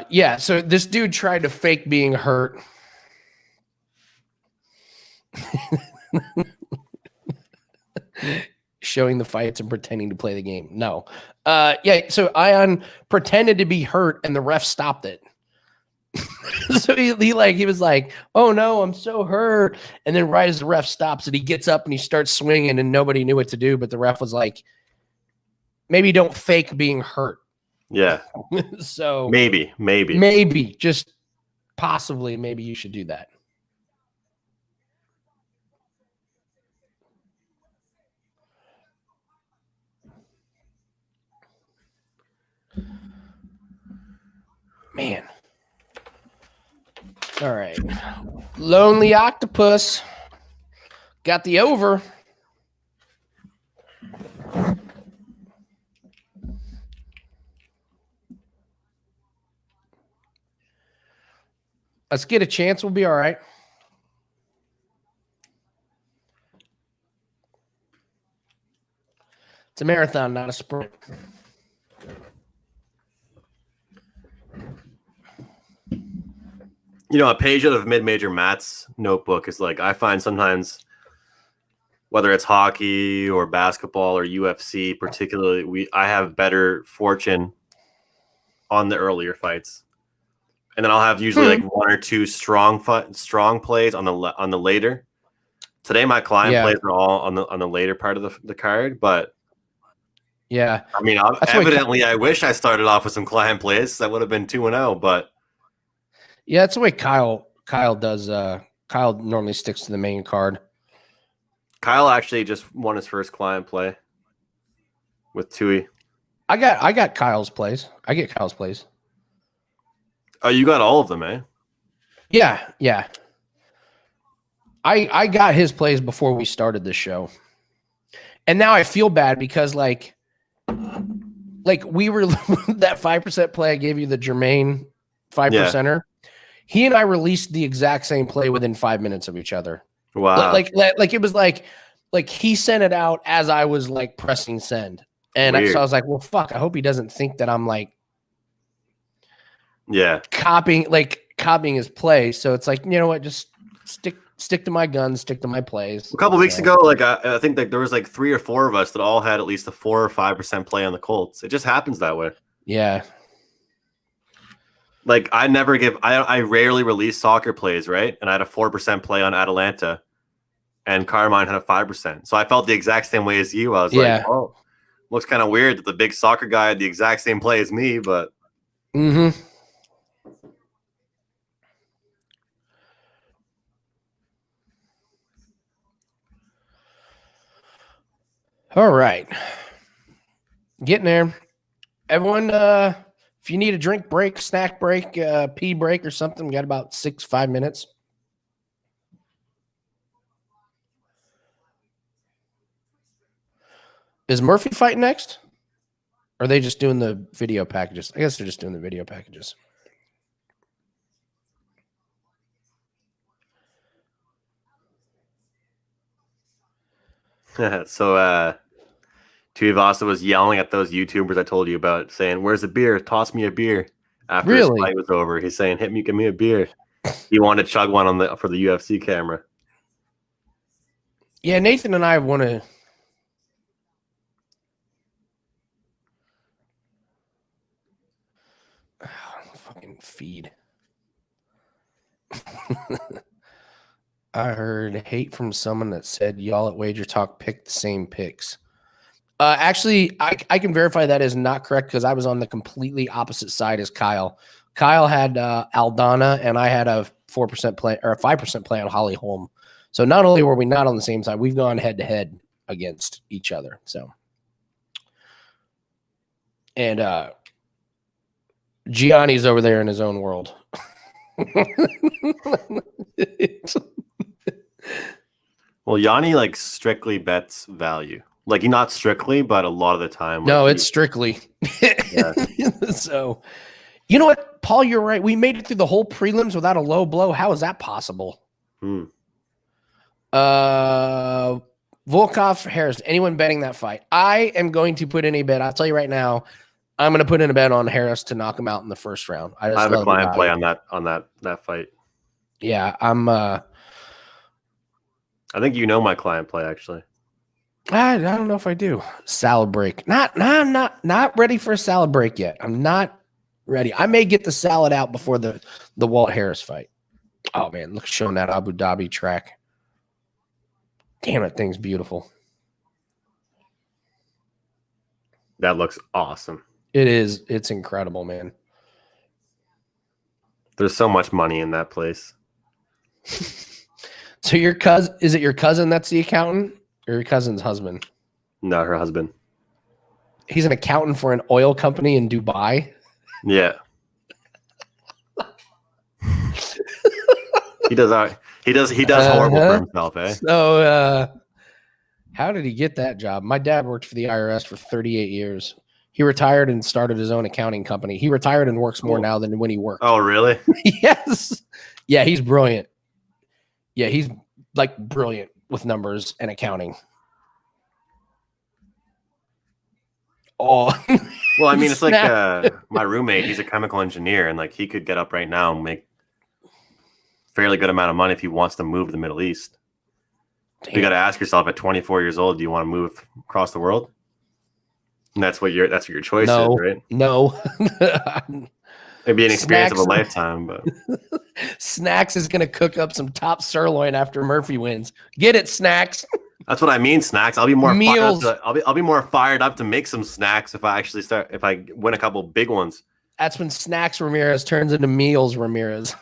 Yeah, so this dude tried to fake being hurt. Showing the fights and pretending to play the game. No. Yeah, so Ion pretended to be hurt and the ref stopped it. So he was like, "Oh no, I'm so hurt." And then right as the ref stops it, he gets up and he starts swinging and nobody knew what to do, but the ref was like, "Maybe don't fake being hurt." Yeah. So maybe just possibly maybe you should do that. Man. All right. Lonely Octopus got the over. Let's get a chance. We'll be all right. It's a marathon, not a sprint. You know, a page out of Mid-Major Matt's notebook is like, I find sometimes, whether it's hockey or basketball or UFC, particularly, I have better fortune on the earlier fights. And then I'll have usually like one or two strong plays on the later. Today, my client plays are all on the later part of the card, but Yeah. I mean, evidently, I wish I started off with some client plays. That would have been 2-0, but yeah, that's the way Kyle does. Kyle normally sticks to the main card. Kyle actually just won his first client play with Tui. I got Kyle's plays. I get Kyle's plays. Oh, you got all of them, eh? Yeah, yeah. I got his plays before we started this show. And now I feel bad because like we were that 5% play I gave you, the Jermaine 5%er. He and I released the exact same play within 5 minutes of each other. Wow. Like it was like he sent it out as I was like pressing send. And so I was like, well, fuck, I hope he doesn't think that I'm like copying his play. So it's like, you know what, just stick to my guns, stick to my plays. A couple weeks ago, like I think that there was like 3 or 4 of us that all had at least a 4 or 5% play on the Colts. It just happens that way. Yeah. Like I rarely release soccer plays, right? And I had a 4% play on Atalanta, and Carmine had a 5%. So I felt the exact same way as you. I was like, oh, looks kind of weird that the big soccer guy had the exact same play as me, but All right. Getting there. Everyone, if you need a drink break, snack break, pee break or something, we got about 5 minutes. Is Murphy fighting next? Or are they just doing the video packages? I guess they're just doing the video packages. So Tuivasa was yelling at those YouTubers I told you about, saying, "Where's the beer? Toss me a beer." After his fight was over, he's saying, "Give me a beer." He wanted to chug one for the UFC camera. Yeah, Nathan and I want to. Fucking feed. I heard hate from someone that said y'all at Wager Talk picked the same picks. Actually, I can verify that is not correct because I was on the completely opposite side as Kyle. Kyle had Aldana, and I had a 4% play or a 5% play on Holly Holm. So not only were we not on the same side, we've gone head to head against each other. So, and Gianni's over there in his own world. Well, Yanni like strictly bets value. Like he not strictly, but a lot of the time. No, it's strictly. So, you know what, Paul, you're right. We made it through the whole prelims without a low blow. How is that possible? Volkov, Harris, anyone betting that fight? I am going to put in a bet. I'll tell you right now, I'm going to put in a bet on Harris to knock him out in the first round. I have a client play on that fight. Yeah, I'm. I think you know my client play actually. I don't know if I do. Salad break. I'm not ready for a salad break yet. I'm not ready. I may get the salad out before the Walt Harris fight. Oh man, look, showing that Abu Dhabi track. Damn, that thing's beautiful. That looks awesome. It is. It's incredible, man. There's so much money in that place. So your cousin, is it your cousin that's the accountant or your cousin's husband? No, her husband. He's an accountant for an oil company in Dubai. Yeah. He does horrible for himself, eh? So how did he get that job? My dad worked for the IRS for 38 years. He retired and started his own accounting company. He retired and works more now than when he worked. Oh, really? Yes. Yeah, he's brilliant. Yeah, he's like brilliant with numbers and accounting. Oh. Well, I mean, it's like my roommate, he's a chemical engineer, and like he could get up right now and make fairly good amount of money if he wants to move to the Middle East. Damn. You got to ask yourself at 24 years old, do you want to move across the world? And that's what your choice is, right? No. It'd be an experience of a lifetime, but Snacks is going to cook up some top sirloin after Murphy wins. Get it, Snacks. That's what I mean, Snacks. I'll be more Meals. I'll be more fired up to make some snacks if I win a couple big ones. That's when Snacks Ramirez turns into Meals Ramirez.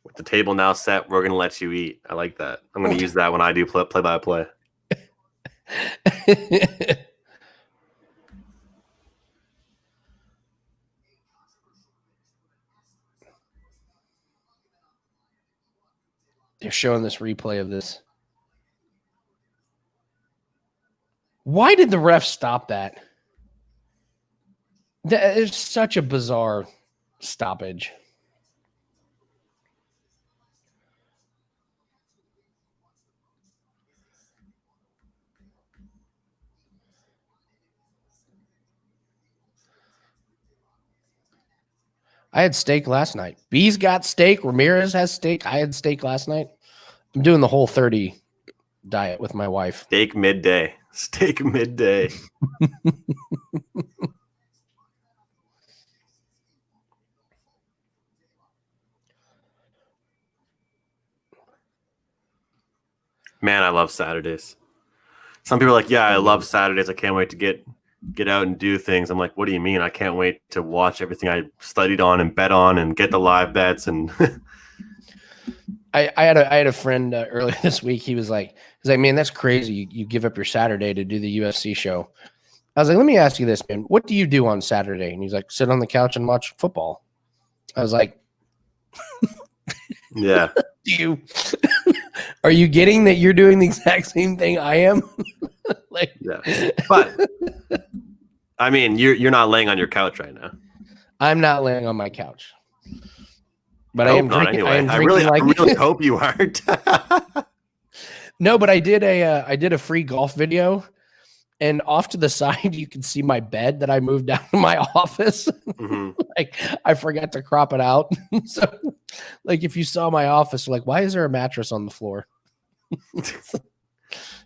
With the table now set, we're gonna let you eat. I like that. I'm gonna use that when I do play by play. They're showing this replay of this. Why did the ref stop that? That is such a bizarre stoppage. I had steak last night. B's got steak. Ramirez has steak. I had steak last night. I'm doing the whole 30 diet with my wife. Steak midday. Steak midday. Man, I love Saturdays. Some people are like, yeah, I love Saturdays. I can't wait to get out and do things. I'm like, what do you mean? I can't wait to watch everything I studied on and bet on and get the live bets. And I had a friend earlier this week. He's like, man, that's crazy. You give up your Saturday to do the UFC show. I was like, let me ask you this, man. What do you do on Saturday? And he's like, sit on the couch and watch football. I was like, yeah. Are you getting that you're doing the exact same thing I am? Yeah. But I mean, you're not laying on your couch right now. I'm not laying on my couch. But I am drinking. Anyway. I really hope you aren't. No, but I did a free golf video, and off to the side you can see my bed that I moved down to my office. Mm-hmm. Like I forgot to crop it out. So like if you saw my office, like, why is there a mattress on the floor? This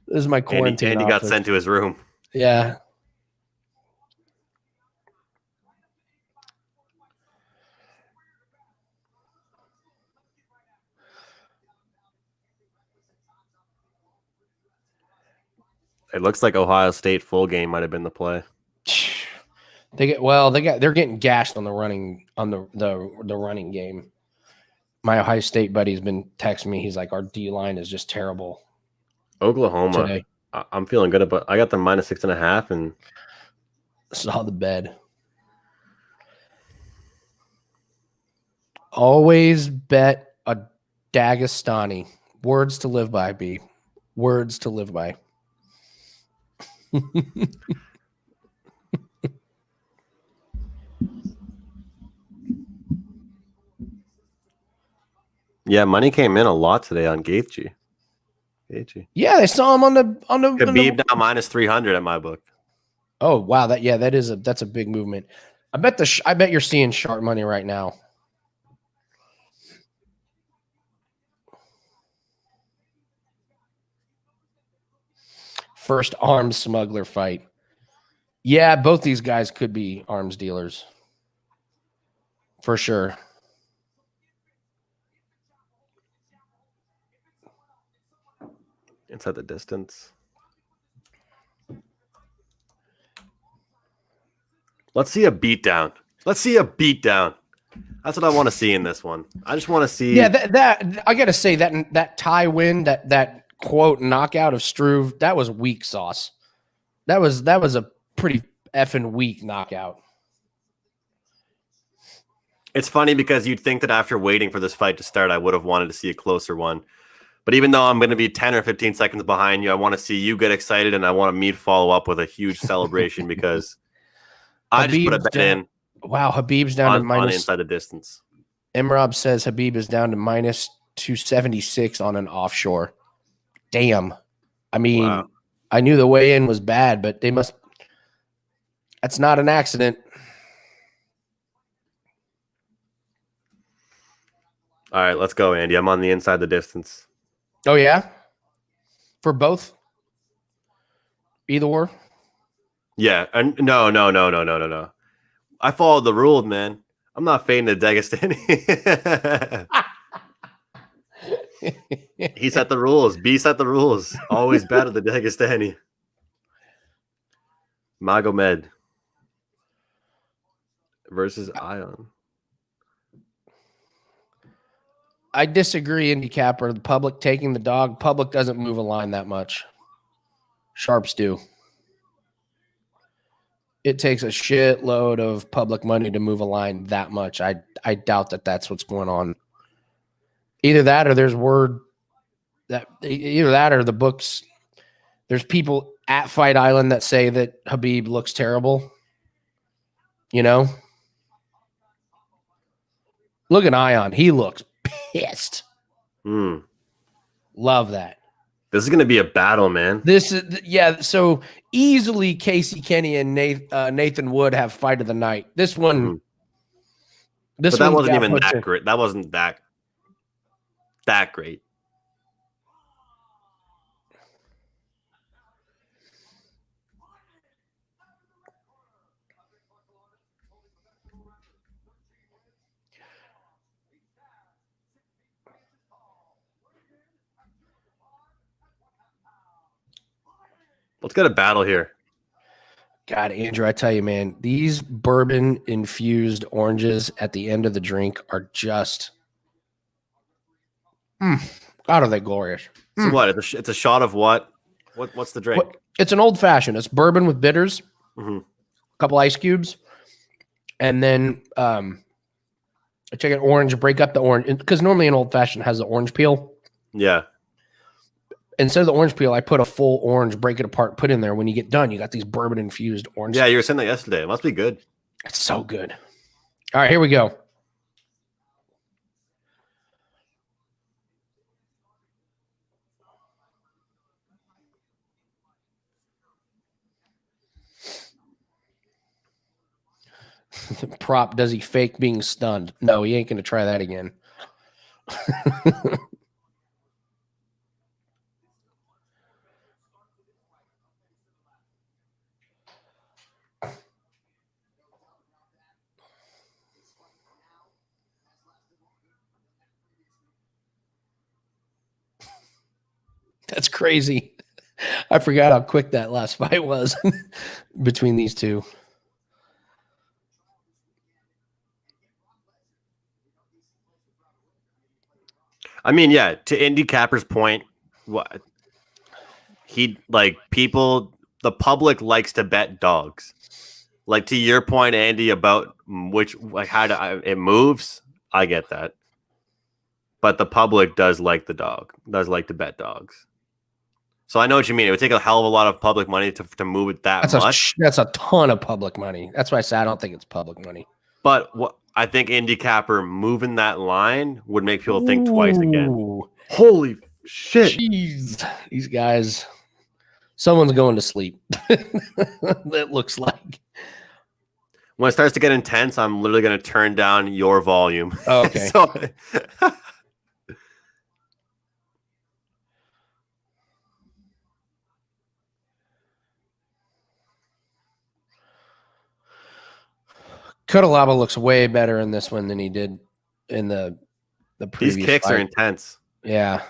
is my quarantine. And he got sent to his room. Yeah. It looks like Ohio State full game might have been the play. They're getting gashed on the running running game. My Ohio State buddy's been texting me. He's like, our D line is just terrible. Oklahoma. Today. I'm feeling good about. I got them -6.5 and saw the bed. Always bet a Dagestani. Words to live by, B. Words to live by. Yeah, money came in a lot today on Gaethje. Yeah, they saw him on the Khabib now -300 at my book. Oh wow, that's a big movement. I bet you're seeing sharp money right now. First arms smuggler fight. Yeah, both these guys could be arms dealers. For sure. Inside the distance. Let's see a beatdown. That's what I want to see in this one. I just want to see. Yeah, that I gotta say that tie win, that quote knockout of Struve, that was weak sauce. That was a pretty effing weak knockout. It's funny because you'd think that after waiting for this fight to start, I would have wanted to see a closer one. But even though I'm going to be 10 or 15 seconds behind you, I want to see you get excited, and I want me to follow up with a huge celebration because I just put a bet in. Wow, Habib's down to minus inside the distance. Imrob says Habib is down to -276 on an offshore. Damn. I mean, wow. I knew the weigh-in was bad, but they must. That's not an accident. All right, let's go, Andy. I'm on the inside the distance. Oh, yeah? For both? Either or? Yeah. And no. I followed the rules, man. I'm not fading the Dagestani. He set the rules. B set the rules. Always battle the Dagestani. Magomed versus Ion. I disagree, Indy Capper. The public taking the dog. Public doesn't move a line that much. Sharps do. It takes a shitload of public money to move a line that much. I doubt that that's what's going on. Either that or there's word that either that or the books. There's people at Fight Island that say that Khabib looks terrible. You know? Look at Ion. He looks pissed. Love that. This is going to be a battle, man. This is, yeah. So easily Casey Kenny and Nathan Wood have fight of the night. This one, but that wasn't even that great. That wasn't that great. Let's get a battle here. God, Andrew, I tell you, man, these bourbon-infused oranges at the end of the drink are just, God, are they glorious. So what? It's a shot of what? What's the drink? It's an old-fashioned. It's bourbon with bitters, a couple ice cubes, and then I take an orange, break up the orange, because normally an old-fashioned has the orange peel. Yeah. Instead of the orange peel, I put a full orange, break it apart, put in there. When you get done, you got these bourbon-infused oranges. Yeah, you were saying that yesterday. It must be good. It's so good. All right, here we go. Prop, does he fake being stunned? No, he ain't going to try that again. That's crazy. I forgot how quick that last fight was between these two. I mean, yeah, to Indy Capper's point, what the public likes to bet dogs. Like to your point, Andy, about it moves. I get that. But the public does like the dog, does like to bet dogs. So I know what you mean. It would take a hell of a lot of public money to move it that much. That's a ton of public money. That's why I said I don't think it's public money. But I think Indy Capper moving that line would make people think twice again. Holy shit. Jeez. These guys, someone's going to sleep. That looks like. When it starts to get intense, I'm literally going to turn down your volume. Oh, okay. Cutelaba looks way better in this one than he did in the previous These kicks fight. are intense. Yeah.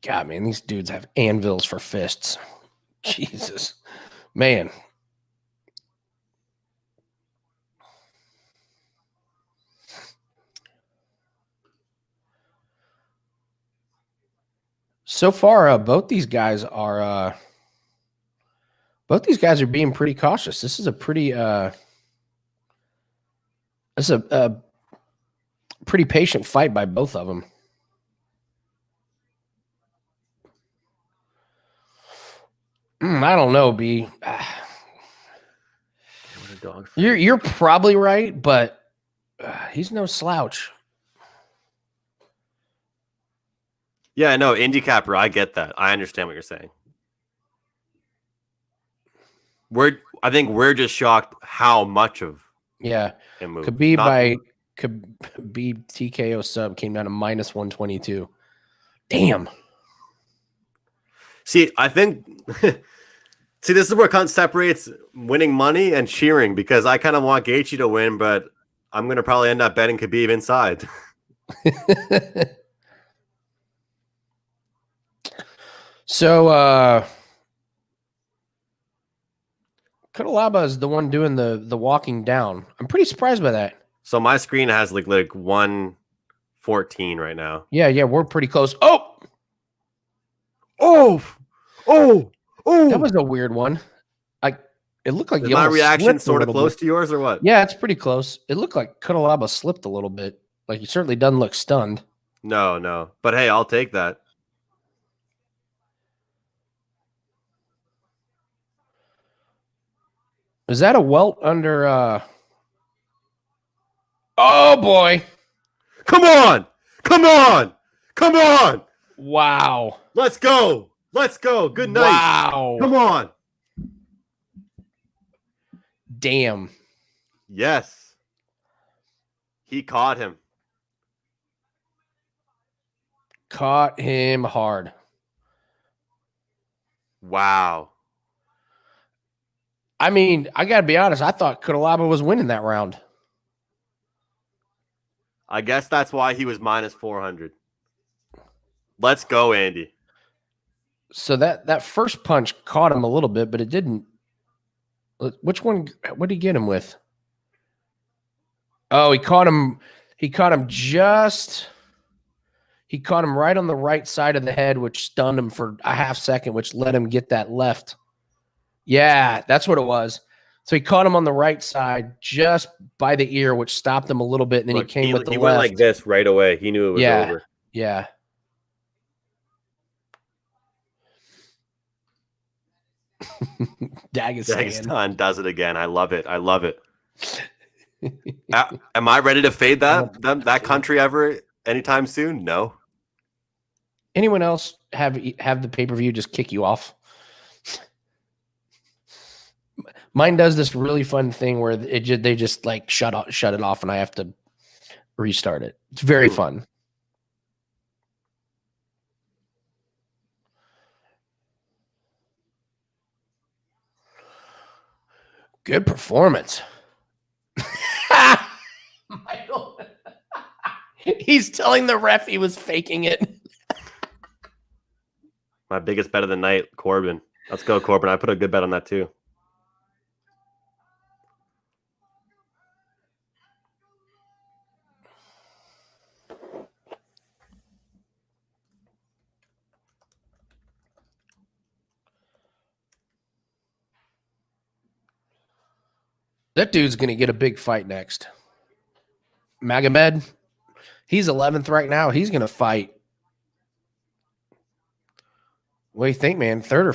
God, man, these dudes have anvils for fists. Jesus, man. So far, both these guys are being pretty cautious. This is a pretty pretty patient fight by both of them. I don't know, B. Dog you're probably right, but he's no slouch. Yeah, no, indie capper. I get that. I understand what you're saying. I think we're just shocked how much of him moved. Khabib TKO sub came down to -122. Damn. See, I think this is where it separates winning money and cheering, because I kind of want Gaethje to win, but I'm going to probably end up betting Khabib inside. So Cutelaba is the one doing the walking down. I'm pretty surprised by that. So my screen has like 114 right now. Yeah, we're pretty close. That was a weird one. It looked like my reaction sort of close to yours or what? Yeah, it's pretty close. It looked like Cutelaba slipped a little bit. Like, he certainly doesn't look stunned. No. But hey, I'll take that. Is that a welt under Oh boy. Come on. Wow. Let's go. Good night. Wow. Come on. Damn. Yes. He caught him. Caught him hard. Wow. I mean, I got to be honest. I thought Cutelaba was winning that round. I guess that's why he was -400. Let's go, Andy. So that first punch caught him a little bit, but it didn't. Which one? What did he get him with? Oh, he caught him. He caught him right on the right side of the head, which stunned him for a half second, which let him get that left. Yeah, that's what it was. So he caught him on the right side, just by the ear, which stopped him a little bit, and then he came with the left. He went like this right away. He knew it was over. Yeah. Dagestan does it again. I love it. Am I ready to fade that country ever anytime soon? No. Anyone else have the pay-per-view just kick you off? Mine does this really fun thing where they just like shut it off, and I have to restart it. It's very fun. Good performance. Michael. He's telling the ref he was faking it. My biggest bet of the night, Corbin. Let's go, Corbin. I put a good bet on that too. That dude's going to get a big fight next. Magomed, he's 11th right now. He's going to fight. What do you think, man? Third or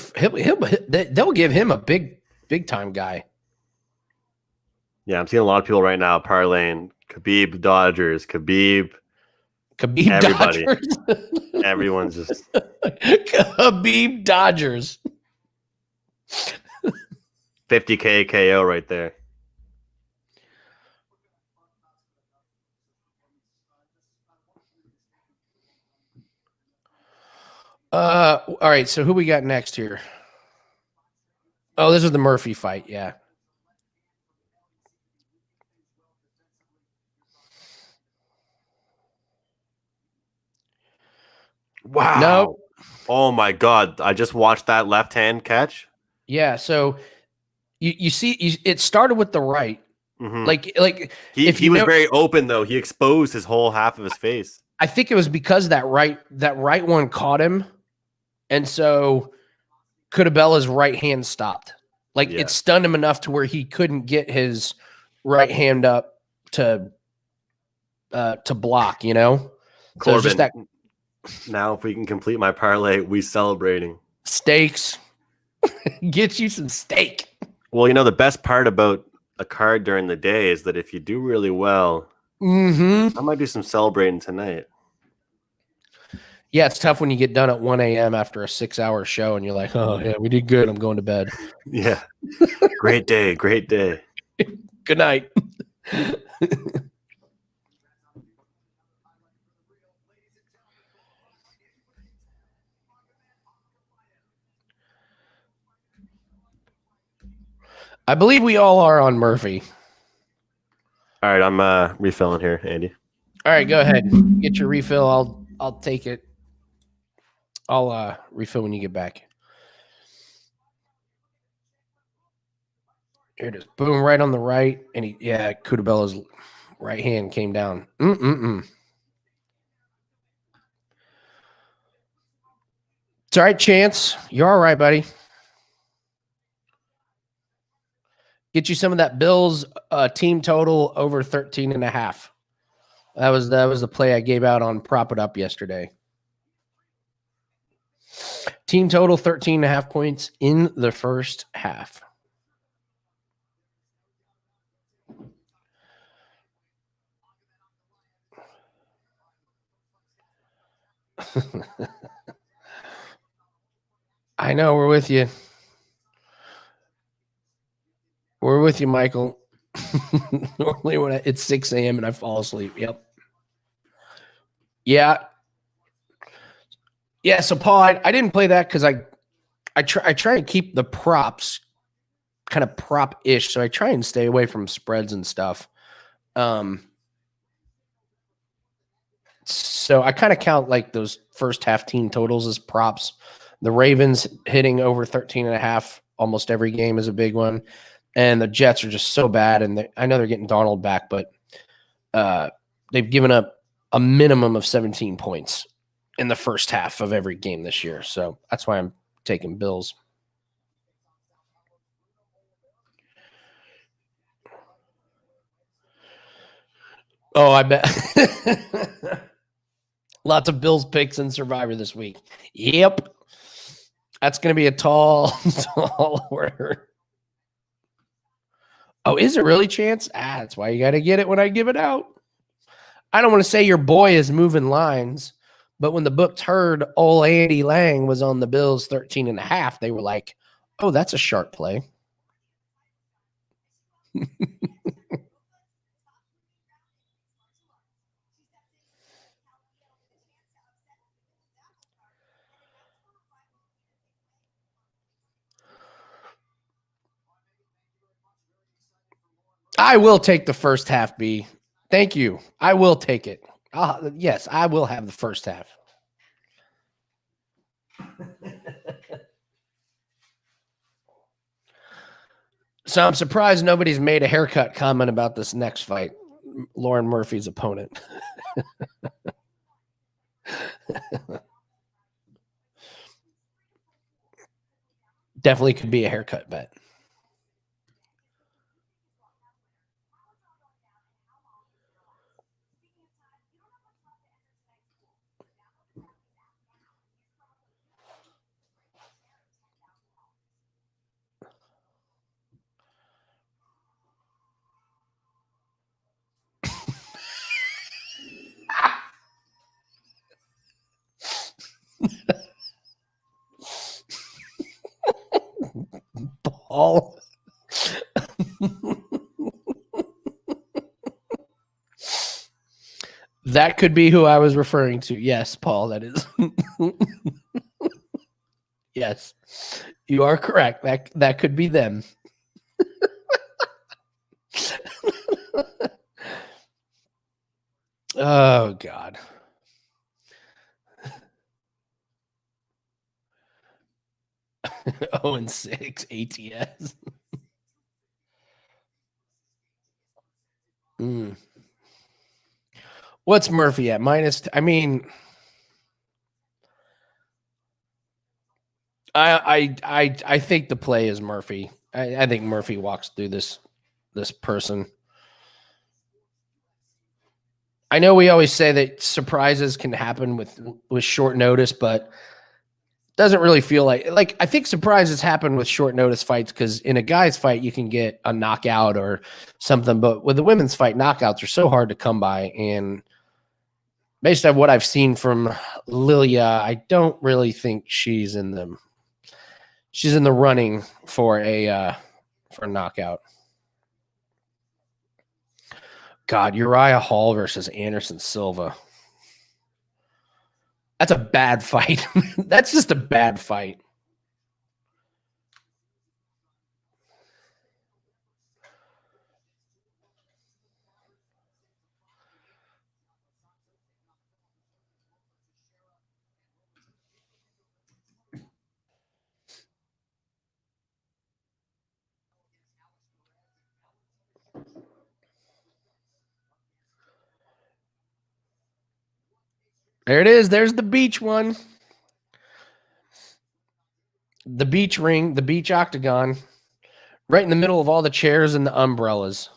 they'll give him a big time guy. Yeah, I'm seeing a lot of people right now parlaying Khabib Dodgers, Khabib everybody. Dodgers. Everyone's just Khabib Dodgers. 50K KO right there. All right, so who we got next here? Oh, this is the Murphy fight, yeah. Wow. No. Oh my God. I just watched that left hand catch. Yeah, so you see it started with the right. Mm-hmm. Like he was very open though. He exposed his whole half of his face. I think it was because that right one caught him. And so Cutabella's right hand stopped. It stunned him enough to where he couldn't get his right hand up to block, you know? Corbin, so just that. Now if we can complete my parlay, we celebrating. Steaks. Get you some steak. Well, you know, the best part about a card during the day is that if you do really well, I might do some celebrating tonight. Yeah, it's tough when you get done at 1 a.m. after a 6-hour show and you're like, oh, yeah, we did good. I'm going to bed. Yeah. Great day. Great day. Good night. I believe we all are on Murphy. All right, I'm refilling here, Andy. All right, go ahead. Get your refill. I'll take it. I'll refill when you get back. Here it is. Boom, right on the right. And Cutabella's right hand came down. It's all right, Chance. You're all right, buddy. Get you some of that Bills team total over 13.5. That was the play I gave out on Prop It Up yesterday. Team total 13.5 points in the first half. I know, we're with you. We're with you, Michael. Normally when it's 6 a.m. and I fall asleep. Yep. Yeah. Yeah, so Paul, I didn't play that because I try and keep the props kind of prop-ish, so I try and stay away from spreads and stuff. So I kind of count like those first half team totals as props. The Ravens hitting over 13.5 almost every game is a big one. And the Jets are just so bad. And I know they're getting Donald back, but they've given up a minimum of 17 points in the first half of every game this year. So that's why I'm taking Bills. Oh, I bet. Lots of Bills picks in Survivor this week. Yep. That's going to be a tall order. Oh, is it really, Chance? That's why you got to get it when I give it out. I don't want to say your boy is moving lines, but when the books heard old Andy Lang was on the Bills 13.5, they were like, oh, that's a sharp play. I will take the first half, B. Thank you. I will take it. Yes, I will have the first half. So I'm surprised nobody's made a haircut comment about this next fight. Lauren Murphy's opponent. Definitely could be a haircut bet. Paul. That could be who I was referring to. Yes, Paul, that is. Yes, you are correct. That could be them. Oh, God. Oh, and 6 ATS. What's Murphy at? Minus, I mean, I think the play is Murphy. I think Murphy walks through this person. I know we always say that surprises can happen with short notice, but doesn't really feel like I think surprises happen with short notice fights because in a guy's fight you can get a knockout or something, but with the women's fight, knockouts are so hard to come by. And based on what I've seen from Lilia, I don't really think she's in the running for a knockout. God, Uriah Hall versus Anderson Silva. That's a bad fight. That's just a bad fight. There it is. There's the beach one. The beach ring, the beach octagon, right in the middle of all the chairs and the umbrellas.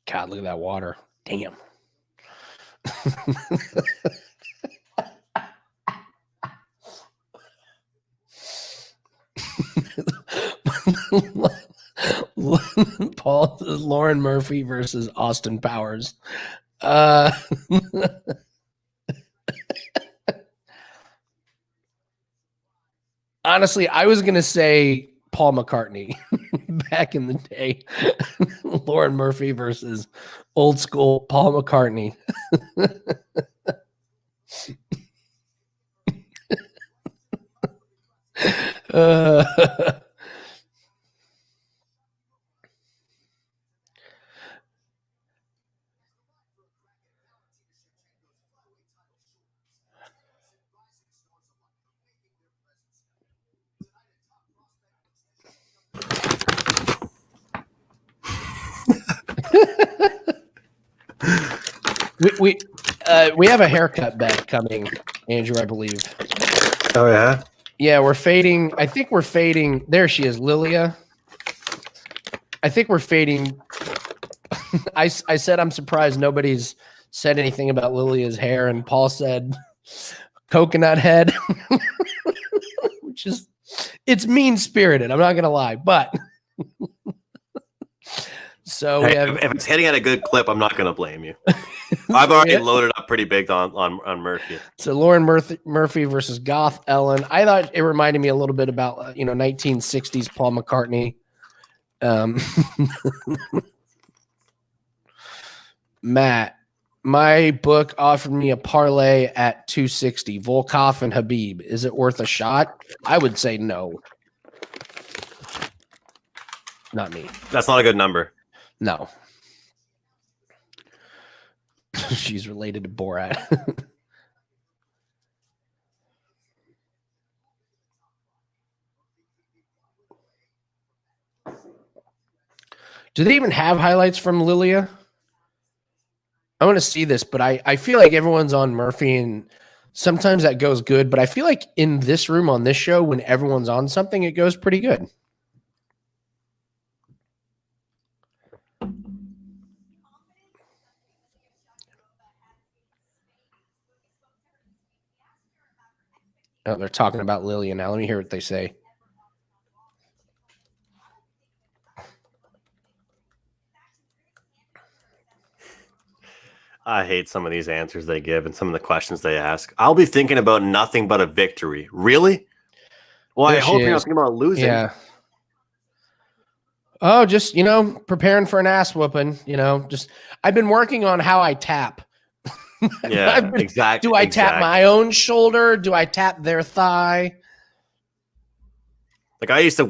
God, look at that water. Damn. Paul Lauren Murphy versus Austin Powers. Honestly, I was going to say Paul McCartney back in the day. Lauren Murphy versus old school Paul McCartney. we have a haircut bet coming, Andrew, I believe. Oh yeah. Yeah, we're fading. I think we're fading. There she is, Lilia. I think we're fading. I said I'm surprised nobody's said anything about Lilia's hair, and Paul said coconut head, which is it's mean spirited. I'm not gonna lie, but so hey, if it's hitting at a good clip, I'm not gonna blame you. I've already loaded up pretty big on Murphy. So Lauren Murphy versus Goth Ellen. I thought it reminded me a little bit about 1960s Paul McCartney. Matt, my book offered me a parlay at 260. Volkov and Khabib. Is it worth a shot? I would say no. Not me. That's not a good number. No. She's related to Borat. Do they even have highlights from Lilia? I want to see this, but I feel like everyone's on Murphy, and sometimes that goes good. But I feel like in this room on this show, when everyone's on something, it goes pretty good. Oh, they're talking about Lilia now. Let me hear what they say. I hate some of these answers they give and some of the questions they ask. I'll be thinking about nothing but a victory. Really? Well, I hope you're not thinking about losing. Yeah. Oh, just, preparing for an ass whooping, just I've been working on how I tap. Yeah, exactly. Do I tap my own shoulder? Do I tap their thigh? Like I used to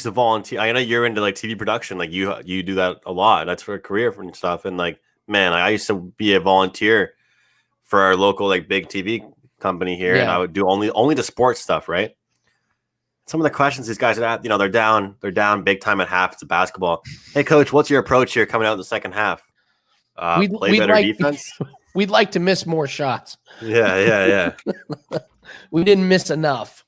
volunteer. I know you're into like TV production. Like you do that a lot. That's for a career and stuff. And like, man, I used to be a volunteer for our local like big TV company here, and I would do only the sports stuff, right? Some of the questions these guys are they're down big time at half. It's a basketball. Hey, coach, what's your approach here coming out in the second half? Play better defense. We'd like to miss more shots. Yeah. We didn't miss enough.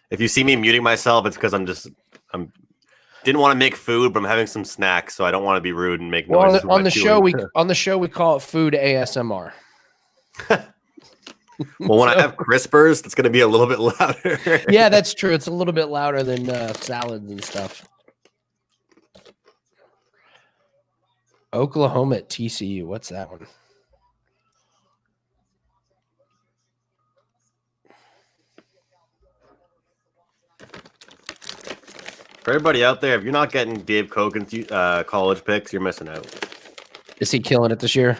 If you see me muting myself, it's because I'm didn't want to make food, but I'm having some snacks, so I don't want to be rude and make noises. On the show, we call it food ASMR. Well, when I have crispers, it's going to be a little bit louder. Yeah, that's true. It's a little bit louder than salads and stuff. Oklahoma at TCU. What's that one? For everybody out there, if you're not getting Dave Koken's college picks, you're missing out. Is he killing it this year?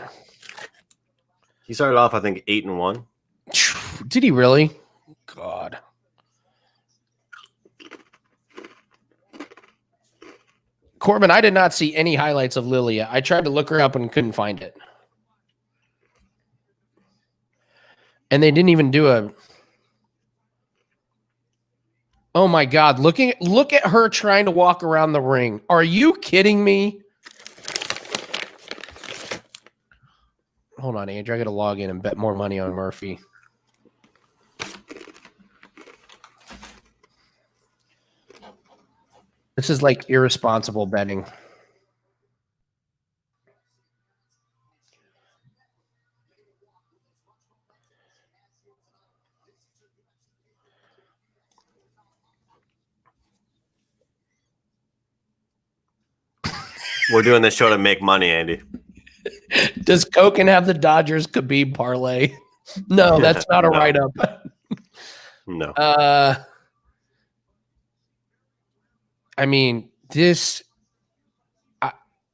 He started off, I think, 8-1. Did he really? God. Corbin, I did not see any highlights of Lilia. I tried to look her up and couldn't find it. And they didn't even do a... Oh my God! Look at her trying to walk around the ring. Are you kidding me? Hold on, Andrew. I got to log in and bet more money on Murphy. This is like irresponsible betting. We're doing this show to make money, Andy. Does Koken have the Dodgers Khabib parlay? No, that's not a write-up. No. I mean, this.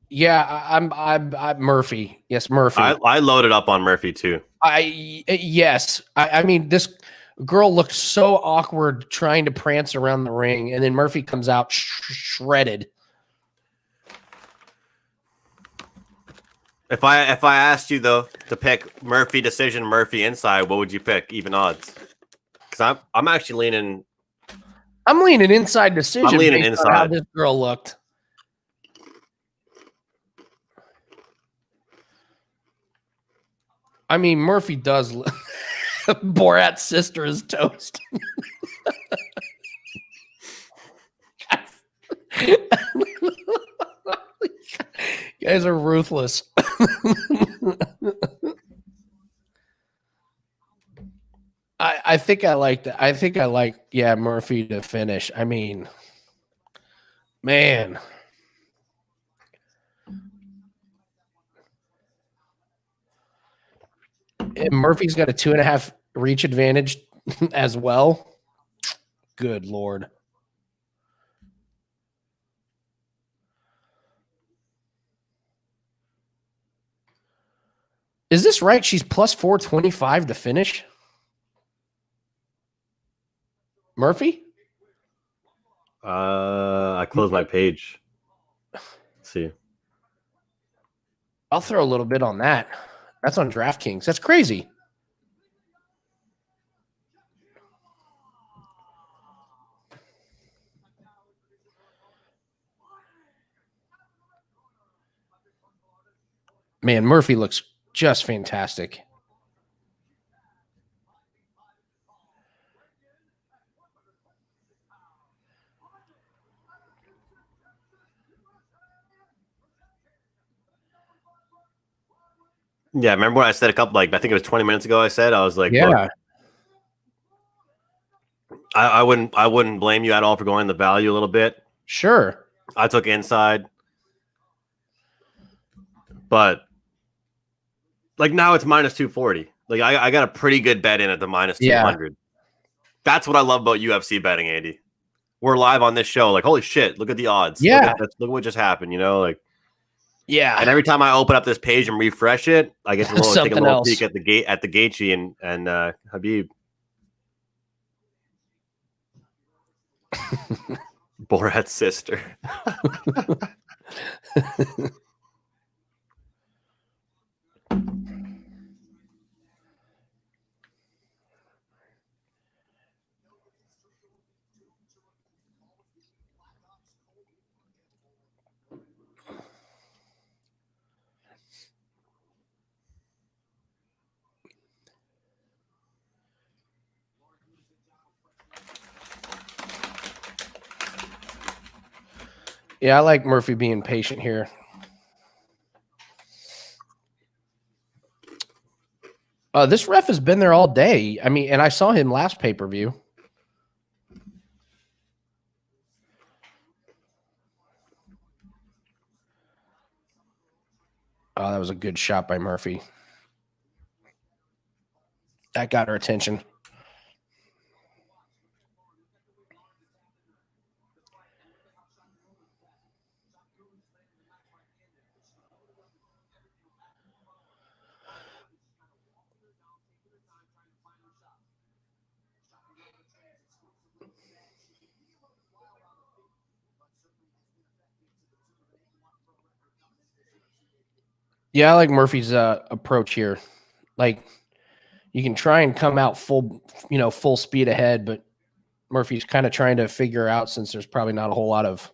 I'm Murphy. Yes, Murphy. I loaded up on Murphy too. Yes. I mean, this girl looks so awkward trying to prance around the ring, and then Murphy comes out shredded. If I asked you though to pick Murphy decision, Murphy inside, what would you pick? Even odds? Because I'm actually leaning. I'm leaning inside decision. I'm leaning inside. How this girl looked. I mean, Murphy does. Borat's sister is toast. You guys are ruthless. I think I like that. I think I like, Murphy to finish. I mean, man. And Murphy's got a 2.5 reach advantage as well. Good Lord. Is this right? She's plus 425 to finish? Murphy? I closed my page. Let's see. I'll throw a little bit on that. That's on DraftKings. That's crazy. Man, Murphy looks just fantastic. Yeah, remember when I said I think it was 20 minutes ago, I was like, yeah. I wouldn't blame you at all for going the value a little bit. Sure. I took inside. But like now it's minus 240. Like I got a pretty good bet in at the minus 200. That's what I love about UFC betting, Andy. We're live on this show. Like, holy shit, look at the odds. Yeah. Look what just happened, like. Yeah. And every time I open up this page and refresh it, I get to take a little peek at the Gaetje and Khabib. Borat's sister. Yeah, I like Murphy being patient here. This ref has been there all day. I mean, and I saw him last pay-per-view. Oh, that was a good shot by Murphy. That got her attention. Yeah, I like Murphy's approach here. Like, you can try and come out full speed ahead, but Murphy's kind of trying to figure out, since there's probably not a whole lot of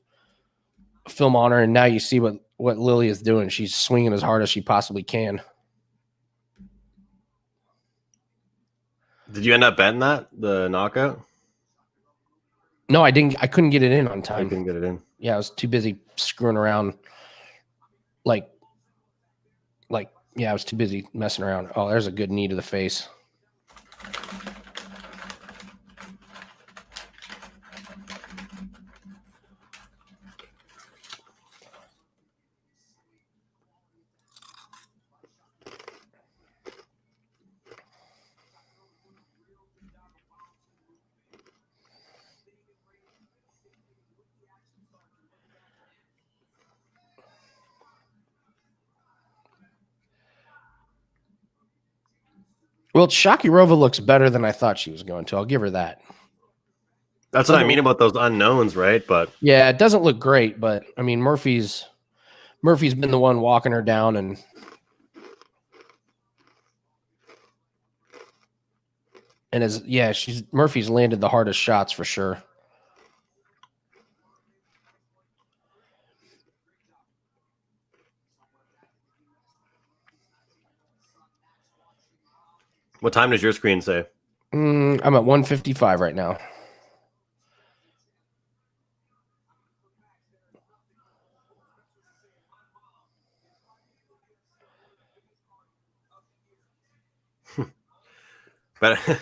film on her, and now you see what Lily is doing. She's swinging as hard as she possibly can. Did you end up betting the knockout? No, I didn't. I couldn't get it in on time. I couldn't get it in. Yeah, I was too busy screwing around. Yeah, I was too busy messing around. Oh, there's a good knee to the face. Well, Shakirova looks better than I thought she was going to. I'll give her that. That's what I mean about those unknowns, right? But yeah, it doesn't look great, but I mean, Murphy's been the one walking her down, and Murphy's landed the hardest shots for sure. What time does your screen say? I'm at 155 right now. Better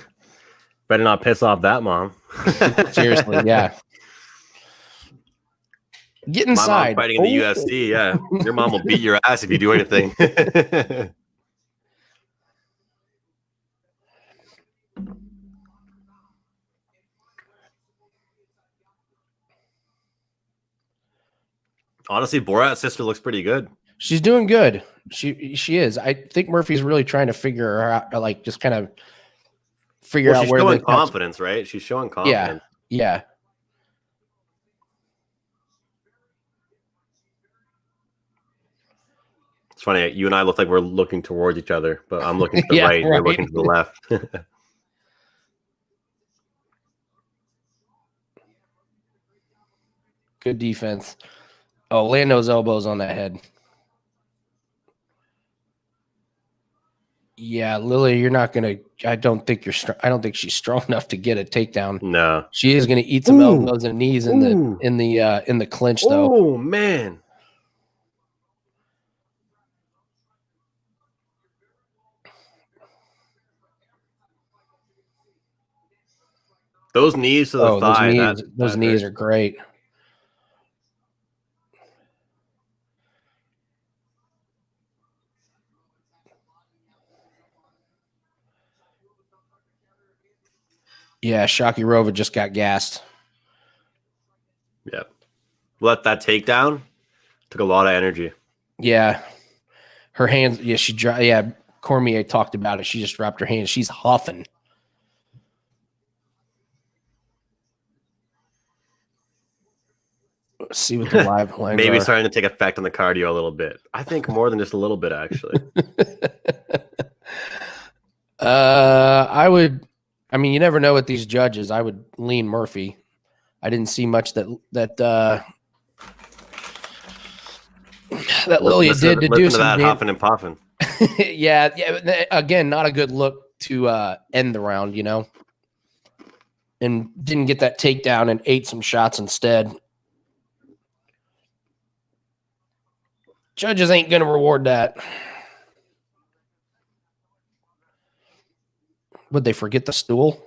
not piss off that mom. Seriously, yeah. Get inside. My mom's fighting in the UFC. Yeah, your mom will beat your ass if you do anything. Honestly, Borat's sister looks pretty good. She's doing good. She is. I think Murphy's really trying to figure her out, like just kind of figure out where she's showing confidence, right? She's showing confidence. Yeah. It's funny. You and I look like we're looking towards each other, but I'm looking to the right. You're looking to the left. Good defense. Oh, land those elbows on that head. Yeah, Lily, you're not gonna. I don't think she's strong enough to get a takedown. No, she is gonna eat some elbows and knees in the clinch, though. Oh man, those knees to the thigh. Those knees are great. Yeah, Shakirova just got gassed. Yeah. That takedown took a lot of energy. Yeah. Her hands, Cormier talked about it. She just dropped her hands. She's huffing. Let's see what the live lines Maybe are. Starting to take effect on the cardio a little bit. I think more than just a little bit, actually. I mean, you never know with these judges. I would lean Murphy. I didn't see much that Lilia did to do some that huffing and puffing. yeah. Again, not a good look to end the round, and didn't get that takedown and ate some shots instead. Judges ain't going to reward that. Would they forget the stool?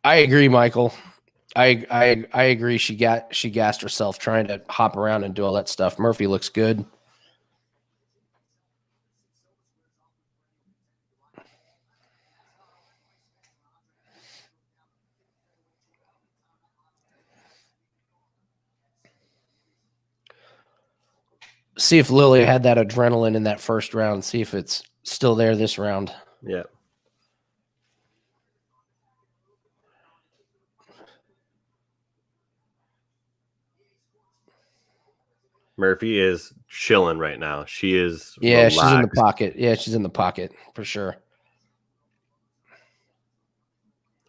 I agree, Michael. I agree. She gassed herself trying to hop around and do all that stuff. Murphy looks good. See if Lily had that adrenaline in that first round. See if it's still there this round. Yeah. Murphy is chilling right now. She is relaxed. She's in the pocket. Yeah, she's in the pocket for sure.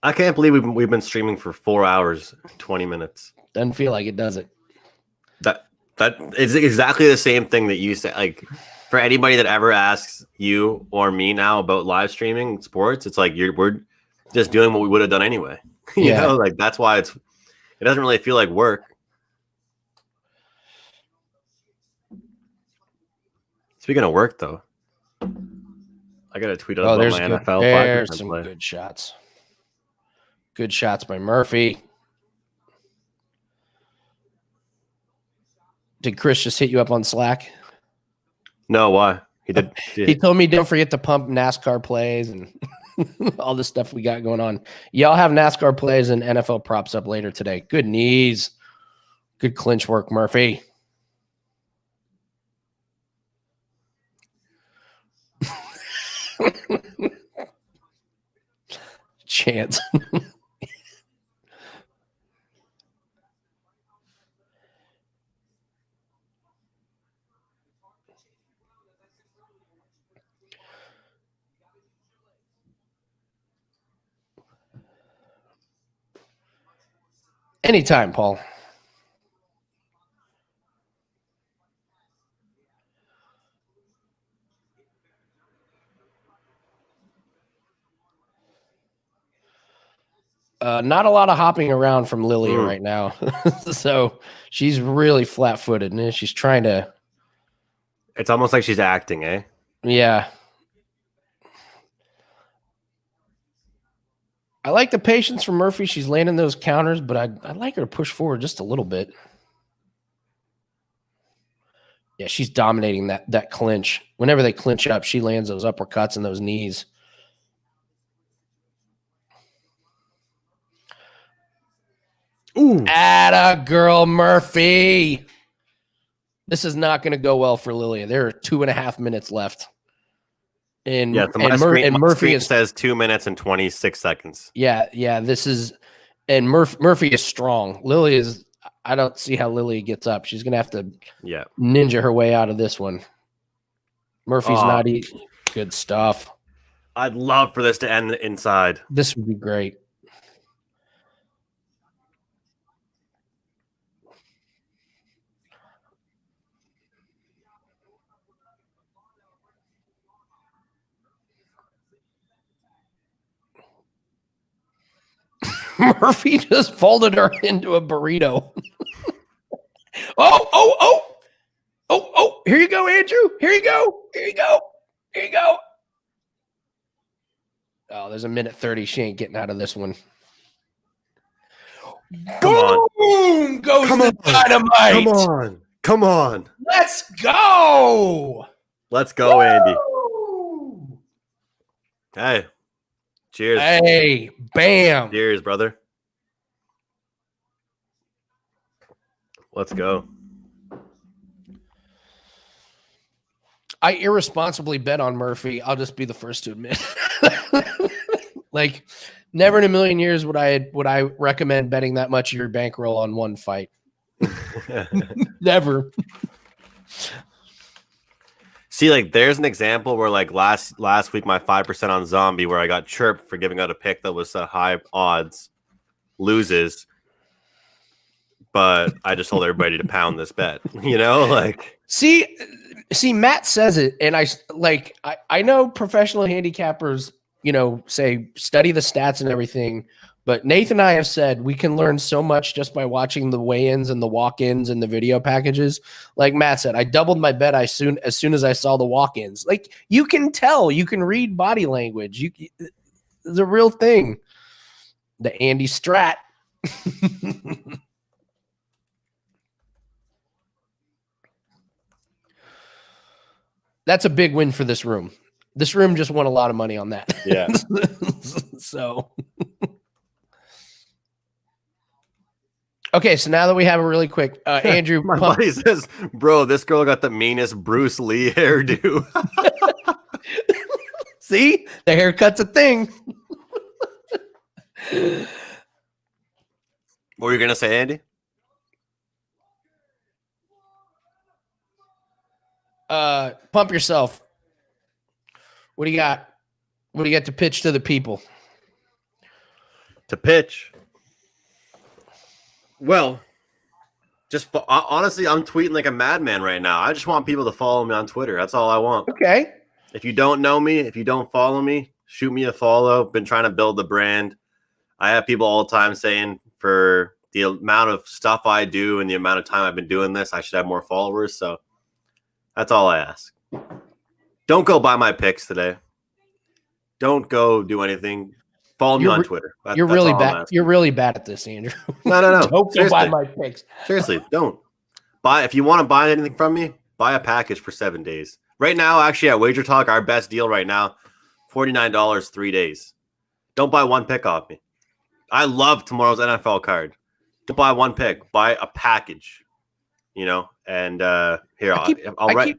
I can't believe we've been streaming for 4 hours, 20 minutes. Doesn't feel like it, does it? That is exactly the same thing that you said. Like, for anybody that ever asks you or me now about live streaming sports, it's like we're just doing what we would have done anyway. You know, like that's why it doesn't really feel like work. Speaking of work, though, I got a tweet out about my NFL. There's some good shots. Good shots by Murphy. Did Chris just hit you up on Slack? No, why? He did. He told me don't forget to pump NASCAR plays and all the stuff we got going on. Y'all have NASCAR plays and NFL props up later today. Good knees. Good clinch work, Murphy. Chance. Anytime, Paul. Not a lot of hopping around from Lily right now. So she's really flat-footed, and she's trying to... It's almost like she's acting, eh? Yeah. I like the patience from Murphy. She's landing those counters, but I'd like her to push forward just a little bit. Yeah, she's dominating that clinch. Whenever they clinch up, she lands those uppercuts and those knees. Ooh. Atta girl, Murphy. This is not going to go well for Lily. There are 2.5 minutes left. And Murphy says 2 minutes and 26 seconds. Yeah. This is, and Murphy is strong. Lily is. I don't see how Lily gets up. She's gonna have to ninja her way out of this one. Murphy's not eating. Good stuff. I'd love for this to end inside. This would be great. Murphy just folded her into a burrito. Oh, here you go, Andrew. Here you go. Oh, there's a minute 30. She ain't getting out of this one. Boom! Goes the dynamite. Come on. Let's go. Andy. Hey. Cheers. Hey, bam. Cheers, brother. Let's go. I irresponsibly bet on Murphy. I'll just be the first to admit. Like, never in a million years would I recommend betting that much of your bankroll on one fight. Never. See, like, there's an example where, like, last week, my 5% on Zombie, where I got chirped for giving out a pick that was high odds, loses. But I just told everybody to pound this bet, you know, like. See, Matt says it, and I know professional handicappers, you know, say study the stats and everything, But Nathan and I have said we can learn so much just by watching the weigh-ins and the walk-ins and the video packages. Like Matt said, I doubled my bet as soon as I saw the walk-ins. Like, you can tell, you can read body language. It's a real thing. The Andy Strat. That's a big win for this room. This room just won a lot of money on that. Yeah. So, okay. So now that we have a really quick, Andrew, my buddy says, "Bro, this girl got the meanest Bruce Lee hairdo." See, the haircut's a thing. What were you gonna say, Andy? Pump yourself. What do you got? What do you got to pitch to the people? To pitch? Well, just honestly, I'm tweeting like a madman right now. I just want people to follow me on Twitter. That's all I want. Okay. If you don't know me, if you don't follow me, shoot me a follow. Been trying to build the brand. I have people all the time saying for the amount of stuff I do and the amount of time I've been doing this, I should have more followers. So that's all I ask. Don't go buy my picks today. Don't go do anything. Follow me on Twitter. You're really bad. You're really bad at this, Andrew. No. Don't go buy my picks. Seriously, don't buy. If you want to buy anything from me, buy a package for 7 days. Right now, actually, at Wager Talk, our best deal right now, $49, 3 days. Don't buy one pick off me. I love tomorrow's NFL card. Don't buy one pick. Buy a package. You know, and here I'll write.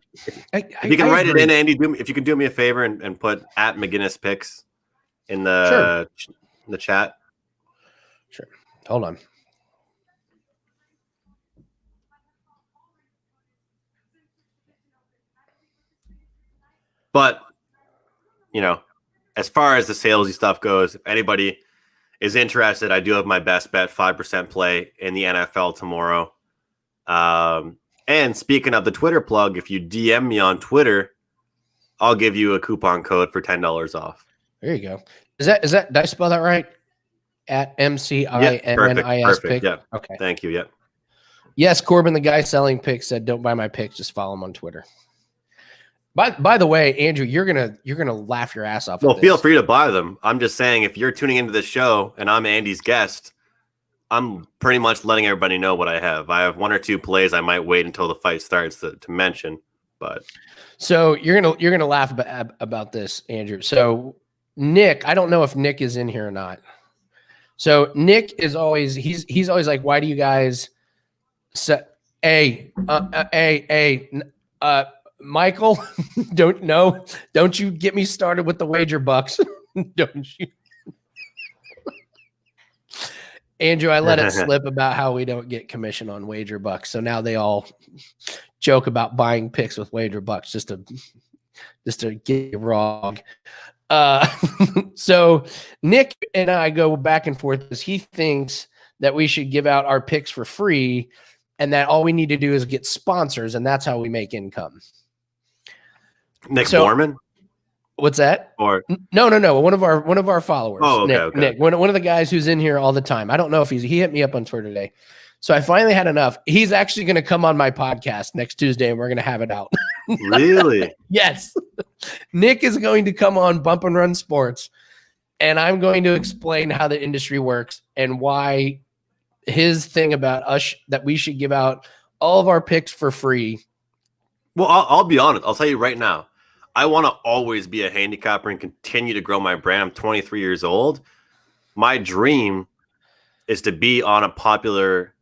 If you can write it in, Andy. If you can do me a favor and put at McGinnis Picks in the chat. Sure. Hold on. But you know, as far as the salesy stuff goes, if anybody is interested, I do have my best bet 5% play in the NFL tomorrow. And speaking of the Twitter plug, if you DM me on Twitter, I'll give you a coupon code for $10 off. There you go. Is that did I spell that right? At MCINNIS pick. Yeah. Okay. Thank you. Yeah. Yes, Corbin, the guy selling picks, said don't buy my picks, just follow him on Twitter. By the way, Andrew, you're gonna laugh your ass off. Well, feel free to buy them. I'm just saying, if you're tuning into this show and I'm Andy's guest, I'm pretty much letting everybody know what I have. I have one or two plays. I might wait until the fight starts to mention, but so you're gonna laugh about this, Andrew. So Nick, I don't know if Nick is in here or not. So Nick is always he's always like, why do you guys say Michael? Don't you get me started with the wager bucks? Don't you? Andrew, I let it slip about how we don't get commission on wager bucks. So now they all joke about buying picks with wager bucks just to get you wrong. So Nick and I go back and forth because he thinks that we should give out our picks for free and that all we need to do is get sponsors, and that's how we make income. Nick Borman? What's that? Or no. One of our followers. Oh, okay, Nick, okay. Nick, one of the guys who's in here all the time. I don't know if he hit me up on Twitter today. So I finally had enough. He's actually going to come on my podcast next Tuesday, and we're going to have it out. Really? Yes. Nick is going to come on Bump and Run Sports, and I'm going to explain how the industry works and why his thing about us that we should give out all of our picks for free. Well, I'll be honest. I'll tell you right now. I want to always be a handicapper and continue to grow my brand. I'm 23 years old. My dream is to be on a popular,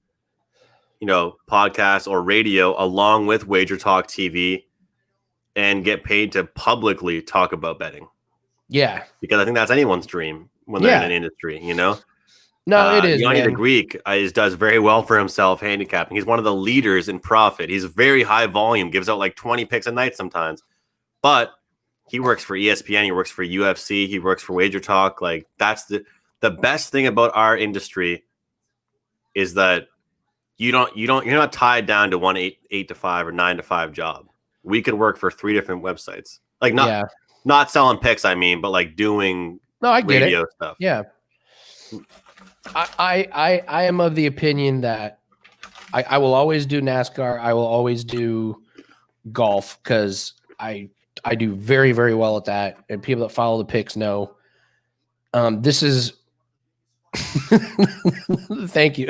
podcast or radio along with Wager Talk TV and get paid to publicly talk about betting. Yeah. Because I think that's anyone's dream when they're in an industry, No, it is. Yanni the Greek does very well for himself handicapping. He's one of the leaders in profit. He's very high volume, gives out like 20 picks a night sometimes. But he works for ESPN, he works for UFC, he works for Wager Talk. Like, that's the best thing about our industry is that you're not tied down to one 8 to 5 or 9 to 5 job. We could work for 3 different websites. Like not selling picks, I mean, but like doing I get radio it. stuff. Yeah. I am of the opinion that I will always do NASCAR. I will always do golf because I do very, very well at that. And people that follow the picks know. This is thank you.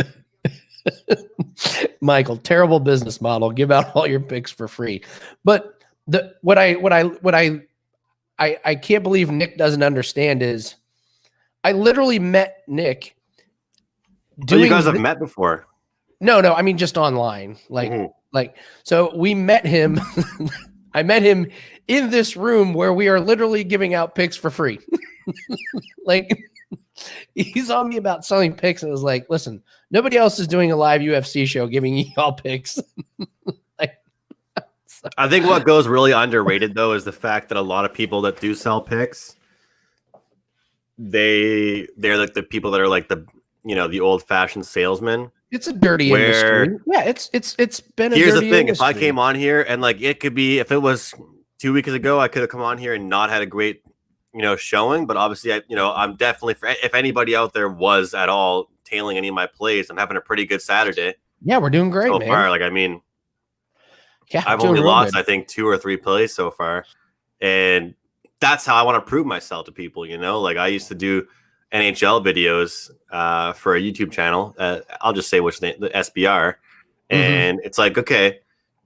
Michael, terrible business model. Give out all your picks for free. But what I can't believe Nick doesn't understand is I literally met Nick. You guys have met before? No, I mean just online. So we met him. I met him in this room where we are literally giving out picks for free. He's on me about selling picks, and I was like, listen, nobody else is doing a live UFC show giving you all picks. I think what goes really underrated though is the fact that a lot of people that do sell picks, they're like the people that are like the old fashioned salesman. It's a dirty industry. Yeah, it's been a here's dirty the thing. industry. If I came on here and it could be, if it was 2 weeks ago, I could have come on here and not had a great showing, but obviously I'm definitely, if anybody out there was at all tailing any of my plays, I'm having a pretty good Saturday. Yeah, we're doing great, so man. far. I've only lost, I think, 2 or 3 plays so far. And that's how I want to prove myself to people, I used to do NHL videos for a YouTube channel. I'll just say which name, the SBR. And it's like, okay,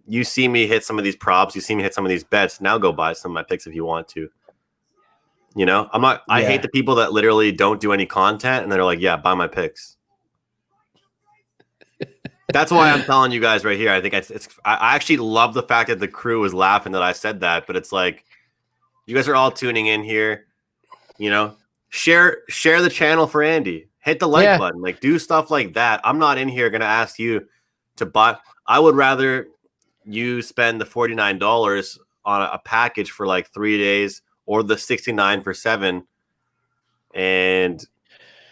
you see me hit some of these props, you see me hit some of these bets. Now go buy some of my picks if you want to. I hate the people that literally don't do any content and they're like, yeah, buy my picks. That's why I'm telling you guys right here. I think I actually love the fact that the crew was laughing that I said that, but it's like, you guys are all tuning in here, share the channel for Andy, hit the like button, do stuff like that. I'm not in here going to ask you to buy. I would rather you spend the $49 on a package for 3 days or the $69 for 7 and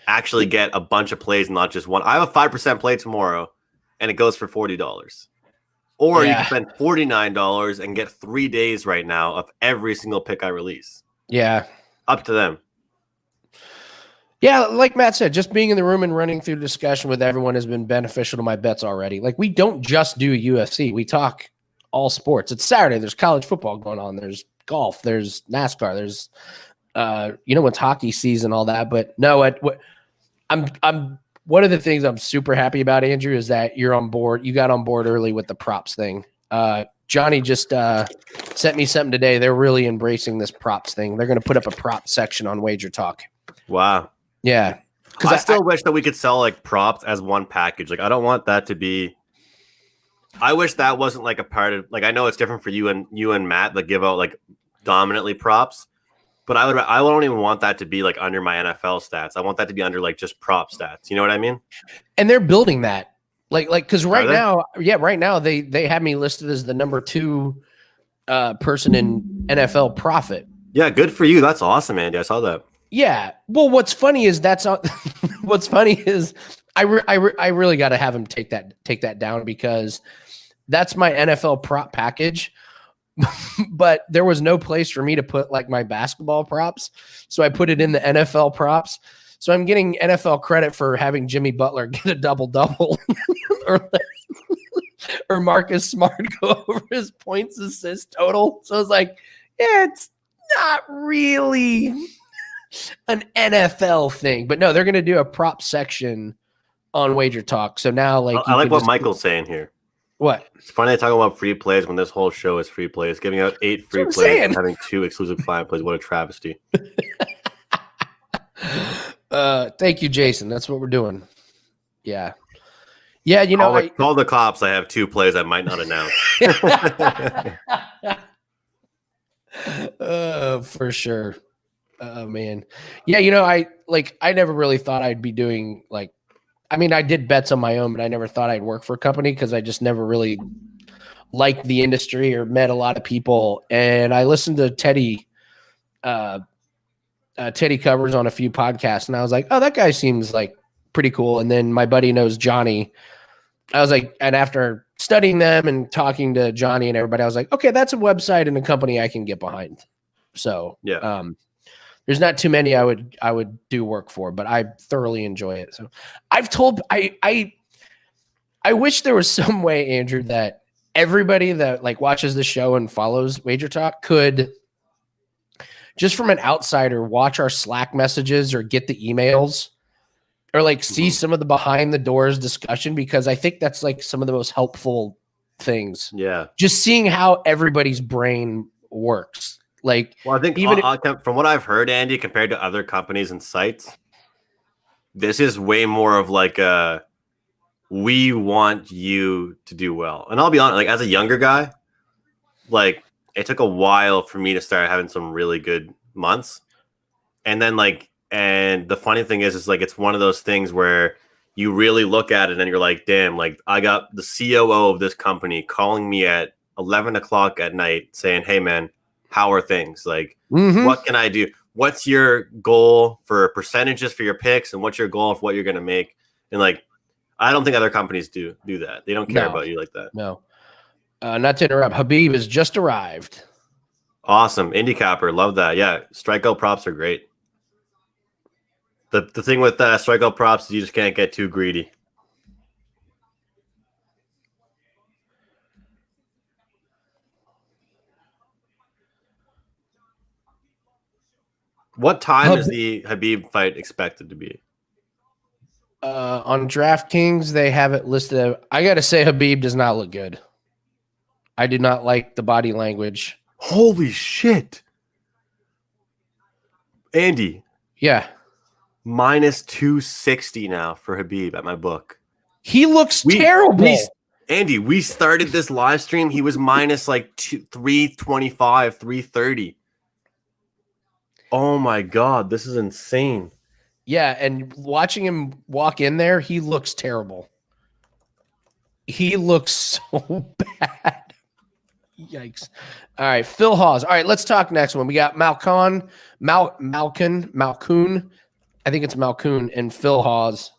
actually get a bunch of plays, not just one. I have a 5% play tomorrow and it goes for $40. Or you can spend $49 and get 3 days right now of every single pick I release. Yeah. Up to them. Yeah, like Matt said, just being in the room and running through discussion with everyone has been beneficial to my bets already. We don't just do UFC. We talk all sports. It's Saturday. There's college football going on. There's golf. There's NASCAR. There's, it's hockey season, all that. But no, I'm one of the things I'm super happy about, Andrew, is that you're on board. You got on board early with the props thing. Johnny just sent me something today. They're really embracing this props thing. They're going to put up a prop section on Wager Talk. Wow. Yeah. Because I still wish that we could sell props as one package. I don't want that to be. I wish that wasn't a part of. I know it's different for you and Matt that give out dominantly props. But I don't even want that to be under my NFL stats. I want that to be under just prop stats. You know what I mean? And they're building that. Because right now they have me listed as the number 2 person in NFL profit. Yeah, good for you. That's awesome, Andy. I saw that. Yeah. Well, what's funny is I really got to have him take that down because that's my NFL prop package. But there was no place for me to put my basketball props. So I put it in the NFL props. So I'm getting NFL credit for having Jimmy Butler get a double-double or Marcus Smart go over his points assist total. So it's it's not really an NFL thing. But no, they're going to do a prop section on Wager Talk. So now I like what Michael's saying here. What? It's funny they talk about free plays when this whole show is free plays. Giving out 8 free plays and having 2 exclusive client plays. What a travesty. Thank you, Jason. That's what we're doing. Yeah. Yeah, call the cops. I have 2 plays I might not announce. For sure. Oh man. Yeah, I never really thought I'd be doing I did bets on my own, but I never thought I'd work for a company because I just never really liked the industry or met a lot of people. And I listened to Teddy Covers on a few podcasts, and I was like, oh, that guy seems pretty cool. And then my buddy knows Johnny. I was and after studying them and talking to Johnny and everybody, I was like, okay, that's a website and a company I can get behind. So There's not too many I would do work for, but I thoroughly enjoy it. So I've told I wish there was some way, Andrew, that everybody that like watches the show and follows Wager Talk could just from an outsider watch our Slack messages or get the emails or like see some of the behind the doors discussion, because I think that's like some of the most helpful things. Yeah. Just seeing how everybody's brain works. Like, well, I think even from what I've heard, Andy, compared to other companies and sites, this is way more of like we want you to do well. And I'll be honest, like as a younger guy, like it took a while for me to start having some really good months. And then and the funny thing is like, it's one of those things where you really look at it and you're like, damn, like I got the COO of this company calling me at 11 o'clock at night saying, hey man, how are things? Like, what can I do? What's your goal for percentages for your picks? And what's your goal of what you're going to make? And like, I don't think other companies do that. They don't care about you like that. No. Not to interrupt. Khabib has just arrived. Awesome. Indie Capper. Love that. Yeah. Strikeout props are great. The thing with strikeout props is you just can't get too greedy. What time is the Khabib fight expected to be? On DraftKings, they have it listed. I got to say, Khabib does not look good. I did not like the body language. Holy shit. Andy. Yeah. Minus 260 now for Khabib at my book. He looks terrible. Andy, we started this live stream. He was minus like 325, 330. Oh my God, this is insane. Yeah, and watching him walk in there, he looks terrible. He looks so bad. Yikes. All right, Phil Hawes. All right, let's talk next one. We got Malcoon. I think it's Malcoon and Phil Hawes.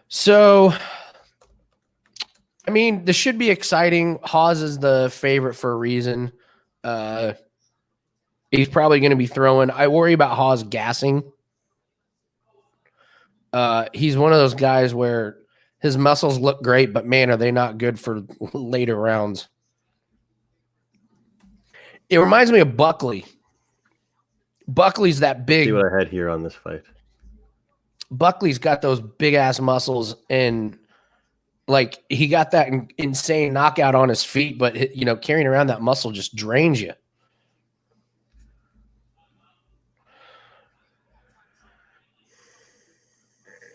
So, I mean, this should be exciting. Hawes is the favorite for a reason. He's probably going to be throwing. I worry about Hawes gassing. He's one of those guys where his muscles look great, but man, are they not good for later rounds. It reminds me of Buckley. Buckley's that big. See what I had here on this fight. Buckley's got those big ass muscles, and like he got that insane knockout on his feet, but carrying around that muscle just drains you.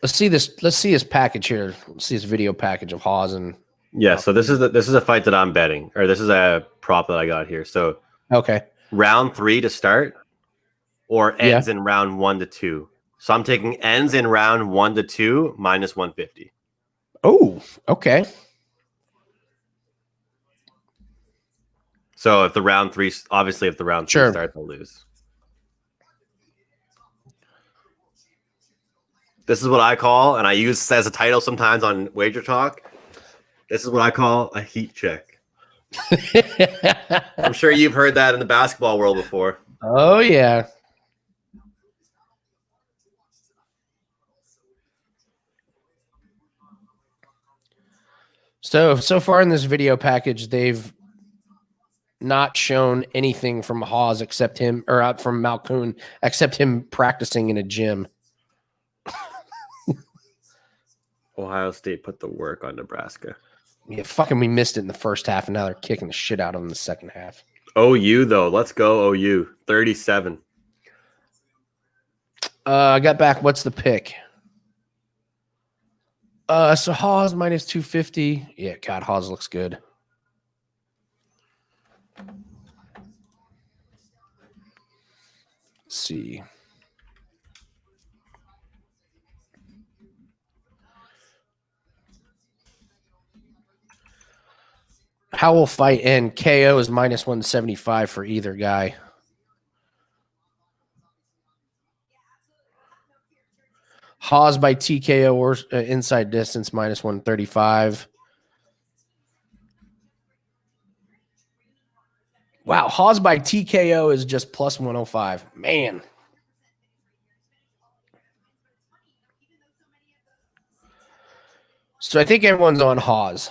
Let's see this. Let's see his package here. Let's see his video package of Hawes and. Yeah, so this is a fight that I'm betting, or this is a prop that I got here. So okay, round 3 to start, or ends in round 1 to 2. So I'm taking ends in round 1 to 2 minus 150. Oh, okay. So if the round 3 starts, I'll lose. This is what I call, and I use as a title sometimes on Wager Talk. This is what I call a heat check. I'm sure you've heard that in the basketball world before. Oh, yeah. So far in this video package, they've not shown anything from Hawes except him, or from Malcoon, except him practicing in a gym. Ohio State put the work on Nebraska. Yeah, fucking we missed it in the first half, and now they're kicking the shit out of them in the second half. OU, though. Let's go, OU. 37. I got back. What's the pick? So Hawes minus 250. Yeah, God, Hawes looks good. Let's see. How will fight end? KO is minus 175 for either guy. Hawes by TKO or inside distance minus 135. Wow, Hawes by TKO is just plus 105. Man. So I think everyone's on Hawes.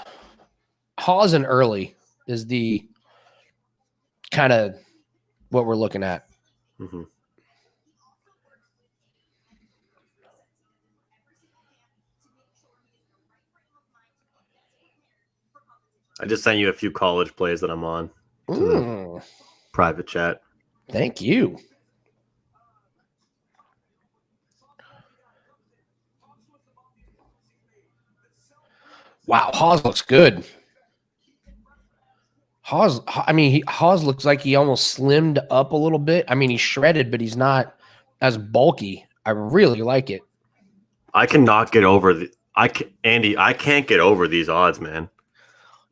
Hawes and early is the kind of what we're looking at. Mm-hmm. I just sent you a few college plays that I'm on. Private chat. Thank you. Wow, Hawes looks good. Hawes looks like he almost slimmed up a little bit. I mean, he's shredded, but he's not as bulky. I really like it. I cannot get over Andy, I can't get over these odds, man.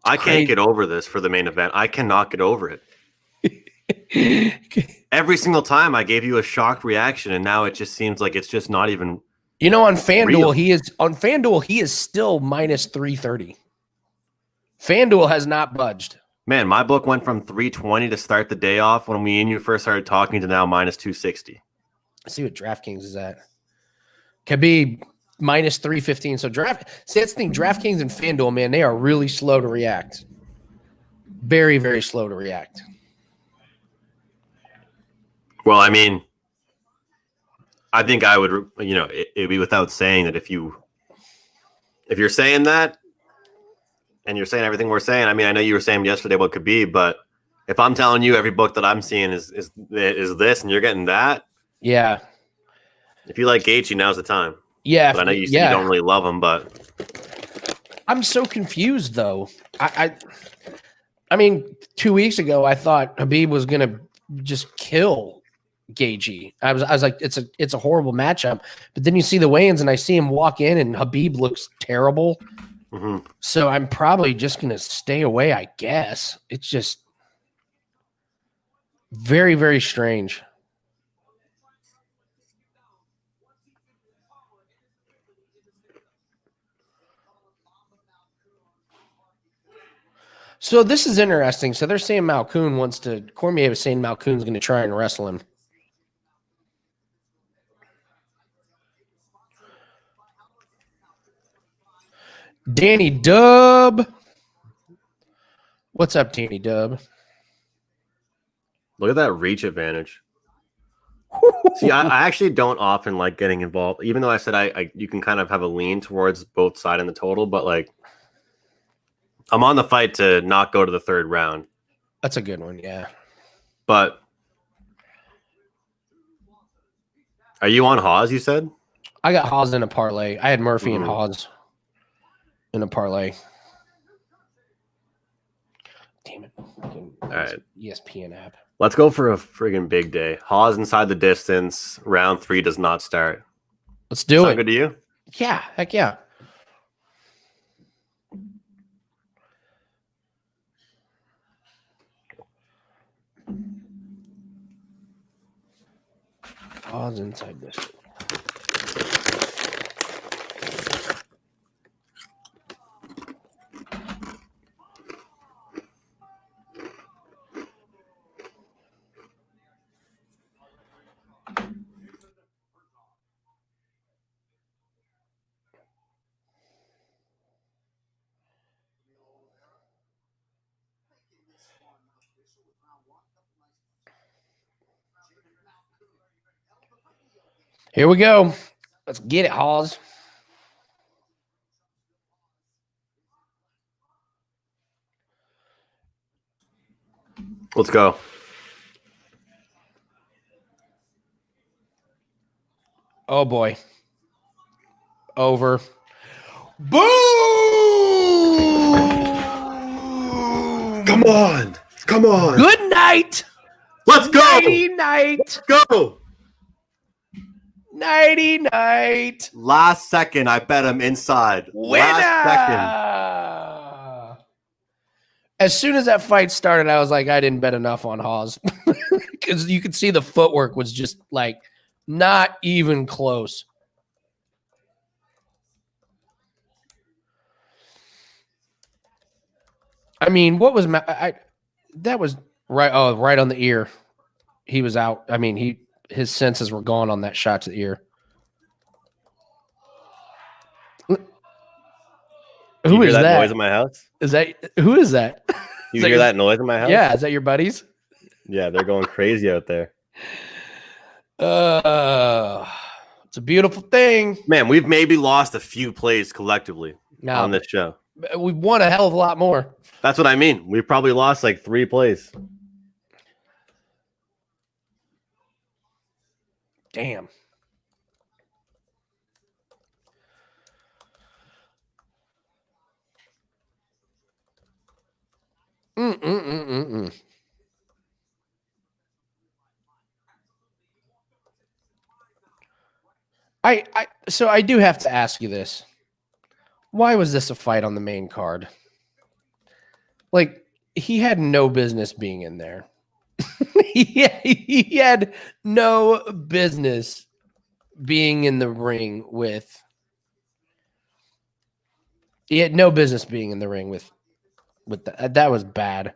I can't get over this for the main event. I cannot get over it. Every single time I gave you a shocked reaction, and now it just seems like it's just not even. You know, on FanDuel, he is still minus 330. FanDuel has not budged. Man, my book went from 320 to start the day off when me and you first started talking to now minus 260. Let's see what DraftKings is at. Khabib minus 315. So that's the thing. DraftKings and FanDuel, man, they are really slow to react. Very, very slow to react. Well, I mean, I think I would, it'd be without saying that if you're saying that and you're saying everything we're saying, I mean, I know you were saying yesterday about Khabib, but if I'm telling you every book that I'm seeing is this and you're getting that. Yeah. If you like Gaethje, now's the time. Yeah. But I know you said you don't really love him, but. I'm so confused though. I mean, 2 weeks ago, I thought Khabib was going to just kill Gaethje. I was like, it's a horrible matchup. But then you see the weigh-ins and I see him walk in and Khabib looks terrible. Mm-hmm. So I'm probably just going to stay away, I guess. It's just very, very strange. So this is interesting. So they're saying Cormier was saying Malkoun's going to try and wrestle him. Danny Dub. What's up, Danny Dub? Look at that reach advantage. See, I actually don't often like getting involved, even though I said you can kind of have a lean towards both sides in the total, but like I'm on the fight to not go to the third round. That's a good one, yeah. But are you on Hawes, you said? I got Hawes in a parlay. I had Murphy and Hawes in a parlay. Damn it. All right. ESPN app. Let's go for a friggin' big day. Hawes inside the distance. Round 3 does not start. Let's do it. Sound good to you? Yeah, heck yeah. Hawes inside distance. Here we go. Let's get it, Hawes. Let's go. Oh, boy. Over. Boom! Come on. Come on. Good night. Let's go. Nighty night. Let's go. Nighty night. Last second, I bet him inside. Winner! Last second. As soon as that fight started, I was like, I didn't bet enough on Hawes. Because you could see the footwork was just like not even close. I mean, what was that was right? Oh, right on the ear. He was out. I mean, his senses were gone on that shot to the ear. Who is that? Noise in my house? Who is that? You hear that noise in my house? Yeah, is that your buddies? Yeah, they're going crazy out there. It's a beautiful thing. Man, we've maybe lost a few plays collectively on this show. We've won a hell of a lot more. That's what I mean. We've probably lost like 3 plays. Damn. So I do have to ask you this. Why was this a fight on the main card? Like, he had no business being in there. he had no business being in the ring with. He had no business being in the ring with that. That was bad.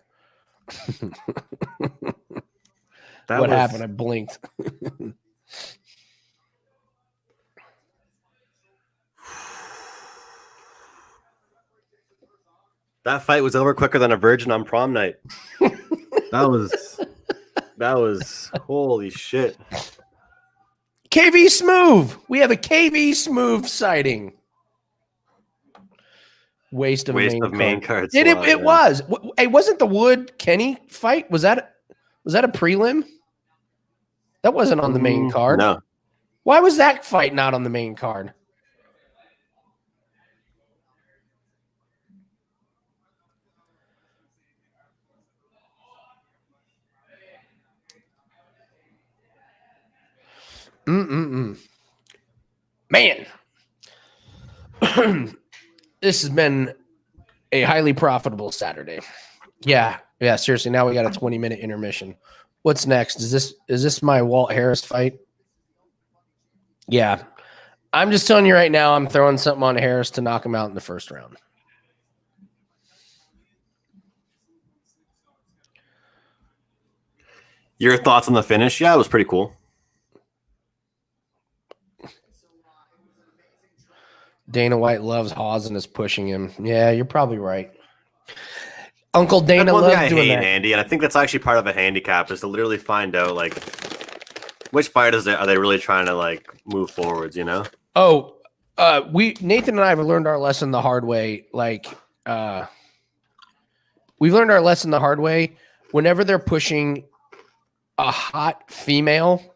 What happened? I blinked. That fight was over quicker than a virgin on prom night. That was holy shit. KV Smooth. We have a KV Smooth sighting. Waste of main card. It was. Hey, wasn't the Wood Kenny fight? Was that a prelim? That wasn't on the main card. No. Why was that fight not on the main card? Man. This has been a highly profitable Saturday. Yeah, seriously. Now we got a 20-minute intermission. What's next? Is this my Walt Harris fight? Yeah. I'm just telling you right now, I'm throwing something on Harris to knock him out in the first round. Your thoughts on the finish? Yeah, it was pretty cool. Dana White loves Hawes and is pushing him. Yeah, you're probably right. Uncle Dana loves doing that. Andy, and I think that's actually part of a handicap is to literally find out like which fighters are they really trying to like move forwards, you know? Oh, Nathan and I have learned our lesson the hard way. Like, we've learned our lesson the hard way. Whenever they're pushing a hot female,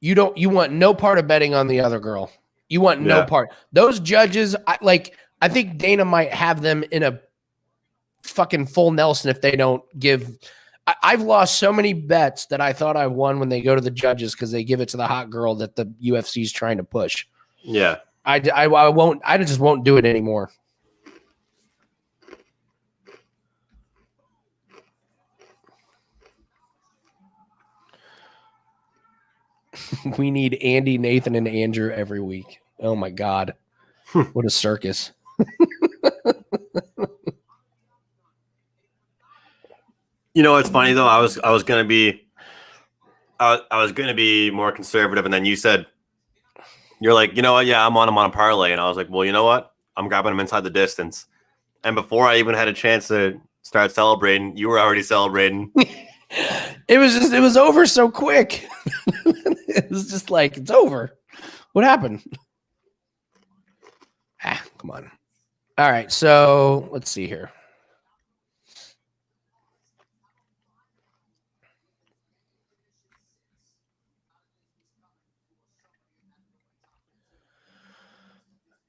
you want no part of betting on the other girl. You want no part. Those judges, I think Dana might have them in a fucking full Nelson if they don't give. I've lost so many bets that I thought I won when they go to the judges because they give it to the hot girl that the UFC is trying to push. Yeah, I won't. I just won't do it anymore. We need Andy, Nathan, and Andrew every week. Oh my God. What a circus. You know, it's funny though. I was gonna be more conservative, and then you said you're like, you know what? Yeah, I'm on a parlay, and I was like, well, you know what? I'm grabbing him inside the distance. And before I even had a chance to start celebrating, you were already celebrating. It was over so quick. It was just like, it's over. What happened? Come on. All right, so let's see here.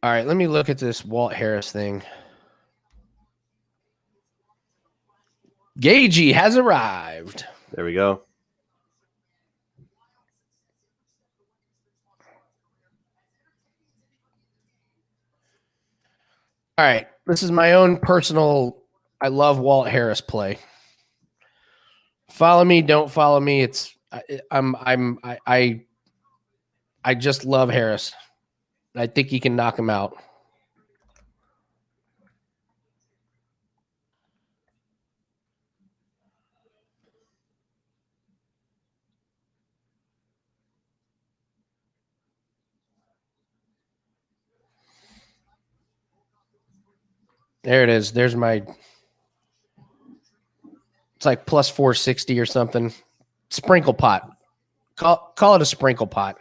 All right, let me look at this Walt Harris thing. Gaetje has arrived. There we go. All right, this is my own personal. I love Walt Harris play. Follow me, don't follow me. I just love Harris. I think he can knock him out. There it is. There's my. It's like plus 460 or something. Sprinkle pot. Call it a sprinkle pot.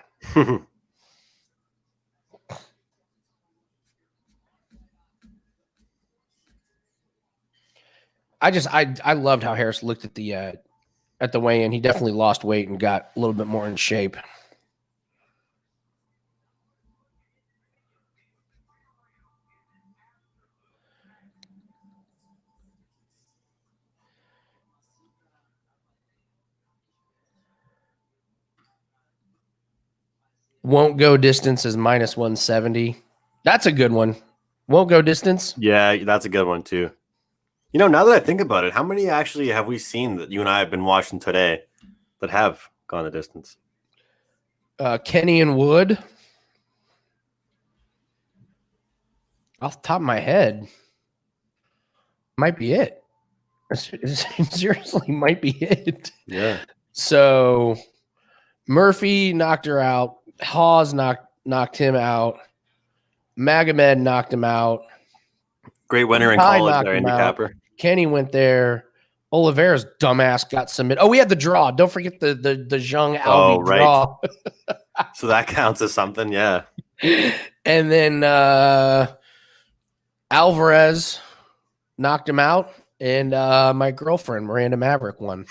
I loved how Harris looked at the weigh-in. He definitely lost weight and got a little bit more in shape. Won't go distance is minus 170. That's a good one. Won't go distance. Yeah, that's a good one too. You know, now that I think about it, how many actually have we seen that you and I have been watching today that have gone the distance? Kenny and Wood. Off the top of my head, might be it. Seriously, might be it. Yeah. So Murphy knocked her out. Hawes knocked him out. Magomed knocked him out. Great winner in college there, handicapper. Kenny went there. Oliveira's dumbass got submitted. Oh, we had the draw. Don't forget the Zhang Alvi draw. So that counts as something, yeah. And then Alvarez knocked him out, and my girlfriend, Miranda Maverick, won.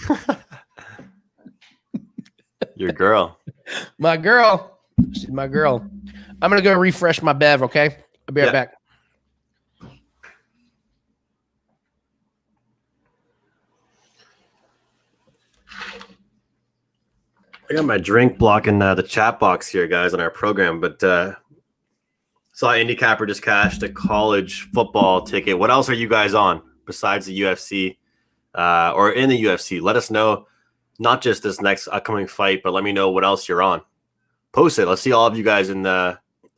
Your girl. My girl. She's my girl. I'm going to go refresh my bev, okay? I'll be right back. I got my drink blocking the chat box here, guys, on our program, but saw handicapper just cashed a college football ticket. What else are you guys on besides the UFC or in the UFC? Let us know, not just this next upcoming fight, but let me know what else you're on. Post it. Let's see all of you guys in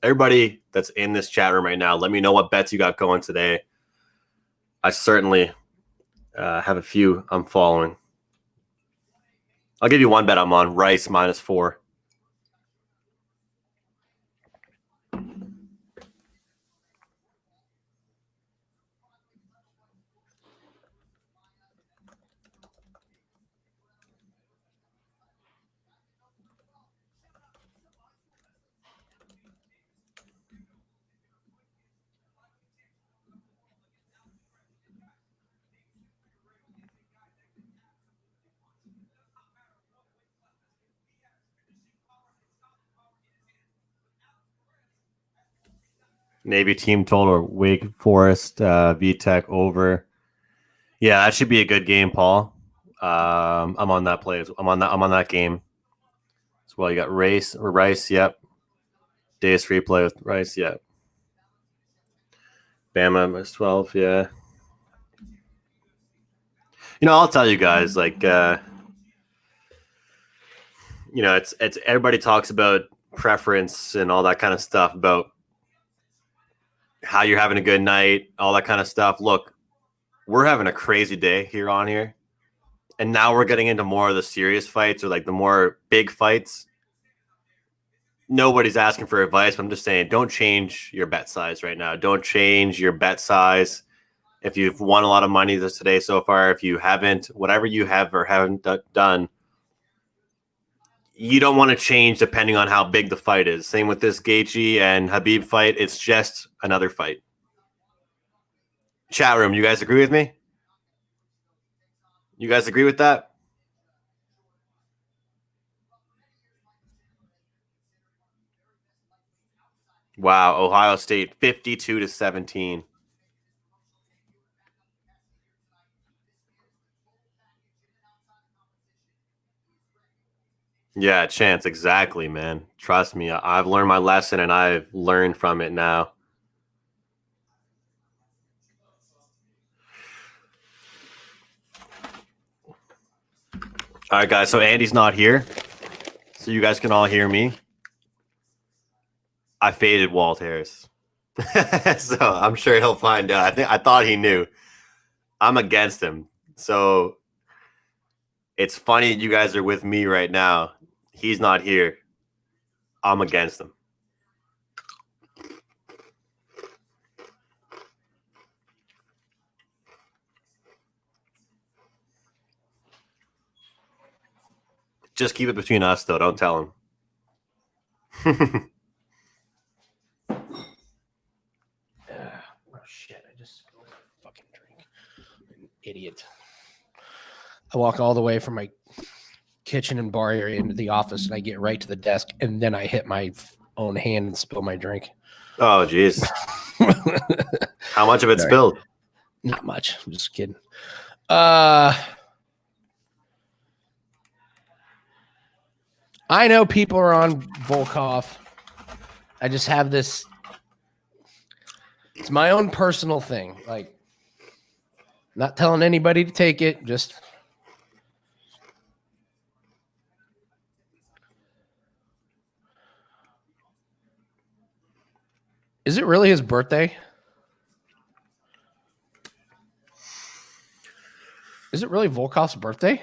everybody that's in this chat room right now. Let me know what bets you got going today. I certainly have a few I'm following. I'll give you one bet I'm on. Rice -4. Navy team total, Wake Forest, VTech over. Yeah, that should be a good game, Paul. I'm on that play. I'm on that game as well. You got Rice, yep. Days free play with Rice, yep. Bama -12, yeah. You know, I'll tell you guys, like, you know, it's everybody talks about preference and all that kind of stuff about how you're having a good night, all that kind of stuff. Look, we're having a crazy day here on here. And now we're getting into more of the serious fights or like the more big fights. Nobody's asking for advice, but I'm just saying, don't change your bet size right now. Don't change your bet size. If you've won a lot of money this today so far, if you haven't, whatever you have or haven't done, you don't want to change depending on how big the fight is. Same with this Gaethje and Khabib fight. It's just another fight. Chat room, you guys agree with me? You guys agree with that? Wow, Ohio State 52-17. Yeah, chance, exactly, man. Trust me, I've learned my lesson and I've learned from it now. All right, guys, so Andy's not here, so you guys can all hear me. I faded Walt Harris. So I'm sure he'll find out. I thought he knew. I'm against him. So it's funny you guys are with me right now. He's not here. I'm against him. Just keep it between us, though. Don't tell him. Oh shit! I just spilled a fucking drink. An idiot. I walk all the way from my kitchen and bar area into the office, and I get right to the desk, and then I hit my own hand and spill my drink. Oh, jeez. How much of it spilled? Not much. I'm just kidding. I know people are on Volkov. I just have this. It's my own personal thing. Like, not telling anybody to take it. Just. Is it really his birthday? Is it really Volkov's birthday?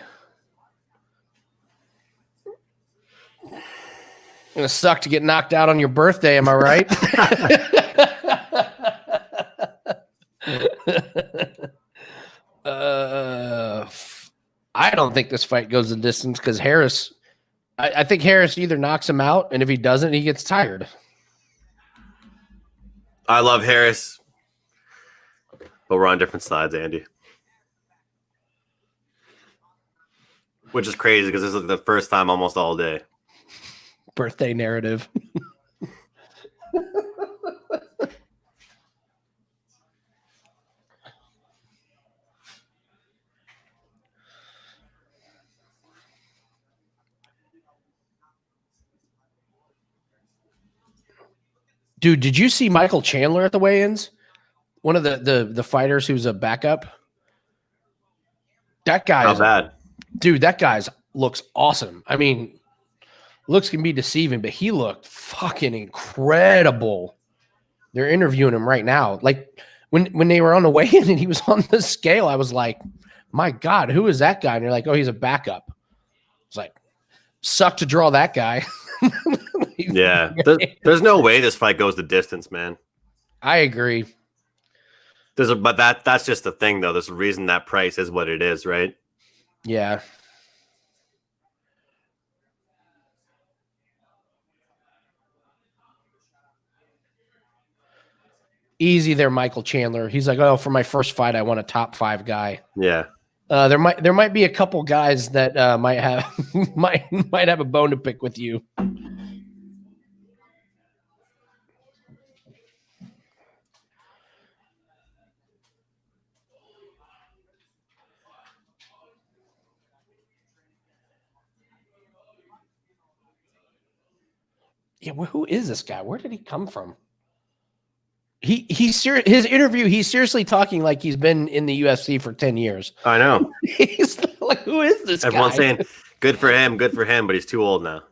Gonna suck to get knocked out on your birthday, am I right? I don't think this fight goes the distance because Harris. I think Harris either knocks him out, and if he doesn't, he gets tired. I love Harris, but we're on different sides, Andy. Which is crazy because this is the first time almost all day. Birthday narrative. Dude, did you see Michael Chandler at the weigh-ins? One of the fighters who's a backup. That guy. Not bad. Dude, that guy's looks awesome. I mean, looks can be deceiving, but he looked fucking incredible. They're interviewing him right now. Like when they were on the weigh-in and he was on the scale, I was like, my God, who is that guy? And you're like, oh, he's a backup. It's like, suck to draw that guy. Yeah, there's no way this fight goes the distance, man. I agree. But that's just the thing, though. There's a reason that price is what it is, right? Yeah. Easy there, Michael Chandler. He's like, oh, for my first fight, I want a top 5 guy. Yeah. There might be a couple guys that might have a bone to pick with you. Yeah, who is this guy? Where did he come from? His interview, he's seriously talking like he's been in the UFC for 10 years. I know. He's like, who is this guy? Everyone's saying, good for him, but he's too old now.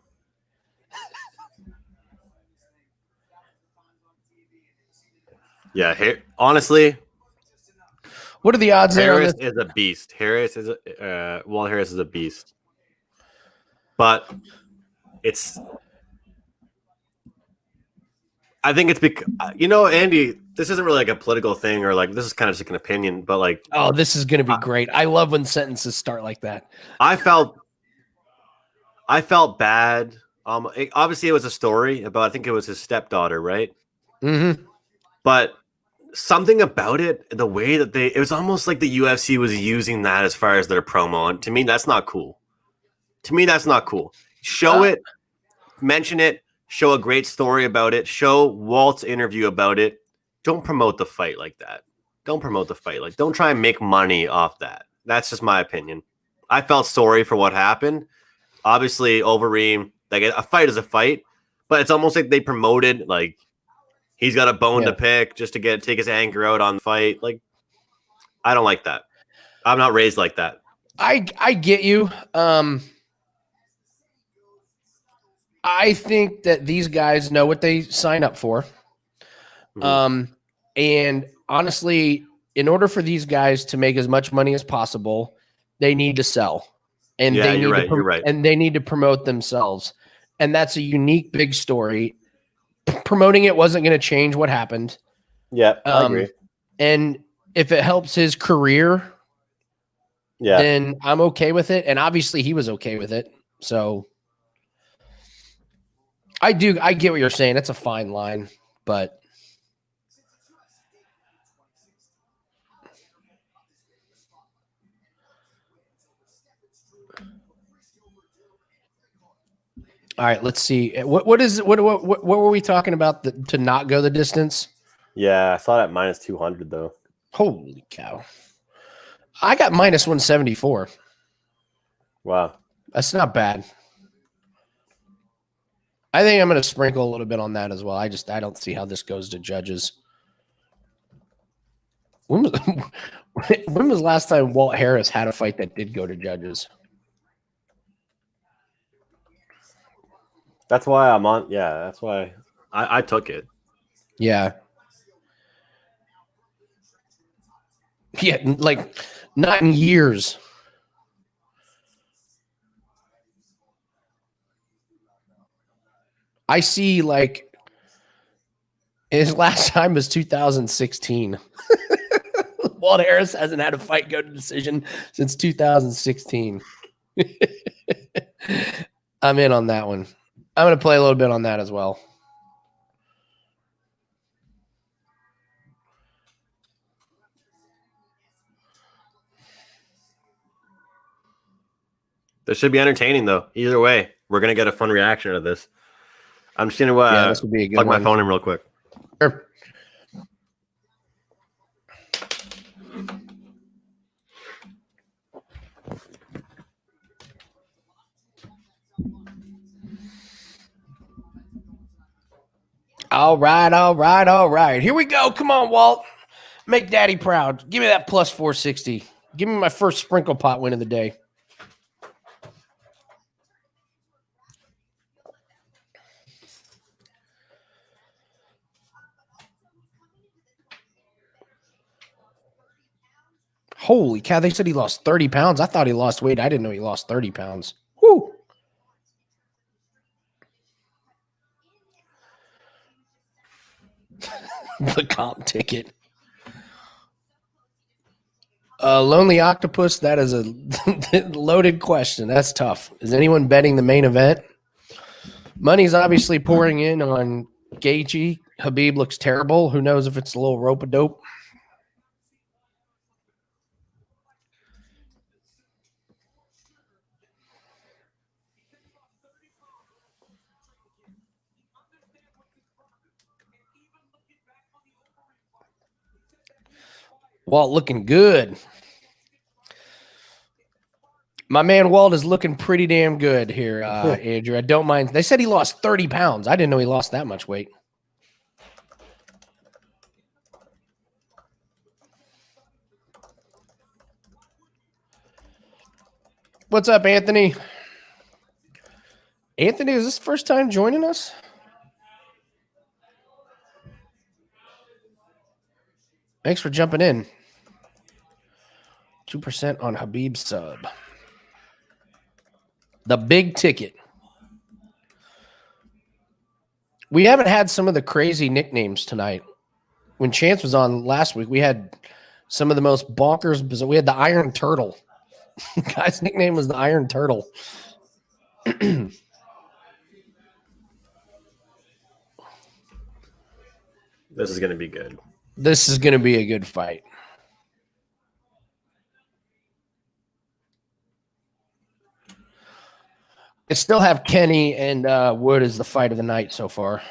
Yeah, honestly. What are the odds Harris is a beast. Harris is a beast. But I think it's because, Andy, this isn't really like a political thing or like this is kind of just an opinion, but like, oh, this is going to be great. I love when sentences start like that. I felt bad. Obviously, it was a story about, I think it was his stepdaughter, right? Mm-hmm. But something about it, the way that it was almost like the UFC was using that as far as their promo. And to me, that's not cool. Show it, mention it. Show a great story about it. Show Walt's interview about it. Don't promote the fight like that. Don't try and make money off that. That's just my opinion. I felt sorry for what happened. Obviously, Overeem, like a fight is a fight, but it's almost like they promoted like he's got a bone to pick just to take his anger out on the fight. Like, I don't like that. I'm not raised like that. I get you. I think that these guys know what they sign up for. Mm-hmm. And honestly, in order for these guys to make as much money as possible, they need to sell. And you're right. And they need to promote themselves. And that's a unique big story. Promoting it wasn't going to change what happened. Yeah, I agree. And if it helps his career, then I'm okay with it. And obviously he was okay with it. So I get what you're saying. It's a fine line, but all right, let's see. What were we talking about to not go the distance? Yeah, I saw that minus 200 though. Holy cow. I got minus 174. Wow. That's not bad. I think I'm going to sprinkle a little bit on that as well. I don't see how this goes to judges. When was the last time Walt Harris had a fight that did go to judges? That's why I'm on. Yeah, that's why I took it. Yeah. Yeah, like not in years. I see like his last time was 2016. Walt Harris hasn't had a fight go to decision since 2016. I'm in on that one. I'm going to play a little bit on that as well. This should be entertaining, though. Either way, we're going to get a fun reaction to this. I'm just going to this would be a good plug one. my phone in real quick. Sure. All right. Here we go. Come on, Walt. Make Daddy proud. Give me that plus 460. Give me my first sprinkle pot win of the day. Holy cow, they said he lost 30 pounds. I thought he lost weight. I didn't know he lost 30 pounds. Whoo. The comp ticket. Lonely Octopus, that is a loaded question. That's tough. Is anyone betting the main event? Money's obviously pouring in on Gaethje. Khabib looks terrible. Who knows if it's a little rope-a-dope? Walt looking good. My man Walt is looking pretty damn good here, Andrew. I don't mind. They said he lost 30 pounds. I didn't know he lost that much weight. What's up, Anthony? Anthony, is this the first time joining us? Thanks for jumping in. 2% on Khabib sub. The big ticket. We haven't had some of the crazy nicknames tonight. When Chance was on last week, we had some of the most bonkers. We had the Iron Turtle. The guy's nickname was the Iron Turtle. This is going to be good. This is going to be a good fight. I still have Kenny and Wood as the fight of the night so far.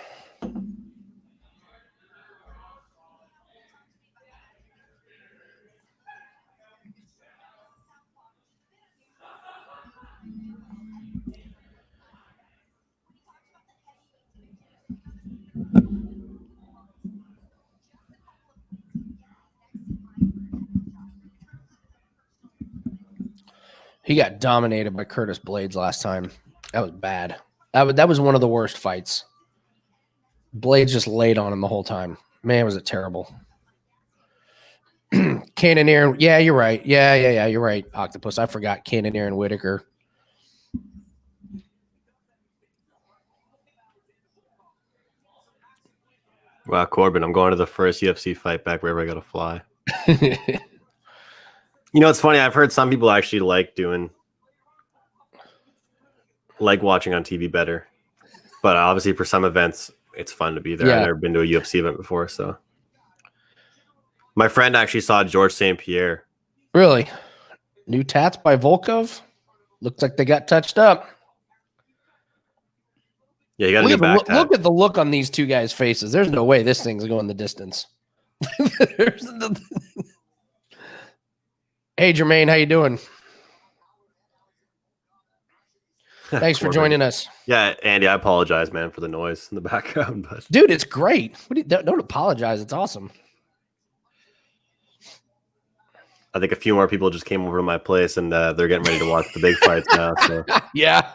He got dominated by Curtis Blades last time. That was bad. That was one of the worst fights. Blades just laid on him the whole time. Man, was it terrible. Cannonier. Yeah, you're right. Yeah. You're right, Octopus. I forgot Cannonier and Whitaker. Wow, Corbin, I'm going to the first UFC fight back wherever I got to fly. You know, it's funny. I've heard some people actually like doing like watching on TV better. But obviously, for some events, it's fun to be there. Yeah. I've never been to a UFC event before, so. My friend actually saw George St. Pierre. Really? New tats by Volkov? Looks like they got touched up. Yeah, you got a new back tat. Look at the look on these two guys' faces. There's no way this thing's going the distance. Hey, Jermaine, how you doing? Thanks for joining us. Yeah, Andy, I apologize, man, for the noise in the background. But dude, it's great. Don't apologize. It's awesome. I think a few more people just came over to my place, and they're getting ready to watch the big fights now. So yeah,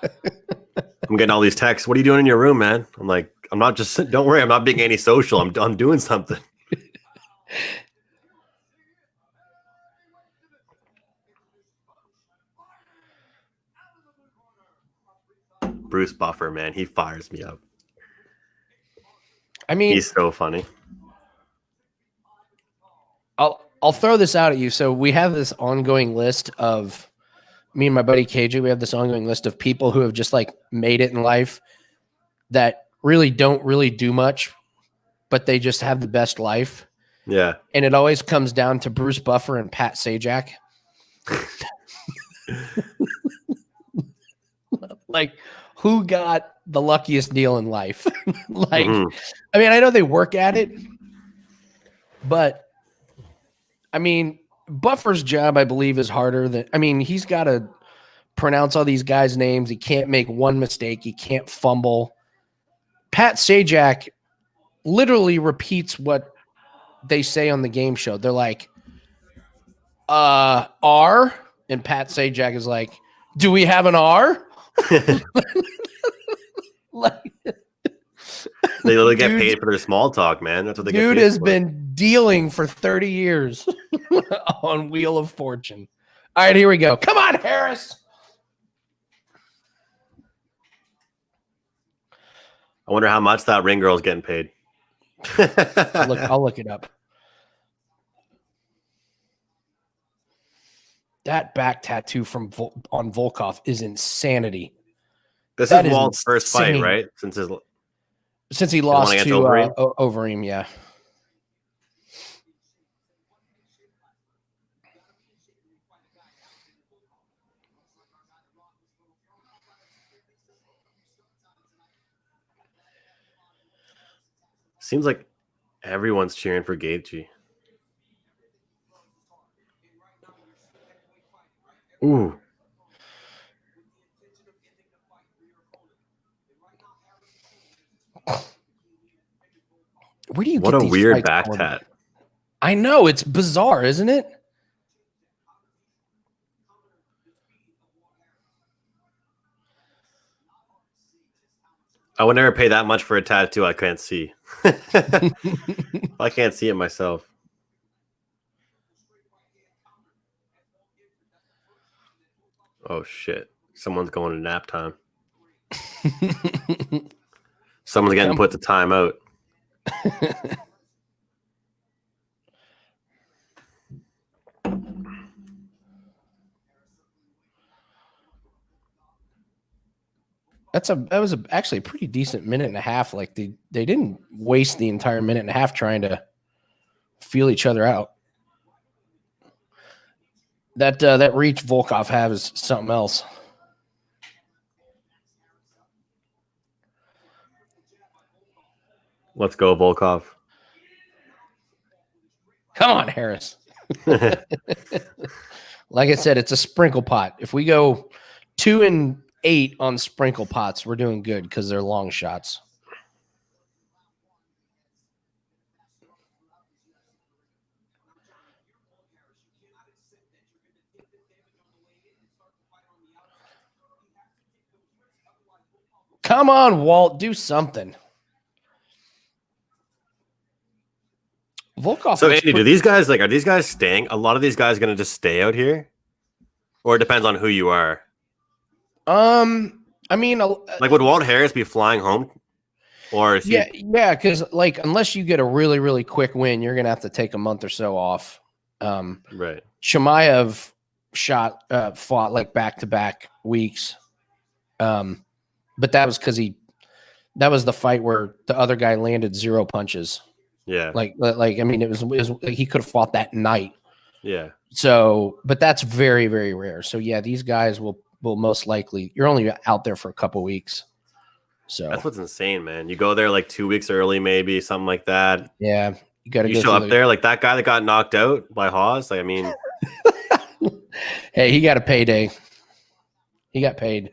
I'm getting all these texts. What are you doing in your room, man? I'm like, I'm not just. Don't worry, I'm not being antisocial. I'm doing something. Bruce Buffer, man, he fires me up. I mean, he's so funny. I'll throw this out at you. So we have this ongoing list of me and my buddy KJ. We have this ongoing list of people who have just like made it in life that really don't really do much, but they just have the best life. Yeah. And it always comes down to Bruce Buffer and Pat Sajak. Like, who got the luckiest deal in life? Like, I mean, I know they work at it, but I mean, Buffer's job, I believe, is harder than, I mean, he's got to pronounce all these guys' names. He can't make one mistake. He can't fumble. Pat Sajak literally repeats what they say on the game show. They're like, R? And Pat Sajak is like, do we have an R? Like, they literally get paid for their small talk, man. That's what they get paid Dude has for. been dealing for 30 years on Wheel of Fortune. All right, here we go. Come on, Harris. I wonder how much that ring girl's getting paid. I'll look it up. That back tattoo from on Volkov is insanity. This is Walt's first fight, right? Since he lost to Overeem, yeah. Seems like everyone's cheering for Gaethje. Ooh. Where do you what get a these weird fights back going? tat. I know, it's bizarre, isn't it? I would never pay that much for a tattoo I can't see. I can't see it myself. Oh, shit. Someone's going to nap time. Someone's getting put to time out. That was actually a pretty decent minute and a half. Like they didn't waste the entire minute and a half trying to feel each other out. That reach Volkov have is something else. Let's go, Volkov. Come on, Harris. Like I said, it's a sprinkle pot. If we go 2-8 on sprinkle pots, we're doing good because they're long shots. Come on, Walt, do something. Volkov. So, Andy, are these guys staying? A lot of these guys going to just stay out here? Or it depends on who you are? I mean, like, would Walt Harris be flying home? Or is yeah, because like unless you get a really, really quick win, you're gonna have to take a month or so off. Right. Chimaev fought like back-to-back weeks. But that was because that was the fight where the other guy landed 0 punches. Yeah. Like I mean, it was he could have fought that night. Yeah. So, but that's very, very rare. So yeah, these guys will most likely, you're only out there for a couple weeks. So that's what's insane, man. You go there like 2 weeks early, maybe something like that. Yeah. You got to go show up there like that guy that got knocked out by Haas. Like, I mean, hey, he got a payday. He got paid.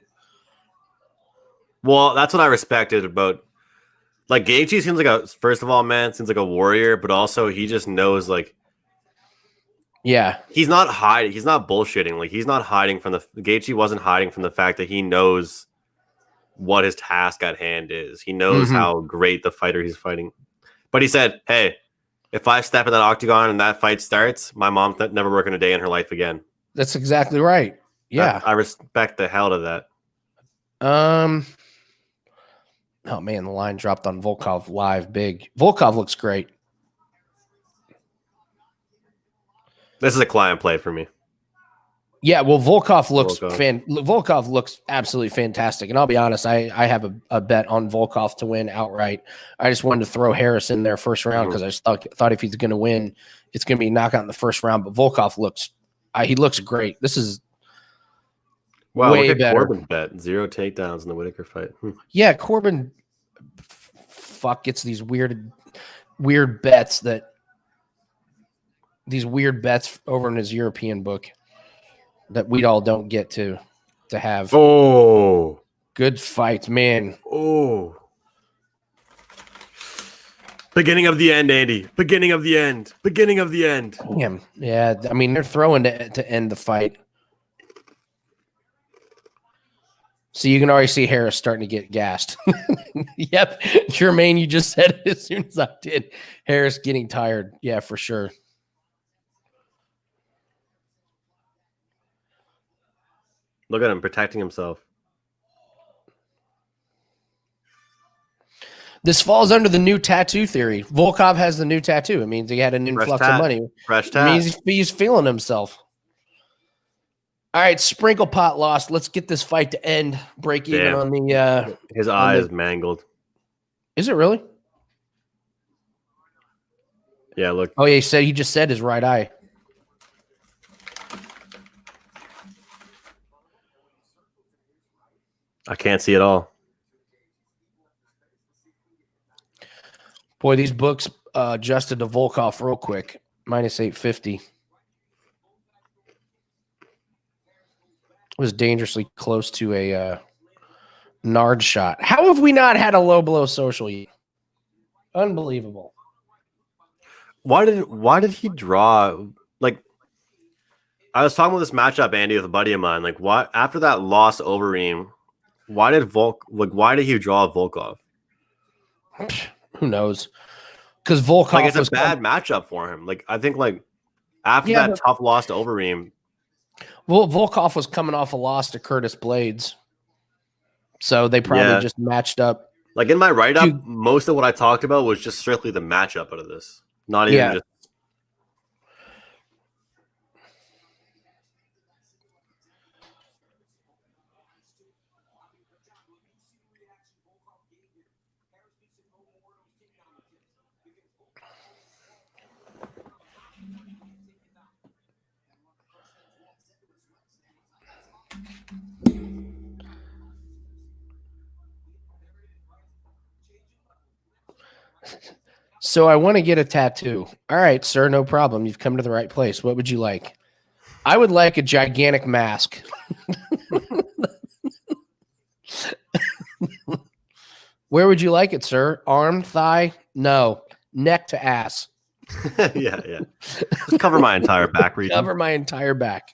Well, that's what I respected about, like, Gaethje seems like first of all, man, seems like a warrior, but also he just knows, like, yeah, he's not hiding. He's not bullshitting. Like, he's not hiding from Gaethje wasn't hiding from the fact that he knows what his task at hand is. He knows how great the fighter he's fighting. But he said, hey, if I step in that octagon and that fight starts, my mom never working a day in her life again. That's exactly right. Yeah. I respect the hell to that. Oh man, the line dropped on Volkov live big. Volkov looks great. This is a client play for me. Yeah, well, Volkov looks absolutely fantastic. And I'll be honest, I have a bet on Volkov to win outright. I just wanted to throw Harris in there first round because I just thought if he's going to win, it's going to be a knockout in the first round. But Volkov looks great. This is way better. Corbin bet 0 takedowns in the Whitaker fight. Yeah, Corbin gets these weird bets over in his European book that we all don't get to have. Oh, good fights, man. Oh, beginning of the end, Andy. Beginning of the end. Beginning of the end. Damn. Yeah, I mean, they're throwing to end the fight. So you can already see Harris starting to get gassed. Yep. Jermaine, you just said it as soon as I did. Harris getting tired. Yeah, for sure. Look at him protecting himself. This falls under the new tattoo theory. Volkov has the new tattoo. It means he had an influx of money. Fresh tat. It means he's feeling himself. All right, Sprinkle Pot lost. Let's get this fight to end. Break even on the his eye is mangled. Is it really? Yeah, look. Oh, yeah, he just said his right eye. I can't see it all. Boy, these books adjusted to Volkov real quick. Minus 850. It was dangerously close to a Nard shot. How have we not had a low blow social yet? Unbelievable. Why did he draw? Like, I was talking about this matchup, Andy, with a buddy of mine. Like, why after that loss over Reem, why did he draw Volkov? Who knows? Because Volkov, like, it's a bad matchup for him. Like, I think, like, after that tough loss to Overeem, well, Volkov was coming off a loss to Curtis Blades, so they probably just matched up. Like, in my write-up, most of what I talked about was just strictly the matchup out of this, not even just. So I want to get a tattoo. All right, sir, no problem. You've come to the right place. What would you like? I would like a gigantic mask. Where would you like it, sir? Arm, thigh? No. Neck to ass. yeah. Just cover my entire back region. Cover my entire back.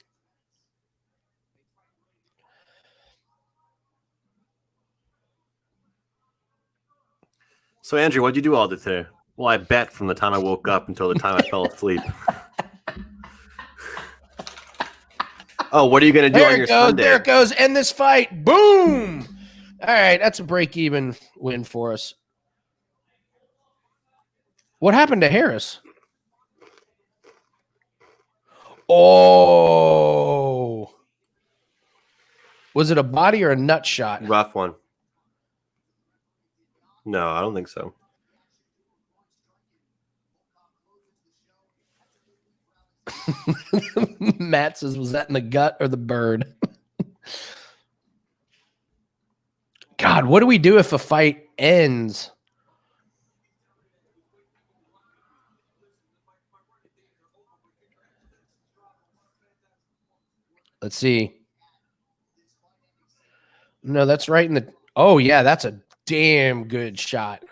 So, Andrew, what'd you do all day today? Well, I bet from the time I woke up until the time I fell asleep. Oh, what are you going to do on your Sunday? There it goes. End this fight. Boom. All right, that's a break-even win for us. What happened to Harris? Oh. Was it a body or a nut shot? Rough one. No, I don't think so. Matt says, was that in the gut or the bird? God, what do we do if a fight ends? Let's see. No, that's right in the... Oh, yeah, that's a damn good shot.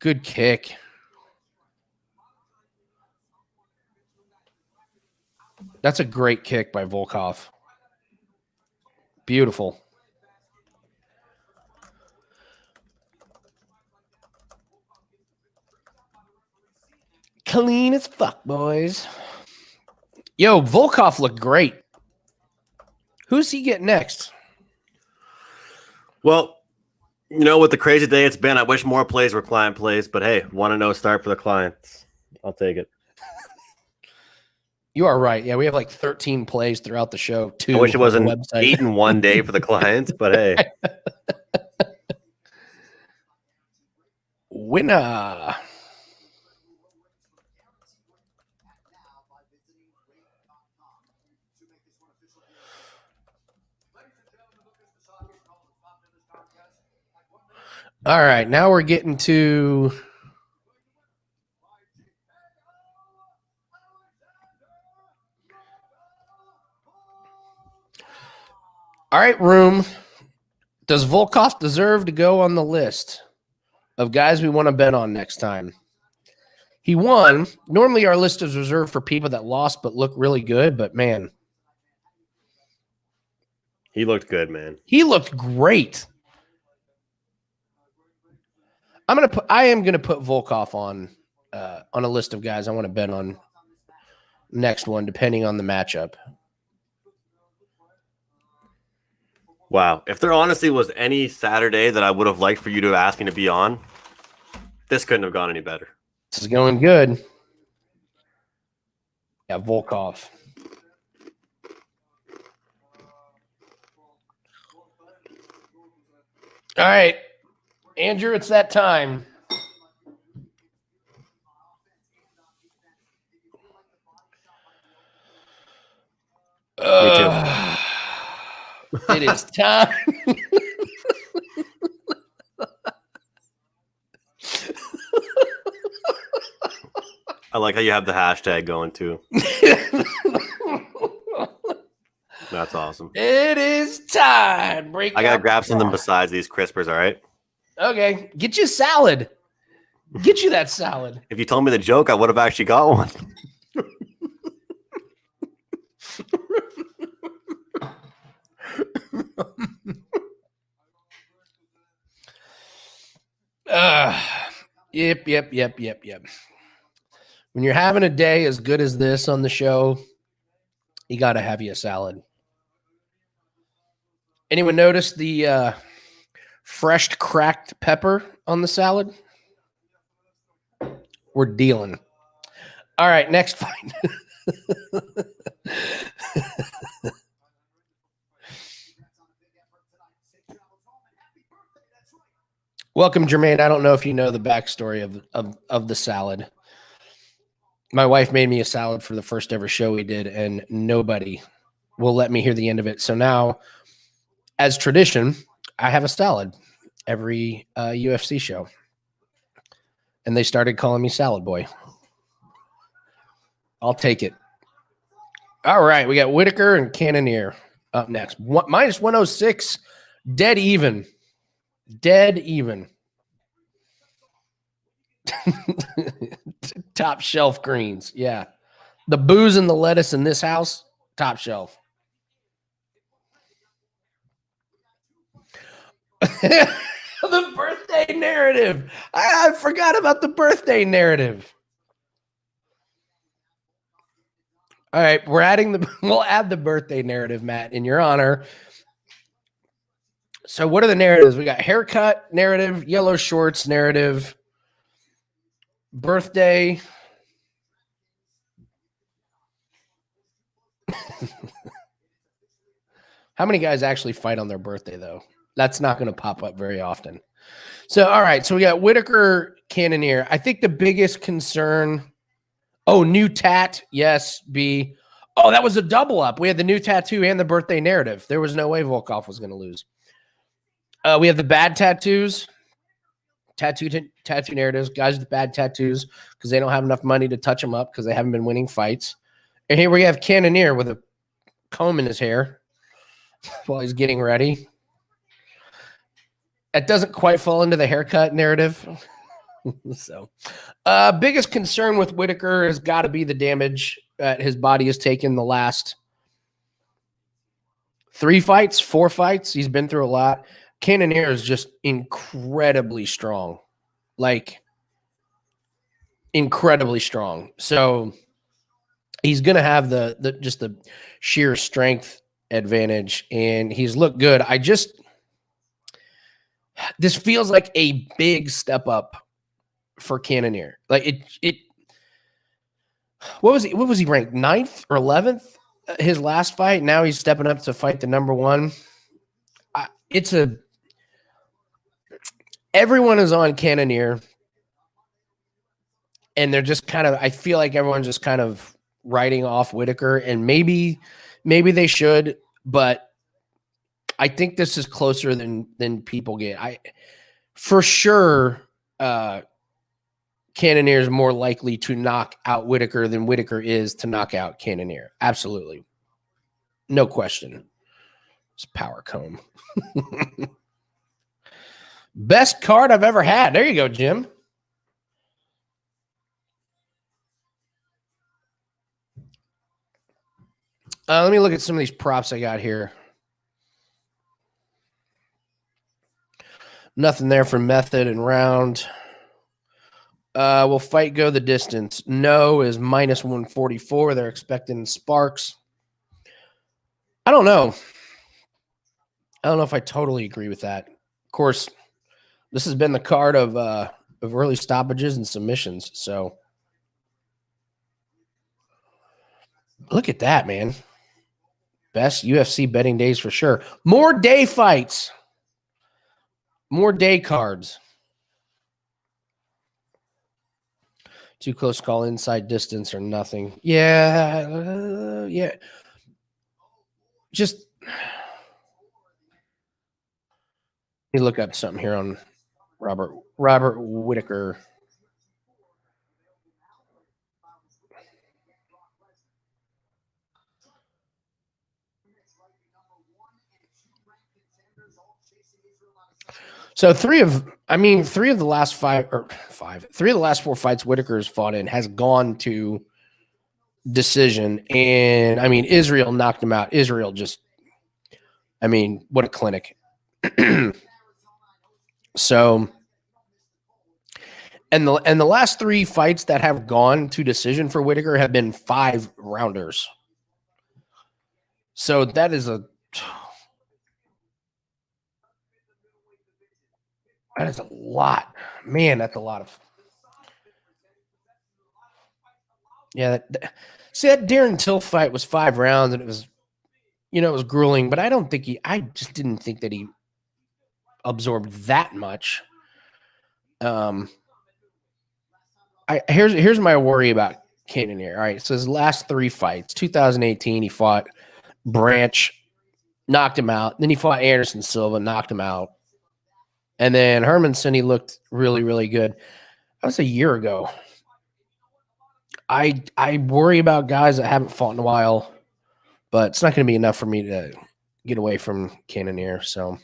Good kick. That's a great kick by Volkov. Beautiful. Clean as fuck, boys. Yo, Volkov looked great. Who's he get next? Well, you know, with the crazy day it's been, I wish more plays were client plays, but hey, want to know start for the clients. I'll take it. You are right. Yeah, we have like 13 plays throughout the show, too. I wish it wasn't 8 in one day for the clients, but hey. Winner. All right, now we're getting to... All right, room. Does Volkov deserve to go on the list of guys we want to bet on next time? He won. Normally our list is reserved for people that lost but look really good, but man. He looked good, man. He looked great. I am gonna put Volkov on a list of guys I want to bet on next one, depending on the matchup. Wow. If there honestly was any Saturday that I would have liked for you to ask me to be on, this couldn't have gone any better. This is going good. Yeah, Volkov. All right, Andrew, it's that time. It is time. I like how you have the hashtag going too. That's awesome. It is time. I gotta grab something besides these crispers, all right? Okay. Get you a salad. Get you that salad. If you told me the joke, I would have actually got one. Yep. When you're having a day as good as this on the show, you got to have you a salad. Anyone notice the fresh cracked pepper on the salad? We're dealing. All right, next fight. Welcome, Jermaine. I don't know if you know the backstory of the salad. My wife made me a salad for the first ever show we did, and nobody will let me hear the end of it. So now, as tradition, I have a salad every UFC show. And they started calling me Salad Boy. I'll take it. All right, we got Whitaker and Cannonier up next. Minus 106, dead even. Dead even. Top shelf greens. Yeah. The booze and the lettuce in this house, top shelf. The birthday narrative. I forgot about the birthday narrative. All right, we'll add the birthday narrative, Matt, in your honor. So what are the narratives? We got haircut narrative, yellow shorts narrative, birthday. How many guys actually fight on their birthday, though? That's not going to pop up very often. So, all right. So we got Whitaker, Cannonier. I think the biggest concern. Oh, new tat. Yes. B. Oh, that was a double up. We had the new tattoo and the birthday narrative. There was no way Volkov was going to lose. We have the bad tattoos. Tattoo narratives. Guys with bad tattoos because they don't have enough money to touch them up because they haven't been winning fights. And here we have Cannonier with a comb in his hair while he's getting ready. That doesn't quite fall into the haircut narrative. So, biggest concern with Whitaker has got to be the damage that his body has taken the last 4 fights. He's been through a lot. Cannonier is just incredibly strong, like incredibly strong. So he's going to have the sheer strength advantage, and he's looked good. This feels like a big step up for Cannonier. Like it. What was he ranked 9th or 11th his last fight? Now he's stepping up to fight the number 1. Everyone is on Cannonier, and they're just kind of. I feel like everyone's just kind of writing off Whitaker, and maybe they should, but I think this is closer than people get. For sure, Cannonier is more likely to knock out Whitaker than Whitaker is to knock out Cannonier. Absolutely. No question. It's power comb. Best card I've ever had. There you go, Jim. Let me look at some of these props I got here. Nothing there for method and round. Will fight go the distance? No is -144. They're expecting sparks. I don't know. I don't know if I totally agree with that. Of course, this has been the card of early stoppages and submissions. So look at that, man. Best UFC betting days for sure. More day fights. More day cards. Too close call, inside distance, or nothing. Yeah. Yeah. Just let me look up something here on Robert Whitaker. So three of the last 4 fights Whitaker's fought in has gone to decision. And I mean, Israel knocked him out. Israel just, what a clinic. So, and the last 3 fights that have gone to decision for Whitaker have been 5 rounders. So that is a lot, man. That's a lot of. Yeah. See, that Darren Till fight was 5 rounds, and it was, it was grueling. But I just didn't think that he absorbed that much. Here's my worry about Cannonier. All right, so his last 3 fights, 2018, he fought Branch, knocked him out. Then he fought Anderson Silva, knocked him out. And then Hermanson, he looked really, really good. That was a year ago. I worry about guys that haven't fought in a while, but it's not going to be enough for me to get away from Cannonier. So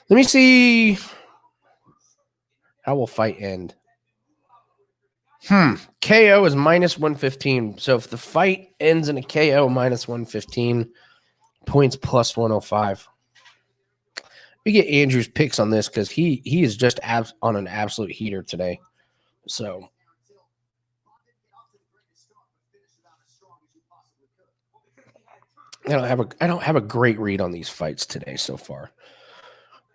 let me see how will fight end. KO is -115. So if the fight ends in a KO, -115, points +105. We get Andrew's picks on this because he is just on an absolute heater today. So I don't have a great read on these fights today so far.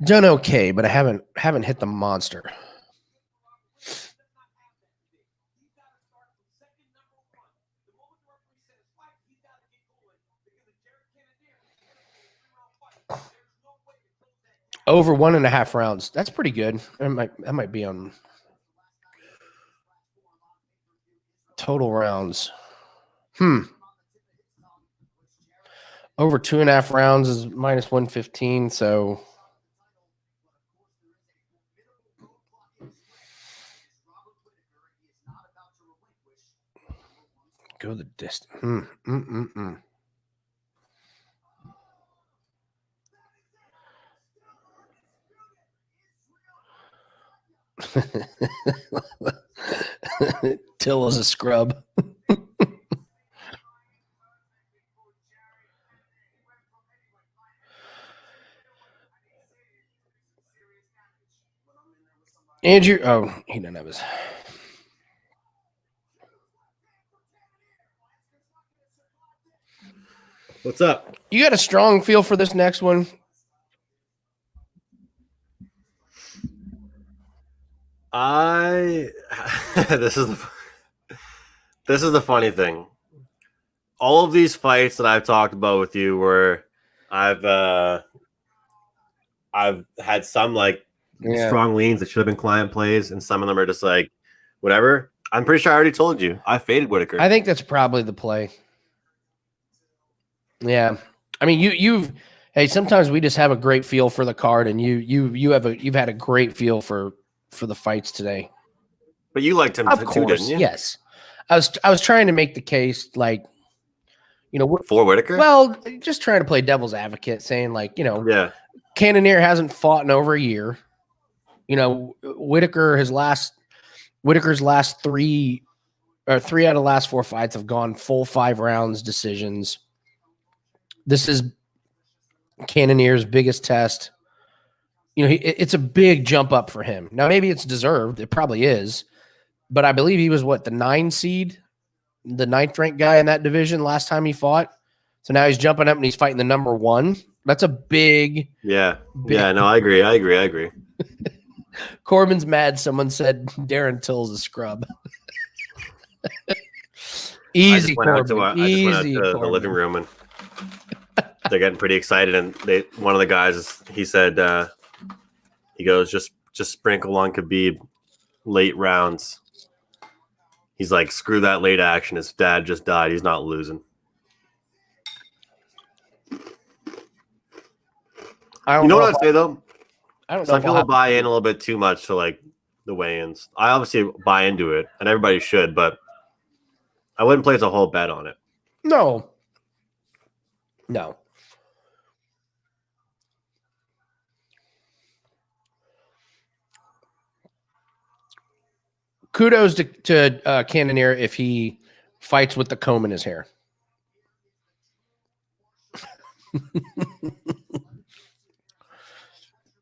Done okay, but I haven't hit the monster. Over 1.5 rounds. That's pretty good. That might be on total rounds. Over 2.5 rounds is minus 115. So go the distance. Till is a scrub. Andrew, oh, he doesn't have his. What's up? You got a strong feel for this next one? This is the funny thing. All of these fights that I've talked about with you where I've had some like strong leans that should have been client plays, and some of them are just like whatever. I'm pretty sure I already told you I faded Whitaker. I think that's probably the play. Yeah, I mean, you've hey, sometimes we just have a great feel for the card, and you've had a great feel for the fights today. But you liked him too, didn't you? Yes, I was trying to make the case, like, you know, for Whitaker. Well, just trying to play devil's advocate, saying like, you know, yeah, Cannonier hasn't fought in over a year. You know, Whitaker's last 3 out of the last 4 fights have gone full 5 rounds decisions. This is Cannonier's biggest test. You know, it's a big jump up for him. Now, maybe it's deserved. It probably is. But I believe he was, the 9 seed? The 9th ranked guy in that division last time he fought. So now he's jumping up and he's fighting the number 1. That's a big. Yeah. Yeah, no, I agree. Corbin's mad. Someone said Darren Till's a scrub. Easy, Corbin. I just went out to the living room and they're getting pretty excited. And one of the guys, he said, he goes, just sprinkle on Khabib late rounds. He's like, screw that late action. His dad just died. He's not losing. You know what I'd say, though? I don't know. Some people buy in a little bit too much to like the weigh-ins. I obviously buy into it, and everybody should, but I wouldn't place a whole bet on it. No. Kudos to Cannonier if he fights with the comb in his hair.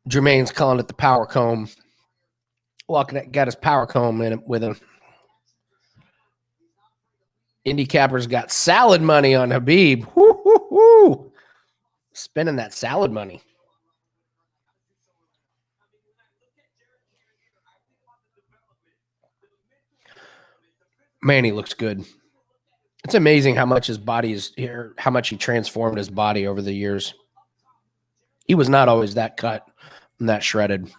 Jermaine's calling it the power comb. Got his power comb in it with him. Indy Capper's got salad money on Khabib. Woo, woo, woo. Spending that salad money. Man, he looks good. It's amazing how much his body is here, how much he transformed his body over the years. He was not always that cut and that shredded.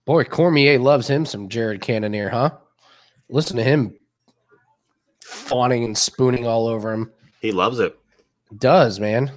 Boy, Cormier loves him some Jared Cannonier, huh? Listen to him fawning and spooning all over him. He loves it. Does, man.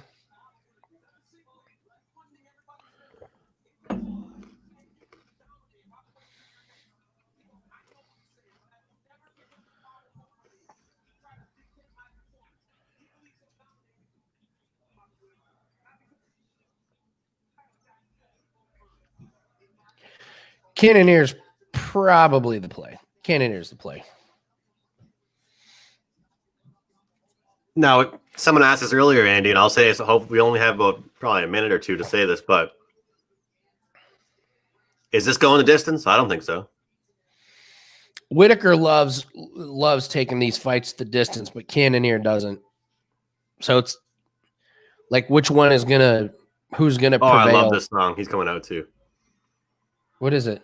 Cannonier's probably the play. Cannonier's the play. Now, someone asked this earlier, Andy, and I'll say this. I hope we only have about probably a minute or two to say this, but is this going the distance? I don't think so. Whitaker loves taking these fights the distance, but Cannonier doesn't. So it's like, who's gonna prevail? I love this song. He's coming out too. What is it?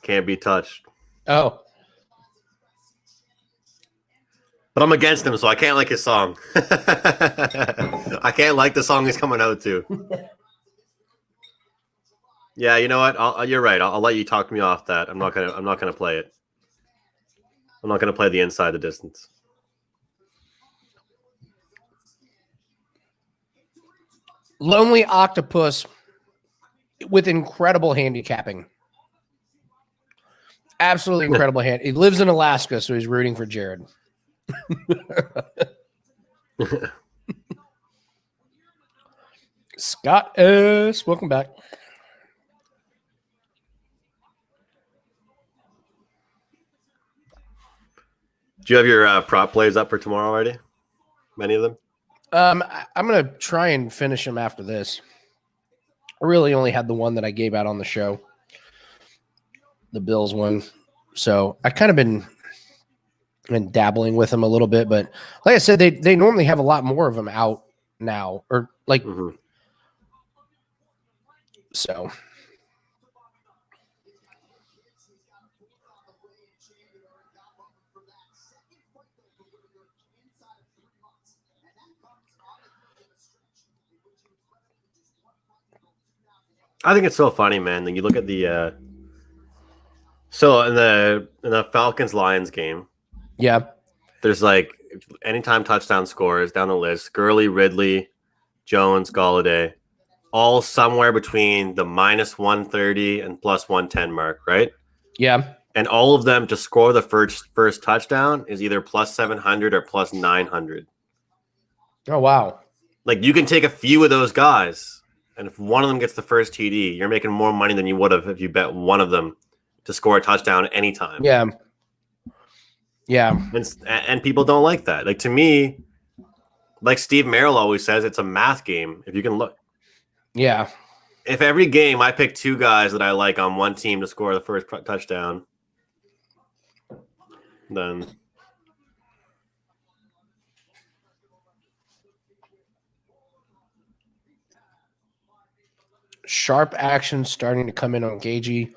Can't be touched. Oh. But I'm against him, so I can't like his song. I can't like the song he's coming out to. Yeah, you know what? You're right. I'll let you talk me off that. I'm not gonna play it. I'm not gonna play the Inside the Distance. Lonely Octopus with incredible handicapping. Absolutely incredible hand. He lives in Alaska, so he's rooting for Jared. Scott S. Welcome back. Do you have your prop plays up for tomorrow already? Many of them? I'm going to try and finish them after this. I really only had the one that I gave out on the show. The Bills one. So I kind of been dabbling with them a little bit, but like I said, they normally have a lot more of them out now, or like, so. I think it's so funny, man. That you look at the so in the Falcons Lions game, yeah, there's like anytime touchdown scores down the list, Gurley, Ridley, Jones, Golladay, all somewhere between the -130 and +110 mark, right? Yeah. And all of them to score the first touchdown is either +700 or +900. Oh wow! Like you can take a few of those guys, and if one of them gets the first TD, you're making more money than you would have if you bet one of them to score a touchdown anytime. Yeah. Yeah. And people don't like that. Like to me, like Steve Merrill always says, it's a math game. If you can look. Yeah. If every game I pick two guys that I like on one team to score the first touchdown, then sharp action starting to come in on Gaethje.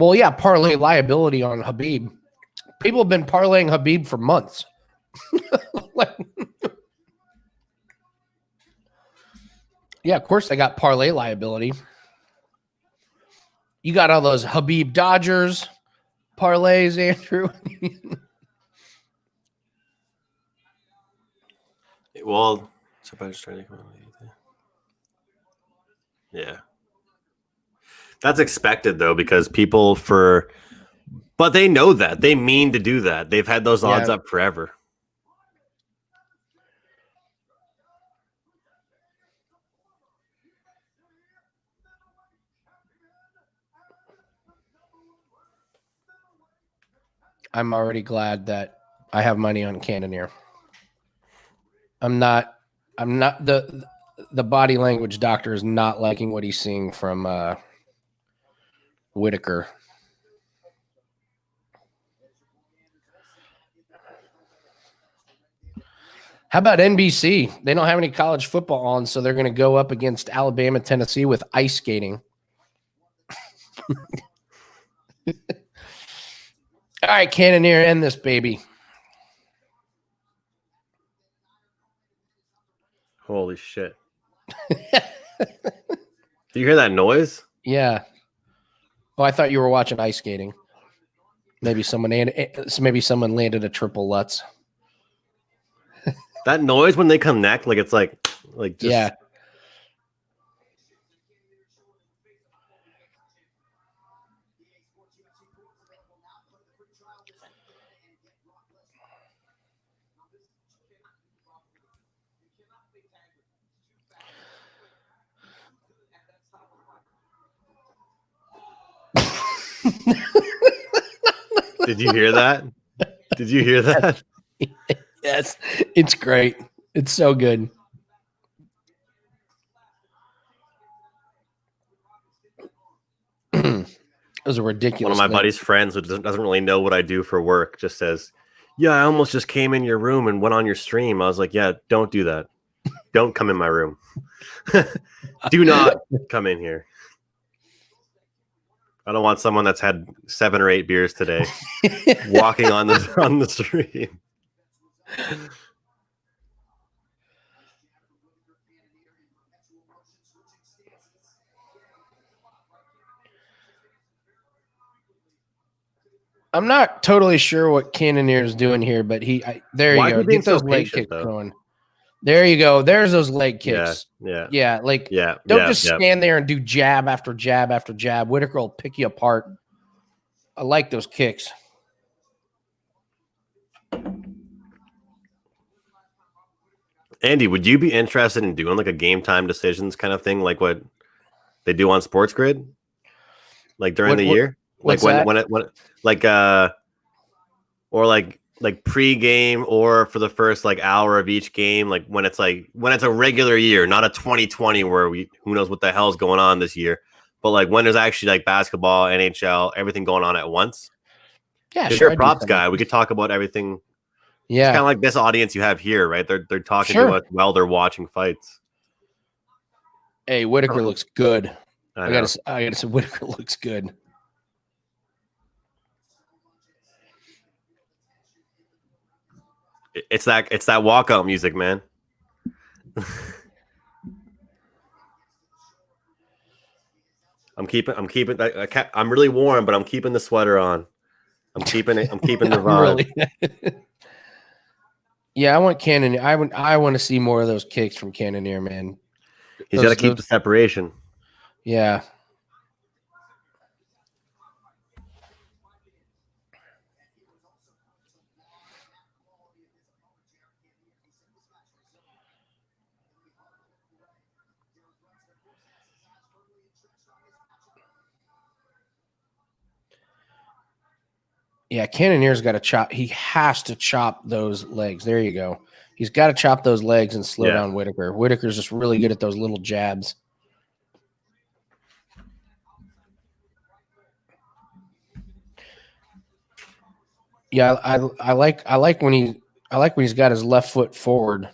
Well, yeah, parlay liability on Khabib. People have been parlaying Khabib for months. Yeah, of course they got parlay liability. You got all those Khabib Dodgers parlays, Andrew. Well, yeah. That's expected though, because but they know that. They mean to do that. They've had those odds up forever. I'm already glad that I have money on Cannonier. I'm not the body language doctor is not liking what he's seeing from Whitaker. How about NBC? They don't have any college football on, so they're going to go up against Alabama, Tennessee with ice skating. All right, Cannonier, end this baby. Holy shit. Do you hear that noise? Yeah. Oh, I thought you were watching ice skating. Maybe someone landed a triple Lutz. That noise when they connect, like it's like just... Yeah. Did you hear that? Did you hear that? Yes, it's great. It's so good. It was a ridiculous. One of my buddy's friends who doesn't really know what I do for work just says, "Yeah, I almost just came in your room and went on your stream." I was like, "Yeah, don't do that. Don't come in my room. Do not come in here." I don't want someone that's had 7 or 8 beers today walking on the stream. I'm not totally sure what Cannonier is doing here, but there you go. Get those leg kicks going. There you go. There's those leg kicks. Yeah. Don't just stand there and do jab after jab after jab. Whitaker will pick you apart. I like those kicks. Andy, would you be interested in doing like a game time decisions kind of thing, like what they do on Sports Grid, like during the year, like like pre-game or for the first like hour of each game, like when it's a regular year, not a 2020 where who knows what the hell's going on this year, but like when there's actually like basketball, NHL, everything going on at once. Yeah, sure. You're a props guy. We could talk about everything. Yeah, it's kind of like this audience you have here, right? They're talking to us while they're watching fights. Hey, Whitaker looks good. I gotta say, Whitaker looks good. It's that walkout music, man. I'm really warm, but I'm keeping the sweater on. I'm keeping the vibe. Yeah, I want Cannonier. I want to see more of those kicks from Cannonier, man. He's got to keep the separation. Yeah. Yeah, Cannonier's got to chop. He has to chop those legs. There you go. He's got to chop those legs and slow down Whitaker. Whitaker's just really good at those little jabs. Yeah, I like when he's got his left foot forward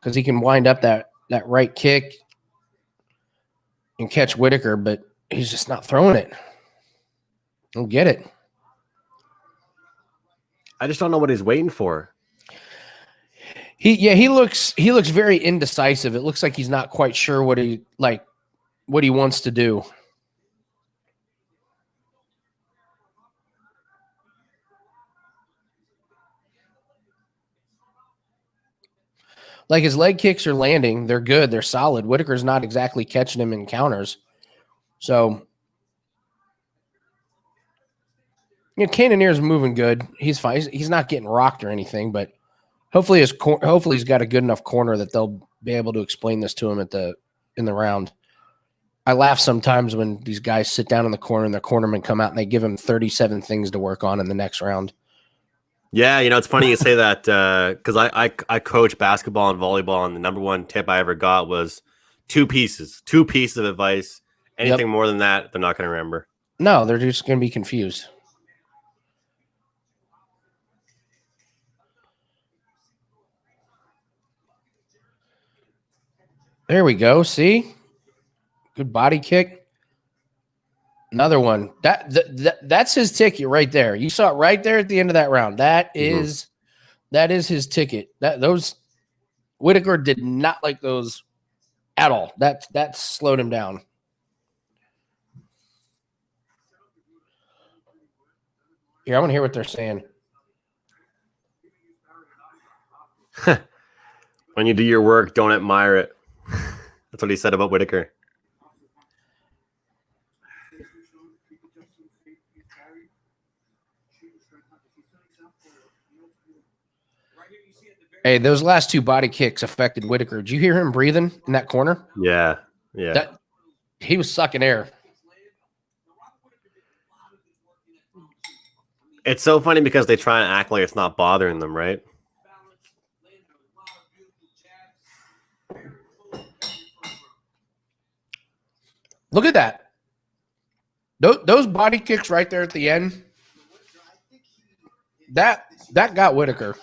because he can wind up that right kick and catch Whitaker, but he's just not throwing it. Don't get it. I just don't know what he's waiting for. He looks very indecisive. It looks like he's not quite sure what he wants to do. Like his leg kicks are landing. They're good. They're solid. Whitaker's not exactly catching him in counters. So, Cannonier's moving good. He's fine. He's not getting rocked or anything, but hopefully he's got a good enough corner that they'll be able to explain this to him in the round. I laugh sometimes when these guys sit down in the corner and their cornermen come out and they give him 37 things to work on in the next round. Yeah, it's funny you say that because I coach basketball and volleyball, and the number one tip I ever got was 2 pieces of advice. Anything more than that, they're not going to remember. No, they're just going to be confused. There we go. See? Good body kick. Another one. That's his ticket right there. You saw it right there at the end of that round. That is his ticket. Those Whitaker did not like those at all. That slowed him down. Here, I want to hear what they're saying. When you do your work, don't admire it. That's what he said about Whitaker. Hey, those last 2 body kicks affected Whitaker. Did you hear him breathing in that corner? Yeah. He was sucking air. It's so funny because they try and act like it's not bothering them, right? Look at that. Those body kicks right there at the end. That got Whitaker.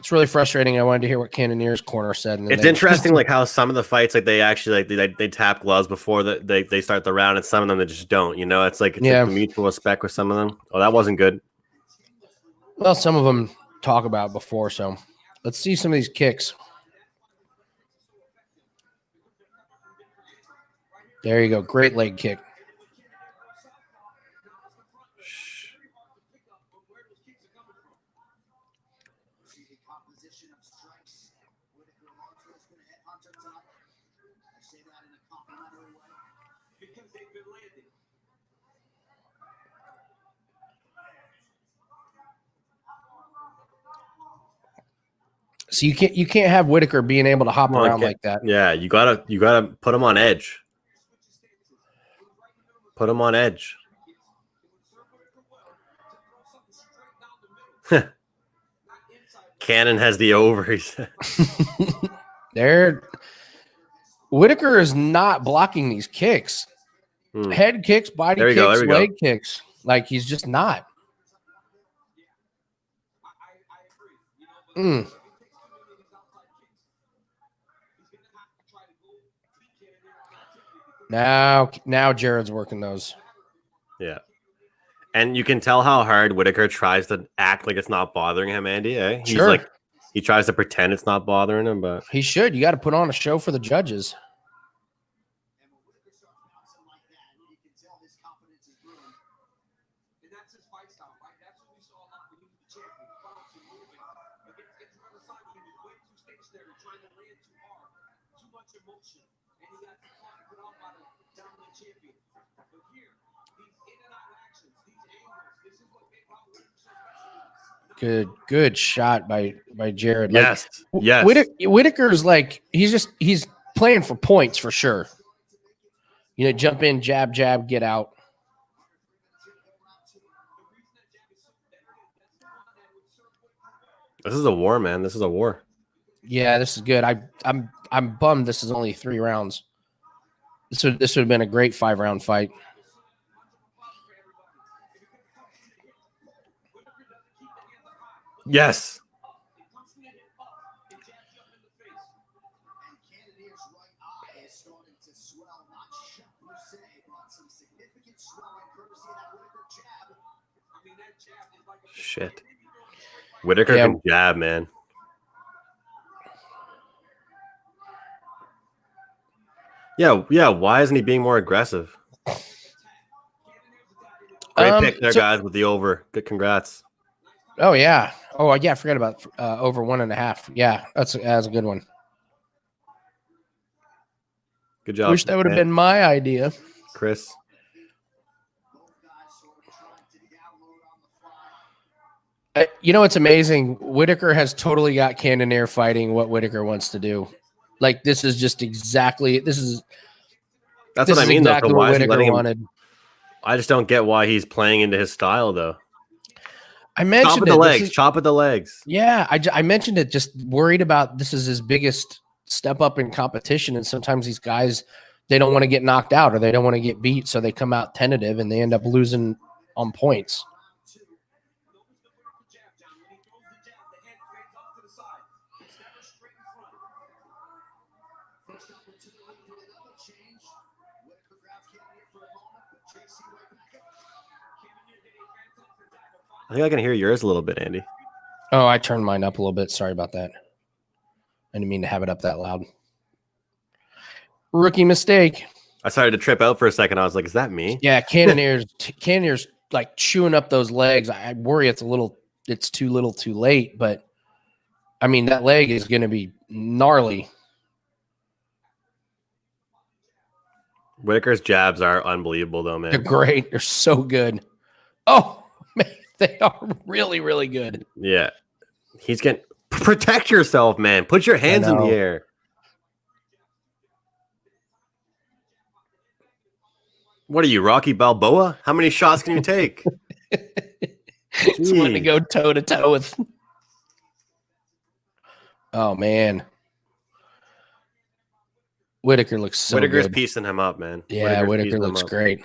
It's really frustrating. I wanted to hear what Cannonier's corner said. And it's interesting, like how some of the fights, like they actually like they tap gloves before they start the round, and some of them they just don't. You know, it's like the mutual respect with some of them. Oh, that wasn't good. Well, some of them talk about before, so let's see some of these kicks. There you go. Great leg kick. So you can't have Whitaker being able to hop around like that. Yeah, you gotta put him on edge. Put him on edge. Cannon has the over. He said. Whitaker is not blocking these kicks. Head kicks, body kicks, leg kicks. Like he's just not. Now Jared's working those. Yeah. And you can tell how hard Whitaker tries to act like it's not bothering him, Andy. Eh? He's like he tries to pretend it's not bothering him, but he should. You got to put on a show for the judges. Good shot by Jared. Yes, yes. Whitaker's like he's playing for points for sure. You know, jump in, jab, get out. This is a war, man. This is a war. Yeah, this is good. I'm bummed. This is only 3 rounds. This would have been a great 5-round fight. Yes. Shit. Whitaker can jab, man. Yeah. Why isn't he being more aggressive? Great pick there, guys, with the over. Good, congrats. Oh yeah. Oh yeah. I forgot about over 1.5. Yeah, that's a good one. Good job. Wish that would have been my idea, Chris. You know, it's amazing. Whitaker has totally got Cannonier fighting what Whitaker wants to do. Like this is just exactly that's what I mean. Exactly though. What Whitaker wanted. I just don't get why he's playing into his style, though. I mentioned chop at the legs. Chop at the legs. Yeah, I mentioned it. Just worried about this is his biggest step up in competition, and sometimes these guys they don't want to get knocked out or they don't want to get beat, so they come out tentative and they end up losing on points. I think I can hear yours a little bit, Andy. Oh, I turned mine up a little bit. Sorry about that. I didn't mean to have it up that loud. Rookie mistake. I started to trip out for a second. I was like, is that me? Yeah, Cannonier's like chewing up those legs. I worry it's too little too late, but I mean, that leg is going to be gnarly. Whitaker's jabs are unbelievable, though, man. They're great. They're so good. Oh, man, they are really, really good. Yeah. He's getting – protect yourself, man. Put your hands in the air. What are you, Rocky Balboa? How many shots can you take? Just wanting to go toe-to-toe with – oh, man. Whitaker looks so Whitaker's good. piecing him up, man. Yeah, Whitaker looks great.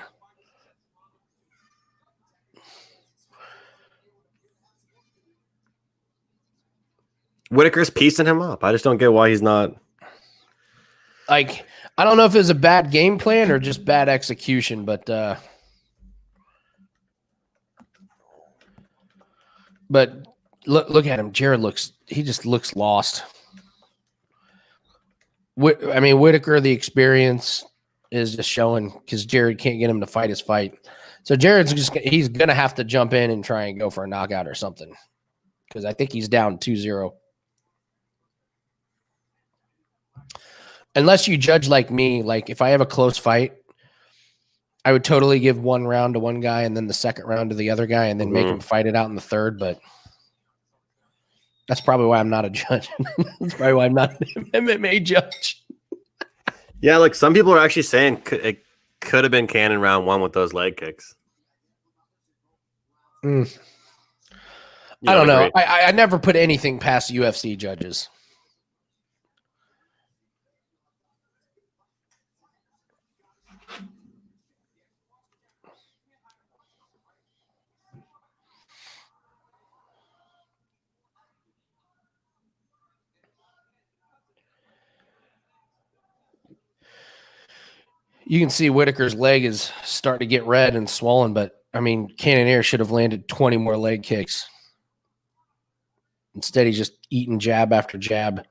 Whitaker's piecing him up. I just don't get why he's not. Like, I don't know if it was a bad game plan or just bad execution, but look at him. Jared just looks lost. I mean, Whitaker, the experience is just showing because Jared can't get him to fight his fight. So he's going to have to jump in and try and go for a knockout or something because I think he's down 2-0. Unless you judge like me, like if I have a close fight, I would totally give one round to one guy and then the second round to the other guy and then make him fight it out in the third. But that's probably why I'm not a judge. That's probably why I'm not an MMA judge. Yeah, like some people are actually saying it could have been Cannon round 1 with those leg kicks. I don't know. I never put anything past UFC judges. You can see Whitaker's leg is starting to get red and swollen, but I mean, Cannonier should have landed 20 more leg kicks. Instead, he's just eating jab after jab.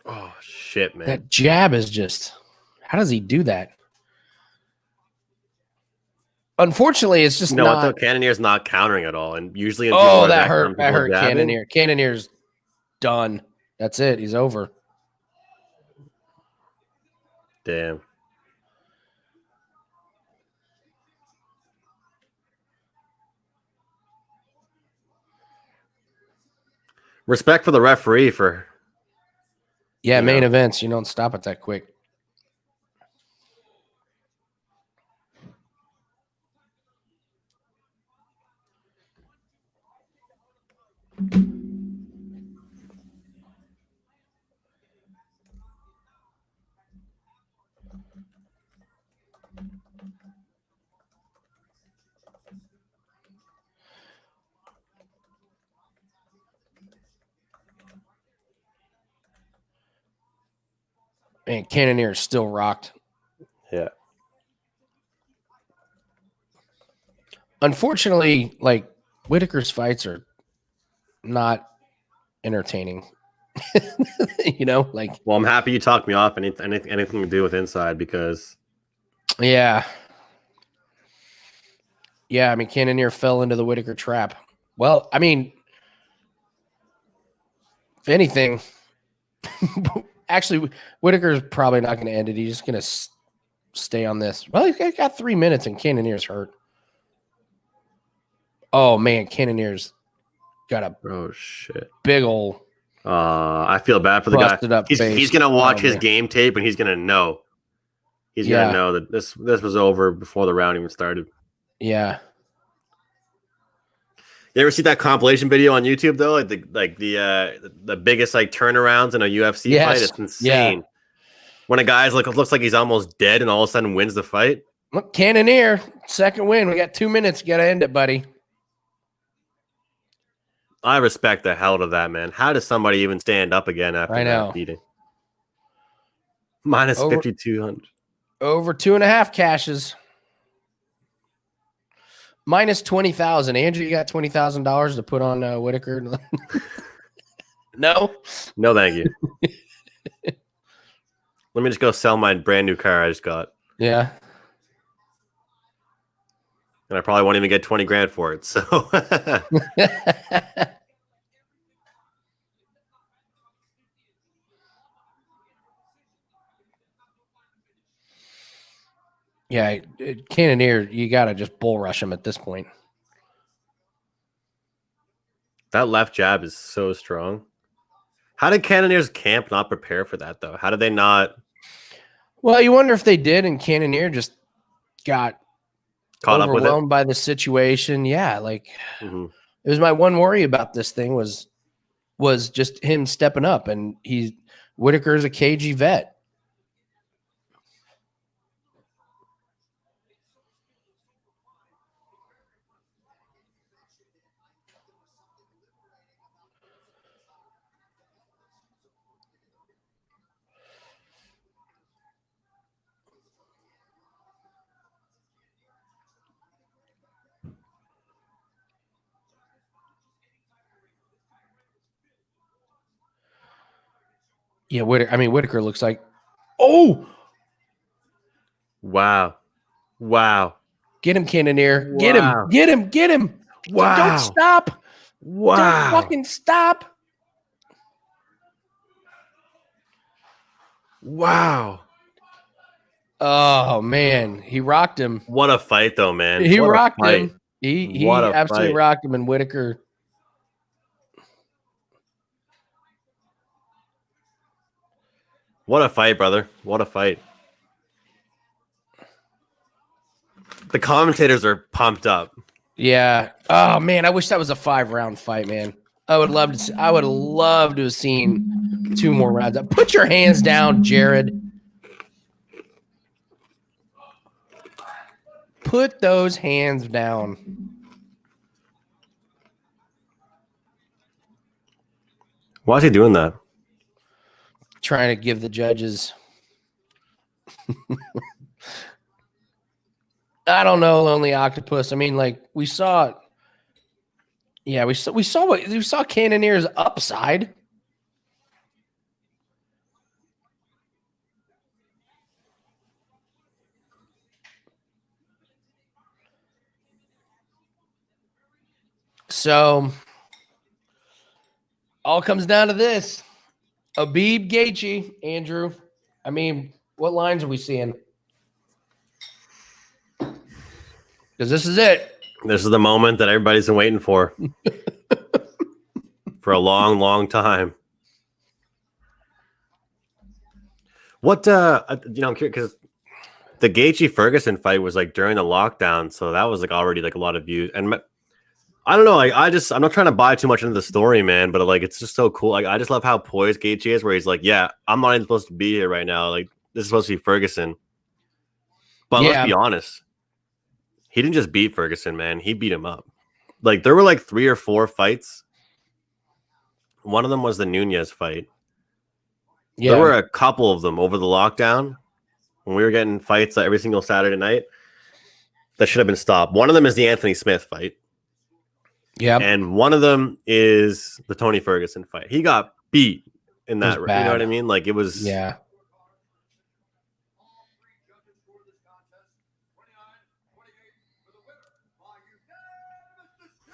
Oh, shit, man. That jab is just, how does he do that? Unfortunately, it's just what though? Cannonier's not countering at all, and usually that hurt Cannonier. Cannonier's done. That's it. He's over. Damn. Respect for the referee for. Yeah, main events. You don't stop it that quick. Man, Cannonier is still rocked. Yeah. Unfortunately, like Whitaker's fights are not entertaining. Like. Well, I'm happy you talked me off anything to do with Inside because. Yeah. Yeah, I mean, Cannonier fell into the Whitaker trap. Well, I mean, if anything, actually, Whitaker's probably not going to end it. He's just going to stay on this. Well, he's got 3 minutes and Cannonier's hurt. Oh, man, Cannonier's got a big old. I feel bad for the guy. He's going to watch his game tape and he's going to know. He's going to know that this was over before the round even started. Yeah. You ever see that compilation video on YouTube though? Like the biggest like turnarounds in a UFC fight? It's insane. Yeah. When a guy's looks like he's almost dead and all of a sudden wins the fight. Look, Cannonier, second win. We got 2 minutes. You got to end it, buddy. I respect the hell out of that, man. How does somebody even stand up again after that beating? Minus 5,200. Over 2.5 cashes. Minus 20,000. Andrew, you got $20,000 to put on Whitaker? No? No, thank you. Let me just go sell my brand new car I just got. Yeah. And I probably won't even get 20 grand for it. So yeah, Cannonier, you got to just bull rush him at this point. That left jab is so strong. How did Cannonier's camp not prepare for that, though? How did they not? Well, you wonder if they did, and Cannonier just got caught up with it by the situation. Yeah, like it was my one worry about this thing was just him stepping up, and Whitaker's a cagey vet. Yeah, Whitaker looks like. Oh, wow. Get him, Cannonier. Wow. Get him. Wow. Don't stop. Wow. Don't fucking stop. Wow. Oh, man. He rocked him. What a fight, though, man. He rocked him. He absolutely rocked him, and Whitaker. What a fight, brother. What a fight. The commentators are pumped up. Yeah. Oh, man. I wish that was a 5-round fight, man. I would love to have seen 2 more rounds. Put your hands down, Jared. Put those hands down. Why is he doing that? Trying to give the judges. I don't know, Lonely Octopus. I mean, like we saw. Yeah, we saw Cannonier's upside. So, all comes down to this. Khabib Gaethje, Andrew. I mean, what lines are we seeing? Because this is it. This is the moment that everybody's been waiting for. For a long, long time. What, I'm curious because the Gaethje-Ferguson fight was like during the lockdown. So that was like already like a lot of views. And I don't know. Like, I'm not trying to buy too much into the story, man, but like, it's just so cool. Like, I just love how poised Gaethje is, where he's like, yeah, I'm not even supposed to be here right now. Like, this is supposed to be Ferguson. But let's be honest. He didn't just beat Ferguson, man. He beat him up. Like, there were like 3 or 4 fights. One of them was the Nunez fight. Yeah. There were a couple of them over the lockdown when we were getting fights every single Saturday night that should have been stopped. One of them is the Anthony Smith fight. Yeah. And one of them is the Tony Ferguson fight. He got beat in that. You know what I mean? Like, it was. Yeah.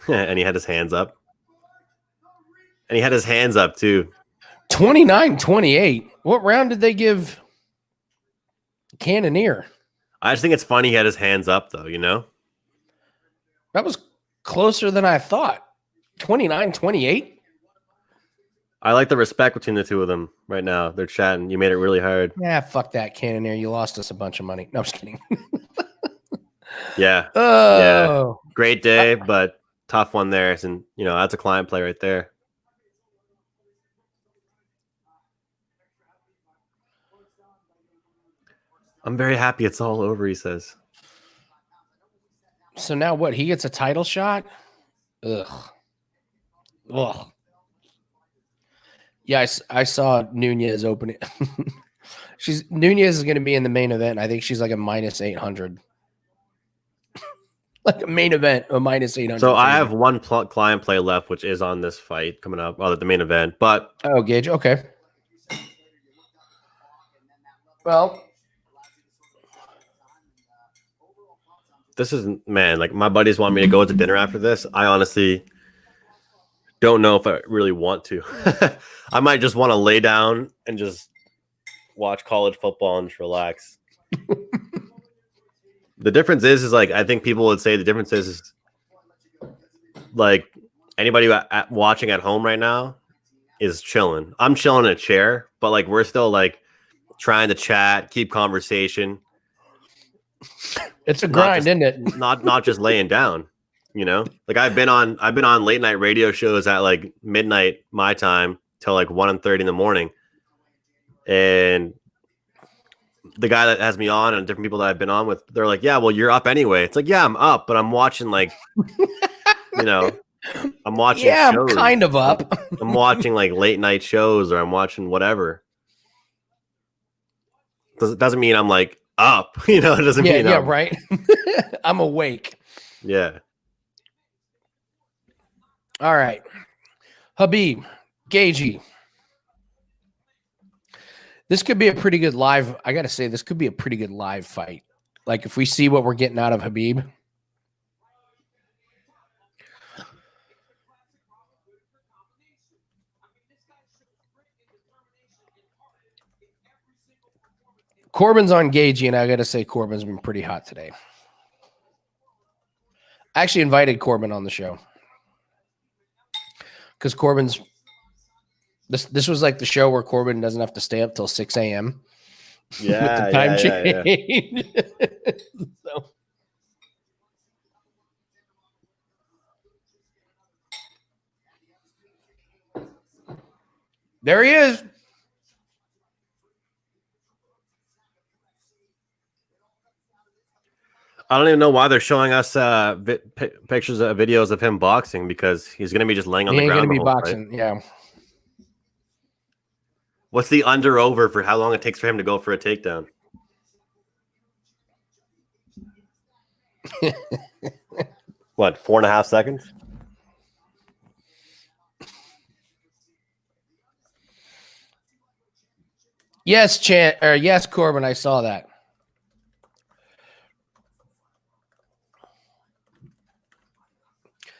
And he had his hands up. And he had his hands up, too. 29-28. What round did they give Cannonier? I just think it's funny he had his hands up, though, you know? That was closer than I thought. 29-28. I like the respect between the two of them right now. They're chatting. You made it really hard. Yeah, fuck that, Cannonier. You lost us a bunch of money. No, I'm just kidding. Yeah. Yeah. Great day, but tough one there. And, that's a client play right there. I'm very happy it's all over, he says. So now what? He gets a title shot? Ugh. Yeah, I saw Nunez open it. Nunez is going to be in the main event. I think she's like a minus 800. Like a main event, a minus 800. So I have one client play left, which is on this fight coming up, the main event. But Gaethje, okay. Well, this is, man, like my buddies want me to go to dinner after this. I honestly don't know if I really want to. I might just want to lay down and just watch college football and just relax. The difference is like, I think people would say the difference is like anybody watching at home right now is chilling. I'm chilling in a chair, but like we're still like trying to chat, keep conversation. It's a grind, isn't it? Not just laying down, Like I've been on late night radio shows at like midnight my time till like 1:30 in the morning. And the guy that has me on and different people that I've been on with, they're like, yeah, well, you're up anyway. It's like, yeah, I'm up, but I'm watching like, I'm watching shows. I'm kind of up. I'm watching like late night shows, or I'm watching whatever. Doesn't mean I'm like up, it doesn't mean right. I'm awake. Yeah. All right. Khabib, Gaethje. This could be a pretty good live. I got to say, this could be a pretty good live fight. Like if we see what we're getting out of Khabib. Corbin's on Gaethje, and I got to say Corbin's been pretty hot today. I actually invited Corbin on the show because Corbin's this was like the show where Corbin doesn't have to stay up till 6 a.m. Yeah, with the time change. Yeah. So. There he is. I don't even know why they're showing us pictures of videos of him boxing, because he's going to be just laying on the ground. He's going to be boxing, yeah. What's the under over for how long it takes for him to go for a takedown? What, 4.5 seconds? Yes, yes, Corbin, I saw that.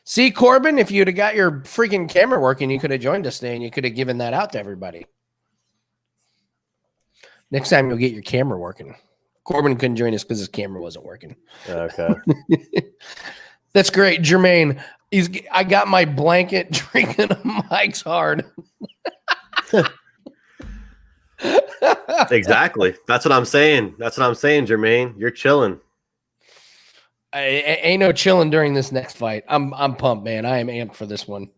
See, Corbin, if you'd have got your freaking camera working, you could have joined us today and you could have given that out to everybody. Next time you'll get your camera working. Corbin couldn't join us because his camera wasn't working. Okay. That's great. Jermaine, I got my blanket drinking Mike's hard. Exactly. That's what I'm saying. Jermaine. You're chilling. Ain't no chilling during this next fight. I'm pumped, man. I am amped for this one.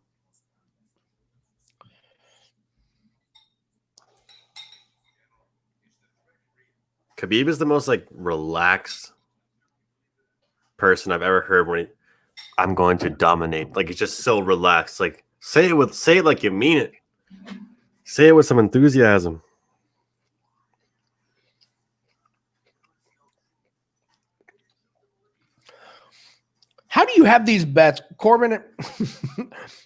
Khabib is the most like relaxed person I've ever heard when I'm going to dominate. Like, he's just so relaxed. Like, say it like you mean it. Say it with some enthusiasm. How do you have these bets, Corbin?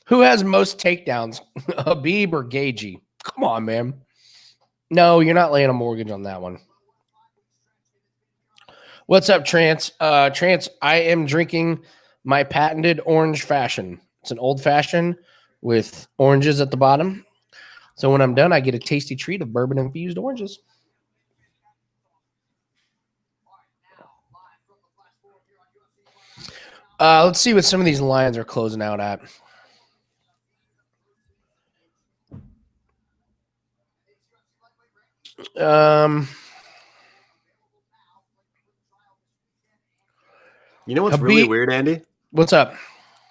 Who has most takedowns, Khabib or Gaethje? Come on, man. No, you're not laying a mortgage on that one. What's up, Trance? Trance, I am drinking my patented orange fashion. It's an old fashioned with oranges at the bottom. So when I'm done, I get a tasty treat of bourbon-infused oranges. Let's see what some of these lines are closing out at. You know what's really weird, Andy? What's up?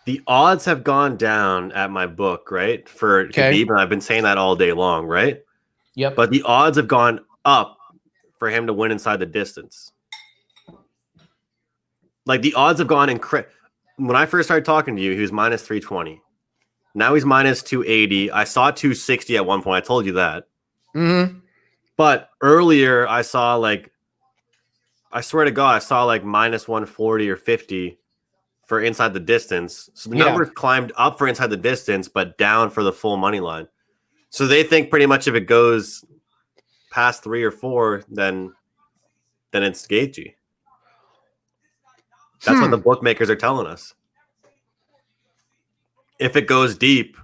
The odds have gone down at my book, right? For Khabib, and I've been saying that all day long, right? Yep. But the odds have gone up for him to win inside the distance. Like, the odds have gone incredible. When I first started talking to you, he was minus 320. Now he's minus 280. I saw 260 at one point. I told you that. Mm-hmm. But earlier, I saw I swear to God, I saw like minus 140 or 50 for inside the distance. So the numbers climbed up for inside the distance, but down for the full money line. So they think pretty much if it goes past 3 or 4, then it's Gaethje. That's what the bookmakers are telling us. If it goes deep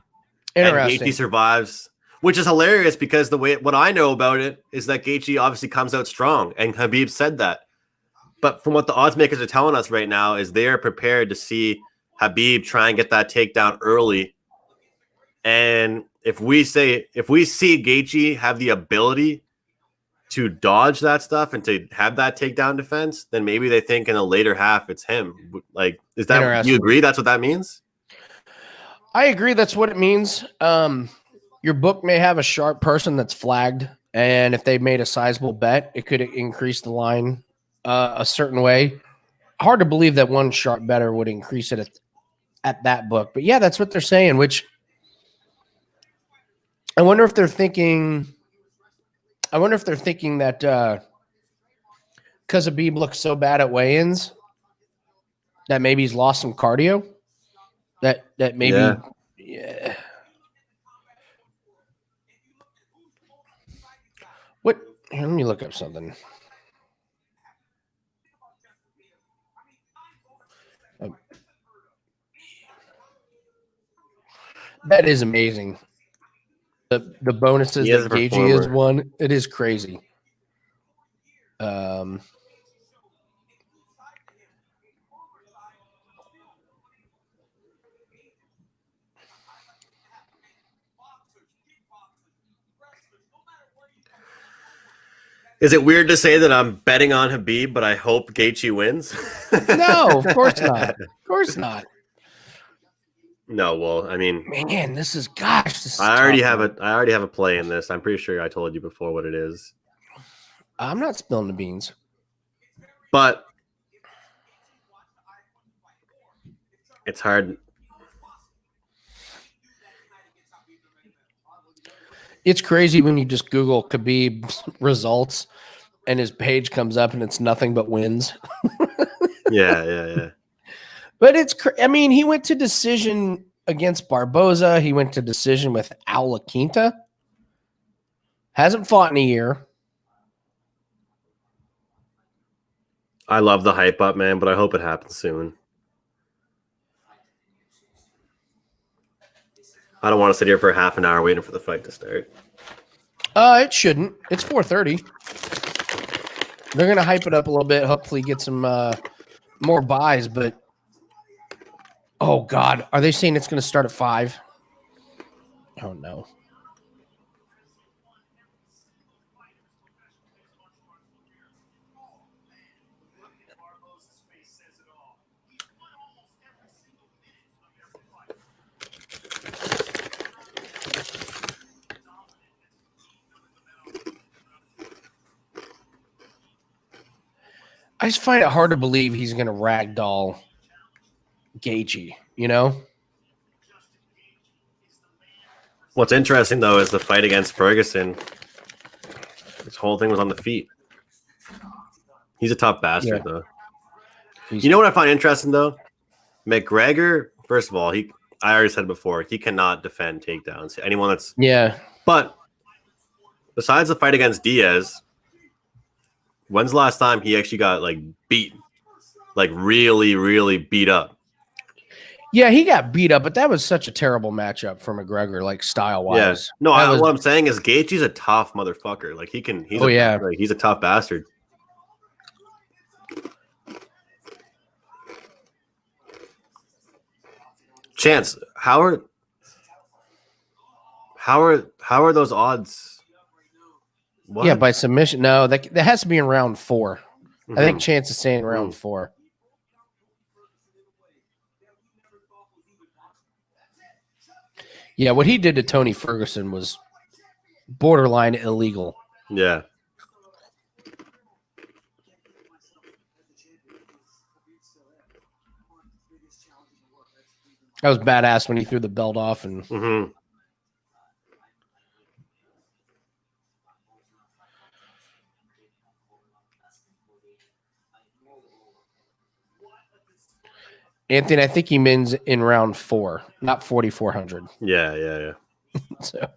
and Gaethje survives, which is hilarious because what I know about it is that Gaethje obviously comes out strong, and Khabib said that. But from what the odds makers are telling us right now is they are prepared to see Khabib try and get that takedown early. And if we see Gaethje have the ability to dodge that stuff and to have that takedown defense, then maybe they think in the later half it's him. Like, is that, you agree that's what that means? I agree that's what it means. Your book may have a sharp person that's flagged, and if they made a sizable bet, it could increase the line a certain way. Hard to believe that one sharp better would increase it at that book. But yeah, that's what they're saying, which I wonder if they're thinking that because Khabib looks so bad at weigh-ins that maybe he's lost some cardio. That maybe yeah. What? Here, let me look up something. That is amazing. The bonuses that Gaethje has won, it is crazy. Is it weird to say that I'm betting on Khabib, but I hope Gaethje wins? No, of course not. Of course not. No, well, I mean, man, this is I already have a play in this. I'm pretty sure I told you before what it is. I'm not spilling the beans. But it's hard. It's crazy when you just Google Khabib's results and his page comes up and it's nothing but wins. Yeah. But I mean, he went to decision against Barboza. He went to decision with Al La Quinta. Hasn't fought in a year. I love the hype up, man, but I hope it happens soon. I don't want to sit here for half an hour waiting for the fight to start. It shouldn't. It's 4:30. They're going to hype it up a little bit, hopefully get some more buys, but oh, God. Are they saying it's going to start at 5? Oh, no. I just find it hard to believe he's going to ragdoll Gaethje, you know? What's interesting, though, is the fight against Ferguson. This whole thing was on the feet. He's a tough bastard, though. You know what I find interesting, though? McGregor, first of all, I already said it before, he cannot defend takedowns. Anyone that's... Yeah. But besides the fight against Diaz... When's the last time he actually got beat, really, really beat up? Yeah, he got beat up, but that was such a terrible matchup for McGregor, style wise. Yeah. No, what I'm saying is Gaethje's a tough motherfucker. He's a tough bastard. Chance, how are those odds? What? Yeah, by submission. No, that has to be in round 4. Mm-hmm. I think Chance is saying round 4. Yeah, what he did to Tony Ferguson was borderline illegal. Yeah. That was badass when he threw the belt off and... Mm-hmm. Anthony, I think he wins in round 4, not 4,400. Yeah. So,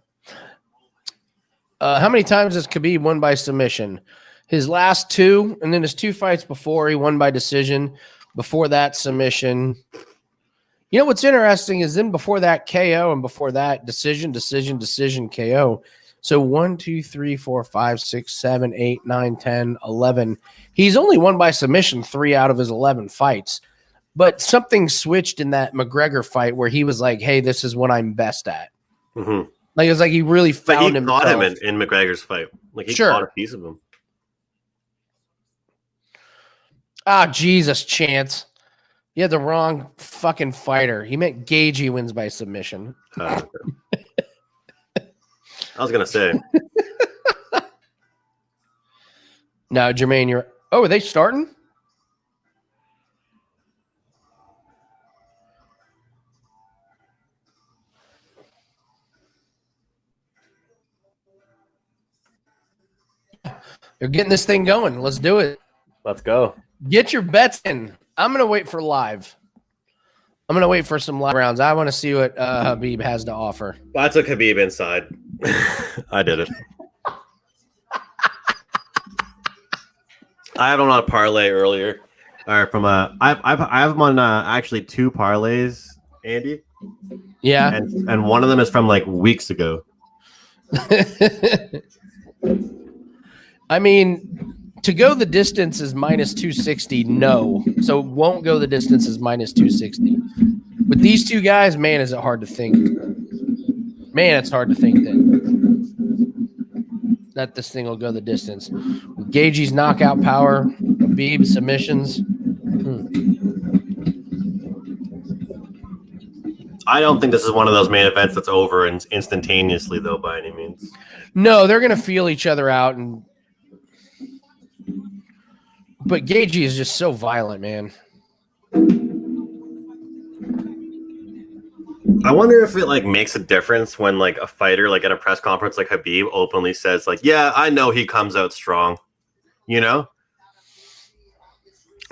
how many times has Khabib won by submission? His last 2, and then his 2 fights before, he won by decision. Before that, submission. You know what's interesting is then before that, KO, and before that, decision, KO. So 1, 2, 3, 4, 5, 6, 7, 8, 9, 10, 11. He's only won by submission 3 out of his 11 fights. But something switched in that McGregor fight where he was like, hey, this is what I'm best at. Mm-hmm. It was like he really found him. He caught him in McGregor's fight. He caught a piece of him. Ah, Jesus, Chance. You had the wrong fucking fighter. He meant Gaethje wins by submission. I was gonna say. No, Jermaine, you're. Oh, are they starting? They're getting this thing going. Let's do it. Let's go. Get your bets in. I'm going to wait for live. I'm going to wait for some live rounds. I want to see what Khabib has to offer. Well, I took Khabib inside. I did it. I have him on a parlay earlier. All right, from I have him on actually 2 parlays, Andy. Yeah, and one of them is from like weeks ago. I mean, to go the distance is minus 260. No, so won't go the distance is minus 260. With these two guys, man, is it hard to think. Man, it's hard to think that this thing will go the distance. With Gaethje's knockout power, Khabib submissions. I don't think this is one of those main events that's over instantaneously, though, by any means. No, they're going to feel each other out, but Gaethje is just so violent, man. I wonder if it like makes a difference when like a fighter like at a press conference like Khabib openly says like, yeah, I know he comes out strong, you know?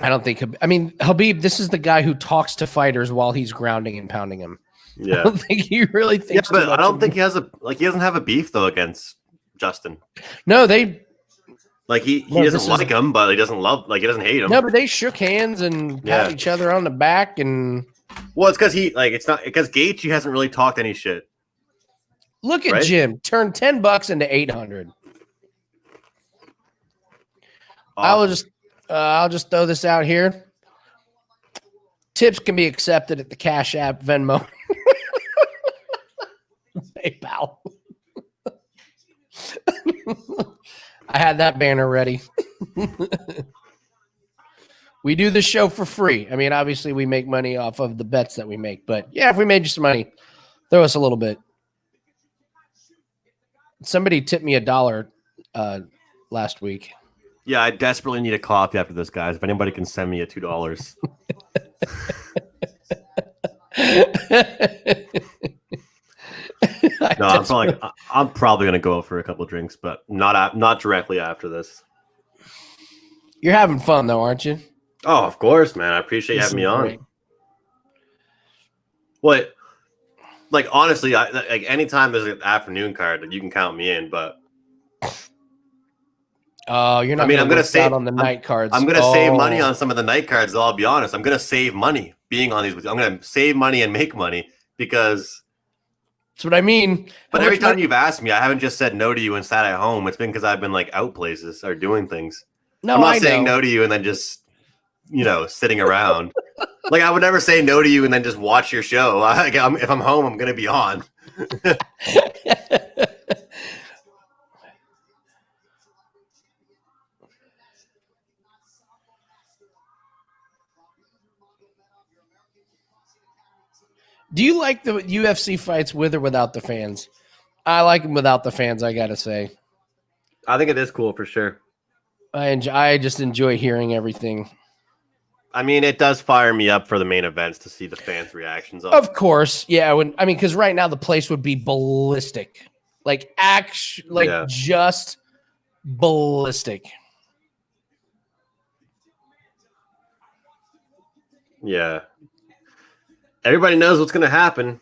I don't think Khabib, this is the guy who talks to fighters while he's grounding and pounding them. Yeah. I don't think he really thinks. Yeah, but I don't think he doesn't have a beef though against Justin. No, he doesn't like him, but he doesn't hate him. No, but they shook hands and pat each other on the back and. Well, it's because because Gaethje hasn't really talked any shit. Look at Jim turn $10 into 800. Awesome. I'll just throw this out here. Tips can be accepted at the Cash App, Venmo, PayPal. I had that banner ready. We do this show for free. I mean, obviously, we make money off of the bets that we make. But, yeah, if we made you some money, throw us a little bit. Somebody tipped me $1 last week. Yeah, I desperately need a coffee after this, guys. If anybody can send me a $2. No, I'm probably gonna go out for a couple drinks, but not directly after this. You're having fun though, aren't you? Oh, of course, man. I appreciate you having me on. What? Like honestly, like anytime there's an afternoon card, you can count me in. But you're not. I mean, I'm gonna save on the night cards. I'm gonna save money on some of the night cards. I'll be honest. I'm gonna save money being on these. I'm gonna save money and make money because that's what I mean. But every time you've asked me, I haven't just said no to you and sat at home. It's been because I've been like out places or doing things. No, I'm not saying no to you and then just sitting around. Like I would never say no to you and then just watch your show. If I'm home, I'm gonna be on. Do you like the UFC fights with or without the fans? I like them without the fans, I gotta say. I think it is cool for sure. I just enjoy hearing everything. I mean, it does fire me up for the main events to see the fans' reactions. Of course, yeah. Because right now the place would be ballistic, just ballistic. Yeah. Everybody knows what's going to happen.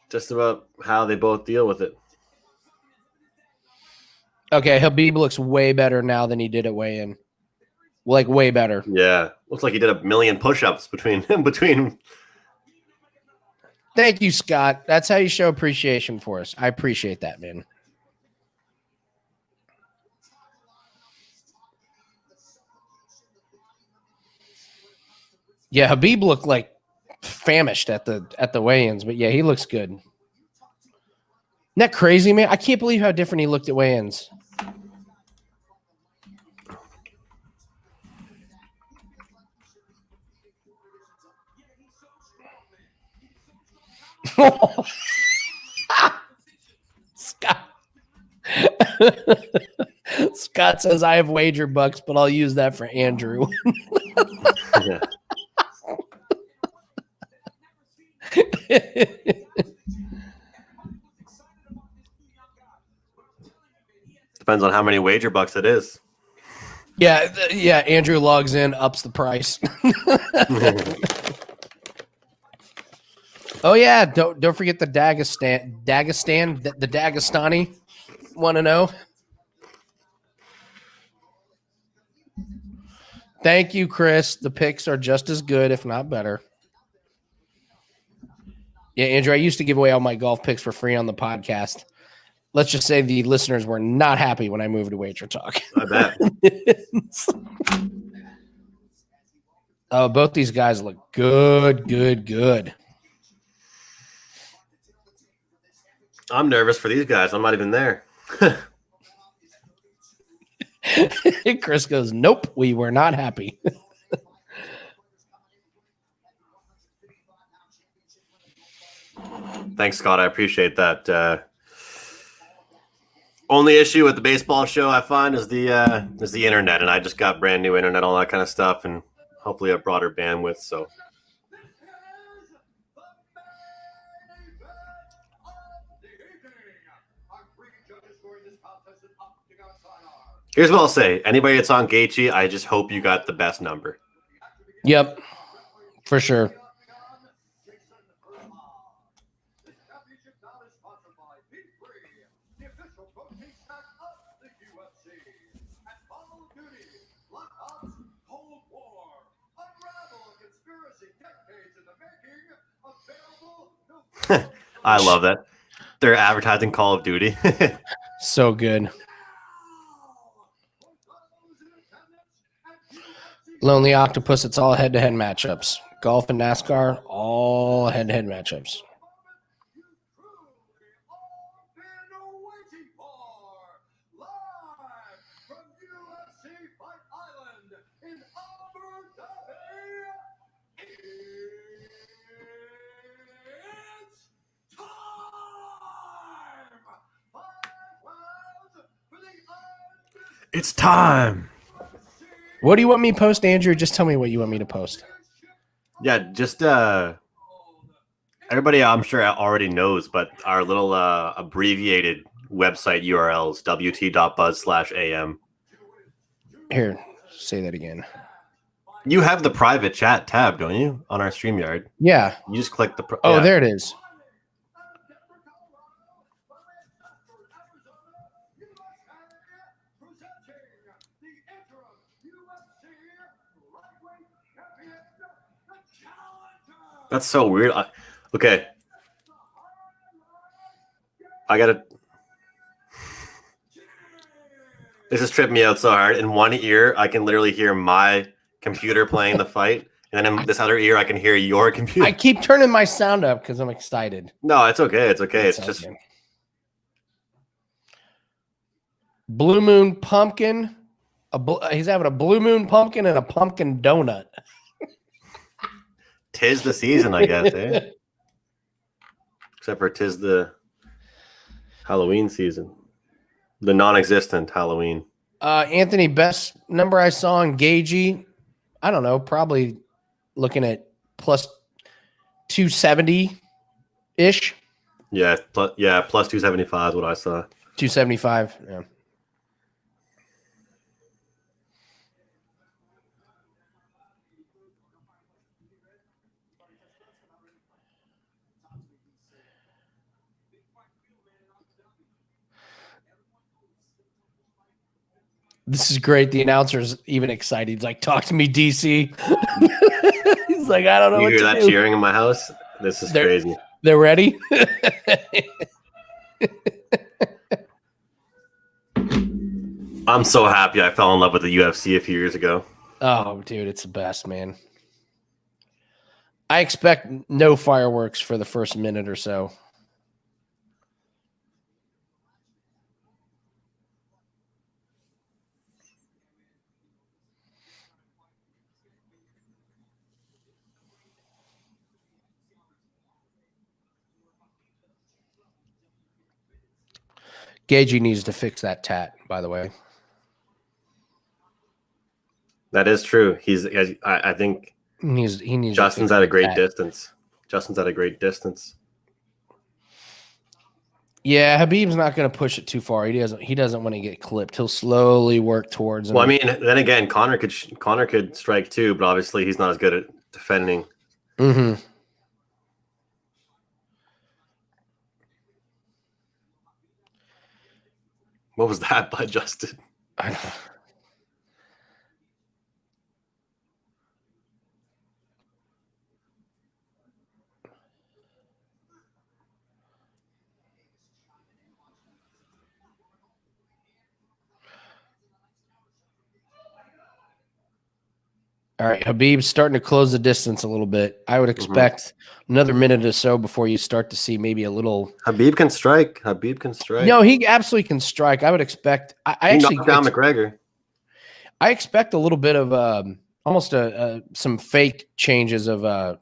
Just about how they both deal with it. Okay, Khabib looks way better now than he did at weigh-in. Like way better. Yeah, looks like he did 1 million push-ups between. Thank you, Scott. That's how you show appreciation for us. I appreciate that, man. Yeah, Khabib looked like famished at the weigh-ins, but yeah, he looks good. Isn't that crazy, man? I can't believe how different he looked at weigh-ins. Scott. Scott says I have wager bucks, but I'll use that for Andrew. Yeah. Depends on how many wager bucks it is. Yeah. Andrew logs in, ups the price. Oh yeah, don't forget the Dagestan, the Dagestani. Want to know? Thank you, Chris. The picks are just as good, if not better. Yeah, Andrew, I used to give away all my golf picks for free on the podcast. Let's just say the listeners were not happy when I moved to Wager Talk. I bet. Oh, both these guys look good. I'm nervous for these guys. I'm not even there. Chris goes, nope, we were not happy. Thanks, Scott. I appreciate that. Only issue with the baseball show I find is the internet, and I just got brand new internet, all that kind of stuff, and hopefully a broader bandwidth. So here's what I'll say: anybody that's on Gaethje, I just hope you got the best number. Yep, for sure. I love that. They're advertising Call of Duty. So good. Lonely Octopus, it's all head-to-head matchups. Golf and NASCAR, all head-to-head matchups. It's time. What do you want me to post, Andrew? Just tell me what you want me to post. Yeah, just everybody I'm sure already knows, but our little abbreviated website URLs, wt.buzz/am. Here, say that again. You have the private chat tab, don't you, on our StreamYard? Yeah. You just click the... Oh, there it is. That's so weird. Okay. I gotta... This is tripping me out so hard. In one ear, I can literally hear my computer playing the fight. And then in this other ear, I can hear your computer. I keep turning my sound up because I'm excited. No, it's okay. It's okay. It's just... Blue Moon Pumpkin. He's having a Blue Moon Pumpkin and a pumpkin donut. Tis the season, I guess, eh? Except for tis the Halloween season. The non-existent Halloween. Anthony, best number I saw on Gaethje, I don't know, probably looking at plus 270-ish. Yeah, plus 275 is what I saw. 275, yeah. This is great. The announcer's even excited. He's like, talk to me, DC. He's like, I don't know you what hear to that do. cheering in my house? This is crazy. They're ready? I'm so happy I fell in love with the UFC a few years ago. Oh, dude, it's the best, man. I expect no fireworks for the first minute or so. Gaethje needs to fix that tat, by the way. That is true. I think he needs Justin's at a great distance. Justin's at a great distance. Yeah, Khabib's not going to push it too far. He doesn't want to get clipped. He'll slowly work towards him. Well, I mean, then again, Conor could strike too, but obviously he's not as good at defending. Mm-hmm. What was that by Justin? I don't know. All right, Khabib's starting to close the distance a little bit. I would expect another minute or so before you start to see maybe a little. Khabib can strike. Khabib can strike. No, he absolutely can strike. I would expect. I actually knocked down McGregor. I expect a little bit of almost some fake changes of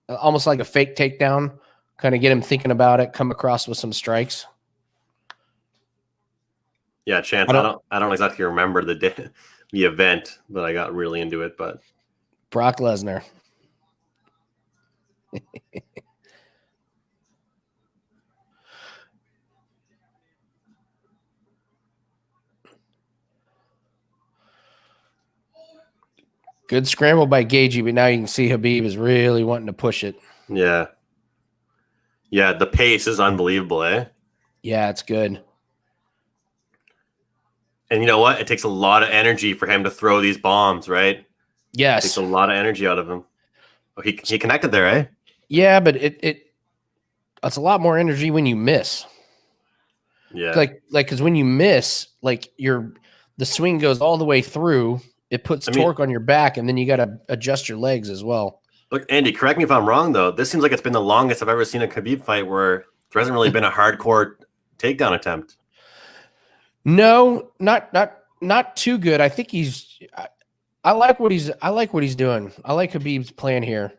almost like a fake takedown, kind of get him thinking about it, come across with some strikes. Yeah, Chance. I don't exactly remember the event, but I got really into it. But Brock Lesnar. Good scramble by Gaethje, but now you can see Khabib is really wanting to push it. Yeah. Yeah, the pace is unbelievable, eh? Yeah, it's good. And you know what? It takes a lot of energy for him to throw these bombs, right? Yes. It takes a lot of energy out of him. Oh, he connected there, eh? Yeah, but it's a lot more energy when you miss. Yeah. Like because when you miss, like the swing goes all the way through. It puts torque on your back, and then you got to adjust your legs as well. Look, Andy, correct me if I'm wrong, though. This seems like it's been the longest I've ever seen a Khabib fight where there hasn't really been a hardcore takedown attempt. No, not too good. I think I like what he's doing. I like Khabib's plan here.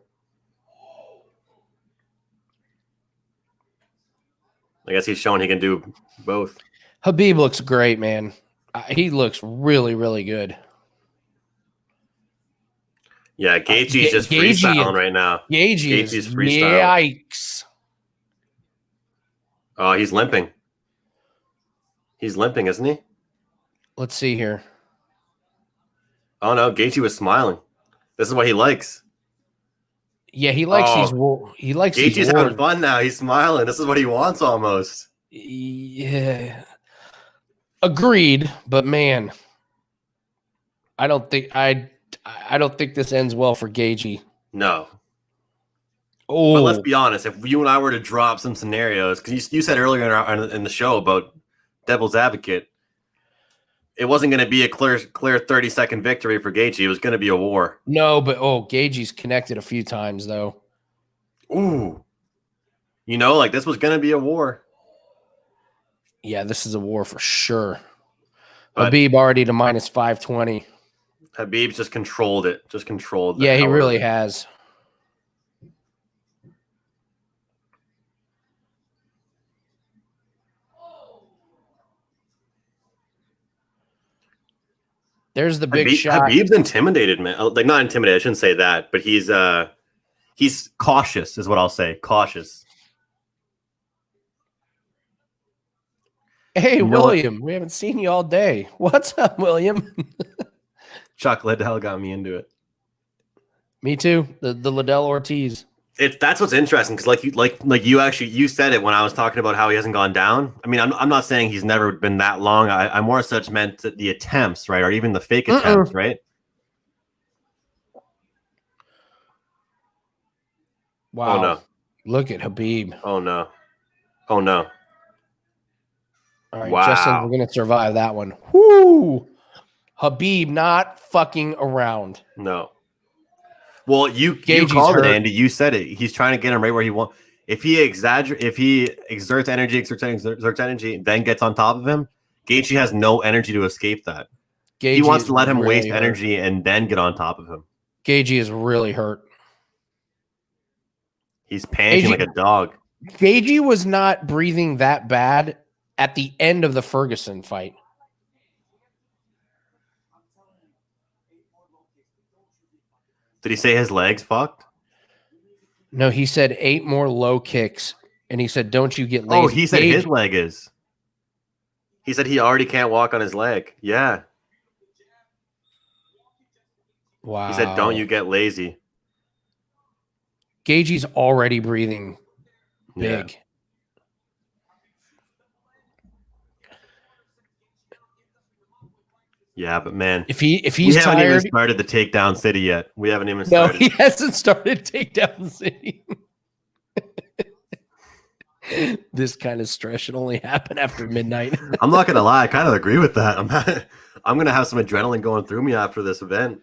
I guess he's showing he can do both. Khabib looks great, man. He looks really, really good. Yeah, Gaethje's just freestyling right now. Gaethje's freestyling. Yikes. Oh, he's limping. He's limping, isn't he? Let's see here. Oh, no, Gaethje was smiling. This is what he likes. Yeah, he likes these. He likes Gaethje's having fun now. He's smiling. This is what he wants almost. Yeah. Agreed, but man, I don't think this ends well for Gaethje. No. Oh, but let's be honest. If you and I were to drop some scenarios, because you said earlier in the show about devil's advocate, it wasn't going to be a clear 30-second victory for Gaethje. It was going to be a war. No, but Gaethje's connected a few times though. Ooh. You know, like this was going to be a war. Yeah, this is a war for sure. But Khabib already to minus 520. Khabib's just controlled it. Yeah, he really has. There's the big shot. Khabib's intimidated, man. Like not intimidated. I shouldn't say that, but he's cautious, is what I'll say. Cautious. Hey, William, we haven't seen you all day. What's up, William? Chuck Liddell got me into it. Me too. The Liddell Ortiz. That's what's interesting because you said it when I was talking about how he hasn't gone down. I mean, I'm not saying he's never been that long. I more such meant the attempts, right, or even the fake attempts, right? Wow! Oh no! Look at Khabib. Oh no! Oh no! All right, wow. Justin, we're gonna survive that one. Whoo! Khabib not fucking around. No. Well, you called it, Andy. You said it. He's trying to get him right where he wants. If he exerts energy, then gets on top of him, Gaethje has no energy to escape that. He wants to let him waste energy and then get on top of him. Gaethje is really hurt. He's panting like a dog. Gaethje was not breathing that bad at the end of the Ferguson fight. Did he say his legs fucked? No, he said 8 more low kicks, and he said, "Don't you get lazy." Oh, he said his leg is. He said he already can't walk on his leg. Yeah. Wow. He said, "Don't you get lazy." Gaethje's already breathing big. Yeah. Yeah, but man, if he's we haven't tired, even started the takedown city yet. We haven't even no, started. he hasn't started takedown city. This kind of stress should only happen after midnight. I'm not gonna lie, I kind of agree with that. I'm gonna have some adrenaline going through me after this event.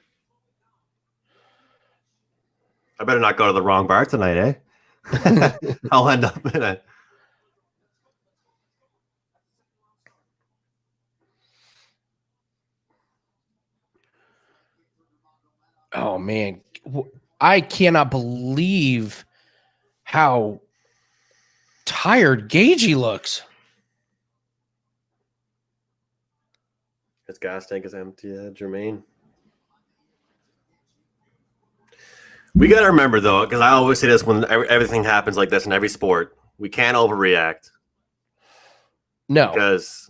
I better not go to the wrong bar tonight, eh? I'll end up in a. Oh man, I cannot believe how tired Gaethje looks. His gas tank is empty, Jermaine. We got to remember, though, because I always say this when everything happens like this in every sport, we can't overreact. No. Because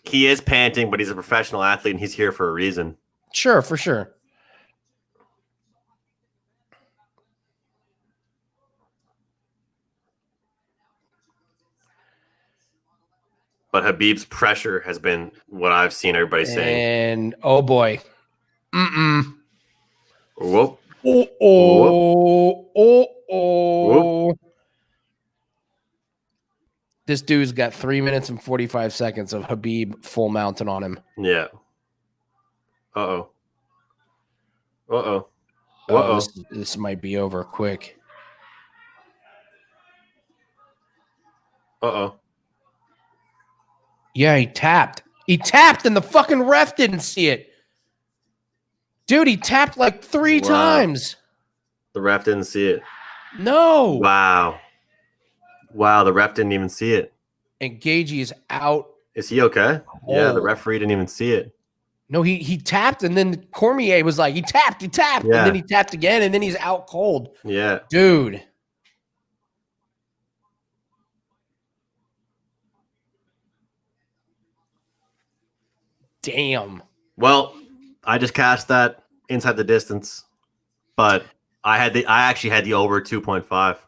he is panting, but he's a professional athlete, and he's here for a reason. Sure, for sure. But Khabib's pressure has been what I've seen everybody saying. And, oh, boy. Whoop. Oh. This dude's got 3 minutes and 45 seconds of Khabib full mountain on him. Yeah. Uh-oh. Uh-oh. Uh-oh. This might be over quick. Uh-oh. Yeah, he tapped. He tapped and the fucking ref didn't see it. Dude, he tapped like 3 times. The ref didn't see it. No. Wow. Wow, the ref didn't even see it. And Gaethje is out. Is he okay? Oh. Yeah, the referee didn't even see it. No, he tapped, and then Cormier was like, he tapped, yeah. And then he tapped again, and then he's out cold. Yeah. Dude. Damn. Well, I just cast that inside the distance, but I actually had the over 2.5.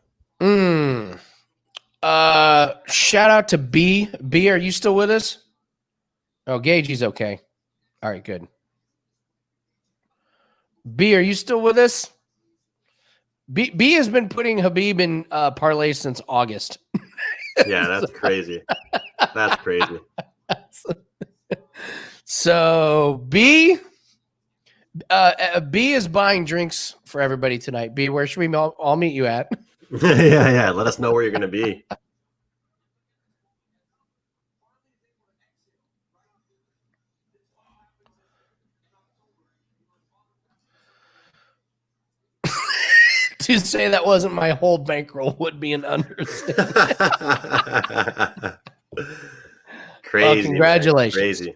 Shout out to B. B, are you still with us? Oh, Gaethje's okay. All right, good. B, are you still with us? B has been putting Khabib in parlay since August. Yeah, that's crazy. That's crazy. So B is buying drinks for everybody tonight. B, where should we all meet you at? Yeah. Let us know where you're going to be. To say that wasn't my whole bankroll would be an understatement. Crazy. Well, congratulations. Man. Crazy.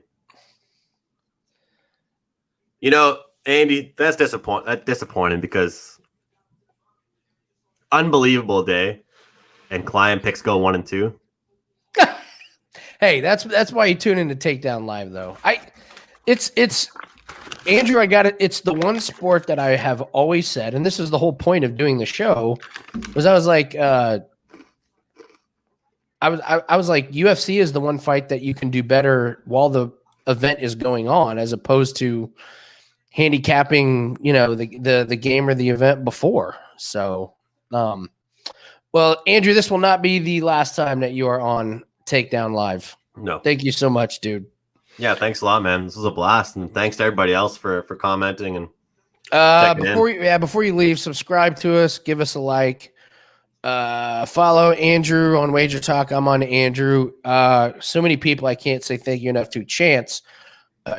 You know, Andy, that's disappointing because unbelievable day and client picks go 1 and 2. Hey, that's why you tune in to Takedown Live, though. It's Andrew, I got it. It's the one sport that I have always said, and this is the whole point of doing the show, was I was like, I was like, UFC is the one fight that you can do better while the event is going on, as opposed to handicapping, the game or the event before. So, well, Andrew, this will not be the last time that you are on Takedown Live. No. Thank you so much, dude. Yeah, thanks a lot, man. This was a blast, and thanks to everybody else for commenting and before you leave, subscribe to us, give us a like, follow Andrew on Wager Talk. I'm on Andrew. So many people I can't say thank you enough to. Chance,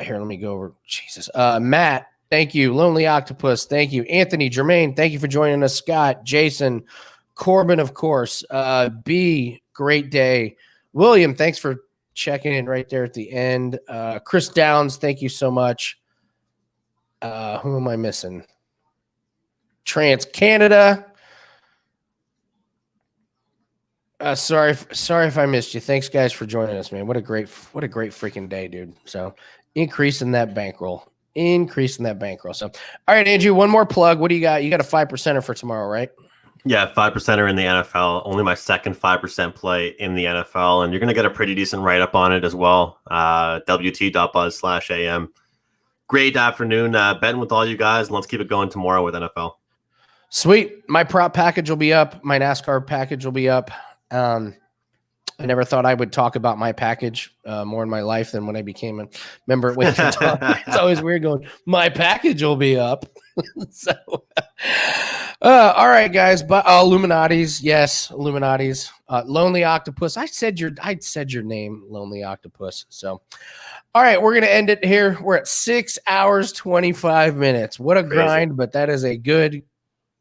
here, let me go over. Jesus, Matt, thank you. Lonely Octopus, thank you. Anthony, Jermaine, thank you for joining us. Scott, Jason, Corbin, of course. B, great day. William, thanks for checking in right there at the end. Chris Downs, thank you so much. Who am I missing? Trans Canada. Sorry if I missed you. Thanks, guys, for joining us, man. What a great freaking day, dude. So increasing that bankroll. So, all right, Andrew, one more plug. What do you got? You got a 5%er for tomorrow, right? Yeah, 5%er in the NFL. Only my second 5% play in the NFL, and you're gonna get a pretty decent write up on it as well. WT.buzz/AM. Great afternoon, betting with all you guys, and let's keep it going tomorrow with NFL. Sweet. My prop package will be up. My NASCAR package will be up. I never thought I would talk about my package more in my life than when I became a member at Wager Talk. It's always weird going, my package will be up. So, all right, guys. But Illuminatis, yes, Illuminatis. Lonely Octopus. I said your name, Lonely Octopus. So, all right, we're gonna end it here. We're at 6 hours 25 minutes. What a grind, but that is a good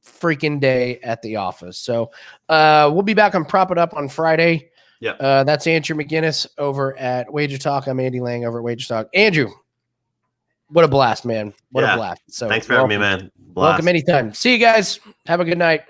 freaking day at the office. So we'll be back on Prop It Up on Friday. Yeah. That's Andrew McGinnis over at Wager Talk. I'm Andy Lang over at Wager Talk. Andrew, what a blast, man. What a blast. So thanks for having me, man. Welcome anytime. See you guys. Have a good night.